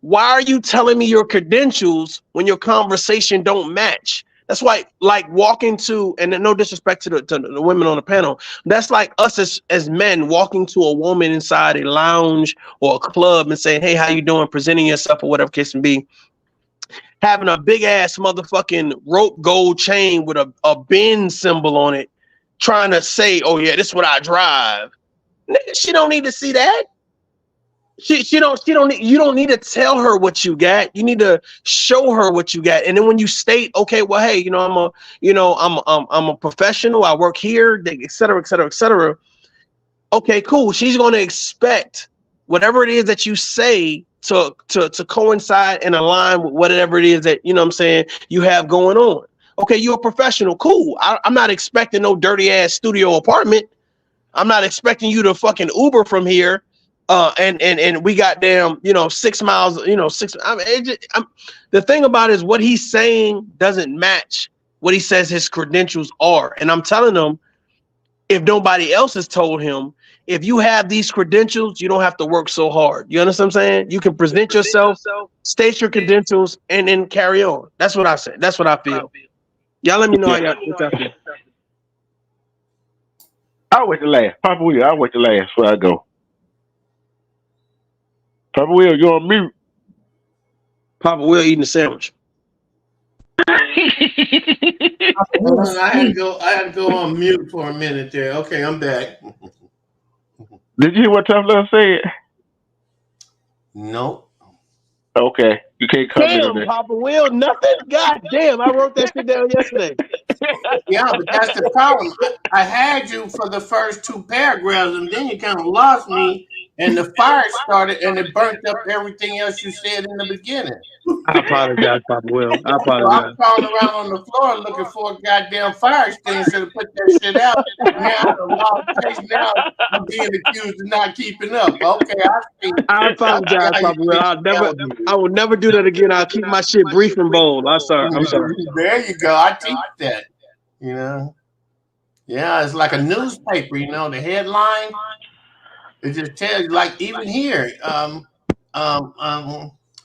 Speaker 4: why are you telling me your credentials when your conversation don't match? That's why, like walking to, and no disrespect to the women on the panel, that's like us as men walking to a woman inside a lounge or a club and saying, hey, how you doing? Presenting yourself or whatever case may be. Having a big ass motherfucking rope gold chain with a Benz symbol on it, trying to say, oh yeah, this is what I drive. Nigga, she don't need to see that. She don't need, you don't need to tell her what you got. You need to show her what you got. And then when you state, okay, well, hey, I'm a professional. I work here, et cetera, et cetera, et cetera. Okay, cool. She's going to expect whatever it is that you say to coincide and align with whatever it is that, you know what I'm saying, you have going on. Okay, you're a professional. Cool. I'm not expecting no dirty ass studio apartment. I'm not expecting you to fucking Uber from here. And we got damn, 6 miles, the thing about it is what he's saying doesn't match what he says his credentials are. And I'm telling him, if nobody else has told him, if you have these credentials, you don't have to work so hard. You understand what I'm saying? You can present yourself, state your credentials, and then carry on. That's what I say. That's what I feel. Y'all let me know how y'all feel.
Speaker 1: I'll wait to last. Papa Will, I'll wait to last before I go. Papa Will, you're on mute.
Speaker 4: Papa Will eating a sandwich.
Speaker 10: I had to go on mute for a minute there. Okay, I'm back.
Speaker 1: Did you hear what Tough Love said?
Speaker 10: Nope.
Speaker 1: Okay, you can't comment on
Speaker 4: Damn,
Speaker 1: that.
Speaker 4: Papa Will, nothing? God damn, I wrote that shit down yesterday.
Speaker 10: Yeah, but that's the problem. I had you for the first 2 paragraphs, and then you kind of lost me, and the fire started, and it burnt up everything else you said in the beginning.
Speaker 4: I apologize, Papa Will. I apologize.
Speaker 10: So I'm crawling around on the floor looking for a goddamn fire extinguisher to put that shit out. Now I'm being accused of not keeping up. Okay,
Speaker 4: I apologize, Papa Will. I will never do that again. I'll keep my shit brief and bold. I'm sorry.
Speaker 10: There you go. I teach that. Yeah, it's like a newspaper, you know, the headline, it just tells you, like even here,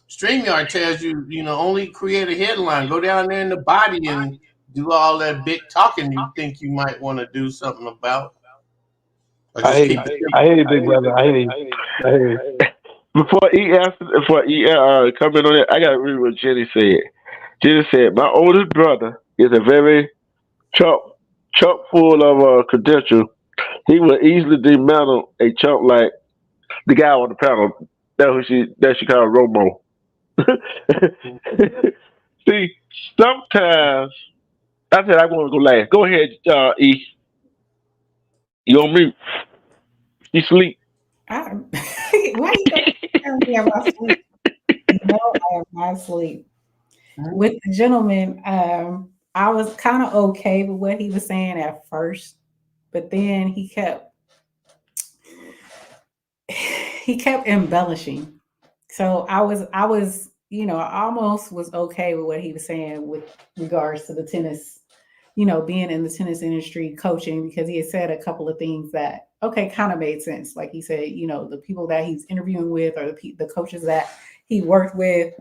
Speaker 10: StreamYard tells you, you know, only create a headline, go down there in the body and do all that big talking you think you might want to do something about, or
Speaker 4: I
Speaker 10: just
Speaker 4: hear
Speaker 10: keep
Speaker 4: you.
Speaker 10: it
Speaker 4: I
Speaker 10: simple.
Speaker 4: hear you, big brother. I hear you. I hear you.
Speaker 1: Before he comment on it, I gotta read what Jenny said. Jenny said, "My oldest brother is a very chock chock full of credentials. He will easily dismantle a chump like the guy on the panel. That she called Romo. See, sometimes I said I want to go last. Go ahead, E. You on mute? You sleep?
Speaker 3: I, why you gonna tell me about sleep? No, I am not asleep. With the gentleman, I was kind of okay with what he was saying at first, but then he kept embellishing. So I was, I almost was okay with what he was saying with regards to the tennis, being in the tennis industry, coaching, because he had said a couple of things that okay, kind of made sense. Like he said, the people that he's interviewing with, or the coaches that he worked with,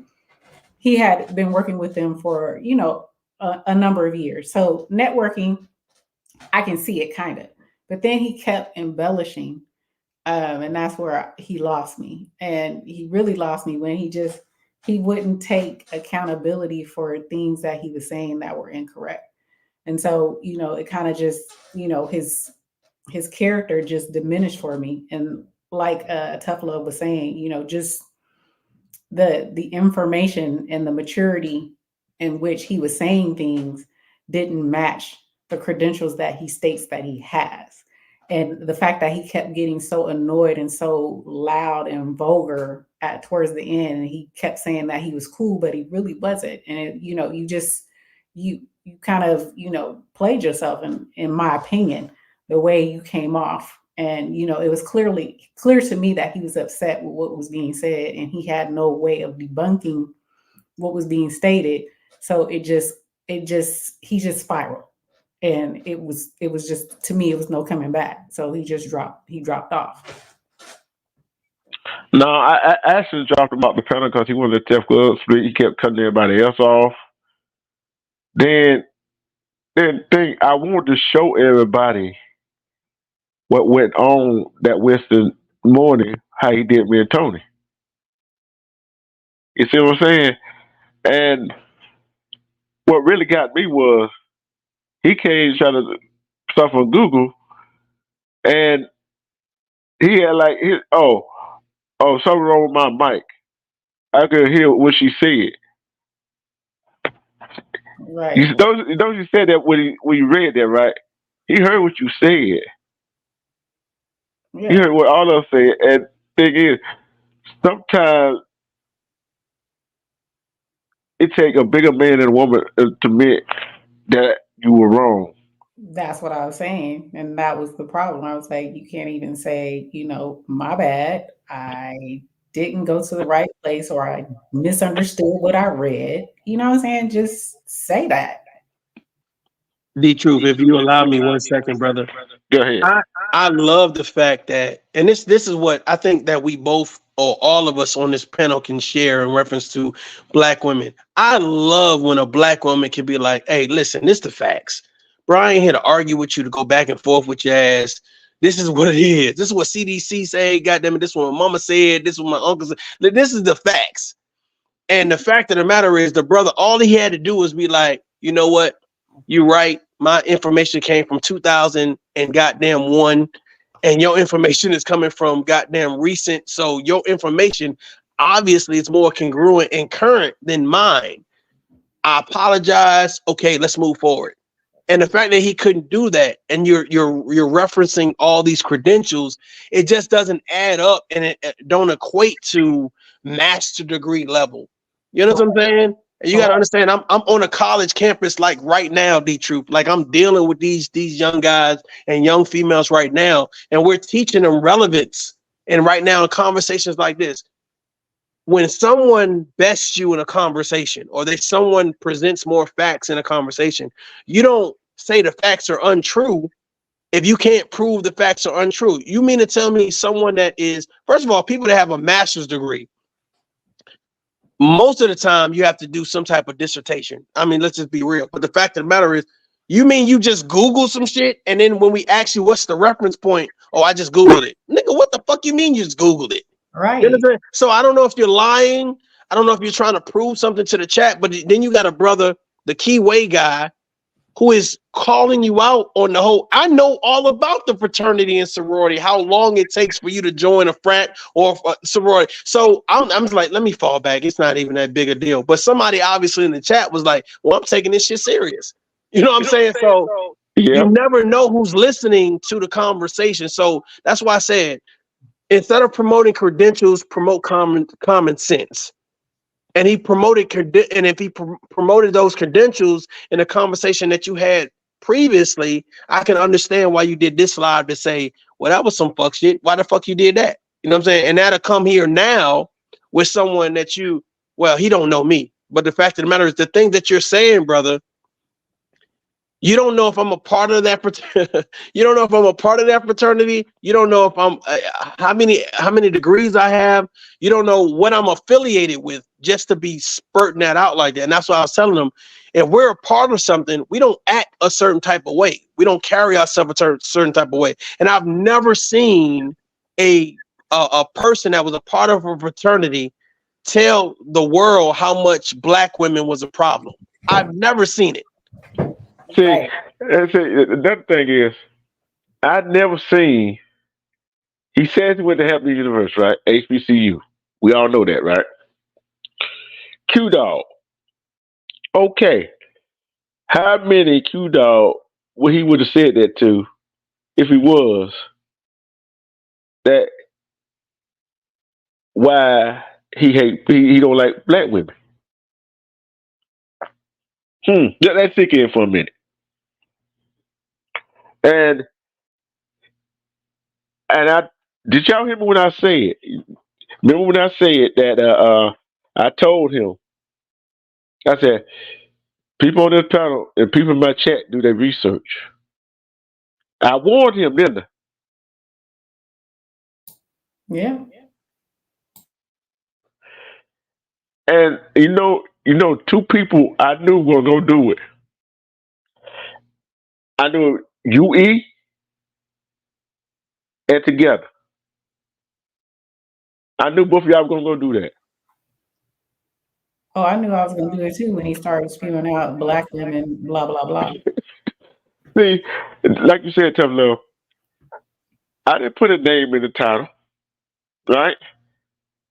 Speaker 3: he had been working with them for a number of years. So networking, I can see it kind of, but then he kept embellishing, and that's where he lost me. And he really lost me when he wouldn't take accountability for things that he was saying that were incorrect. And so it kind of just his character just diminished for me. And like Tough Love was saying, just the information and the maturity in which he was saying things didn't match the credentials that he states that he has. And the fact that he kept getting so annoyed and so loud and vulgar at towards the end, and he kept saying that he was cool, but he really wasn't. And you kind of played yourself, in my opinion, the way you came off. And it was clear to me that he was upset with what was being said, and he had no way of debunking what was being stated. So he just spiraled, and it was just, to me, it was no coming back. So he dropped off.
Speaker 1: No, I actually dropped him off the panel because he wanted to Jeff Club split. He kept cutting everybody else off. Then, thing I wanted to show everybody what went on that Wednesday morning, how he did me and Tony. You see what I'm saying? And what really got me was he came trying to stuff on Google, and he had like something wrong with my mic. I could hear what she said.
Speaker 3: Right.
Speaker 1: Don't you said that when you read that, right? He heard what you said. He
Speaker 3: Yeah.
Speaker 1: heard what all of us said. And thing is, sometimes it takes a bigger man than a woman to admit that you were wrong.
Speaker 3: That's what I was saying. And that was the problem. I was like, you can't even say, my bad. I didn't go to the right place, or I misunderstood what I read. You know what I'm saying? Just say that.
Speaker 4: The truth, if you allow me 1 second, brother.
Speaker 1: Go ahead.
Speaker 4: I love the fact that, and this is what I think that we both, or all of us on this panel, can share in reference to black women. I love when a black woman can be like, "Hey, listen, this the facts, bro. I ain't here to argue with you, to go back and forth with your ass. This is what it is. This is what CDC say. Goddamn it, this is what my mama said. This is what my uncle said. This is the facts." And the fact of the matter is, the brother, all he had to do was be like, you know what? You're right. My information came from 2000 and goddamn one, and your information is coming from goddamn recent. So your information obviously is more congruent and current than mine. I apologize. Okay, let's move forward. And the fact that he couldn't do that, and you're referencing all these credentials, it just doesn't add up, and it don't equate to master degree level. You know what I'm saying? And you got to understand, I'm on a college campus like right now, D Troop. Like I'm dealing with these young guys and young females right now, and we're teaching them relevance. And right now, in conversations like this, when someone bests you in a conversation, or someone presents more facts in a conversation, you don't say the facts are untrue. if you can't prove the facts are untrue. You mean to tell me someone that is, first of all, people that have a master's degree, most of the time you have to do some type of dissertation. I mean, let's just be real. But the fact of the matter is, you mean you just Google some shit, and then when we ask you what's the reference point, oh, I just Googled it. Nigga, what the fuck you mean you just Googled it?
Speaker 3: Right.
Speaker 4: You know what I'm saying? So I don't know if you're lying. I don't know if you're trying to prove something to the chat, but then you got a brother, the Keyway guy, who is calling you out on the whole. I know all about the fraternity and sorority, how long it takes for you to join a frat or a sorority. So I'm just like, let me fall back. It's not even that big a deal. But somebody obviously in the chat was like, well, I'm taking this shit serious. You know what I'm saying? So you never know who's listening to the conversation. So that's why I said, instead of promoting credentials, promote common sense. And he promoted, and if he promoted those credentials in a conversation that you had previously, I can understand why you did this live to say, well, that was some fuck shit. Why the fuck you did that? You know what I'm saying? And that'll come here now with someone that well, he don't know me. But the fact of the matter is, the thing that you're saying, brother, you don't know if I'm a part of that. You don't know if I'm a part of that fraternity. You don't know if I'm how many degrees I have. You don't know what I'm affiliated with, just to be spurting that out like that. And that's why I was telling them, if we're a part of something, we don't act a certain type of way. We don't carry ourselves a certain type of way. And I've never seen a person that was a part of a fraternity tell the world how much black women was a problem. I've never seen it.
Speaker 1: See, that thing is, I've never seen. He says he went to Hampton University, right? HBCU. We all know that, right? BigDawg. Okay. How many BigDawg he would have said that to if he was that? Why he don't like black women? Let's sink in for a minute. And did y'all hear me when I said? Remember when I said that I told him, I said, people on this panel and people in my chat do their research. I warned him, didn't I?
Speaker 3: Yeah.
Speaker 1: And you know, two people I knew were gonna do it. I knew UE and Together. I knew both of y'all were gonna go do that.
Speaker 3: Oh, I knew I was going to do it too when he started spewing out black women, blah, blah, blah.
Speaker 1: See, like you said, Tough Love, I didn't put a name in the title, right?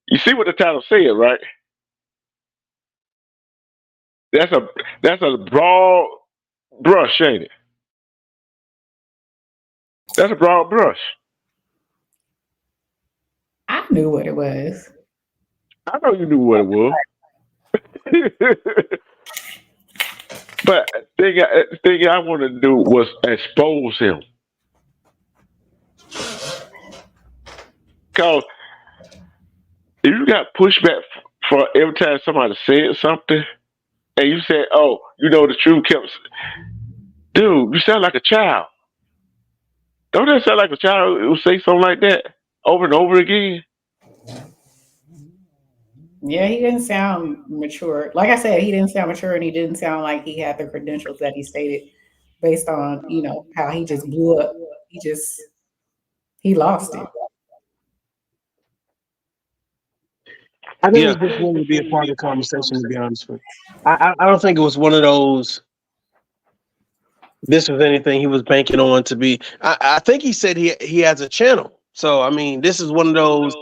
Speaker 1: You see what the title said, right? That's a broad brush, ain't it? That's a broad brush.
Speaker 3: I knew what it was.
Speaker 1: I know you knew what it was. But the thing I wanted to do was expose him. Because if you got pushback for every time somebody said something, and you said, oh, you know the truth kept... Dude, you sound like a child. Don't that sound like a child who say something like that over and over again?
Speaker 3: Yeah, he didn't sound mature. Like I said, he didn't sound mature, and he didn't sound like he had the credentials that he stated based on, how he just blew up. He lost it.
Speaker 4: I think he just wanted to be a part of the conversation, to be honest with you. I don't think it was one of those, this was anything he was banking on to be. I think he said he has a channel. So, I mean, this is one of those,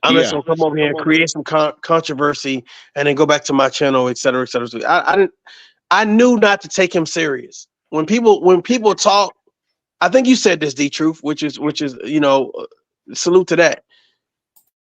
Speaker 4: I'm just going to come over here and create some controversy and then go back to my channel, et cetera, et cetera. I knew not to take him serious. When people talk, I think you said this, D-Truth, which is, salute to that.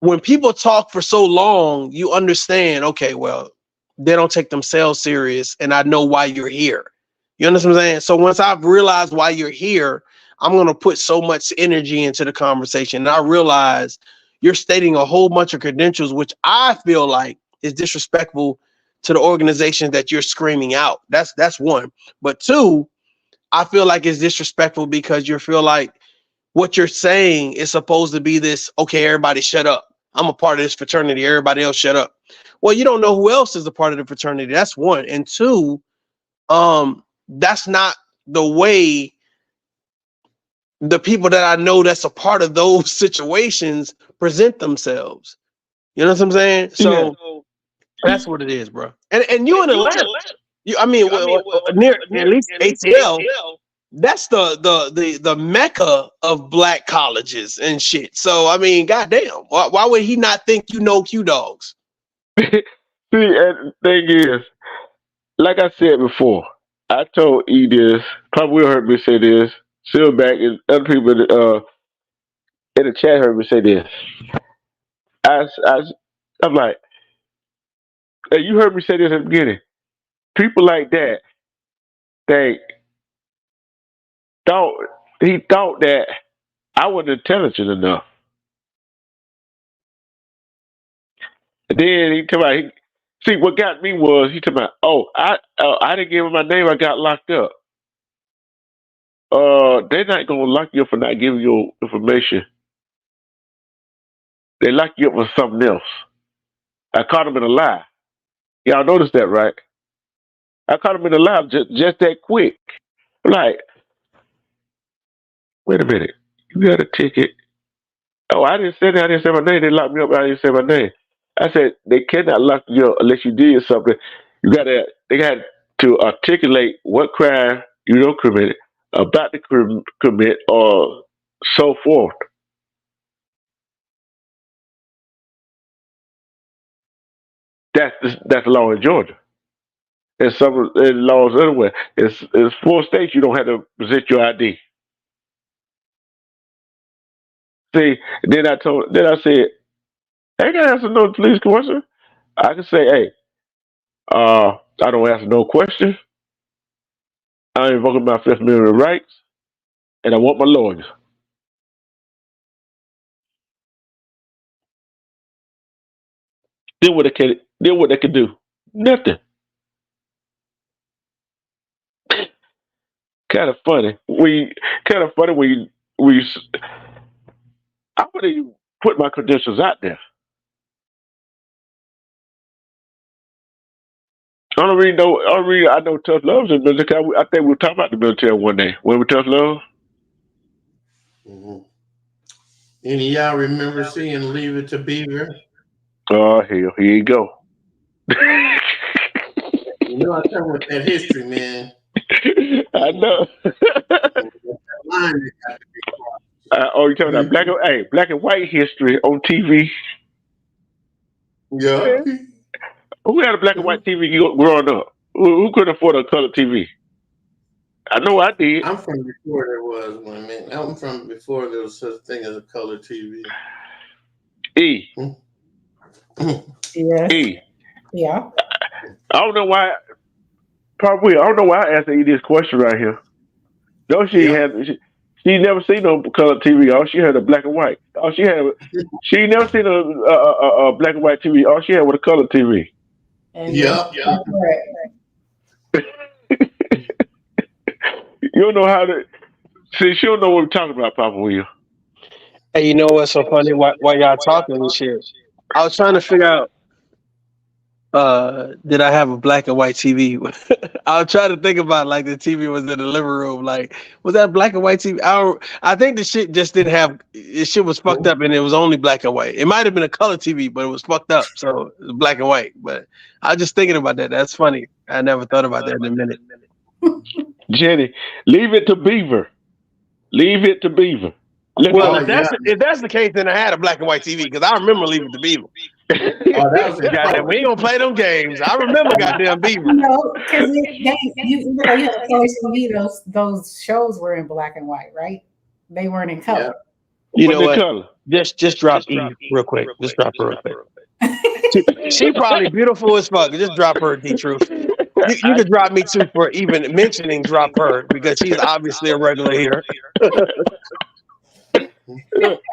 Speaker 4: When people talk for so long, you understand, okay, well, they don't take themselves serious, and I know why you're here. You understand what I'm saying? So once I've realized why you're here, I'm going to put so much energy into the conversation. And I realize you're stating a whole bunch of credentials, which I feel like is disrespectful to the organization that you're screaming out. That's one. But two, I feel like it's disrespectful because you feel like what you're saying is supposed to be this, okay, everybody shut up. I'm a part of this fraternity. Everybody else shut up. Well, you don't know who else is a part of the fraternity. That's one. And two, that's not the way the people that I know that's a part of those situations present themselves. You know what I'm saying? So that's what it is, bro. And you in Atlanta, near at least ATL. That's the mecca of black colleges and shit. So I mean, goddamn, why would he not think you know Q dogs?
Speaker 1: See, and the thing is, like I said before, I told E this. Probably will heard me say this. Silverback and other people in the chat heard me say this. I'm like, hey, you heard me say this at the beginning. People like that, they he thought that I wasn't intelligent enough. And then he told me, see, what got me was he told me, I didn't give him my name. I got locked up. They're not gonna lock you up for not giving you information. They lock you up for something else. I caught him in a lie. Y'all noticed that, right? I caught him in a lie just that quick. Like, wait a minute. You got a ticket. Oh, I didn't say that. I didn't say my name. They locked me up. I didn't say my name. I said they cannot lock you up unless you did something. They got to articulate what crime you don't commit, about to commit, or so forth. That's the law in Georgia. And some of the laws everywhere. It's 4 states you don't have to present your ID. See, then I said, I ain't gotta answer no police question. I can say, hey, I don't answer no questions. I'm invoking my Fifth Amendment rights, and I want my lawyers. Then what they can do? Nothing. Kind of funny. I wouldn't even put my credentials out there. I know Tough Love's in the military. I think we were talking about the military one day. When we Tough Love?
Speaker 10: Mm-hmm. Any of y'all remember seeing Leave It to Beaver?
Speaker 1: Oh, hell, here you go.
Speaker 10: You know, I come with that history, man.
Speaker 1: I know. You're talking about black and white history on TV.
Speaker 10: Yeah.
Speaker 1: Who had a black and white TV growing up? Who couldn't afford a color TV? I know I did.
Speaker 10: I'm from before there was one, man. I'm from before there was such a thing as a color TV.
Speaker 1: E.
Speaker 3: Yes.
Speaker 1: E.
Speaker 3: Yeah.
Speaker 1: I don't know why. Probably. I don't know why I asked E this question right here. No, she never seen no color TV. All she had a black and white. She never seen a black and white TV. All she had was a color TV.
Speaker 10: Yeah.
Speaker 1: You don't know how to see. She don't know what we're talking about, Papa Will.
Speaker 4: Hey, you know what's so funny? Why y'all talking and shit? I was trying to figure out. Did I have a black and white TV? I was trying to think about like the TV was in the living room. Like, was that black and white TV? I think the shit just didn't have. The shit was fucked up, and it was only black and white. It might have been a color TV, but it was fucked up, so it was black and white. But I was just thinking about that. That's funny. I never thought about that in a minute.
Speaker 1: Jenny, leave it to Beaver. Leave it to Beaver.
Speaker 4: Well, if that's the case, then I had a black and white TV because I remember Leave It to Beaver. Goddamn, we ain't gonna play them games. I remember goddamn Beaver.
Speaker 3: No, because you know, those shows were in black and white, right? They weren't in color.
Speaker 4: Yeah. You know what? Color? Just drop E real quick. Just drop her real quick. She probably beautiful as fuck. Just drop her, D-Truth. You could drop me too for even mentioning drop her because she's obviously a regular here.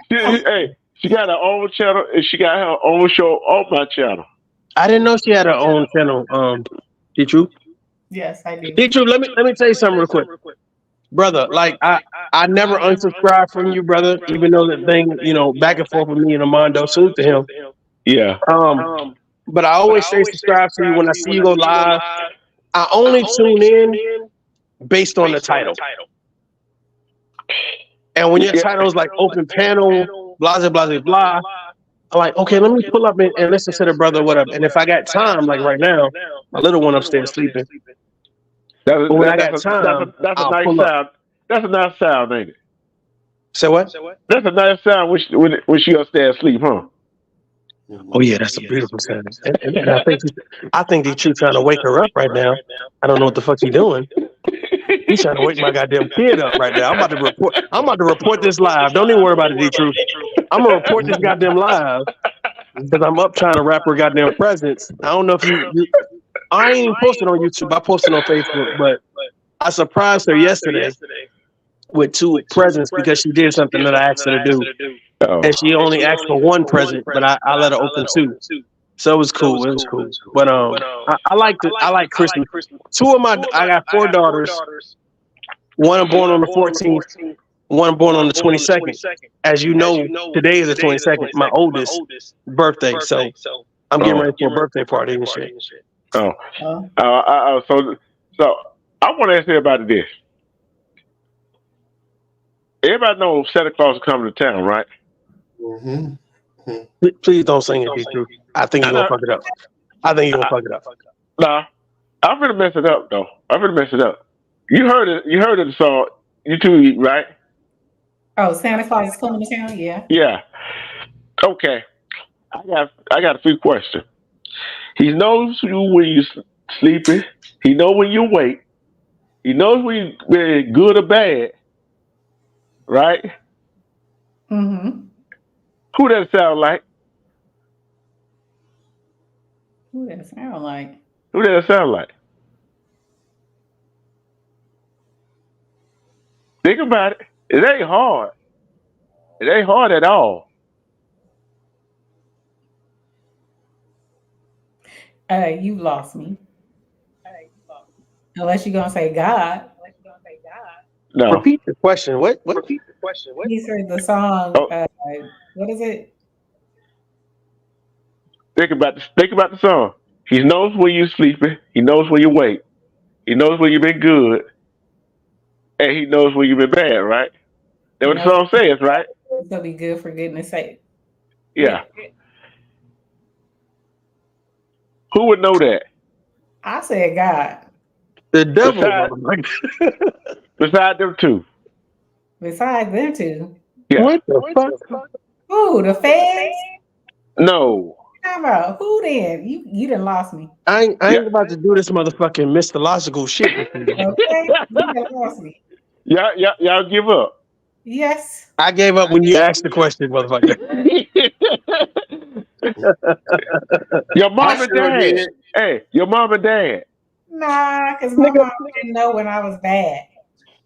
Speaker 1: Hey, she got her own channel and she got her own show on my channel.
Speaker 4: I didn't know she had her own channel. D-Truth?
Speaker 3: Yes, I do.
Speaker 4: D-Truth, let me tell you something real quick. brother, like I never unsubscribed from you, brother, even though the thing, back and forth with me and Armando, salute to him.
Speaker 1: Yeah.
Speaker 4: But I always stay subscribed to you when I see you go live. I only tune in based on the title. And when your title is like open panel, blah, blah, blah, blah, I'm like, okay, let me pull up and listen to the brother, whatever. And if I got time, like right now, my little one upstairs sleeping. But when I got time,
Speaker 1: that's a
Speaker 4: I'll
Speaker 1: nice
Speaker 4: pull
Speaker 1: sound.
Speaker 4: up.
Speaker 1: That's a nice sound, ain't it?
Speaker 4: Say what?
Speaker 1: That's a nice sound when she upstairs asleep, huh?
Speaker 4: Oh yeah, that's a beautiful sound. And I think that you're trying to wake her up right now. I don't know what the fuck he's doing. He's trying to wake my goddamn kid up right now. I'm about to report this live. Don't even worry about it, D-Truth. I'm gonna report this goddamn live because I'm up trying to wrap her goddamn presents. I don't know if you I ain't even posted on YouTube. I posted on Facebook, but I surprised her yesterday with 2 presents because she did something that I asked her to do. And she only asked for 1 present, but I let her open 2. So it was cool. It was cool. But I like Christmas. I got 4 daughters. One born on the 14th, one born on the 22nd. As you know, today is the 22nd, my oldest birthday. So I'm getting ready for a birthday party and shit.
Speaker 1: So I want to ask everybody this. Everybody knows Santa Claus is coming to town, right?
Speaker 10: Mm-hmm.
Speaker 4: Please don't sing it, D-Truth. I think you're gonna fuck it up.
Speaker 1: Nah, I'm gonna mess it up though. You heard it. You heard of the song. You too, right?
Speaker 3: Oh, Santa Claus is coming to town. Yeah.
Speaker 1: Yeah. Okay. I got a few questions. He knows you when you're sleeping. He knows when you wake. He knows when you're good or bad. Right?
Speaker 3: Mm-hmm.
Speaker 1: Who does it sound like?
Speaker 3: Who does it sound like?
Speaker 1: Who does it sound like? Think about it. It ain't hard. It ain't hard at all.
Speaker 3: You lost me. Unless you're gonna say God.
Speaker 1: No.
Speaker 4: Repeat the question. What?
Speaker 3: He heard the song.
Speaker 1: Oh.
Speaker 3: What is it?
Speaker 1: Think about the song. He knows when you're sleeping. He knows when you wake. He knows when you've been good, and he knows when you've been bad. Right? That's what the song says, right?
Speaker 3: It's gonna be good for goodness sake.
Speaker 1: Yeah. Who would know that?
Speaker 3: I said God.
Speaker 4: The devil.
Speaker 1: Besides them two.
Speaker 3: Besides them two.
Speaker 1: Yeah.
Speaker 4: What the fuck?
Speaker 3: Who? The feds?
Speaker 1: No.
Speaker 3: About who then? You done lost me.
Speaker 4: I ain't about to do this motherfucking mythological shit.
Speaker 3: Okay, you done lost me.
Speaker 1: Y'all give up.
Speaker 3: Yes.
Speaker 4: I gave up when you asked the question, motherfucker.
Speaker 1: Your mom and dad. Hey, your mom and dad.
Speaker 3: Nah, because my mom didn't know when I was bad.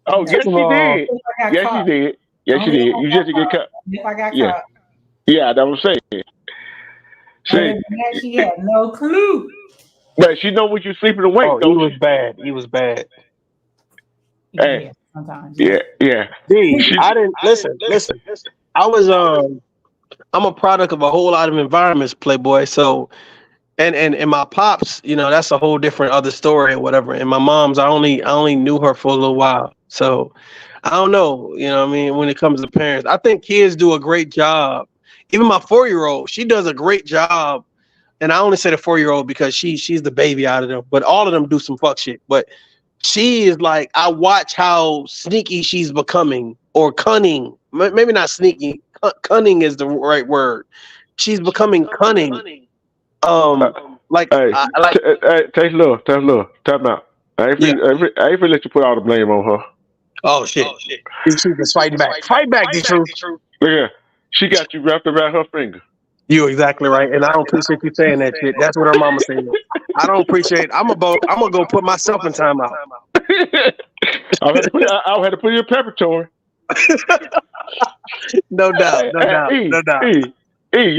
Speaker 1: Oh, yes, she did. Yes, she did. Yes, she did. You just get caught.
Speaker 3: If I got
Speaker 1: Yeah.
Speaker 3: caught.
Speaker 1: Yeah, that's what I'm saying.
Speaker 3: Other than that, she had no clue.
Speaker 1: But she know when you're sleeping awake.
Speaker 4: Oh, he was bad. He was bad.
Speaker 1: Hey.
Speaker 3: Yeah, sometimes.
Speaker 1: Yeah.
Speaker 4: I didn't listen. I was I'm a product of a whole lot of environments, Playboy. So and my pops, that's a whole different other story or whatever. And my mom's, I only knew her for a little while. So I don't know, what I mean, when it comes to parents. I think kids do a great job. Even my 4-year-old, she does a great job. And I only say the 4-year-old because she's the baby out of them, but all of them do some fuck shit. But she is like, I watch how sneaky she's becoming, or cunning. Maybe not sneaky. Cunning is the right word. She's becoming cunning.
Speaker 1: Hey, take a look. Time out. I ain't gonna let you put all the blame on her.
Speaker 4: Oh shit. She's just fighting back. Fight back, D-Truth.
Speaker 1: Look here. She got you wrapped around her finger.
Speaker 4: You're exactly right, and I don't appreciate you saying that shit. That's what her mama said. I don't appreciate. I'm gonna go put myself in timeout.
Speaker 1: I'll have to put you in preparatory.
Speaker 4: No doubt.
Speaker 1: You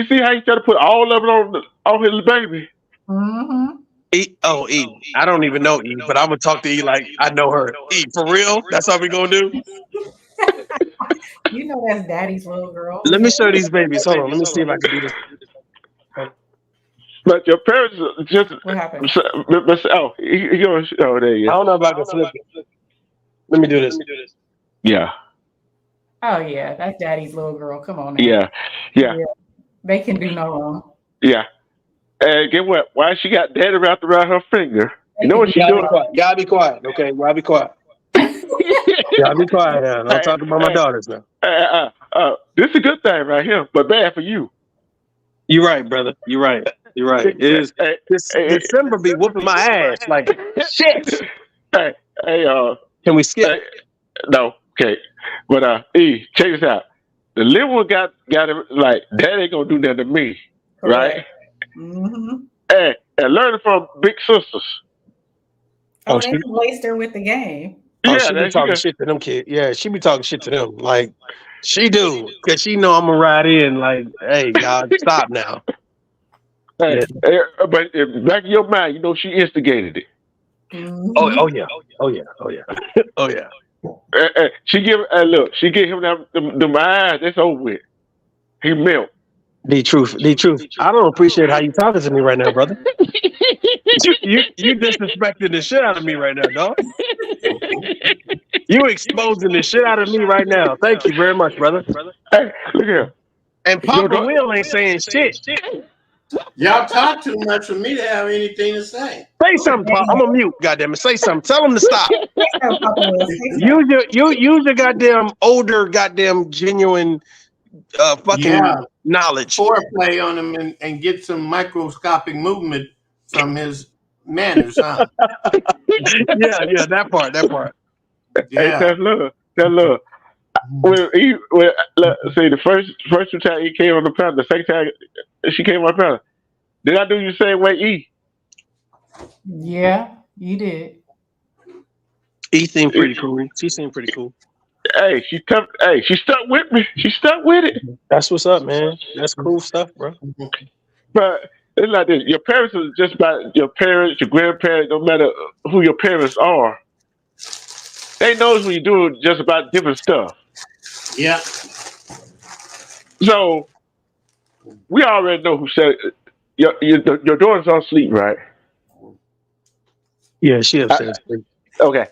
Speaker 1: see how he try to put all of it on his baby.
Speaker 3: Mm-hmm.
Speaker 4: E. Oh, E. I don't even know E, but I'm gonna talk to E like I know her. E, for real? That's how we gonna do?
Speaker 3: You know that's daddy's little girl.
Speaker 4: Let me show these babies. Hold on. Let me see if I can do this.
Speaker 1: But your parents just
Speaker 3: What happened?
Speaker 1: oh, he goes, oh, there you
Speaker 4: I
Speaker 1: go.
Speaker 4: don't know if I can flip it. Let me do this.
Speaker 1: Yeah,
Speaker 3: Oh yeah, that's daddy's little girl. Come on now.
Speaker 1: yeah.
Speaker 3: They can do no wrong.
Speaker 1: Yeah. And get what? Why she got daddy wrapped around her finger? You know what she
Speaker 4: Y'all
Speaker 1: doing?
Speaker 4: be quiet. Y'all be quiet. Okay, y'all be quiet. Y'all be quiet now. Don't talk about my daughters now.
Speaker 1: This is a good thing right here, but bad for you.
Speaker 4: You're right, brother. You're right. You're right. It is. This December be whooping my ass like shit.
Speaker 1: Hey,
Speaker 4: Can we skip?
Speaker 1: No, okay. But E, check this out. The little one got it like that ain't gonna do that to me, right?
Speaker 3: Mm-hmm.
Speaker 1: Hey, and learning from big sisters.
Speaker 3: Oh, they laced her with the game.
Speaker 4: Oh, she be talking shit to them kids. Yeah, she be talking shit to them. Like, she do. Because she know I'm going to ride in like, hey, y'all, stop now.
Speaker 1: Hey, but back in your mind, you know she instigated it.
Speaker 3: Mm-hmm.
Speaker 4: Oh, yeah. Oh, yeah. Oh, yeah. Oh, yeah.
Speaker 1: She give him them eyes. That's over with. He melt.
Speaker 4: The truth. I don't appreciate how you talking to me right now, brother. you disrespecting the shit out of me right now, dog. You exposing the shit out of me right now. Thank you very much, brother.
Speaker 1: Hey, look here.
Speaker 4: And Papa Will ain't saying shit.
Speaker 10: Y'all talk too much for me to have anything to say.
Speaker 4: Say something, Pop. I'm on mute. Goddamn it. Say something. Tell him to stop. Use your goddamn older, goddamn genuine, fucking knowledge.
Speaker 10: Foreplay on him and get some microscopic movement from his manners, huh?
Speaker 4: yeah, that part.
Speaker 10: Yeah.
Speaker 1: Hey, that's love. See, the first time he came on the panel, the second time she came on the panel, did I do you the same way, E?
Speaker 3: Yeah, you did.
Speaker 4: E seemed pretty cool. She seemed pretty cool.
Speaker 1: Hey, she stuck with me. She stuck with it.
Speaker 4: That's what's up, man. That's cool stuff, bro.
Speaker 1: But it's like this. Your parents are just about your parents, your grandparents, no matter who your parents are. They knows when you do just about different stuff.
Speaker 10: Yeah.
Speaker 1: So we already know who said it. Your daughter's on sleep, right?
Speaker 4: Yeah, she upstairs.
Speaker 1: Okay.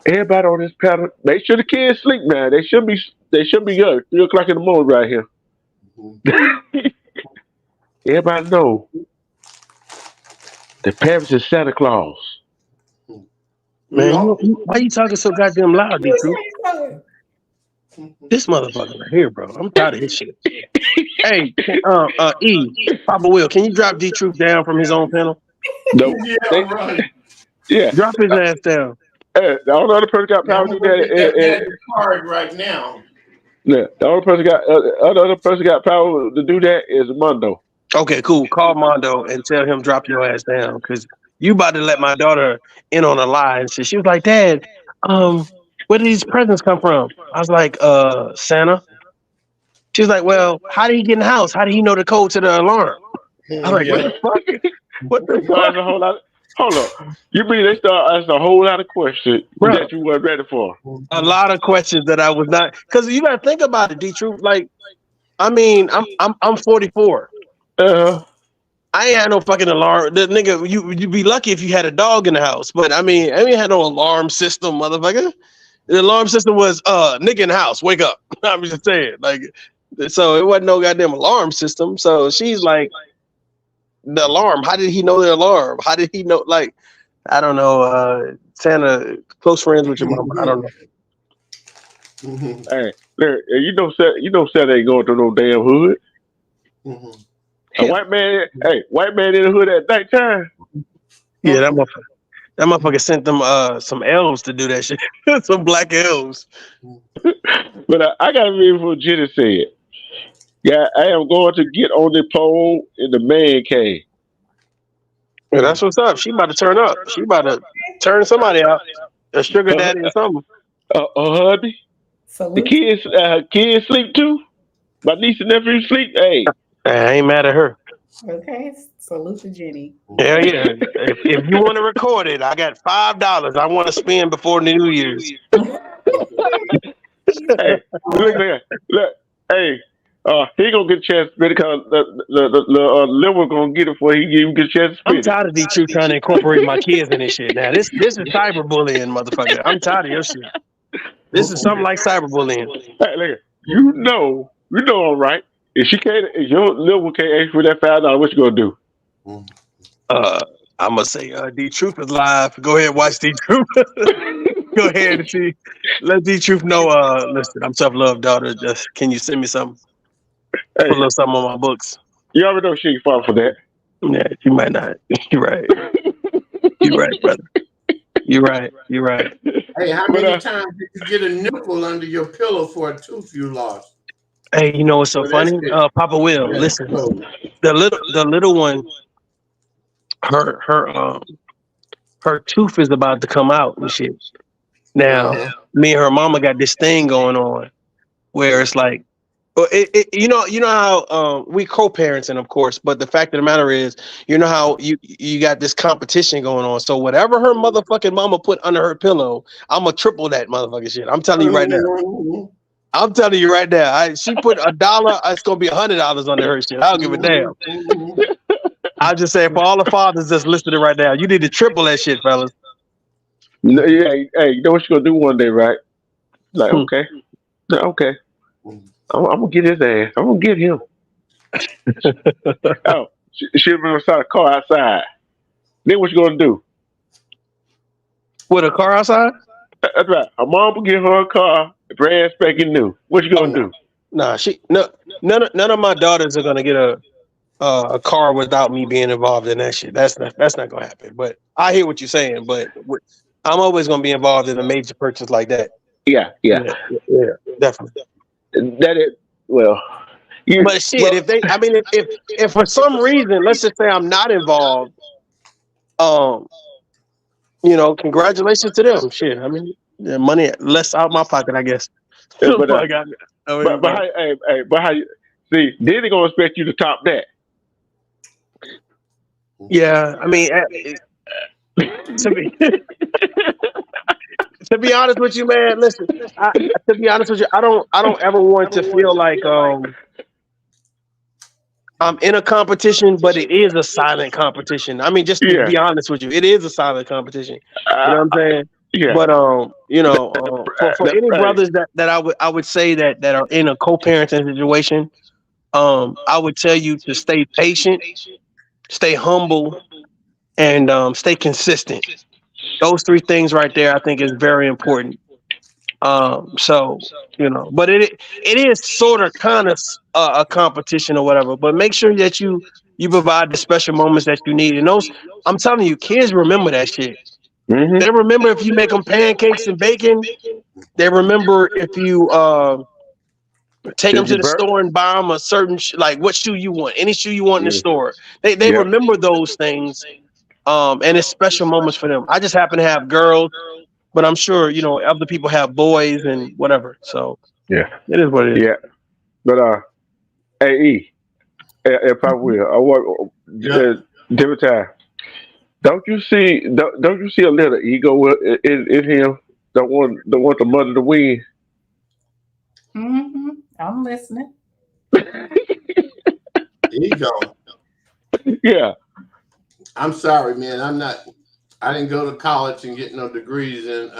Speaker 1: Everybody on this panel, make sure the kids sleep, man. They should be good. 3:00 in the morning right here. Everybody know the parents is Santa Claus.
Speaker 4: Man, why you talking so goddamn loud, D-Truth? This motherfucker right here, bro. I'm tired of his shit. Hey, E, Papa Will, can you drop D-Truth down from his own panel?
Speaker 1: No.
Speaker 10: Right.
Speaker 1: Yeah.
Speaker 4: Drop his ass down.
Speaker 1: The only other person got power to do that.
Speaker 10: Hard right now.
Speaker 1: Yeah, the only person got power to do that is Mondo.
Speaker 4: Okay, cool. Call Mondo and tell him drop your ass down, because you about to let my daughter in on a lie. And she was like, Dad, where did these presents come from? I was like, Santa. She was like, well, how did he get in the house? How did he know the code to the alarm? I was like, what the fuck? What the fuck?
Speaker 1: A whole lot. Hold on. You mean they start asking a whole lot of questions that you weren't ready for?
Speaker 4: A lot of questions that I was not, because you gotta think about it, D-Truth. Like, I mean, I'm 44. I ain't had no fucking alarm. The nigga, you'd be lucky if you had a dog in the house. But I ain't had no alarm system, motherfucker. The alarm system was nigga in the house, wake up. I'm just saying, like, so it wasn't no goddamn alarm system. So she's like, the alarm. How did he know the alarm? How did he know? Like, I don't know. Santa, close friends with your mama. I don't know.
Speaker 1: Hey, you know, Santa ain't going to no damn hood. A white man in the hood at nighttime.
Speaker 4: Yeah, that motherfucker sent them some elves to do that shit. Some black elves.
Speaker 1: But I gotta read what Jenny said. Yeah, I am going to get on the pole in the man cave.
Speaker 4: Yeah, that's what's up. She about to turn up. She about to turn somebody out. A sugar daddy or something.
Speaker 1: Hubby. The kids sleep too. My niece and nephew sleep. Hey,
Speaker 4: I ain't mad at her.
Speaker 3: Okay, salute to Jenny.
Speaker 4: Hell yeah. If you want to record it, I got $5 I want to spend before the New Year's.
Speaker 1: Hey, look there. Look, hey, he gonna get a chance because the liver gonna get it before he even get a chance to
Speaker 4: I'm
Speaker 1: spit it.
Speaker 4: tired of D-Truth trying to incorporate my kids in this shit. Now, this is cyberbullying, motherfucker. I'm tired of your shit. This is something like cyberbullying.
Speaker 1: Hey, look, you know, all right. If your liver can't ask for that $5, what you gonna do?
Speaker 4: I'm gonna say D-Truth is live. Go ahead and watch D-Truth. Go ahead and see. Let D-Truth know. Listen, I'm tough love, daughter. Just can you send me something?
Speaker 1: Hey,
Speaker 4: Put a little something on my books.
Speaker 1: You already know she ain't fall for that.
Speaker 4: Yeah, you might not. You're right. You're right, brother. You're right. You're right.
Speaker 10: Hey, how many times did you get a nipple under your pillow for a tooth you lost?
Speaker 4: Hey, you know what's so funny? Papa Will, listen. The little one, her tooth is about to come out and shit. Now, me and her mama got this thing going on where it's like, you know how we co-parenting, of course, but the fact of the matter is, you know how you got this competition going on. So whatever her motherfucking mama put under her pillow, I'm gonna triple that motherfucking shit. I'm telling you right now. I'm telling you right now. She put $1, it's gonna be $100 under her shit. I don't give a damn. I'll just say for all the fathers that's listening right now, you need to triple that shit, fellas.
Speaker 1: No, yeah, hey, you know what you gonna do one day, right? Like, okay. I'm gonna get his ass. I'm gonna get him. Oh, she'll be inside a car outside. Then what you gonna do?
Speaker 4: With a car outside?
Speaker 1: That's right. Her mom will give her a car, brand spanking new. What you gonna do?
Speaker 4: Nah, none of my daughters are gonna get a car without me being involved in that shit. That's not gonna happen. But I hear what you're saying. But I'm always gonna be involved in a major purchase like that.
Speaker 1: Yeah,
Speaker 4: definitely.
Speaker 1: That is well.
Speaker 4: But shit, if for some reason, let's just say I'm not involved, congratulations to them. Shit, I mean, the money less out my pocket, I guess.
Speaker 1: But how you see? Then they're gonna expect you to top that.
Speaker 4: Yeah, I mean, to be honest with you, man. Listen, to be honest with you, I don't ever want to feel like I'm in a competition, but it is a silent competition. I mean, just to be honest with you, it is a silent competition. You know what I'm saying?
Speaker 1: Yeah.
Speaker 4: But for any brothers that I would say that are in a co-parenting situation, I would tell you to stay patient, stay humble, and stay consistent. Those 3 things right there, I think, is very important. But it is sort of kind of a competition or whatever. But make sure that you provide the special moments that you need. And those, I'm telling you, kids remember that shit.
Speaker 1: Mm-hmm.
Speaker 4: They remember if you make them pancakes and bacon. They remember if you take them to the store and buy them a certain like what shoe you want, any shoe you want in the store. They remember those things. And it's special moments for them. I just happen to have girls, but I'm sure, other people have boys and whatever. So
Speaker 1: yeah,
Speaker 4: it is what it is.
Speaker 1: Yeah. But hey, if I will, I want different time. Don't you see a little ego in him? Don't want the mother to win.
Speaker 3: Mm-hmm. I'm listening.
Speaker 10: Ego.
Speaker 1: Yeah.
Speaker 10: I'm sorry, man. I didn't go to college and get no degrees in,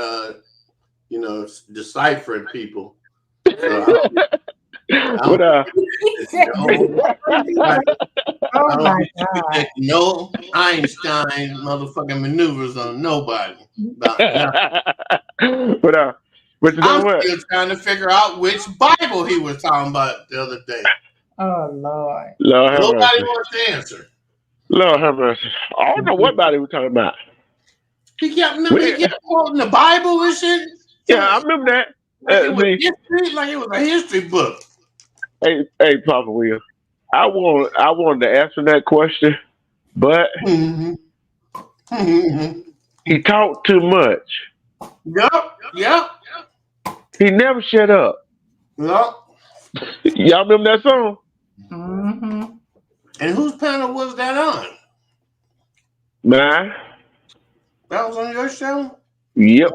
Speaker 10: deciphering people. So no Einstein motherfucking maneuvers on nobody.
Speaker 1: But you know
Speaker 10: I'm still trying to figure out which Bible he was talking about the other day.
Speaker 3: Oh Lord.
Speaker 10: Nobody wants to answer.
Speaker 1: Lord have mercy. I don't know what Bible he was talking about.
Speaker 10: He kept quoting the Bible and shit.
Speaker 1: Yeah, I remember that.
Speaker 10: Like it was a history book.
Speaker 1: Hey, Papa Will. I wanted to answer that question, but he talked too much.
Speaker 10: Yep.
Speaker 1: He never shut up.
Speaker 10: Yep.
Speaker 1: Y'all remember that song?
Speaker 3: Mm-hmm.
Speaker 10: And whose panel was that on?
Speaker 1: Man.
Speaker 10: That was on your show?
Speaker 1: Yep.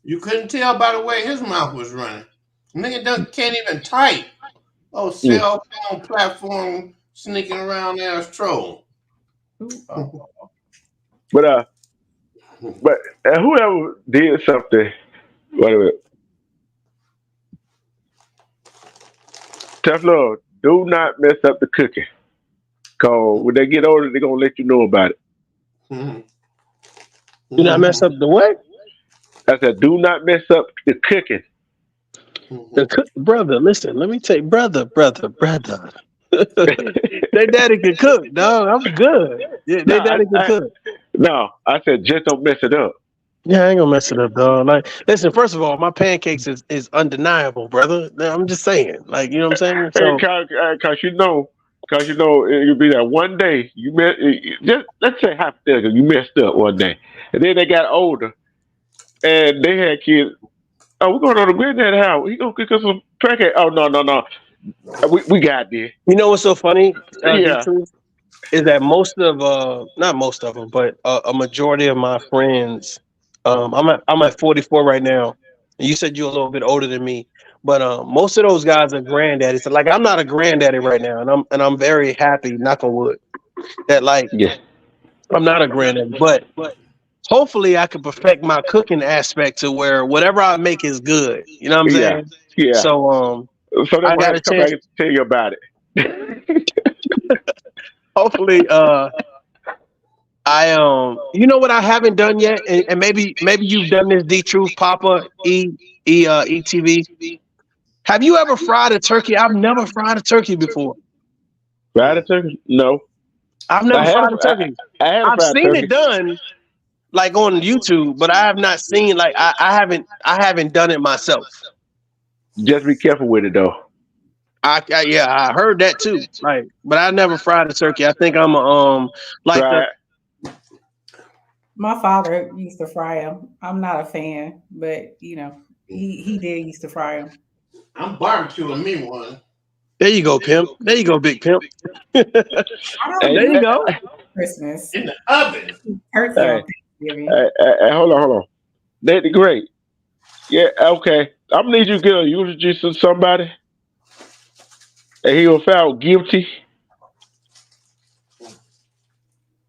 Speaker 10: You couldn't tell by the way his mouth was running. Nigga can't even type. Oh, cell phone platform sneaking around ass troll.
Speaker 1: But whoever did something, wait a minute. Tough love, do not mess up the cooking. Cause when they get older, they're gonna let you know about it.
Speaker 4: Do not mess up the what?
Speaker 1: I said, do not mess up the cooking.
Speaker 4: Brother, listen, let me tell you, brother. They daddy can cook, dog. I'm good. Yeah, they daddy can cook.
Speaker 1: No, I said just don't mess it up.
Speaker 4: Yeah, I ain't gonna mess it up, dog. Like, listen, first of all, my pancakes is undeniable, brother. I'm just saying, like, you know what I'm saying? So,
Speaker 1: cause you know, it'll be that one day you just let's say hypothetically you messed up one day, and then they got older, and they had kids. Oh, we're going on the granddad house. He gonna cook us some pancakes. Oh no, we got this.
Speaker 4: you know what's so funny?
Speaker 1: Yeah.
Speaker 4: Is that most of not most of them, but a majority of my friends, I'm at 44 right now. And you said you're a little bit older than me, but most of those guys are granddaddies. So, like, I'm not a granddaddy right now, and I'm very happy, knock on wood, that like I'm not a granddaddy, but hopefully I can perfect my cooking aspect to where whatever I make is good. You know what I'm saying?
Speaker 1: Yeah.
Speaker 4: So
Speaker 1: so
Speaker 4: I got
Speaker 1: to
Speaker 4: a
Speaker 1: come
Speaker 4: chance
Speaker 1: back and tell you about it.
Speaker 4: hopefully you know what I haven't done yet, and maybe you've done this, D Truth, Papa, ETV. Have you ever fried a turkey? I've never fried a turkey before.
Speaker 1: Fried a turkey? No.
Speaker 4: I've never fried a turkey. I've seen it done like on YouTube, but I have not seen like I haven't done it myself.
Speaker 1: Just be careful with it though.
Speaker 4: I heard that too. Like, but I never fried a turkey. I think I'm
Speaker 3: my father used to fry them. I'm not a fan, but you know, he did used to fry them.
Speaker 10: I'm barbecuing me one.
Speaker 4: There you go, pimp. There you go, big pimp. There you go.
Speaker 3: Christmas
Speaker 10: in the oven.
Speaker 3: Turkey on Thanksgiving.
Speaker 1: Hold on. They're great. Yeah, okay. I'm gonna need you to get a eulogy to somebody, and he was found guilty.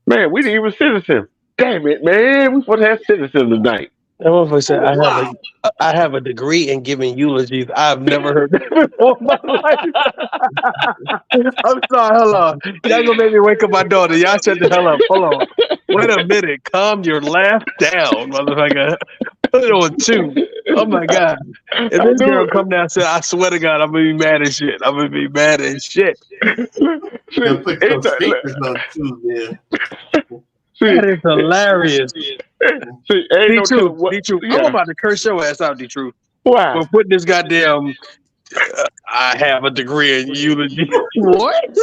Speaker 1: Man, we didn't even sentence him. Damn it, man. We supposed to have sentenced him tonight.
Speaker 4: That motherfucker said, I have a degree in giving eulogies. I've never heard that before in my life. I'm sorry, hold on. Y'all gonna make me wake up my daughter. Y'all shut the hell up. Hold on. Wait a minute. Calm your laugh down, motherfucker. Put it on 2. Oh my God. If this girl come down and say, I swear to God, I'm gonna be mad as shit. I'm gonna be mad as shit.
Speaker 10: Put some speakers on 2 there.
Speaker 4: That is hilarious. D-Truth.
Speaker 1: Yeah.
Speaker 4: I'm about to curse your ass out, D-Truth.
Speaker 1: Why?
Speaker 4: For putting this goddamn I have a degree in eulogy. What?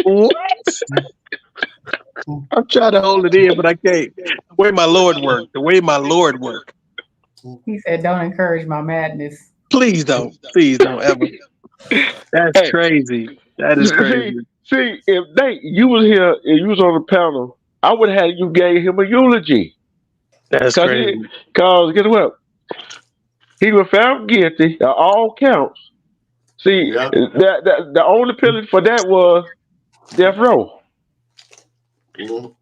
Speaker 4: What? I'm trying to hold it in, but I can't. The way my Lord worked.
Speaker 3: He said, don't encourage my madness.
Speaker 4: Please don't ever. That's crazy. That is crazy.
Speaker 1: See, if you was here and you was on the panel, I would have had you gave him a eulogy.
Speaker 4: That's crazy.
Speaker 1: Because guess what? He was found guilty of all counts. See, the only penalty for that was death row.
Speaker 4: You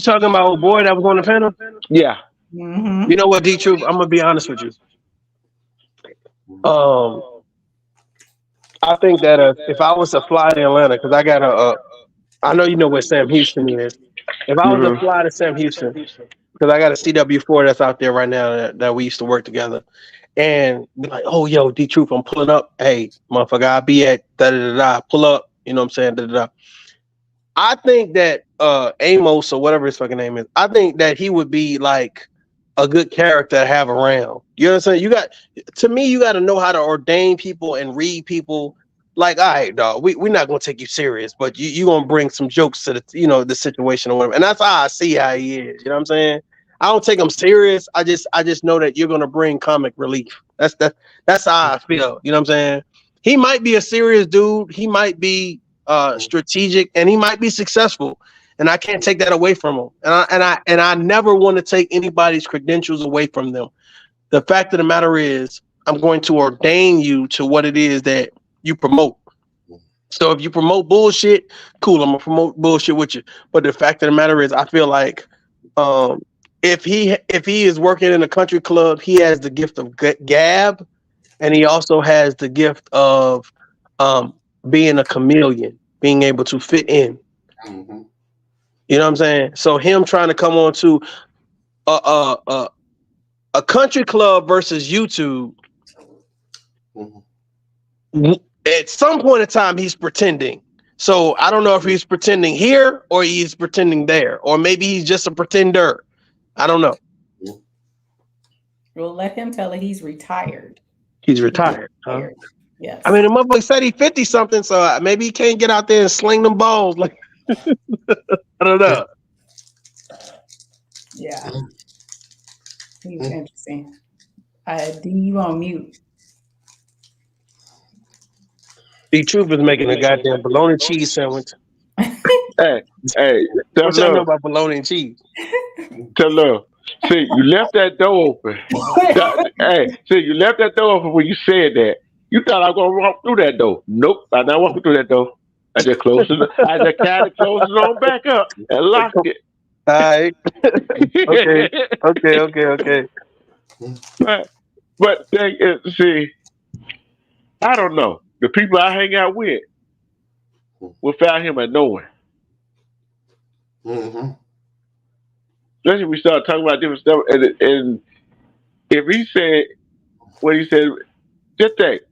Speaker 4: talking about old boy that was on the panel?
Speaker 1: Yeah.
Speaker 3: Mm-hmm.
Speaker 4: You know what, D-Truth? I'm gonna be honest with you. I think that if I was to fly to Atlanta, because I got I know you know where Sam Houston is. If I was to fly to Sam Houston, because I got a CW4 that's out there right now that we used to work together, and be like, oh, yo, D-Truth, I'm pulling up. Hey, motherfucker, I'll be at da-da-da-da. Pull up. You know what I'm saying? Da-da-da. I think that Amos, or whatever his fucking name is, I think that he would be like a good character to have around. You know what I'm saying? You got to know how to ordain people and read people. Like, all right, dog, we're not gonna take you serious, but you gonna bring some jokes to the situation or whatever. And that's how I see how he is. You know what I'm saying? I don't take him serious. I just know that you're gonna bring comic relief. That's how I feel. You know what I'm saying? He might be a serious dude. He might be strategic, and he might be successful. And I can't take that away from him. And I never want to take anybody's credentials away from them. The fact of the matter is, I'm going to ordain you to what it is that you promote. So if you promote bullshit, cool, I'm gonna promote bullshit with you. But the fact of the matter is, I feel like if he is working in a country club, he has the gift of gab, and he also has the gift of being a chameleon, being able to fit in.
Speaker 10: Mm-hmm.
Speaker 4: You know what I'm saying? So him trying to come on to a country club versus YouTube.
Speaker 10: Mm-hmm.
Speaker 4: At some point in time, he's pretending. So I don't know if he's pretending here or he's pretending there, or maybe he's just a pretender. I don't know.
Speaker 3: Well, let him tell it. He's retired.
Speaker 4: He's retired. Huh?
Speaker 3: Yes.
Speaker 4: I mean, the motherfucker said he's 50 something, so maybe he can't get out there and sling them balls. Like, I don't know.
Speaker 3: Yeah. He's interesting. D, you on mute.
Speaker 4: The truth is making a goddamn bologna cheese sandwich.
Speaker 1: Hey,
Speaker 4: what y'all know about bologna and cheese?
Speaker 1: Tell love. See, you left that door open. You left that door open when you said that. You thought I was gonna walk through that door. Nope, I'm not walking through that door. I just closed it. I just kind of closed it on back up and locked it.
Speaker 4: All right. Okay.
Speaker 1: But thing is, see, I don't know. The people I hang out with, without him knowing.
Speaker 10: Mm-hmm.
Speaker 1: Especially if we start talking about different stuff, and if he said what he said, just think,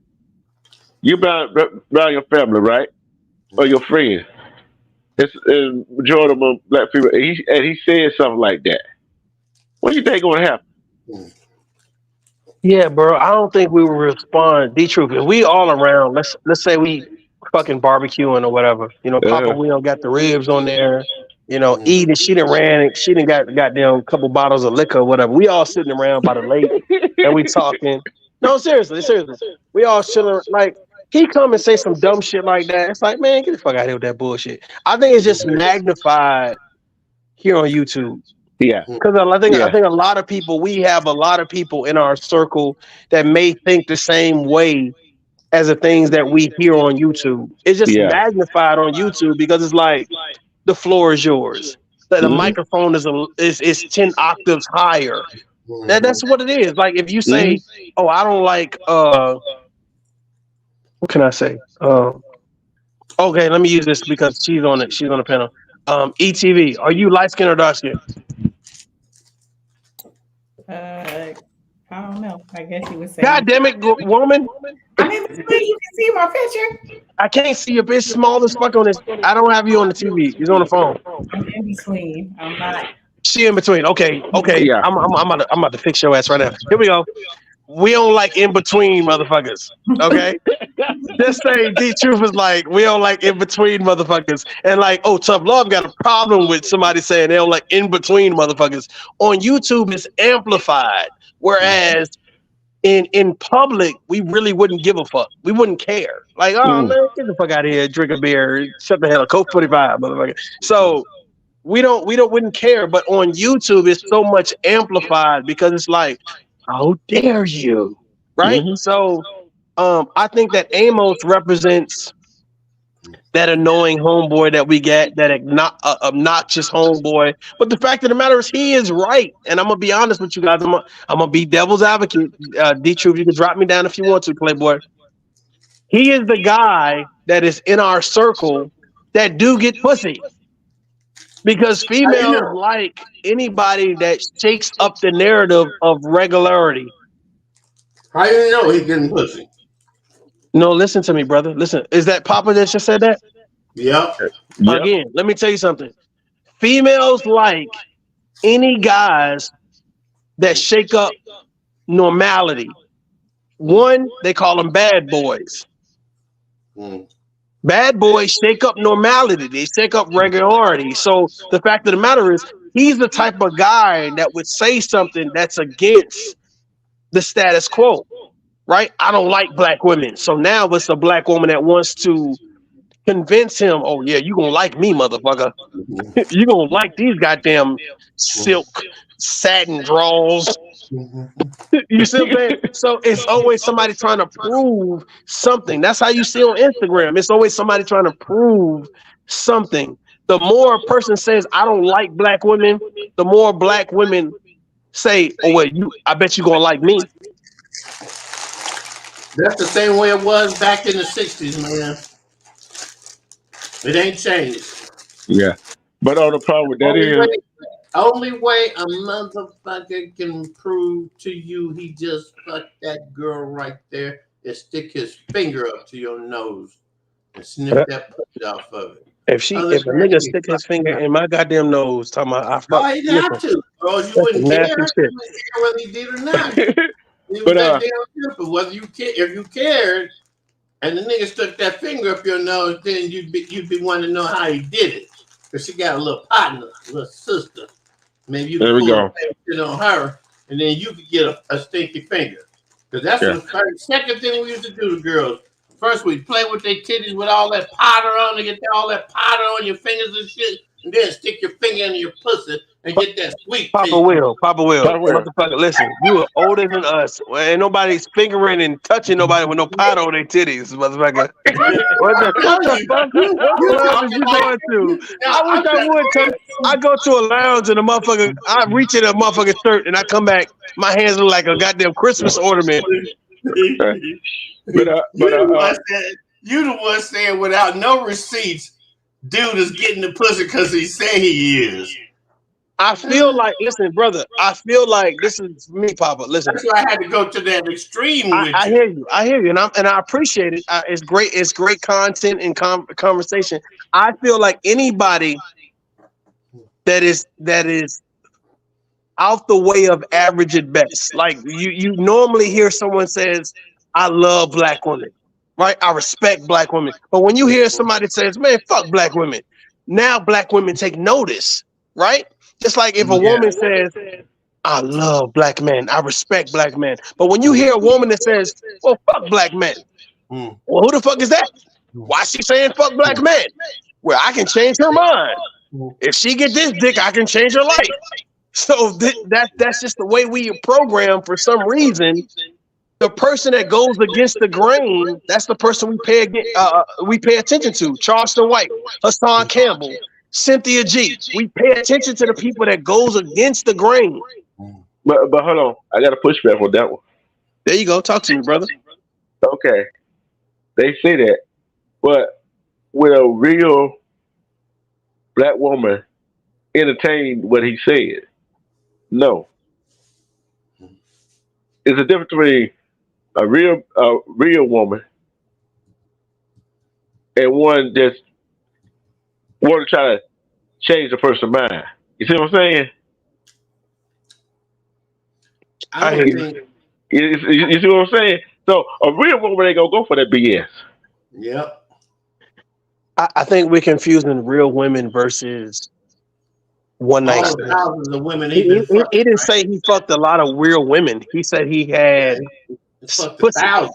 Speaker 1: you around your family, right, or your friends. It's majority of them black people, and he said something like that. What do you think gonna happen?
Speaker 4: Yeah, bro. I don't think we will respond. The truth, if we all around, let's say we fucking barbecuing or whatever. You know, Papa Will got the ribs on there. You know, eating. She done got goddamn couple bottles of liquor or whatever. We all sitting around by the lake and we talking. No, seriously. We all chilling. Like, he come and say some dumb shit like that. It's like, man, get the fuck out of here with that bullshit. I think it's just magnified here on YouTube.
Speaker 1: Yeah,
Speaker 4: because I think a lot of people, we have a lot of people in our circle that may think the same way as the things that we hear on YouTube. It's just magnified on YouTube because it's like the floor is yours. The microphone is 10 octaves higher. That's what it is. Like if you say, "Oh, I don't like," what can I say? Okay, let me use this because she's on it. She's on the panel. ETV, are you light skin or dark skin?
Speaker 3: I don't know. I guess you would say.
Speaker 4: God damn it, woman!
Speaker 3: I'm in between. You can see my picture.
Speaker 4: I can't see your bitch small as fuck on this. I don't have you on the TV. You're on the phone.
Speaker 3: I'm in between. I'm not.
Speaker 4: She in between. Okay. Yeah. I'm about to fix your ass right now. Here we go. We don't like in between motherfuckers. Okay. Just say the truth is like we don't like in between motherfuckers. And like, oh, Tough Love got a problem with somebody saying they don't like in between motherfuckers. On YouTube, it's amplified. Whereas in public, we really wouldn't give a fuck. We wouldn't care. Like, oh man, get the fuck out of here, drink a beer, shut the hell up, Coke 45, motherfucker. So we wouldn't care. But on YouTube, it's so much amplified because it's like, how dare you, right? So I think that Amos represents that annoying homeboy that we get, that obnoxious homeboy. But the fact of the matter is, he is right. And I'm gonna be honest with you guys. I'm gonna be devil's advocate. D-Truth, you can drop me down if you want to, Playboy. He is the guy that is in our circle that do get pussy. Because females like anybody that shakes up the narrative of regularity.
Speaker 10: How do you know he getting pussy?
Speaker 4: No, listen to me, brother. Listen, is that Papa that just said that?
Speaker 10: Yep.
Speaker 4: Again, let me tell you something. Females like any guys that shake up normality. One, they call them bad boys. Bad boys shake up normality. They shake up regularity. So the fact of the matter is, he's the type of guy that would say something that's against the status quo. right? I don't like black women. So now it's a black woman that wants to convince him, oh yeah, you gonna like me, motherfucker. You gonna like these goddamn silk satin drawers. You see what I'm saying? So it's always somebody trying to prove something. That's how you see on Instagram. It's always somebody trying to prove something. The more a person says, I don't like black women, the more black women say, oh, well, I bet you gonna like me.
Speaker 10: That's the same way it was back in the 60s, man. It ain't changed.
Speaker 1: Yeah. But the problem with that is
Speaker 10: only way a motherfucker can prove to you he just fucked that girl right there is stick his finger up to your nose and sniff that pussy off of it.
Speaker 4: If a nigga stick his finger in my goddamn nose, talking about I fuck.
Speaker 10: Oh, he got to, bro. You wouldn't care. You wouldn't care whether he did or not. He was that damn simple. Whether you care, if you cared, and the nigga stuck that finger up your nose, then you'd be wanting to know how he did it. Because she got a little partner, a little sister. Maybe you could pull the same shit on her, and then you could get a stinky finger. Because that's the first, second thing we used to do to girls. First, we'd play with their titties with all that powder on to get all that powder on your fingers and shit, and then stick your finger in your pussy and get that sweet
Speaker 4: Papa Will. Motherfucker, listen, you are older than us. Well, ain't nobody's fingering and touching nobody with no powder on their titties, motherfucker. What the fuck? What club is you going to? I wish I would. I go to a lounge and a motherfucker, I reach in a motherfucking shirt and I come back, my hands look like a goddamn Christmas ornament.
Speaker 10: You the one saying without no receipts, dude is getting the pussy because he say he is.
Speaker 4: I feel like, listen, brother. I feel like this is me, Papa. Listen,
Speaker 10: that's why I had to go to that extreme.
Speaker 4: I hear you. I hear you, and I appreciate it. It's great. It's great content and conversation. I feel like anybody that is out the way of average at best. Like you normally hear someone says, "I love black women," right? I respect black women. But when you hear somebody says, "Man, fuck black women," now black women take notice, right? Just like if a woman says, I love black men, I respect black men. But when you hear a woman that says, well, fuck black men, well, who the fuck is that? Why is she saying fuck black men? Well, I can change her mind. If she get this dick, I can change her life. So that's just the way we are programmed for some reason. The person that goes against the grain, that's the person we pay attention to. Charleston White, Hassan Campbell, Cynthia G. We pay attention to the people that goes against the grain.
Speaker 1: But hold on, I got a pushback on that one.
Speaker 4: There you go. Talk to me, brother.
Speaker 1: Okay, they say that, but will a real black woman entertain what he said? No. It's a difference between a real woman and one that's want to try to change the person's mind. You see what I'm saying?
Speaker 10: I think,
Speaker 1: you see what I'm saying? So a real woman ain't gonna go for that BS.
Speaker 10: Yep.
Speaker 4: I think we're confusing real women versus one night stand.
Speaker 10: Thousands of women
Speaker 4: He didn't say he fucked a lot of real women. He said he had
Speaker 10: fucked 1,000.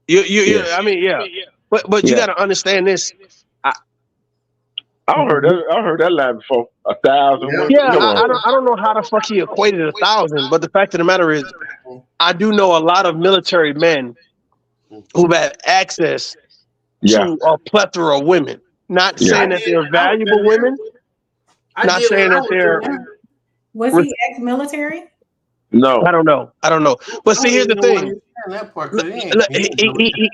Speaker 4: I mean, yeah. But you got to understand this.
Speaker 1: I heard that line before. 1,000.
Speaker 4: Yeah, I don't know how the fuck he equated 1,000, but the fact of the matter is, I do know a lot of military men who've had access to a plethora of women. Not saying that they're valuable women. Not saying that they're.
Speaker 3: Was he ex-military?
Speaker 1: No,
Speaker 4: I don't know. But see, here's the thing.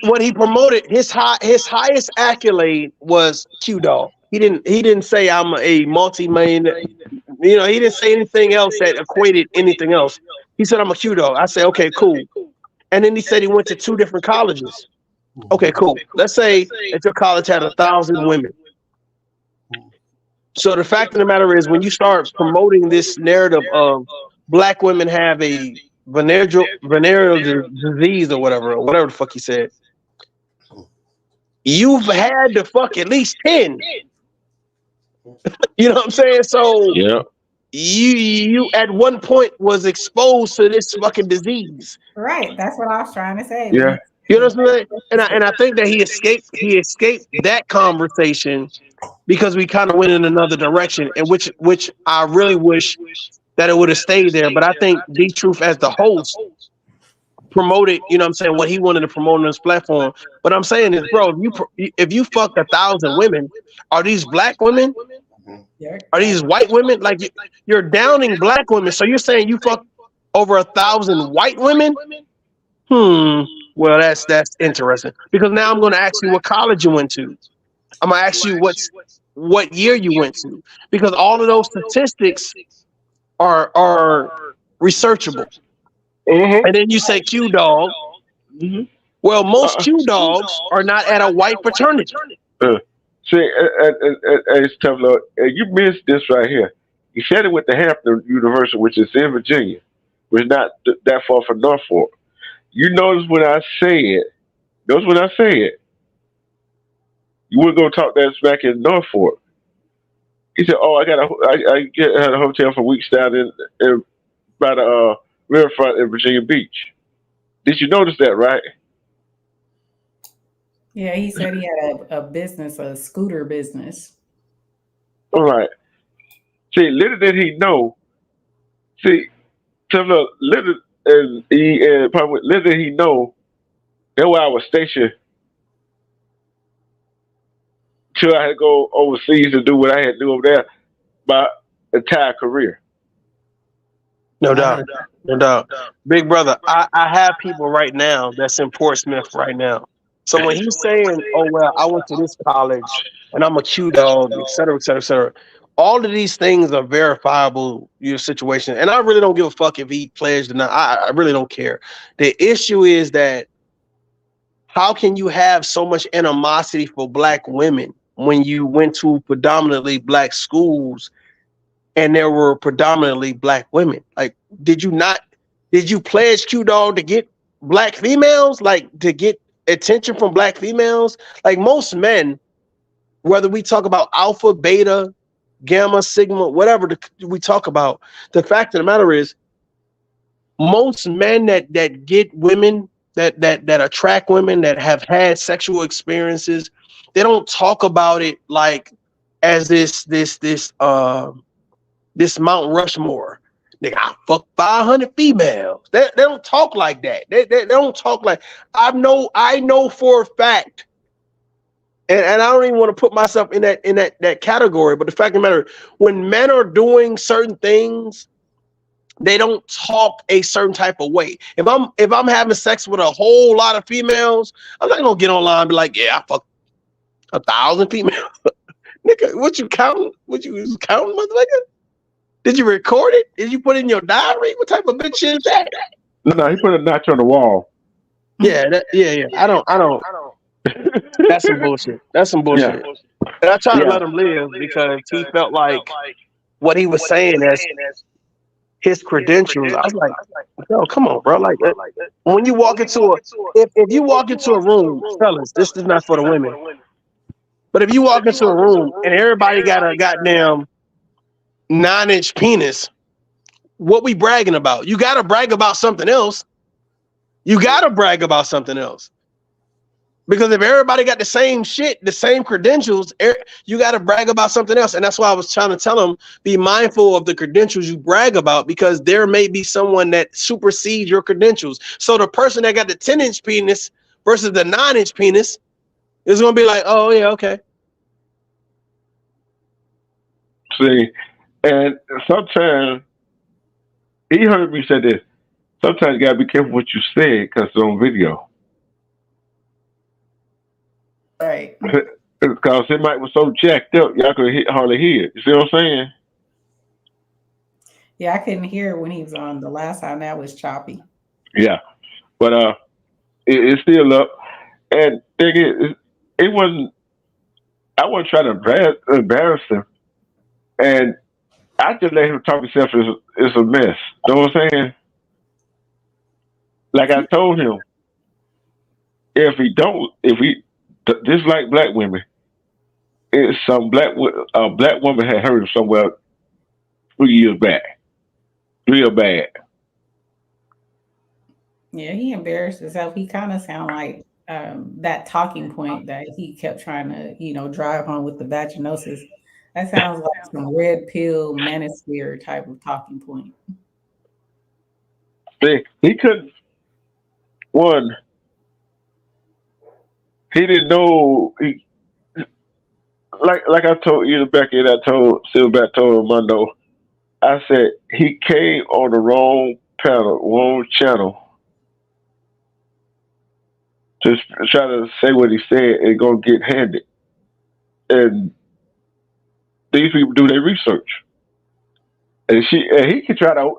Speaker 4: What he promoted, his highest accolade was BigDawg. He didn't say I'm a multi-million. He didn't say anything else that equated anything else. He said I'm a BigDawg. I said okay, cool. And then he said he went to 2 different colleges. Okay, cool. Let's say that your college had 1,000 women. So the fact of the matter is, when you start promoting this narrative of black women have a venereal disease or whatever the fuck he said, you've had to fuck at least 10. You know what I'm saying? So you at one point was exposed to this fucking disease.
Speaker 3: Right. That's what I was trying to say.
Speaker 1: Yeah.
Speaker 4: You know what I'm saying? And I think that he escaped that conversation because we kind of went in another direction, and which I really wish that it would have stayed there. But I think D Truth as the host promoted, you know what I'm saying, what he wanted to promote on this platform. But I'm saying is, bro, if you fucked 1,000 women, are these black women? Are these white women? Like you're downing black women. So you're saying you fucked over 1,000 white women? Well, that's interesting. Because now I'm going to ask you what college you went to. I'm going to ask you what year you went to. Because all of those statistics are researchable.
Speaker 1: Mm-hmm.
Speaker 4: And then you say Q Dog.
Speaker 1: Mm-hmm.
Speaker 4: Well, most Q Dogs are not at a white fraternity.
Speaker 1: See, it's tough, Lord. You missed this right here. You said it with the Hampton University, which is in Virginia, which is not that far from Norfolk. You notice when I say it, you wouldn't go talk that smack in Norfolk. He said, "Oh, I had a hotel for weeks down in by the riverfront in Virginia Beach." Did you notice that, right?
Speaker 3: Yeah, he said he had a business, a scooter business.
Speaker 1: All right. See, little did he know. See, little did he know that where I was stationed till I had to go overseas to do what I had to do over there my entire career.
Speaker 4: No doubt. Big brother, I have people right now that's in Portsmouth right now. So when he's saying, oh, well, I went to this college and I'm a Q Dog, et cetera, et cetera, et cetera, all of these things are verifiable, your situation. And I really don't give a fuck if he pledged or not. I really don't care. The issue is that how can you have so much animosity for black women when you went to predominantly black schools and there were predominantly black women? Like, did you pledge Q Dog to get black females? Like, to get attention from black females? Like, most men, whether we talk about alpha, beta, gamma, sigma, whatever we talk about, the fact of the matter is, most men that get women, that attract women, that have had sexual experiences, they don't talk about it like as this Mount Rushmore. Nigga, I fuck 500 females. They don't talk like that. They don't talk like. I know for a fact, and I don't even want to put myself in that category. But the fact of the matter, when men are doing certain things, they don't talk a certain type of way. If I'm having sex with a whole lot of females, I'm not gonna get online and be like, yeah, I fuck 1,000 females. Nigga, what you counting? What you counting, motherfucker? Did you record it? Did you put it in your diary? What type of bitch is that?
Speaker 1: No, he put a notch on the wall.
Speaker 4: Yeah. I don't. That's some bullshit. Yeah. And I try to let him live because he felt like what he was saying as his credentials. I was like, yo, come on, bro. Like, when you walk into if you walk into a room, fellas, this is not for the women. But if you walk into a room and everybody got a goddamn 9-inch penis, what we bragging about? You got to brag about something else. Because if everybody got the same shit, the same credentials, you got to brag about something else. And that's why I was trying to tell them, be mindful of the credentials you brag about, because there may be someone that supersedes your credentials. So the person that got the 10-inch penis versus the 9-inch penis is going to be like, oh, yeah, okay.
Speaker 1: See, and sometimes he heard me say this. Sometimes you gotta be careful what you say because it's on video.
Speaker 3: Right.
Speaker 1: Because it might was so jacked up, y'all could hardly hear it. You see what I'm saying?
Speaker 3: Yeah, I couldn't hear it when he was on the last time. That was choppy.
Speaker 1: Yeah, but it's still up. And thing is, it wasn't. I wasn't trying to embarrass him, and I just let him talk himself as a mess. You know what I'm saying? Like I told him, if we just like black women, it's some black woman had heard him somewhere 3 years back. Real bad.
Speaker 3: Yeah, he embarrassed himself. He kind of sound like that talking point that he kept trying to, drive home with the vaginosis. That sounds like some red pill manosphere type of talking point.
Speaker 1: He couldn't. One, he didn't know. Like I told you, Becky, and I told Silverback, told Armando. I said he came on the wrong panel, wrong channel. Just try to say what he said and gonna get handed. And these people do their research. And he can try to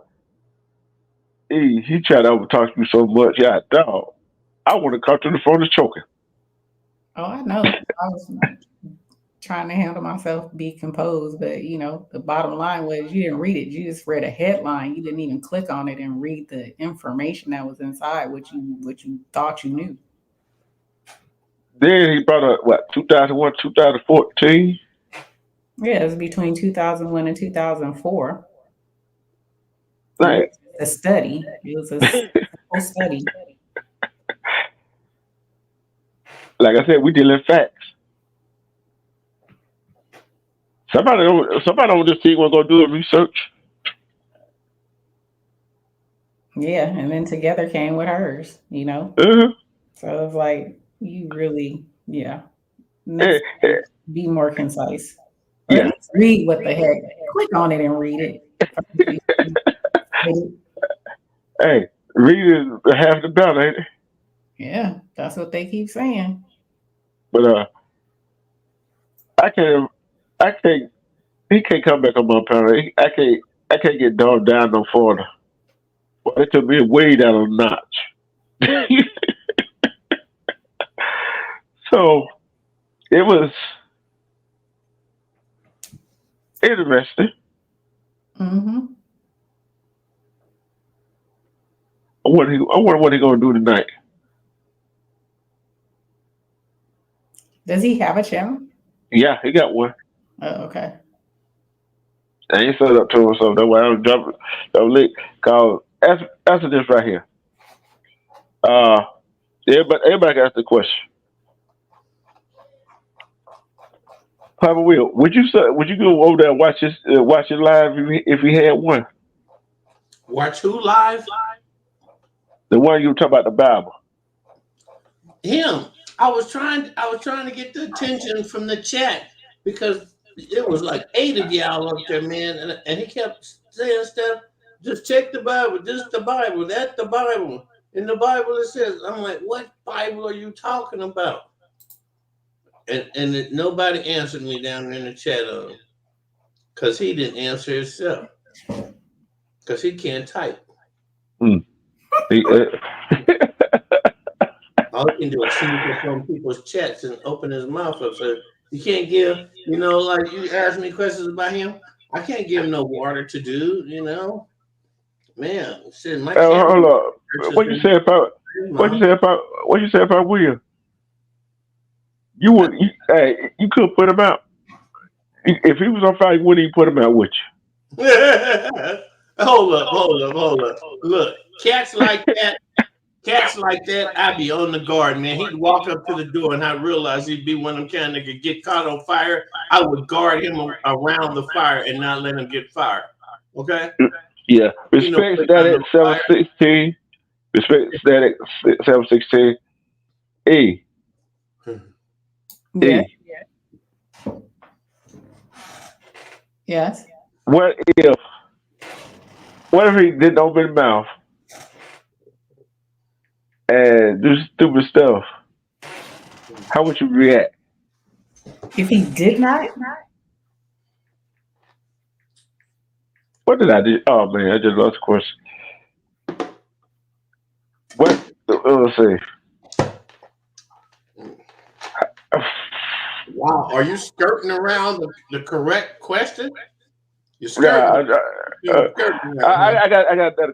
Speaker 1: he tried to overtalk you so much. Yeah, dog. I want to come to the phone and choking.
Speaker 3: Oh, I know. I was trying to handle myself, be composed, but the bottom line was you didn't read it. You just read a headline. You didn't even click on it and read the information that was inside what you thought you knew.
Speaker 1: Then he brought up 2001, 2014.
Speaker 3: Yeah, it was between 2001 and 2004.
Speaker 1: Like
Speaker 3: a study. It was a simple study.
Speaker 1: Like I said, we deal in facts. Somebody on this team was gonna do a research.
Speaker 3: Yeah, and then together came with hers,
Speaker 1: Uh-huh.
Speaker 3: So it's like you really, next be more concise. Or at least read what the heck. Click on it and read it.
Speaker 1: Hey, read is half the battle, ain't it?
Speaker 3: Yeah, that's what they keep saying.
Speaker 1: But I can't. He can't come back on my panel. I can't get dogged down no further. Well, it took me way down a notch. So it was interesting.
Speaker 3: Mm-hmm.
Speaker 1: I wonder what he's gonna do tonight.
Speaker 3: Does he have a channel?
Speaker 1: Yeah, he got one.
Speaker 3: Oh, okay.
Speaker 1: I ain't set it up to him, so that's why I was jumping. Cause answer this right here. Everybody asked the question. Papa Will, would you go over there and watch it live if he had one?
Speaker 10: Watch who live?
Speaker 1: The one you were talking about, the Bible.
Speaker 10: Him. I was trying to get the attention from the chat because it was like 8 of y'all up there, man, and he kept saying stuff. Just check the Bible. This is the Bible. That's the Bible. In the Bible it says. I'm like, what Bible are you talking about? And nobody answered me down in the chat because he didn't answer himself because he can't type. All he can do is sneak up on people's chats and open his mouth up. So you can't give, like you ask me questions about him. I can't give him no water to do, Man, shit, my
Speaker 1: hold up. What you say about William? You could put him out. If he was on fire, you wouldn't even put him out with you.
Speaker 10: Hold up. Look, cats like that, I'd be on the guard, man. He'd walk up to the door and I realized he'd be one of them kind that could get caught on fire. I would guard him around the fire and not let him get fired. Okay?
Speaker 1: Yeah. Respect Static 716. Respect Static 716. E.
Speaker 3: Yeah. Yes.
Speaker 1: What if he didn't open his mouth and do stupid stuff? How would you react?
Speaker 3: If he did not?
Speaker 1: What did I do? Oh man, I just lost the question. What? Let's see.
Speaker 10: Wow, are you skirting around the correct question? You're skirting.
Speaker 1: I got another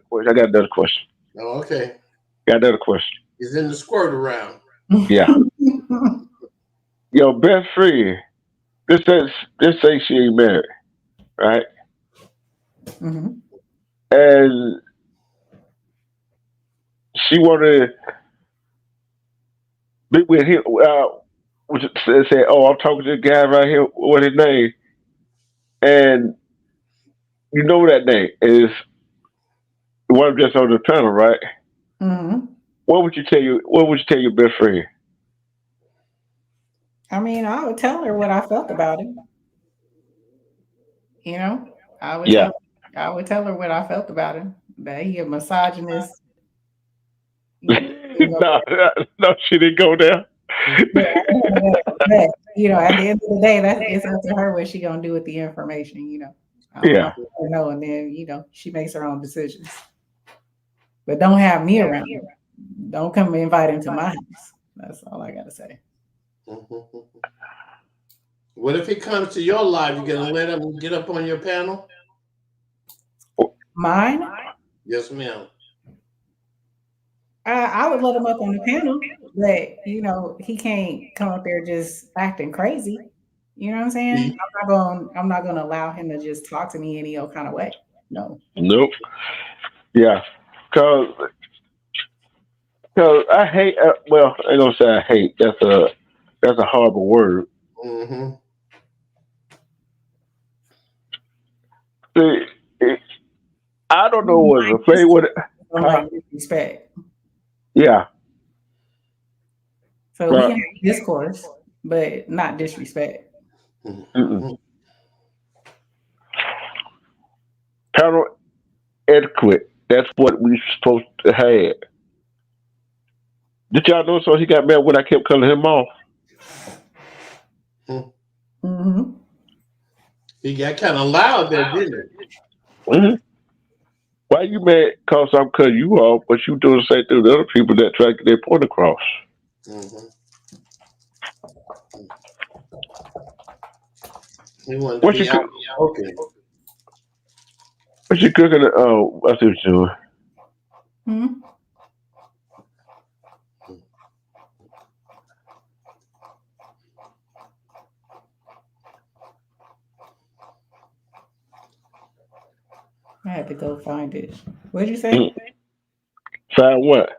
Speaker 1: question.
Speaker 10: Oh, okay.
Speaker 1: Got another question.
Speaker 10: He's in the squirt around.
Speaker 1: Yeah. Your best friend. Just say she ain't married, right?
Speaker 3: Mhm.
Speaker 1: and she wanted to be with him. Which said, "Oh, I'm talking to this guy right here. What his name?" And you know that name is one just on the panel, right?
Speaker 3: Mhm.
Speaker 1: What would you tell you? What would you tell your best friend?
Speaker 3: I mean, I would tell her what I felt about it. You know, I would
Speaker 1: Yeah.
Speaker 3: tell I would tell her what I felt about him. That he a misogynist. You know, didn't go
Speaker 1: no, no, she didn't go there.
Speaker 3: yeah, I don't know that. But at the end of the day, it's up to her what she gonna do with the information. I'm
Speaker 1: Yeah.
Speaker 3: let her know, and then she makes her own decisions. But don't have me around. Don't come and invite him to my house. That's all I gotta say.
Speaker 10: Mm-hmm. What if he comes to your live? You gonna let him get up on your panel?
Speaker 3: Mine?
Speaker 10: Yes, ma'am.
Speaker 3: I would let him up on the panel, but he can't come up there just acting crazy. You know what I'm saying? I'm not gonna allow him to just talk to me any old kind of way. No.
Speaker 1: Nope. Yeah. Cause I hate. Well, I ain't gonna say I hate. That's a horrible word.
Speaker 10: Mm-hmm.
Speaker 1: See, I don't know what's afraid with it.
Speaker 3: Don't like disrespect.
Speaker 1: Yeah.
Speaker 3: So we can have discourse, but not disrespect.
Speaker 1: Mm-mm. Panel etiquette. That's what we supposed to have. Did y'all know? So he got mad when I kept cutting him off.
Speaker 3: Mm-hmm.
Speaker 10: He got kind of loud there, didn't he?
Speaker 1: Mm-hmm. Why you mad? Cause I'm cutting you off, but you doing the same thing to other people that try to get their point across.
Speaker 10: Mm-hmm. He wanted to be out. Okay.
Speaker 1: What you cooking? Oh, I see what you're doing.
Speaker 3: Hmm. I had to go find it. What'd you say?
Speaker 1: Find what?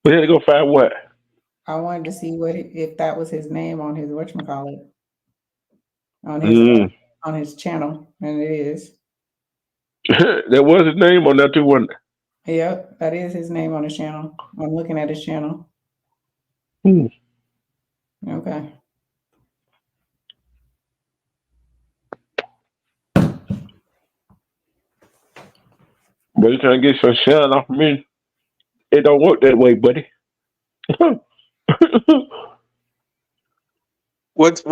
Speaker 1: We had to go find what?
Speaker 3: I wanted to see if that was his name on his whatchamacallit. On his channel, and it is.
Speaker 1: There was his name on that too, wasn't it?
Speaker 3: Yep, that is his name on his channel. I'm looking at his channel. Okay.
Speaker 1: But you trying to get some shine off of me? It don't work that way, buddy.
Speaker 4: What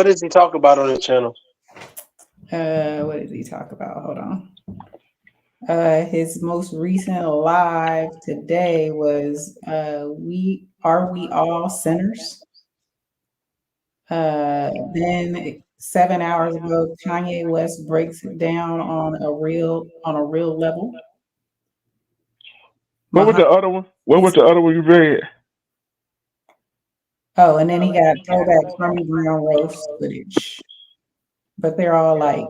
Speaker 4: does he talk about on his channel?
Speaker 3: What did he talk about? Hold on. His most recent live today was we all sinners? Then 7 hours ago, Kanye West breaks it down on a real level.
Speaker 1: What was the other one? What was the other one you read?
Speaker 3: Oh, and then he got throwback Crummy Brown roast footage. But they're all like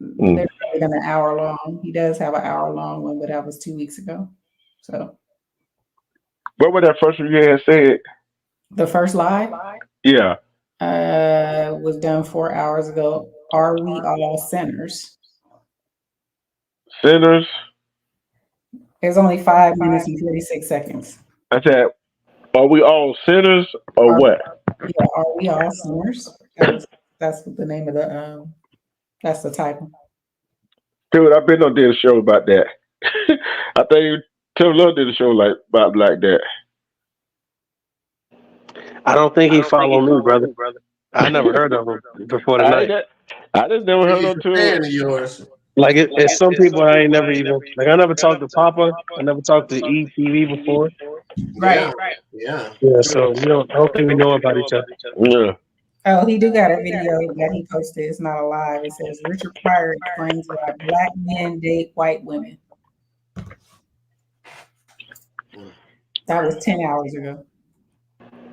Speaker 3: they're probably an hour long. He does have an hour long one, but that was 2 weeks ago. So
Speaker 1: what was that first one you had said?
Speaker 3: The first live?
Speaker 1: Yeah.
Speaker 3: Was done 4 hours ago. Are we all sinners?
Speaker 1: Sinners?
Speaker 3: It was only 5 minutes and 46 seconds.
Speaker 1: I said, are we all sinners or what?
Speaker 3: Yeah, are we all sinners? That's the name of the that's the title.
Speaker 1: Dude, I've been on did a show about that. I think Tim Love did a show about that.
Speaker 4: I don't think he followed me, brother. I never heard of him before tonight.
Speaker 1: I just never heard of
Speaker 10: fan of yours.
Speaker 4: Like it's some people I ain't never even I never talked to Papa. I never talked to ETV before.
Speaker 3: Right.
Speaker 10: Yeah.
Speaker 4: Yeah. So I don't think we know about each other.
Speaker 1: Yeah.
Speaker 3: Oh, he do got a video that he posted. It's not alive. It says Richard Pryor explains why black men date white women. That was 10 hours ago.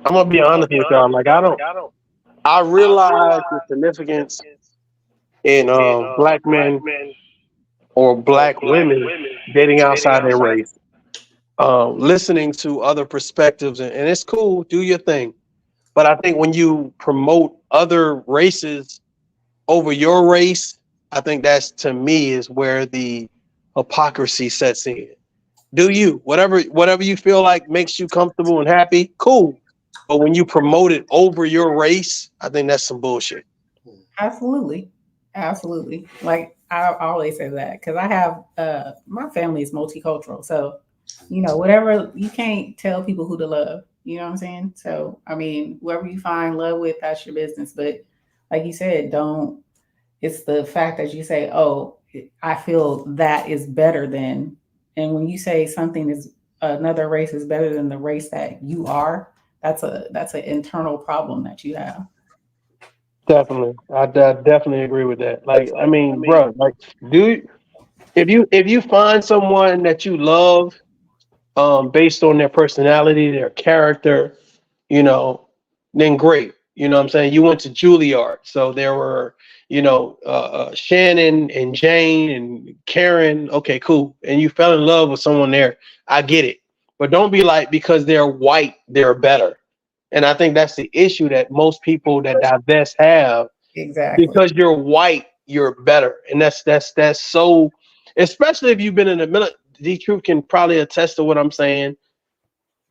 Speaker 4: I'm gonna be honest with y'all. I realize the significance in black men or black women dating outside their race, listening to other perspectives, and it's cool, do your thing. But I think when you promote other races over your race, I think that's, to me, is where the hypocrisy sets in. Do you, whatever you feel like makes you comfortable and happy, cool. But when you promote it over your race, I think that's some bullshit.
Speaker 3: Absolutely. Absolutely. Like I always say that because I have my family is multicultural. So, whatever, you can't tell people who to love. You know what I'm saying? So, I mean, whoever you find love with, that's your business. But like you said, don't, it's the fact that you say, oh, I feel that is better than, and when you say something is, another race is better than the race that you are, that's an internal problem that you have.
Speaker 4: Definitely, I definitely agree with that. Like, I mean, bro, like, do if you find someone that you love, based on their personality, their character, you know, then great. You know what I'm saying? You went to Juilliard, so there were, Shannon and Jane and Karen. Okay, cool. And you fell in love with someone there. I get it. But don't be like, because they're white, they're better. And I think that's the issue that most people that divest have.
Speaker 3: Exactly.
Speaker 4: Because you're white, you're better. And that's so, especially if you've been in the military. D Truth can probably attest to what I'm saying.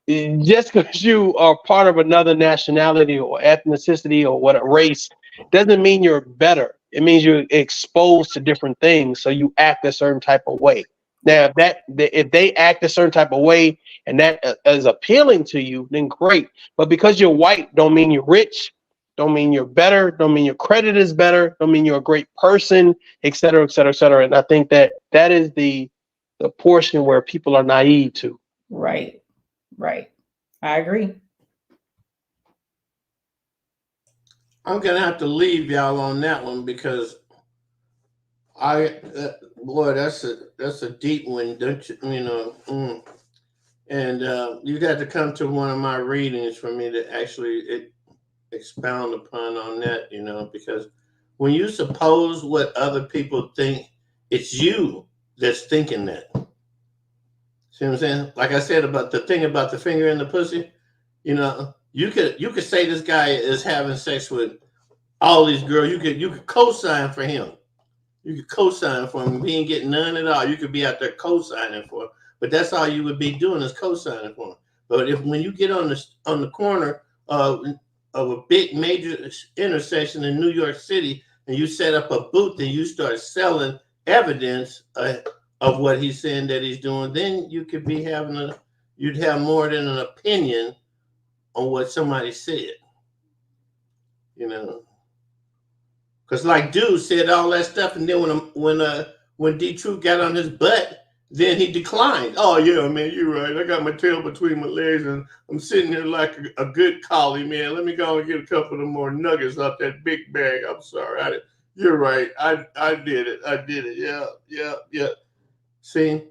Speaker 4: Just because you are part of another nationality or ethnicity or what a race doesn't mean you're better. It means you're exposed to different things, so you act a certain type of way. Now, if they act a certain type of way and that is appealing to you, then great. But because you're white, don't mean you're rich, don't mean you're better, don't mean your credit is better, don't mean you're a great person, et cetera, et cetera, et cetera. And I think that is the portion where people are naive to.
Speaker 3: Right. Right. I agree.
Speaker 10: I'm gonna have to leave y'all on that one because boy, that's a deep one, don't you? And you'd have to come to one of my readings for me to actually expound upon on that, because when you suppose what other people think, it's you that's thinking that. See what I'm saying? Like I said about the thing about the finger in the pussy, you could say this guy is having sex with all these girls. You could co-sign for him. You could co-sign for him. He ain't getting none at all. You could be out there co-signing for him. But that's all you would be doing is co-signing for him. But when you get on the corner of a big major intersection in New York City and you set up a booth and you start selling evidence of what he's saying that he's doing, then you could be you'd have more than an opinion on what somebody said, because like dude said all that stuff, and then when D Truth got on his butt, then he declined. Oh yeah, man, you're right. I got my tail between my legs and I'm sitting here like a good collie, man. Let me go and get a couple of more nuggets off that big bag. I'm sorry. You're right. I did it. Yeah. See,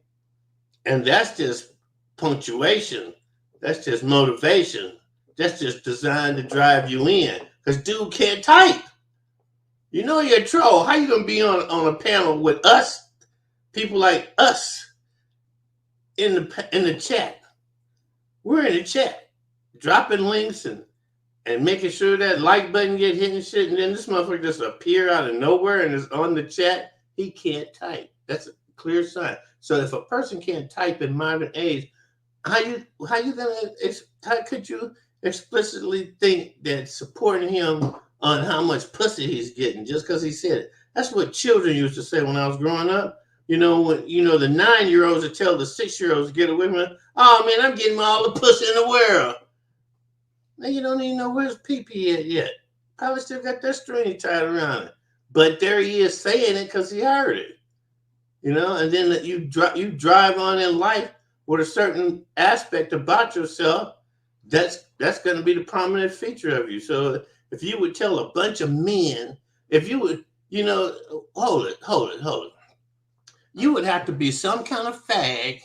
Speaker 10: and that's just punctuation. That's just motivation. That's just designed to drive you in. Because dude can't type. You're a troll. How you gonna be on a panel with us, people like us, in the chat? We're in the chat, dropping links and making sure that like button get hit and shit, and then this motherfucker just appear out of nowhere and is on the chat. He can't type. That's a clear sign. So if a person can't type in modern age, how could you explicitly think that supporting him on how much pussy he's getting just because he said it? That's what children used to say when I was growing up. When the 9-year-olds would tell the 6-year-olds to get away from it. Oh man, I'm getting all the pussy in the world. Now you don't even know where's pee-pee at yet. Probably still got that string tied around it. But there he is saying it because he heard it. And then you drive on in life with a certain aspect about yourself that's going to be the prominent feature of you. So if you would tell a bunch of men, if you would, hold it. You would have to be some kind of fag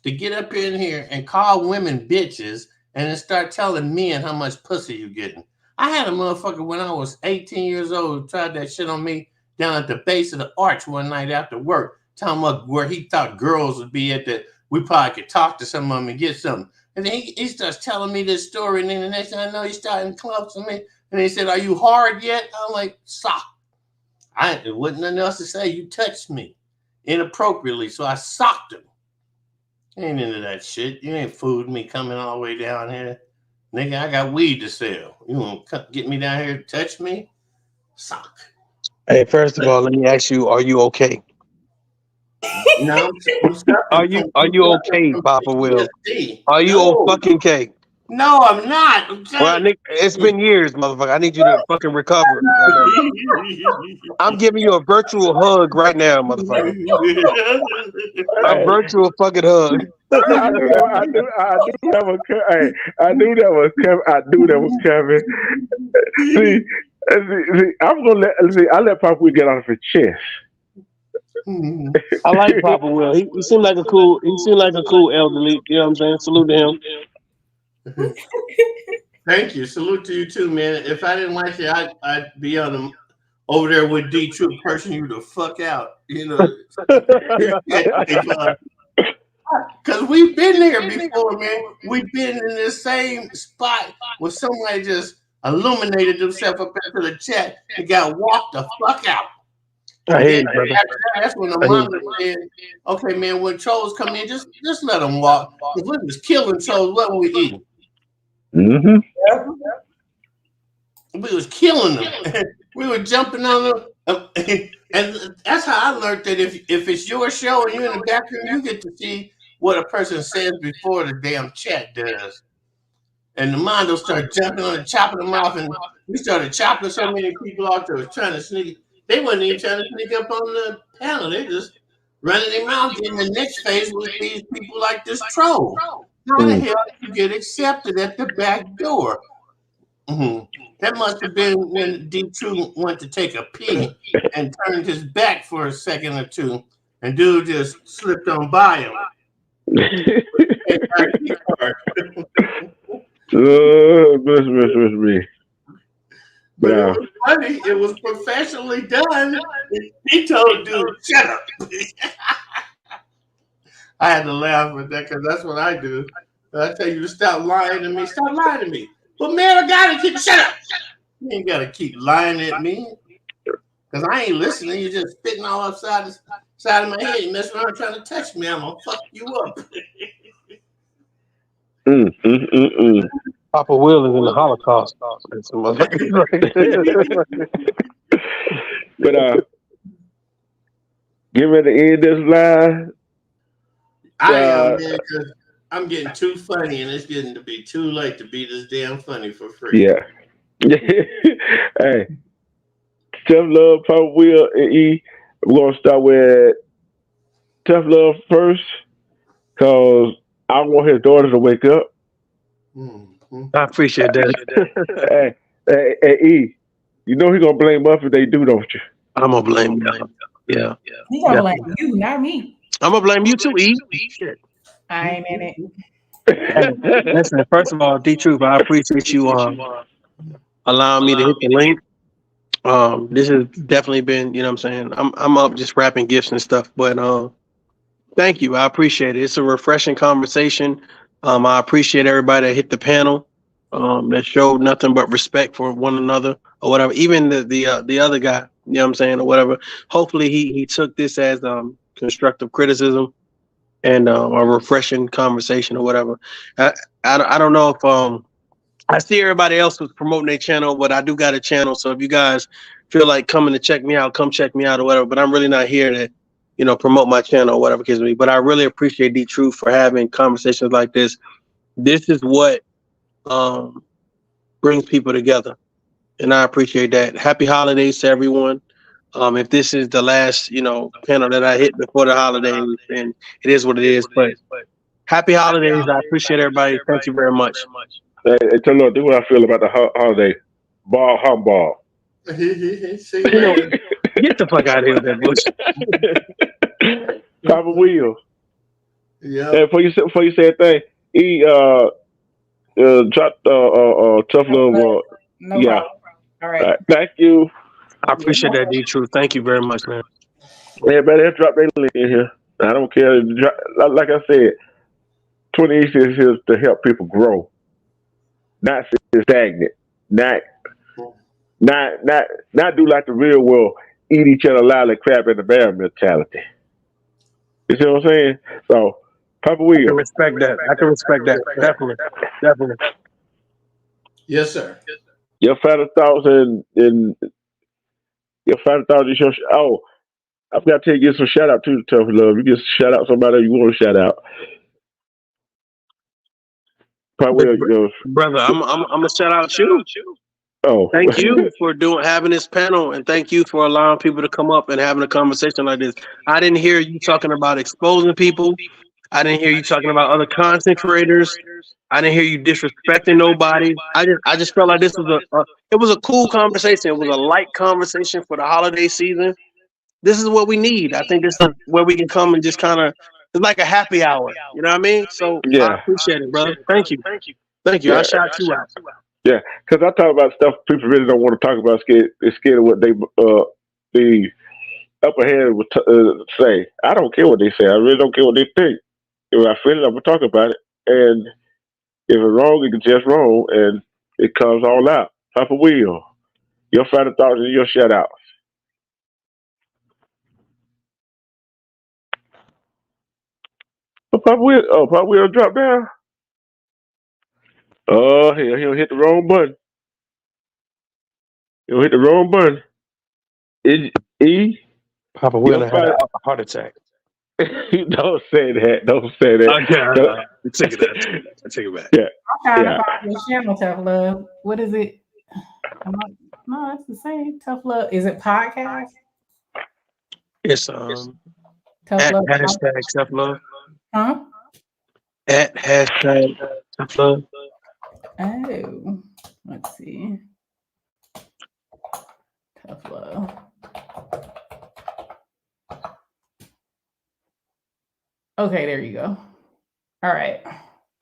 Speaker 10: to get up in here and call women bitches and then start telling men how much pussy you're getting. I had a motherfucker when I was 18 years old tried that shit on me down at the base of the arch one night after work, talking about where he thought girls would be at the. We probably could talk to some of them and get something. And then he starts telling me this story, and then the next thing I know, he's starting close to me. And he said, "Are you hard yet?" I'm like, "Sock." It wasn't nothing else to say. You touched me inappropriately, so I socked him. Ain't into that shit. You ain't fooled me coming all the way down here. Nigga, I got weed to sell. You want to get me down here to touch me? Sock.
Speaker 4: Hey, first of all, let me ask you, are you okay?
Speaker 10: No, I'm
Speaker 4: Are you okay, Papa Will?
Speaker 10: PTSD.
Speaker 4: Are you
Speaker 10: No.
Speaker 4: fucking okay?
Speaker 10: No, I'm not. I'm
Speaker 4: Well, Nick, it's been years, motherfucker. I need you to fucking recover. I'm giving you a virtual hug right now, motherfucker. A virtual fucking hug.
Speaker 1: I knew that was coming. Hey, I knew that was coming. See, I'm gonna I let Papa Will get off his chest.
Speaker 4: I like Papa Will. He seemed like a cool. He seemed like a cool elderly. You know what I'm saying? Salute to him.
Speaker 10: Thank you. Salute to you too, man. If I didn't like you, I'd be on them over there with D Troop cursing you the fuck out. You know, because we've been there before, man. We've been in the same spot where somebody just illuminated themselves up into the chat and got walked the fuck out.
Speaker 4: I hear you, brother.
Speaker 10: That's when the monitor said, "Okay, man, when trolls come in, just let them walk. If we was killing trolls, what were we eating?
Speaker 1: Mm-hmm.
Speaker 10: We was killing them. We were jumping on them." And that's how I learned that if it's your show and you're in the background, you get to see what a person says before the damn chat does. And the Mondo started jumping on and chopping them off, and we started chopping so many people off that was trying to sneak. They wasn't even trying to sneak up on the panel. They just running their mouth. In the next phase was these people like this troll. How the hell did you get accepted at the back door? Mm-hmm. That must have been when D True went to take a pee and turned his back for a second or two, and dude just slipped on by him.
Speaker 1: Miss me.
Speaker 10: But it was funny. It was professionally done. He told dude, "Shut up." I had to laugh at that because that's what I do. I tell you to stop lying to me. Stop lying to me. But man, I gotta keep shut up. You ain't gotta keep lying at me. Because I ain't listening. You're just spitting all upside the side of my head. You mess around trying to touch me, I'm gonna fuck you up.
Speaker 4: Papa Will is in the Holocaust.
Speaker 1: But get ready to end this line.
Speaker 10: I am, man, because I'm getting too funny, and it's getting to be too late to be this damn funny for free.
Speaker 1: Yeah. Hey, tough love, Papa Will, and E. We're gonna start with tough love first, cause I want his daughter to wake up.
Speaker 4: I appreciate that.
Speaker 1: Hey, E, you know he's gonna blame us if they do, don't you?
Speaker 4: I'm gonna blame you. Yeah.
Speaker 3: He gonna blame you, not me.
Speaker 4: I'm gonna blame you too, E. Shit.
Speaker 3: I ain't in it.
Speaker 4: Hey, listen, first of all, D Truth, I appreciate you allowing me to hit the link. This has definitely been, you know what I'm saying? I'm up just wrapping gifts and stuff, but thank you. I appreciate it. It's a refreshing conversation. I appreciate everybody that hit the panel. That showed nothing but respect for one another or whatever. Even the other guy, you know what I'm saying, or whatever. Hopefully he took this as constructive criticism and a refreshing conversation or whatever. I don't know if I see everybody else was promoting their channel, but I do got a channel. So if you guys feel like coming to check me out, come check me out or whatever. But I'm really not here to, you know, promote my channel or whatever case may be. But I really appreciate D Truth for having conversations like this. This is what brings people together, and I appreciate that. Happy holidays to everyone. If this is the last, you know, panel that I hit before the holidays, then it is what it is. But happy holidays. I appreciate everybody. Thank you very much.
Speaker 1: Hey, tell you what I feel about the holiday. Ball, humball.
Speaker 10: See,
Speaker 4: You know, get the fuck out of here with that bullshit.
Speaker 1: Papa Will.
Speaker 10: Yeah.
Speaker 1: Hey, before you say a thing, E drop tough love.
Speaker 3: No
Speaker 1: yeah.
Speaker 3: problem. All right.
Speaker 1: Thank you.
Speaker 4: I appreciate that, D. True. Thank you very much, man.
Speaker 1: Everybody else drop their link in here. I don't care. Like I said, 20 East is here to help people grow, not sit stagnant, not do like the real world, eat each other alive like crab in the barrel mentality. You see what I'm saying? So, Papa
Speaker 4: I
Speaker 1: Will.
Speaker 4: can respect that. I can respect that. Definitely. Definitely.
Speaker 10: Yes, sir.
Speaker 1: Your final thoughts and your final thoughts is your. Oh, I forgot to give some shout out to the Tough Love. You just shout out somebody you want to shout out. Papa Will,
Speaker 4: Brother, I'm gonna shout out you.
Speaker 1: Oh,
Speaker 4: Thank you for having this panel, and thank you for allowing people to come up and having a conversation like this. I didn't hear you talking about exposing people. I didn't hear you talking about other content creators. I didn't hear you disrespecting nobody. I just felt like this was it was a cool conversation. It was a light conversation for the holiday season. This is what we need. I think this is where we can come and just kind of, it's like a happy hour. You know what I mean? So I
Speaker 1: yeah,
Speaker 4: appreciate it, brother. Thank you. Thank you. I
Speaker 1: yeah,
Speaker 4: shout you out.
Speaker 1: yeah. Because I talk about stuff people really don't want to talk about. They're scared of what the upper hand would say. I don't care what they say. I really don't care what they think. If I feel it, I'm gonna talk about it. And if it's wrong, it's just wrong, and it comes all out. Papa Will, your final thoughts and your shout outs. Papa Will drop down. Oh, he'll hit the wrong button. He'll hit the wrong button.
Speaker 4: Papa Will had a heart attack.
Speaker 1: Don't say that. Don't say that.
Speaker 4: I take it back.
Speaker 1: Yeah.
Speaker 3: I'm trying to find your channel, Tough Love. What is it? No, it's the same. Tough Love. Is it podcast?
Speaker 4: It's
Speaker 3: Tough
Speaker 4: at
Speaker 3: Love.
Speaker 4: hashtag Tough Love.
Speaker 3: Huh?
Speaker 4: At hashtag Tough Love.
Speaker 3: Oh, let's see. Tough Love. Okay, there you go. All right.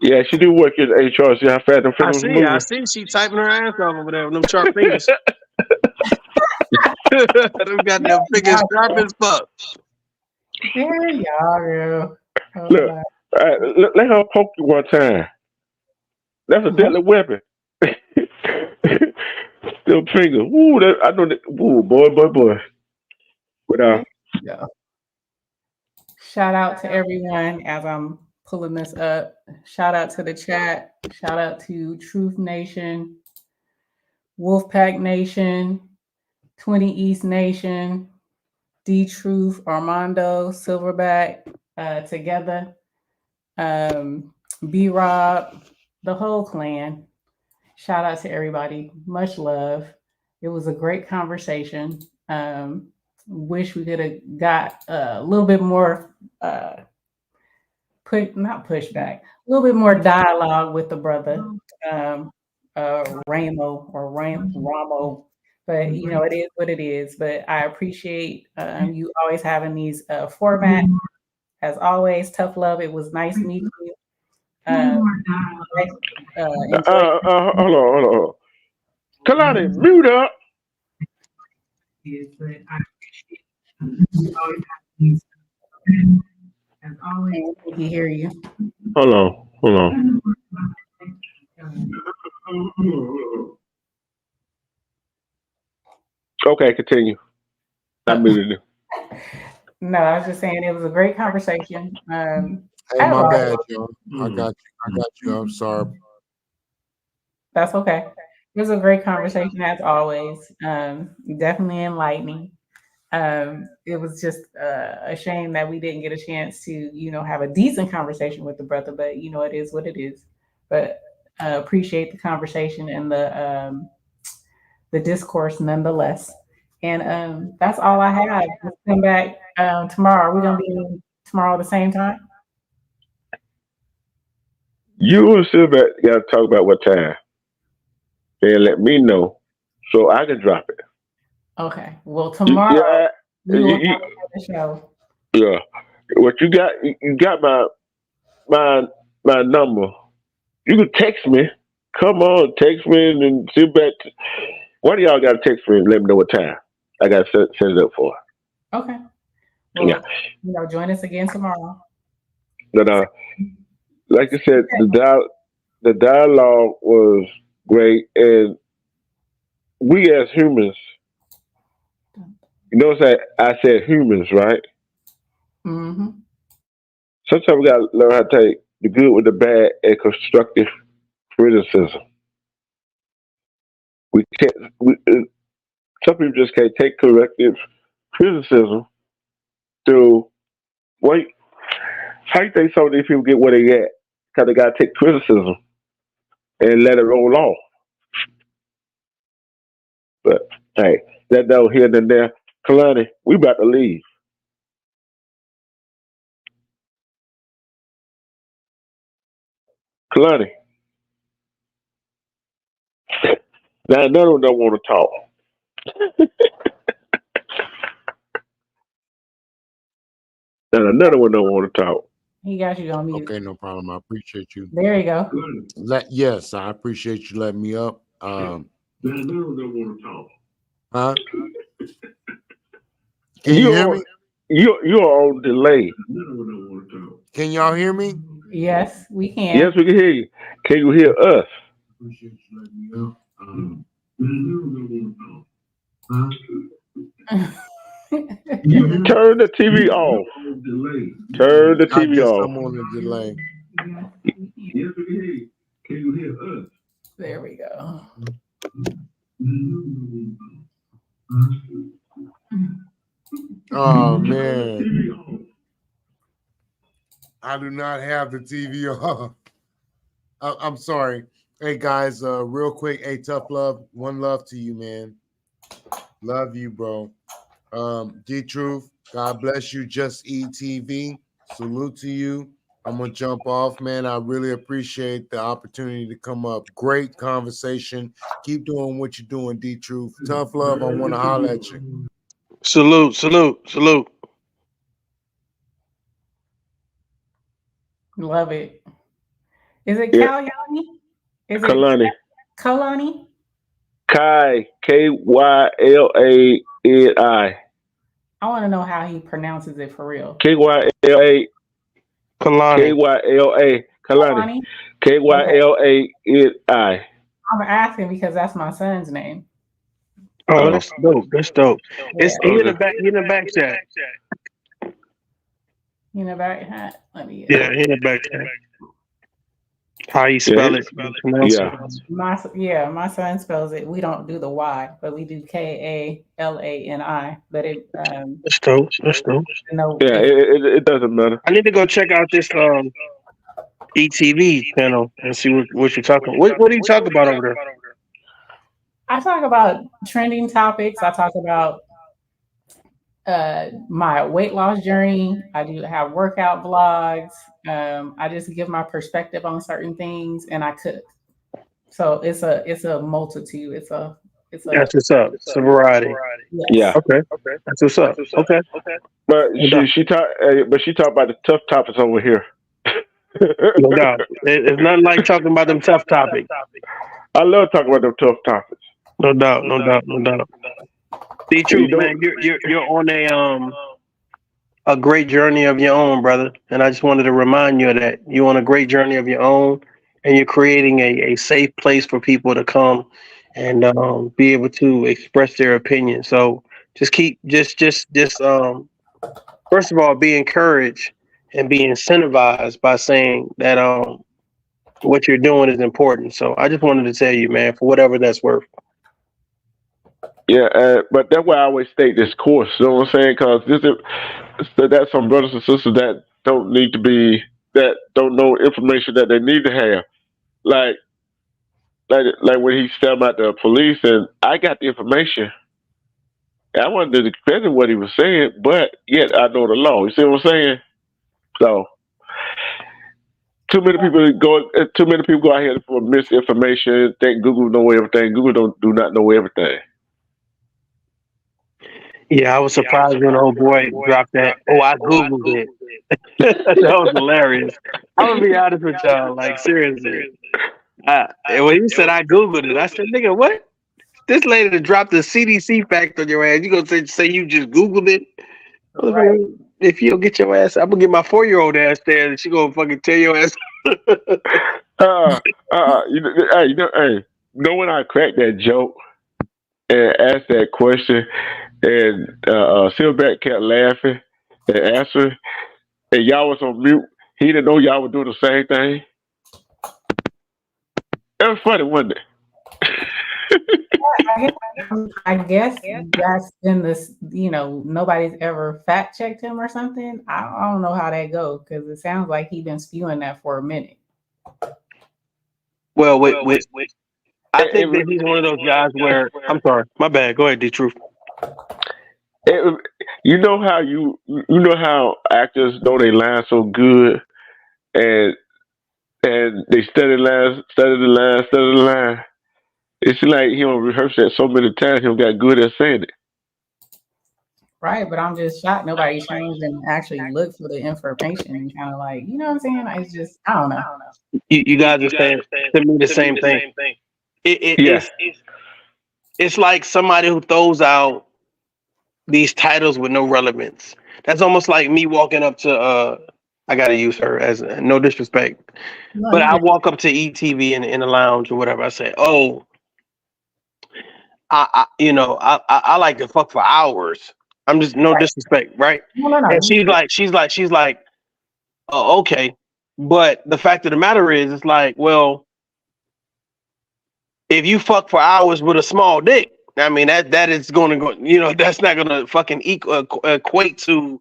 Speaker 1: Yeah, she do work in HR. See how fast the
Speaker 4: I
Speaker 1: fingers moving?
Speaker 4: I see. She typing her ass off over there with them sharp fingers. Them got them fingers sharp as fuck.
Speaker 3: There y'all go.
Speaker 1: Look, let her poke you one time. That's a deadly weapon. Them fingers. Ooh, I know that. Ooh, boy. But
Speaker 3: yeah. Shout out to everyone as I'm pulling this up. Shout out to the chat. Shout out to Truth Nation, Wolfpack Nation, 20 East Nation, D Truth, Armando, Silverback, together, B Rob, the whole clan. Shout out to everybody. Much love. It was a great conversation. Wish we could have got a little bit more not pushback, a little bit more dialogue with the brother, Ramo. But you know, it is what it is. But I appreciate you always having these formats. As always, Tough Love. It was nice meeting you.
Speaker 1: hold on. Kalani, mute up.
Speaker 3: As always, we hear you.
Speaker 1: Hold on. Okay, continue. I muted you.
Speaker 3: No, I was just saying it was a great conversation.
Speaker 9: Hey, my bad, y'all. I got you. I'm sorry.
Speaker 3: That's okay. It was a great conversation as always. Definitely enlightening. It was just a shame that we didn't get a chance to, have a decent conversation with the brother, but it is what it is. But appreciate the conversation and the discourse nonetheless. And that's all I have. Let's come back tomorrow. Are we gonna be tomorrow at the same time?
Speaker 1: You and Silver got to talk about what time. And let me know so I can drop it.
Speaker 3: Okay. Well, tomorrow we will have the show.
Speaker 1: Yeah. What you got? You got my number. You can text me. Come on, text me and sit back. One of y'all got to text me and let me know what time. I got to set it up for.
Speaker 3: Okay. Well,
Speaker 1: Yeah.
Speaker 3: Join us again tomorrow.
Speaker 1: But like I said, the dialogue was great, and we as humans, I said humans, right?
Speaker 3: Mm-hmm.
Speaker 1: Sometimes we gotta learn how to take the good with the bad and constructive criticism. We can't. Some people just can't take corrective criticism through. Wait, how you think some of these people get where they at? Because they gotta take criticism and let it roll off. But hey, that though here and there, Kalani, we about to leave. Kalani. Now none of them don't want to talk. And another one don't want to talk.
Speaker 3: He got you on mute.
Speaker 9: Okay, no problem. I appreciate you.
Speaker 3: There you go.
Speaker 9: Yes, I appreciate you letting me up.
Speaker 1: Another one don't want to talk.
Speaker 9: Huh? Can you hear me?
Speaker 1: You're on delay.
Speaker 9: Can y'all hear me?
Speaker 3: Yes, we can.
Speaker 1: Yes, we can hear you. Can you hear us?
Speaker 9: Appreciate you letting me up.
Speaker 1: Turn the TV off. Turn the TV off.
Speaker 9: I'm on a delay.
Speaker 1: Yes, we can hear you. Can you hear us?
Speaker 3: There we go.
Speaker 9: Oh man, I do not have the TV off. I'm sorry. Hey guys, real quick, hey, tough love, one love to you, man. Love you, bro. D-Truth, God bless you. Just Eat TV, salute to you. I'm gonna jump off, man. I really appreciate the opportunity to come up. Great conversation. Keep doing what you're doing, D-Truth. Tough love. I want to holler at you.
Speaker 4: Salute, salute, salute.
Speaker 3: Love it. Is it Kalyani? Is it
Speaker 1: Kalani.
Speaker 3: Kalani?
Speaker 1: Kai, Kyllani.
Speaker 3: I want to know how he pronounces it for real.
Speaker 1: Kylla.
Speaker 4: Kalani.
Speaker 1: Kylla. Kalani. Kyllani.
Speaker 3: I'm asking because that's my son's name.
Speaker 4: Oh, that's dope. That's dope. It's in the back. In the back chat.
Speaker 3: In the back hat. Let me.
Speaker 4: Yeah, in the back chat. How you spell it?
Speaker 1: Yeah.
Speaker 3: My son spells it. We don't do the Y, but we do Kallani. But it.
Speaker 4: That's dope. That's dope.
Speaker 3: No.
Speaker 1: Yeah, it doesn't matter.
Speaker 4: I need to go check out this ETV channel and see what you're talking. What do you talk about over there?
Speaker 3: I talk about trending topics. I talk about my weight loss journey. I do have workout vlogs. I just give my perspective on certain things, and I cook. So it's a multitude. It's a
Speaker 4: That's what's up. It's a variety.
Speaker 3: Yes.
Speaker 1: Yeah.
Speaker 4: Okay. That's what's up. Okay.
Speaker 1: But she talked about the tough topics over here.
Speaker 4: No doubt. It's nothing like talking about them tough topics.
Speaker 1: I love talking about them tough topics.
Speaker 4: No doubt. No doubt. No doubt. The truth, man. You're on a great journey of your own, brother. And I just wanted to remind you of that. You're on a great journey of your own, and you're creating a safe place for people to come and be able to express their opinion. So just first of all, be encouraged and be incentivized by saying that what you're doing is important. So I just wanted to tell you, man, for whatever that's worth.
Speaker 1: Yeah, but that's why I always state this course. You know what I'm saying? Because that's some brothers and sisters that don't know information that they need to have. Like when he stepped out the police, and I got the information. I wasn't defending what he was saying, but yet I know the law. You see what I'm saying? So too many people go out here for misinformation. Think Google know everything. Google do not know everything.
Speaker 4: Yeah, I was surprised when the old boy dropped that. Oh, I Googled it. That was hilarious. I'm gonna be honest with y'all, like seriously. When he said I Googled it, I said, nigga, what? this lady to drop the CDC fact on your ass. You gonna say you just Googled it?
Speaker 3: Right.
Speaker 4: If you don't get your ass, I'm gonna get my 4-year-old ass there, and she gonna fucking tell your ass.
Speaker 1: Know when I cracked that joke and asked that question, and Silverback kept laughing and answering, and y'all was on mute. He didn't know y'all were doing the same thing. It was funny, wasn't it?
Speaker 3: I guess that's in this, nobody's ever fact checked him or something. I don't know how that goes because it sounds like he's been spewing that for a minute.
Speaker 4: Well, I think that he's one of those guys where I'm sorry, my bad. Go ahead, D Truth.
Speaker 1: You know how actors know they line so good, and they study the line. It's like he don't rehearse that so many times. He don't got good at saying it.
Speaker 3: Right, but I'm just shocked nobody changed and actually looked for the information and kind of like, you know what I'm saying? It's just, I don't know.
Speaker 4: You guys are saying to me the same thing. It's like somebody who throws out these titles with no relevance. That's almost like me walking up to I gotta use her as no disrespect, but I walk up to ETV in the lounge or whatever. I say, "Oh, I like to fuck for hours." I'm just no disrespect, right?
Speaker 3: No.
Speaker 4: And she's like, "Oh, okay." But the fact of the matter is, it's like, well, if you fuck for hours with a small dick, I mean that is going to go. That's not going to fucking equate to,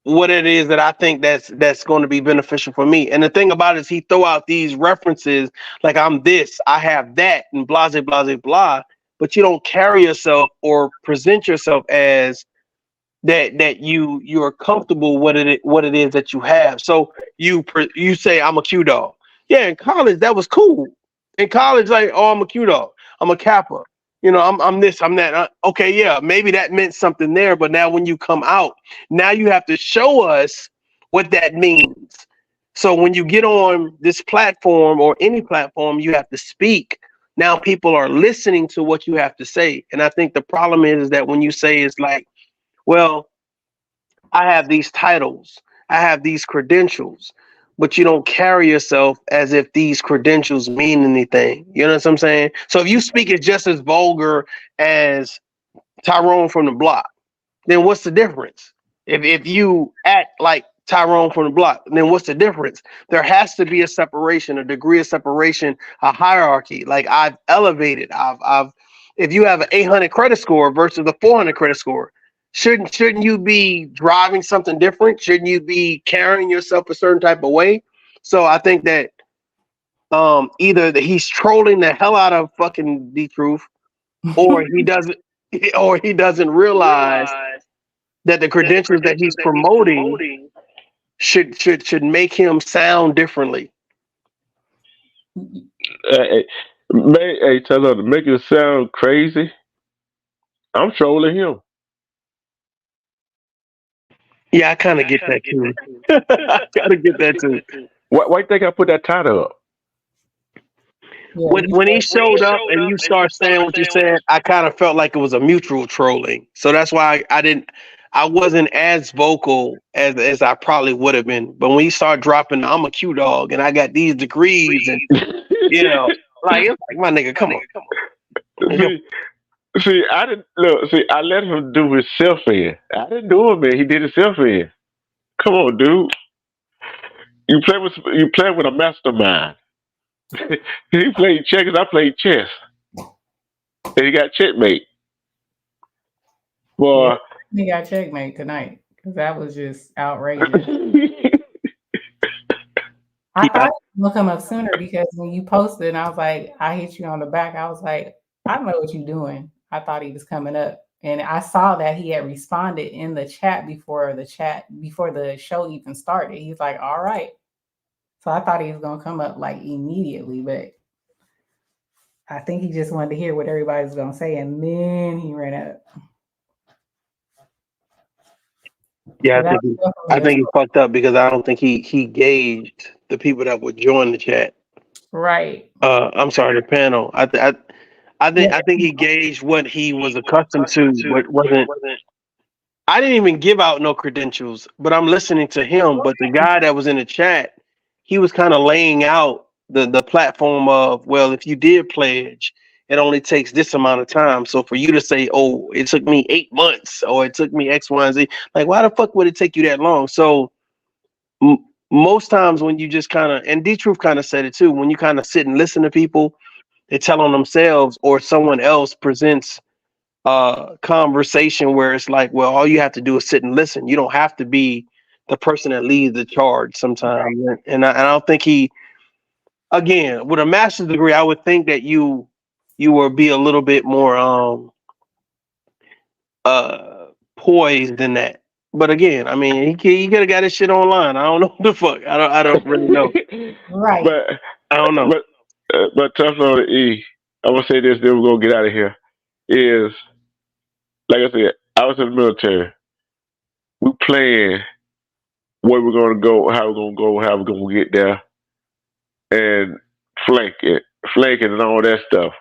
Speaker 4: what it is that I think that's going to be beneficial for me. And the thing about it is he throw out these references like I'm this, I have that, and blah, blah, blah, blah, but you don't carry yourself or present yourself as that you are comfortable what it is that you have. So you say I'm a Q dog. Yeah, in college that was cool. In college, like, oh, I'm a Q dog. I'm a Kappa. I'm this, I'm that. Okay, yeah, maybe that meant something there, but now when you come out, now you have to show us what that means. So when you get on this platform or any platform, you have to speak. Now people are listening to what you have to say. And I think the problem is that when you say it's like, well, I have these titles, I have these credentials, but you don't carry yourself as if these credentials mean anything. You know what I'm saying? So if you speak it just as vulgar as Tyrone from the block, then what's the difference? If you act like Tyrone from the block, then what's the difference? There has to be a separation, a degree of separation, a hierarchy. Like I've elevated. If you have an 800 credit score versus a 400 credit score, shouldn't you be driving something different? Shouldn't you be carrying yourself a certain type of way? So I think that either that he's trolling the hell out of fucking D Truth, or he doesn't realize that the credentials that he's promoting should make him sound differently.
Speaker 1: Hey, tell her to make it sound crazy. I'm trolling him.
Speaker 4: Yeah, I kind of get that too. I kind of get that too.
Speaker 1: Why do you think I put that title up?
Speaker 4: When he showed up and you start saying what you said, I kind of felt like it was a mutual trolling. So that's why I wasn't as vocal as I probably would have been. But when you start dropping, I'm a Q dog and I got these degrees, and it's like my nigga, come on.
Speaker 1: See, I didn't look. See, I let him do his self in. I didn't do it, man. He did himself in. Come on, dude. You play with a mastermind. He played checkers. I played chess, and he got checkmate. Boy,
Speaker 3: he got checkmate tonight because that was just outrageous. I thought it would come up sooner because when you posted, I was like, I hit you on the back. I was like, I don't know what you're doing. I thought he was coming up, and I saw that he had responded in the chat before the show even started. He's like, all right. So I thought he was gonna come up like immediately, but I think he just wanted to hear what everybody was gonna say, and then he ran up.
Speaker 4: Yeah, I think he fucked up because I don't think he gauged the people that would join the chat.
Speaker 3: Right.
Speaker 4: I'm sorry, the panel. I I think he gauged what he was accustomed to, but wasn't. I didn't even give out no credentials, but I'm listening to him. But the guy that was in the chat, he was kind of laying out the platform of, well, if you did pledge, it only takes this amount of time. So for you to say, oh, it took me 8 months or it took me X, Y, and Z, like, why the fuck would it take you that long? So most times when you just kind of, and D Truth kind of said it too, when you kind of sit and listen to people, they tell on themselves or someone else presents conversation where it's like, well, all you have to do is sit and listen. You don't have to be the person that leads the charge sometimes. And I don't think he, again, with a master's degree, I would think that you would be a little bit more poised than that. But again, I mean, he could have got his shit online. I don't know what the fuck. I don't really know.
Speaker 3: Right.
Speaker 1: But
Speaker 4: I don't know.
Speaker 1: but tough on the E. I'm gonna say this, then we're gonna get out of here. Is like I said, I was in the military. We plan where we're gonna go, how we're gonna get there, and flanking and all that stuff.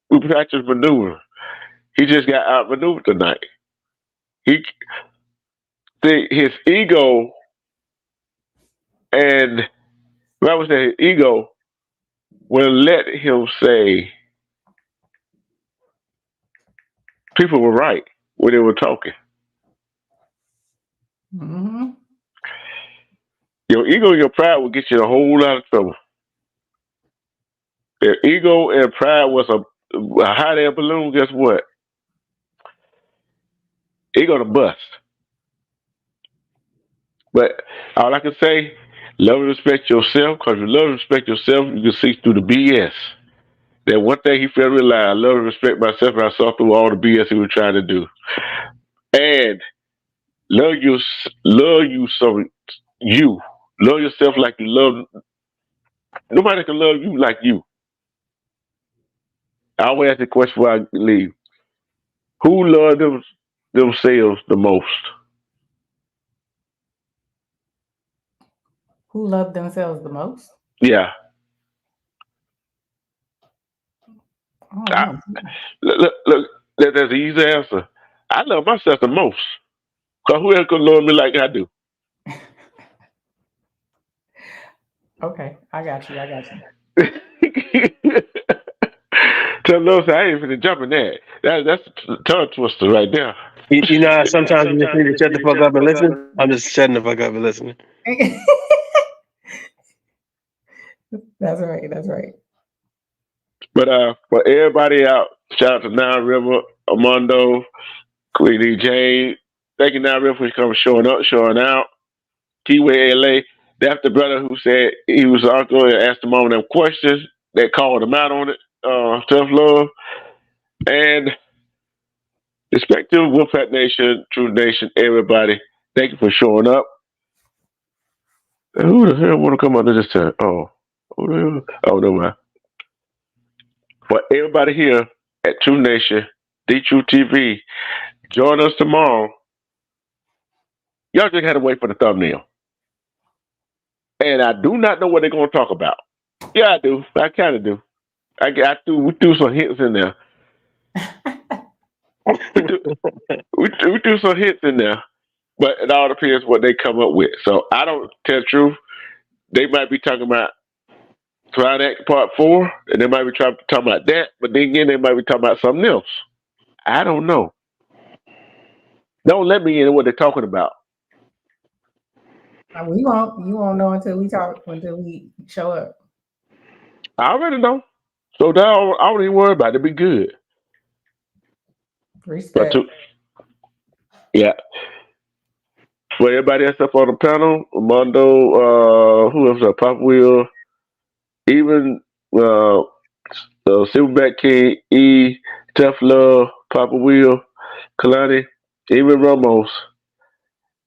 Speaker 1: We practice maneuver. He just got outmaneuvered tonight. His ego, and what I would say, his ego will let him say people were right when they were talking.
Speaker 3: Mm-hmm.
Speaker 1: Your ego and your pride will get you in a whole lot of trouble. If ego and pride was a hot air balloon, guess what? It gonna bust. But all I can say, love and respect yourself, because if you love and respect yourself, you can see through the BS. That one thing he failed to realize, I love and respect myself, and I saw through all the BS he was trying to do. And love you so you. Love yourself like you love. Nobody can love you like you. I always ask the question before I leave. Who loved themselves the most?
Speaker 3: Who love themselves the most?
Speaker 1: Yeah. Look, there's an easy answer. I love myself the most. Because who else could love me like I do?
Speaker 3: Okay, I got you.
Speaker 1: Tell those I ain't finna jump in that. That's a tongue twister right there.
Speaker 4: You know, sometimes you just need to shut the fuck up and listen. I'm just shutting the fuck up and listening.
Speaker 3: That's right.
Speaker 1: But for everybody out, shout out to Nine River, Armando, Queen E. Jane. Thank you, Nine River, for coming, showing up, showing out. Keyway LA. That's the brother who said he was an uncle and asked him all them questions that called him out on it. Tough love. And respective Wolfpack Nation, True Nation, everybody. Thank you for showing up. Who the hell want to come under this time? Oh, no mind. For everybody here at True Nation, D True TV, join us tomorrow. Y'all just had to wait for the thumbnail. And I do not know what they're going to talk about. Yeah, I do. I kind of do. We threw some hints in there. we threw some hints in there. But it all depends what they come up with. So I don't tell the truth. They might be talking about Triac Part 4, and they might be talking about that, but then again, they might be talking about something else. I don't know. Don't let me in what they're talking about.
Speaker 3: You won't know until we show up.
Speaker 1: I already know. So I don't even worry about it. It'll be good.
Speaker 3: Respect.
Speaker 1: Yeah. For everybody else up on the panel, Armando, who else? Pop Will, even Silverback King, E, Tough Love, Papa Will, Kalani, even Ramos.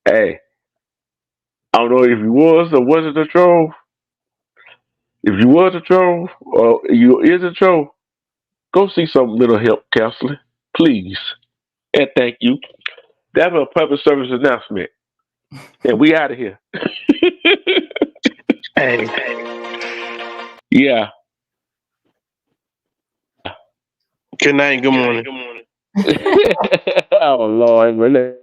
Speaker 1: Hey, I don't know if you was or wasn't a troll. If you was a troll or you is a troll, go see some mental health counseling, please. And thank you. That's a public service announcement. And we out of here.
Speaker 4: Hey.
Speaker 1: Yeah.
Speaker 4: Good night. Good morning.
Speaker 7: Oh Lord, Renee.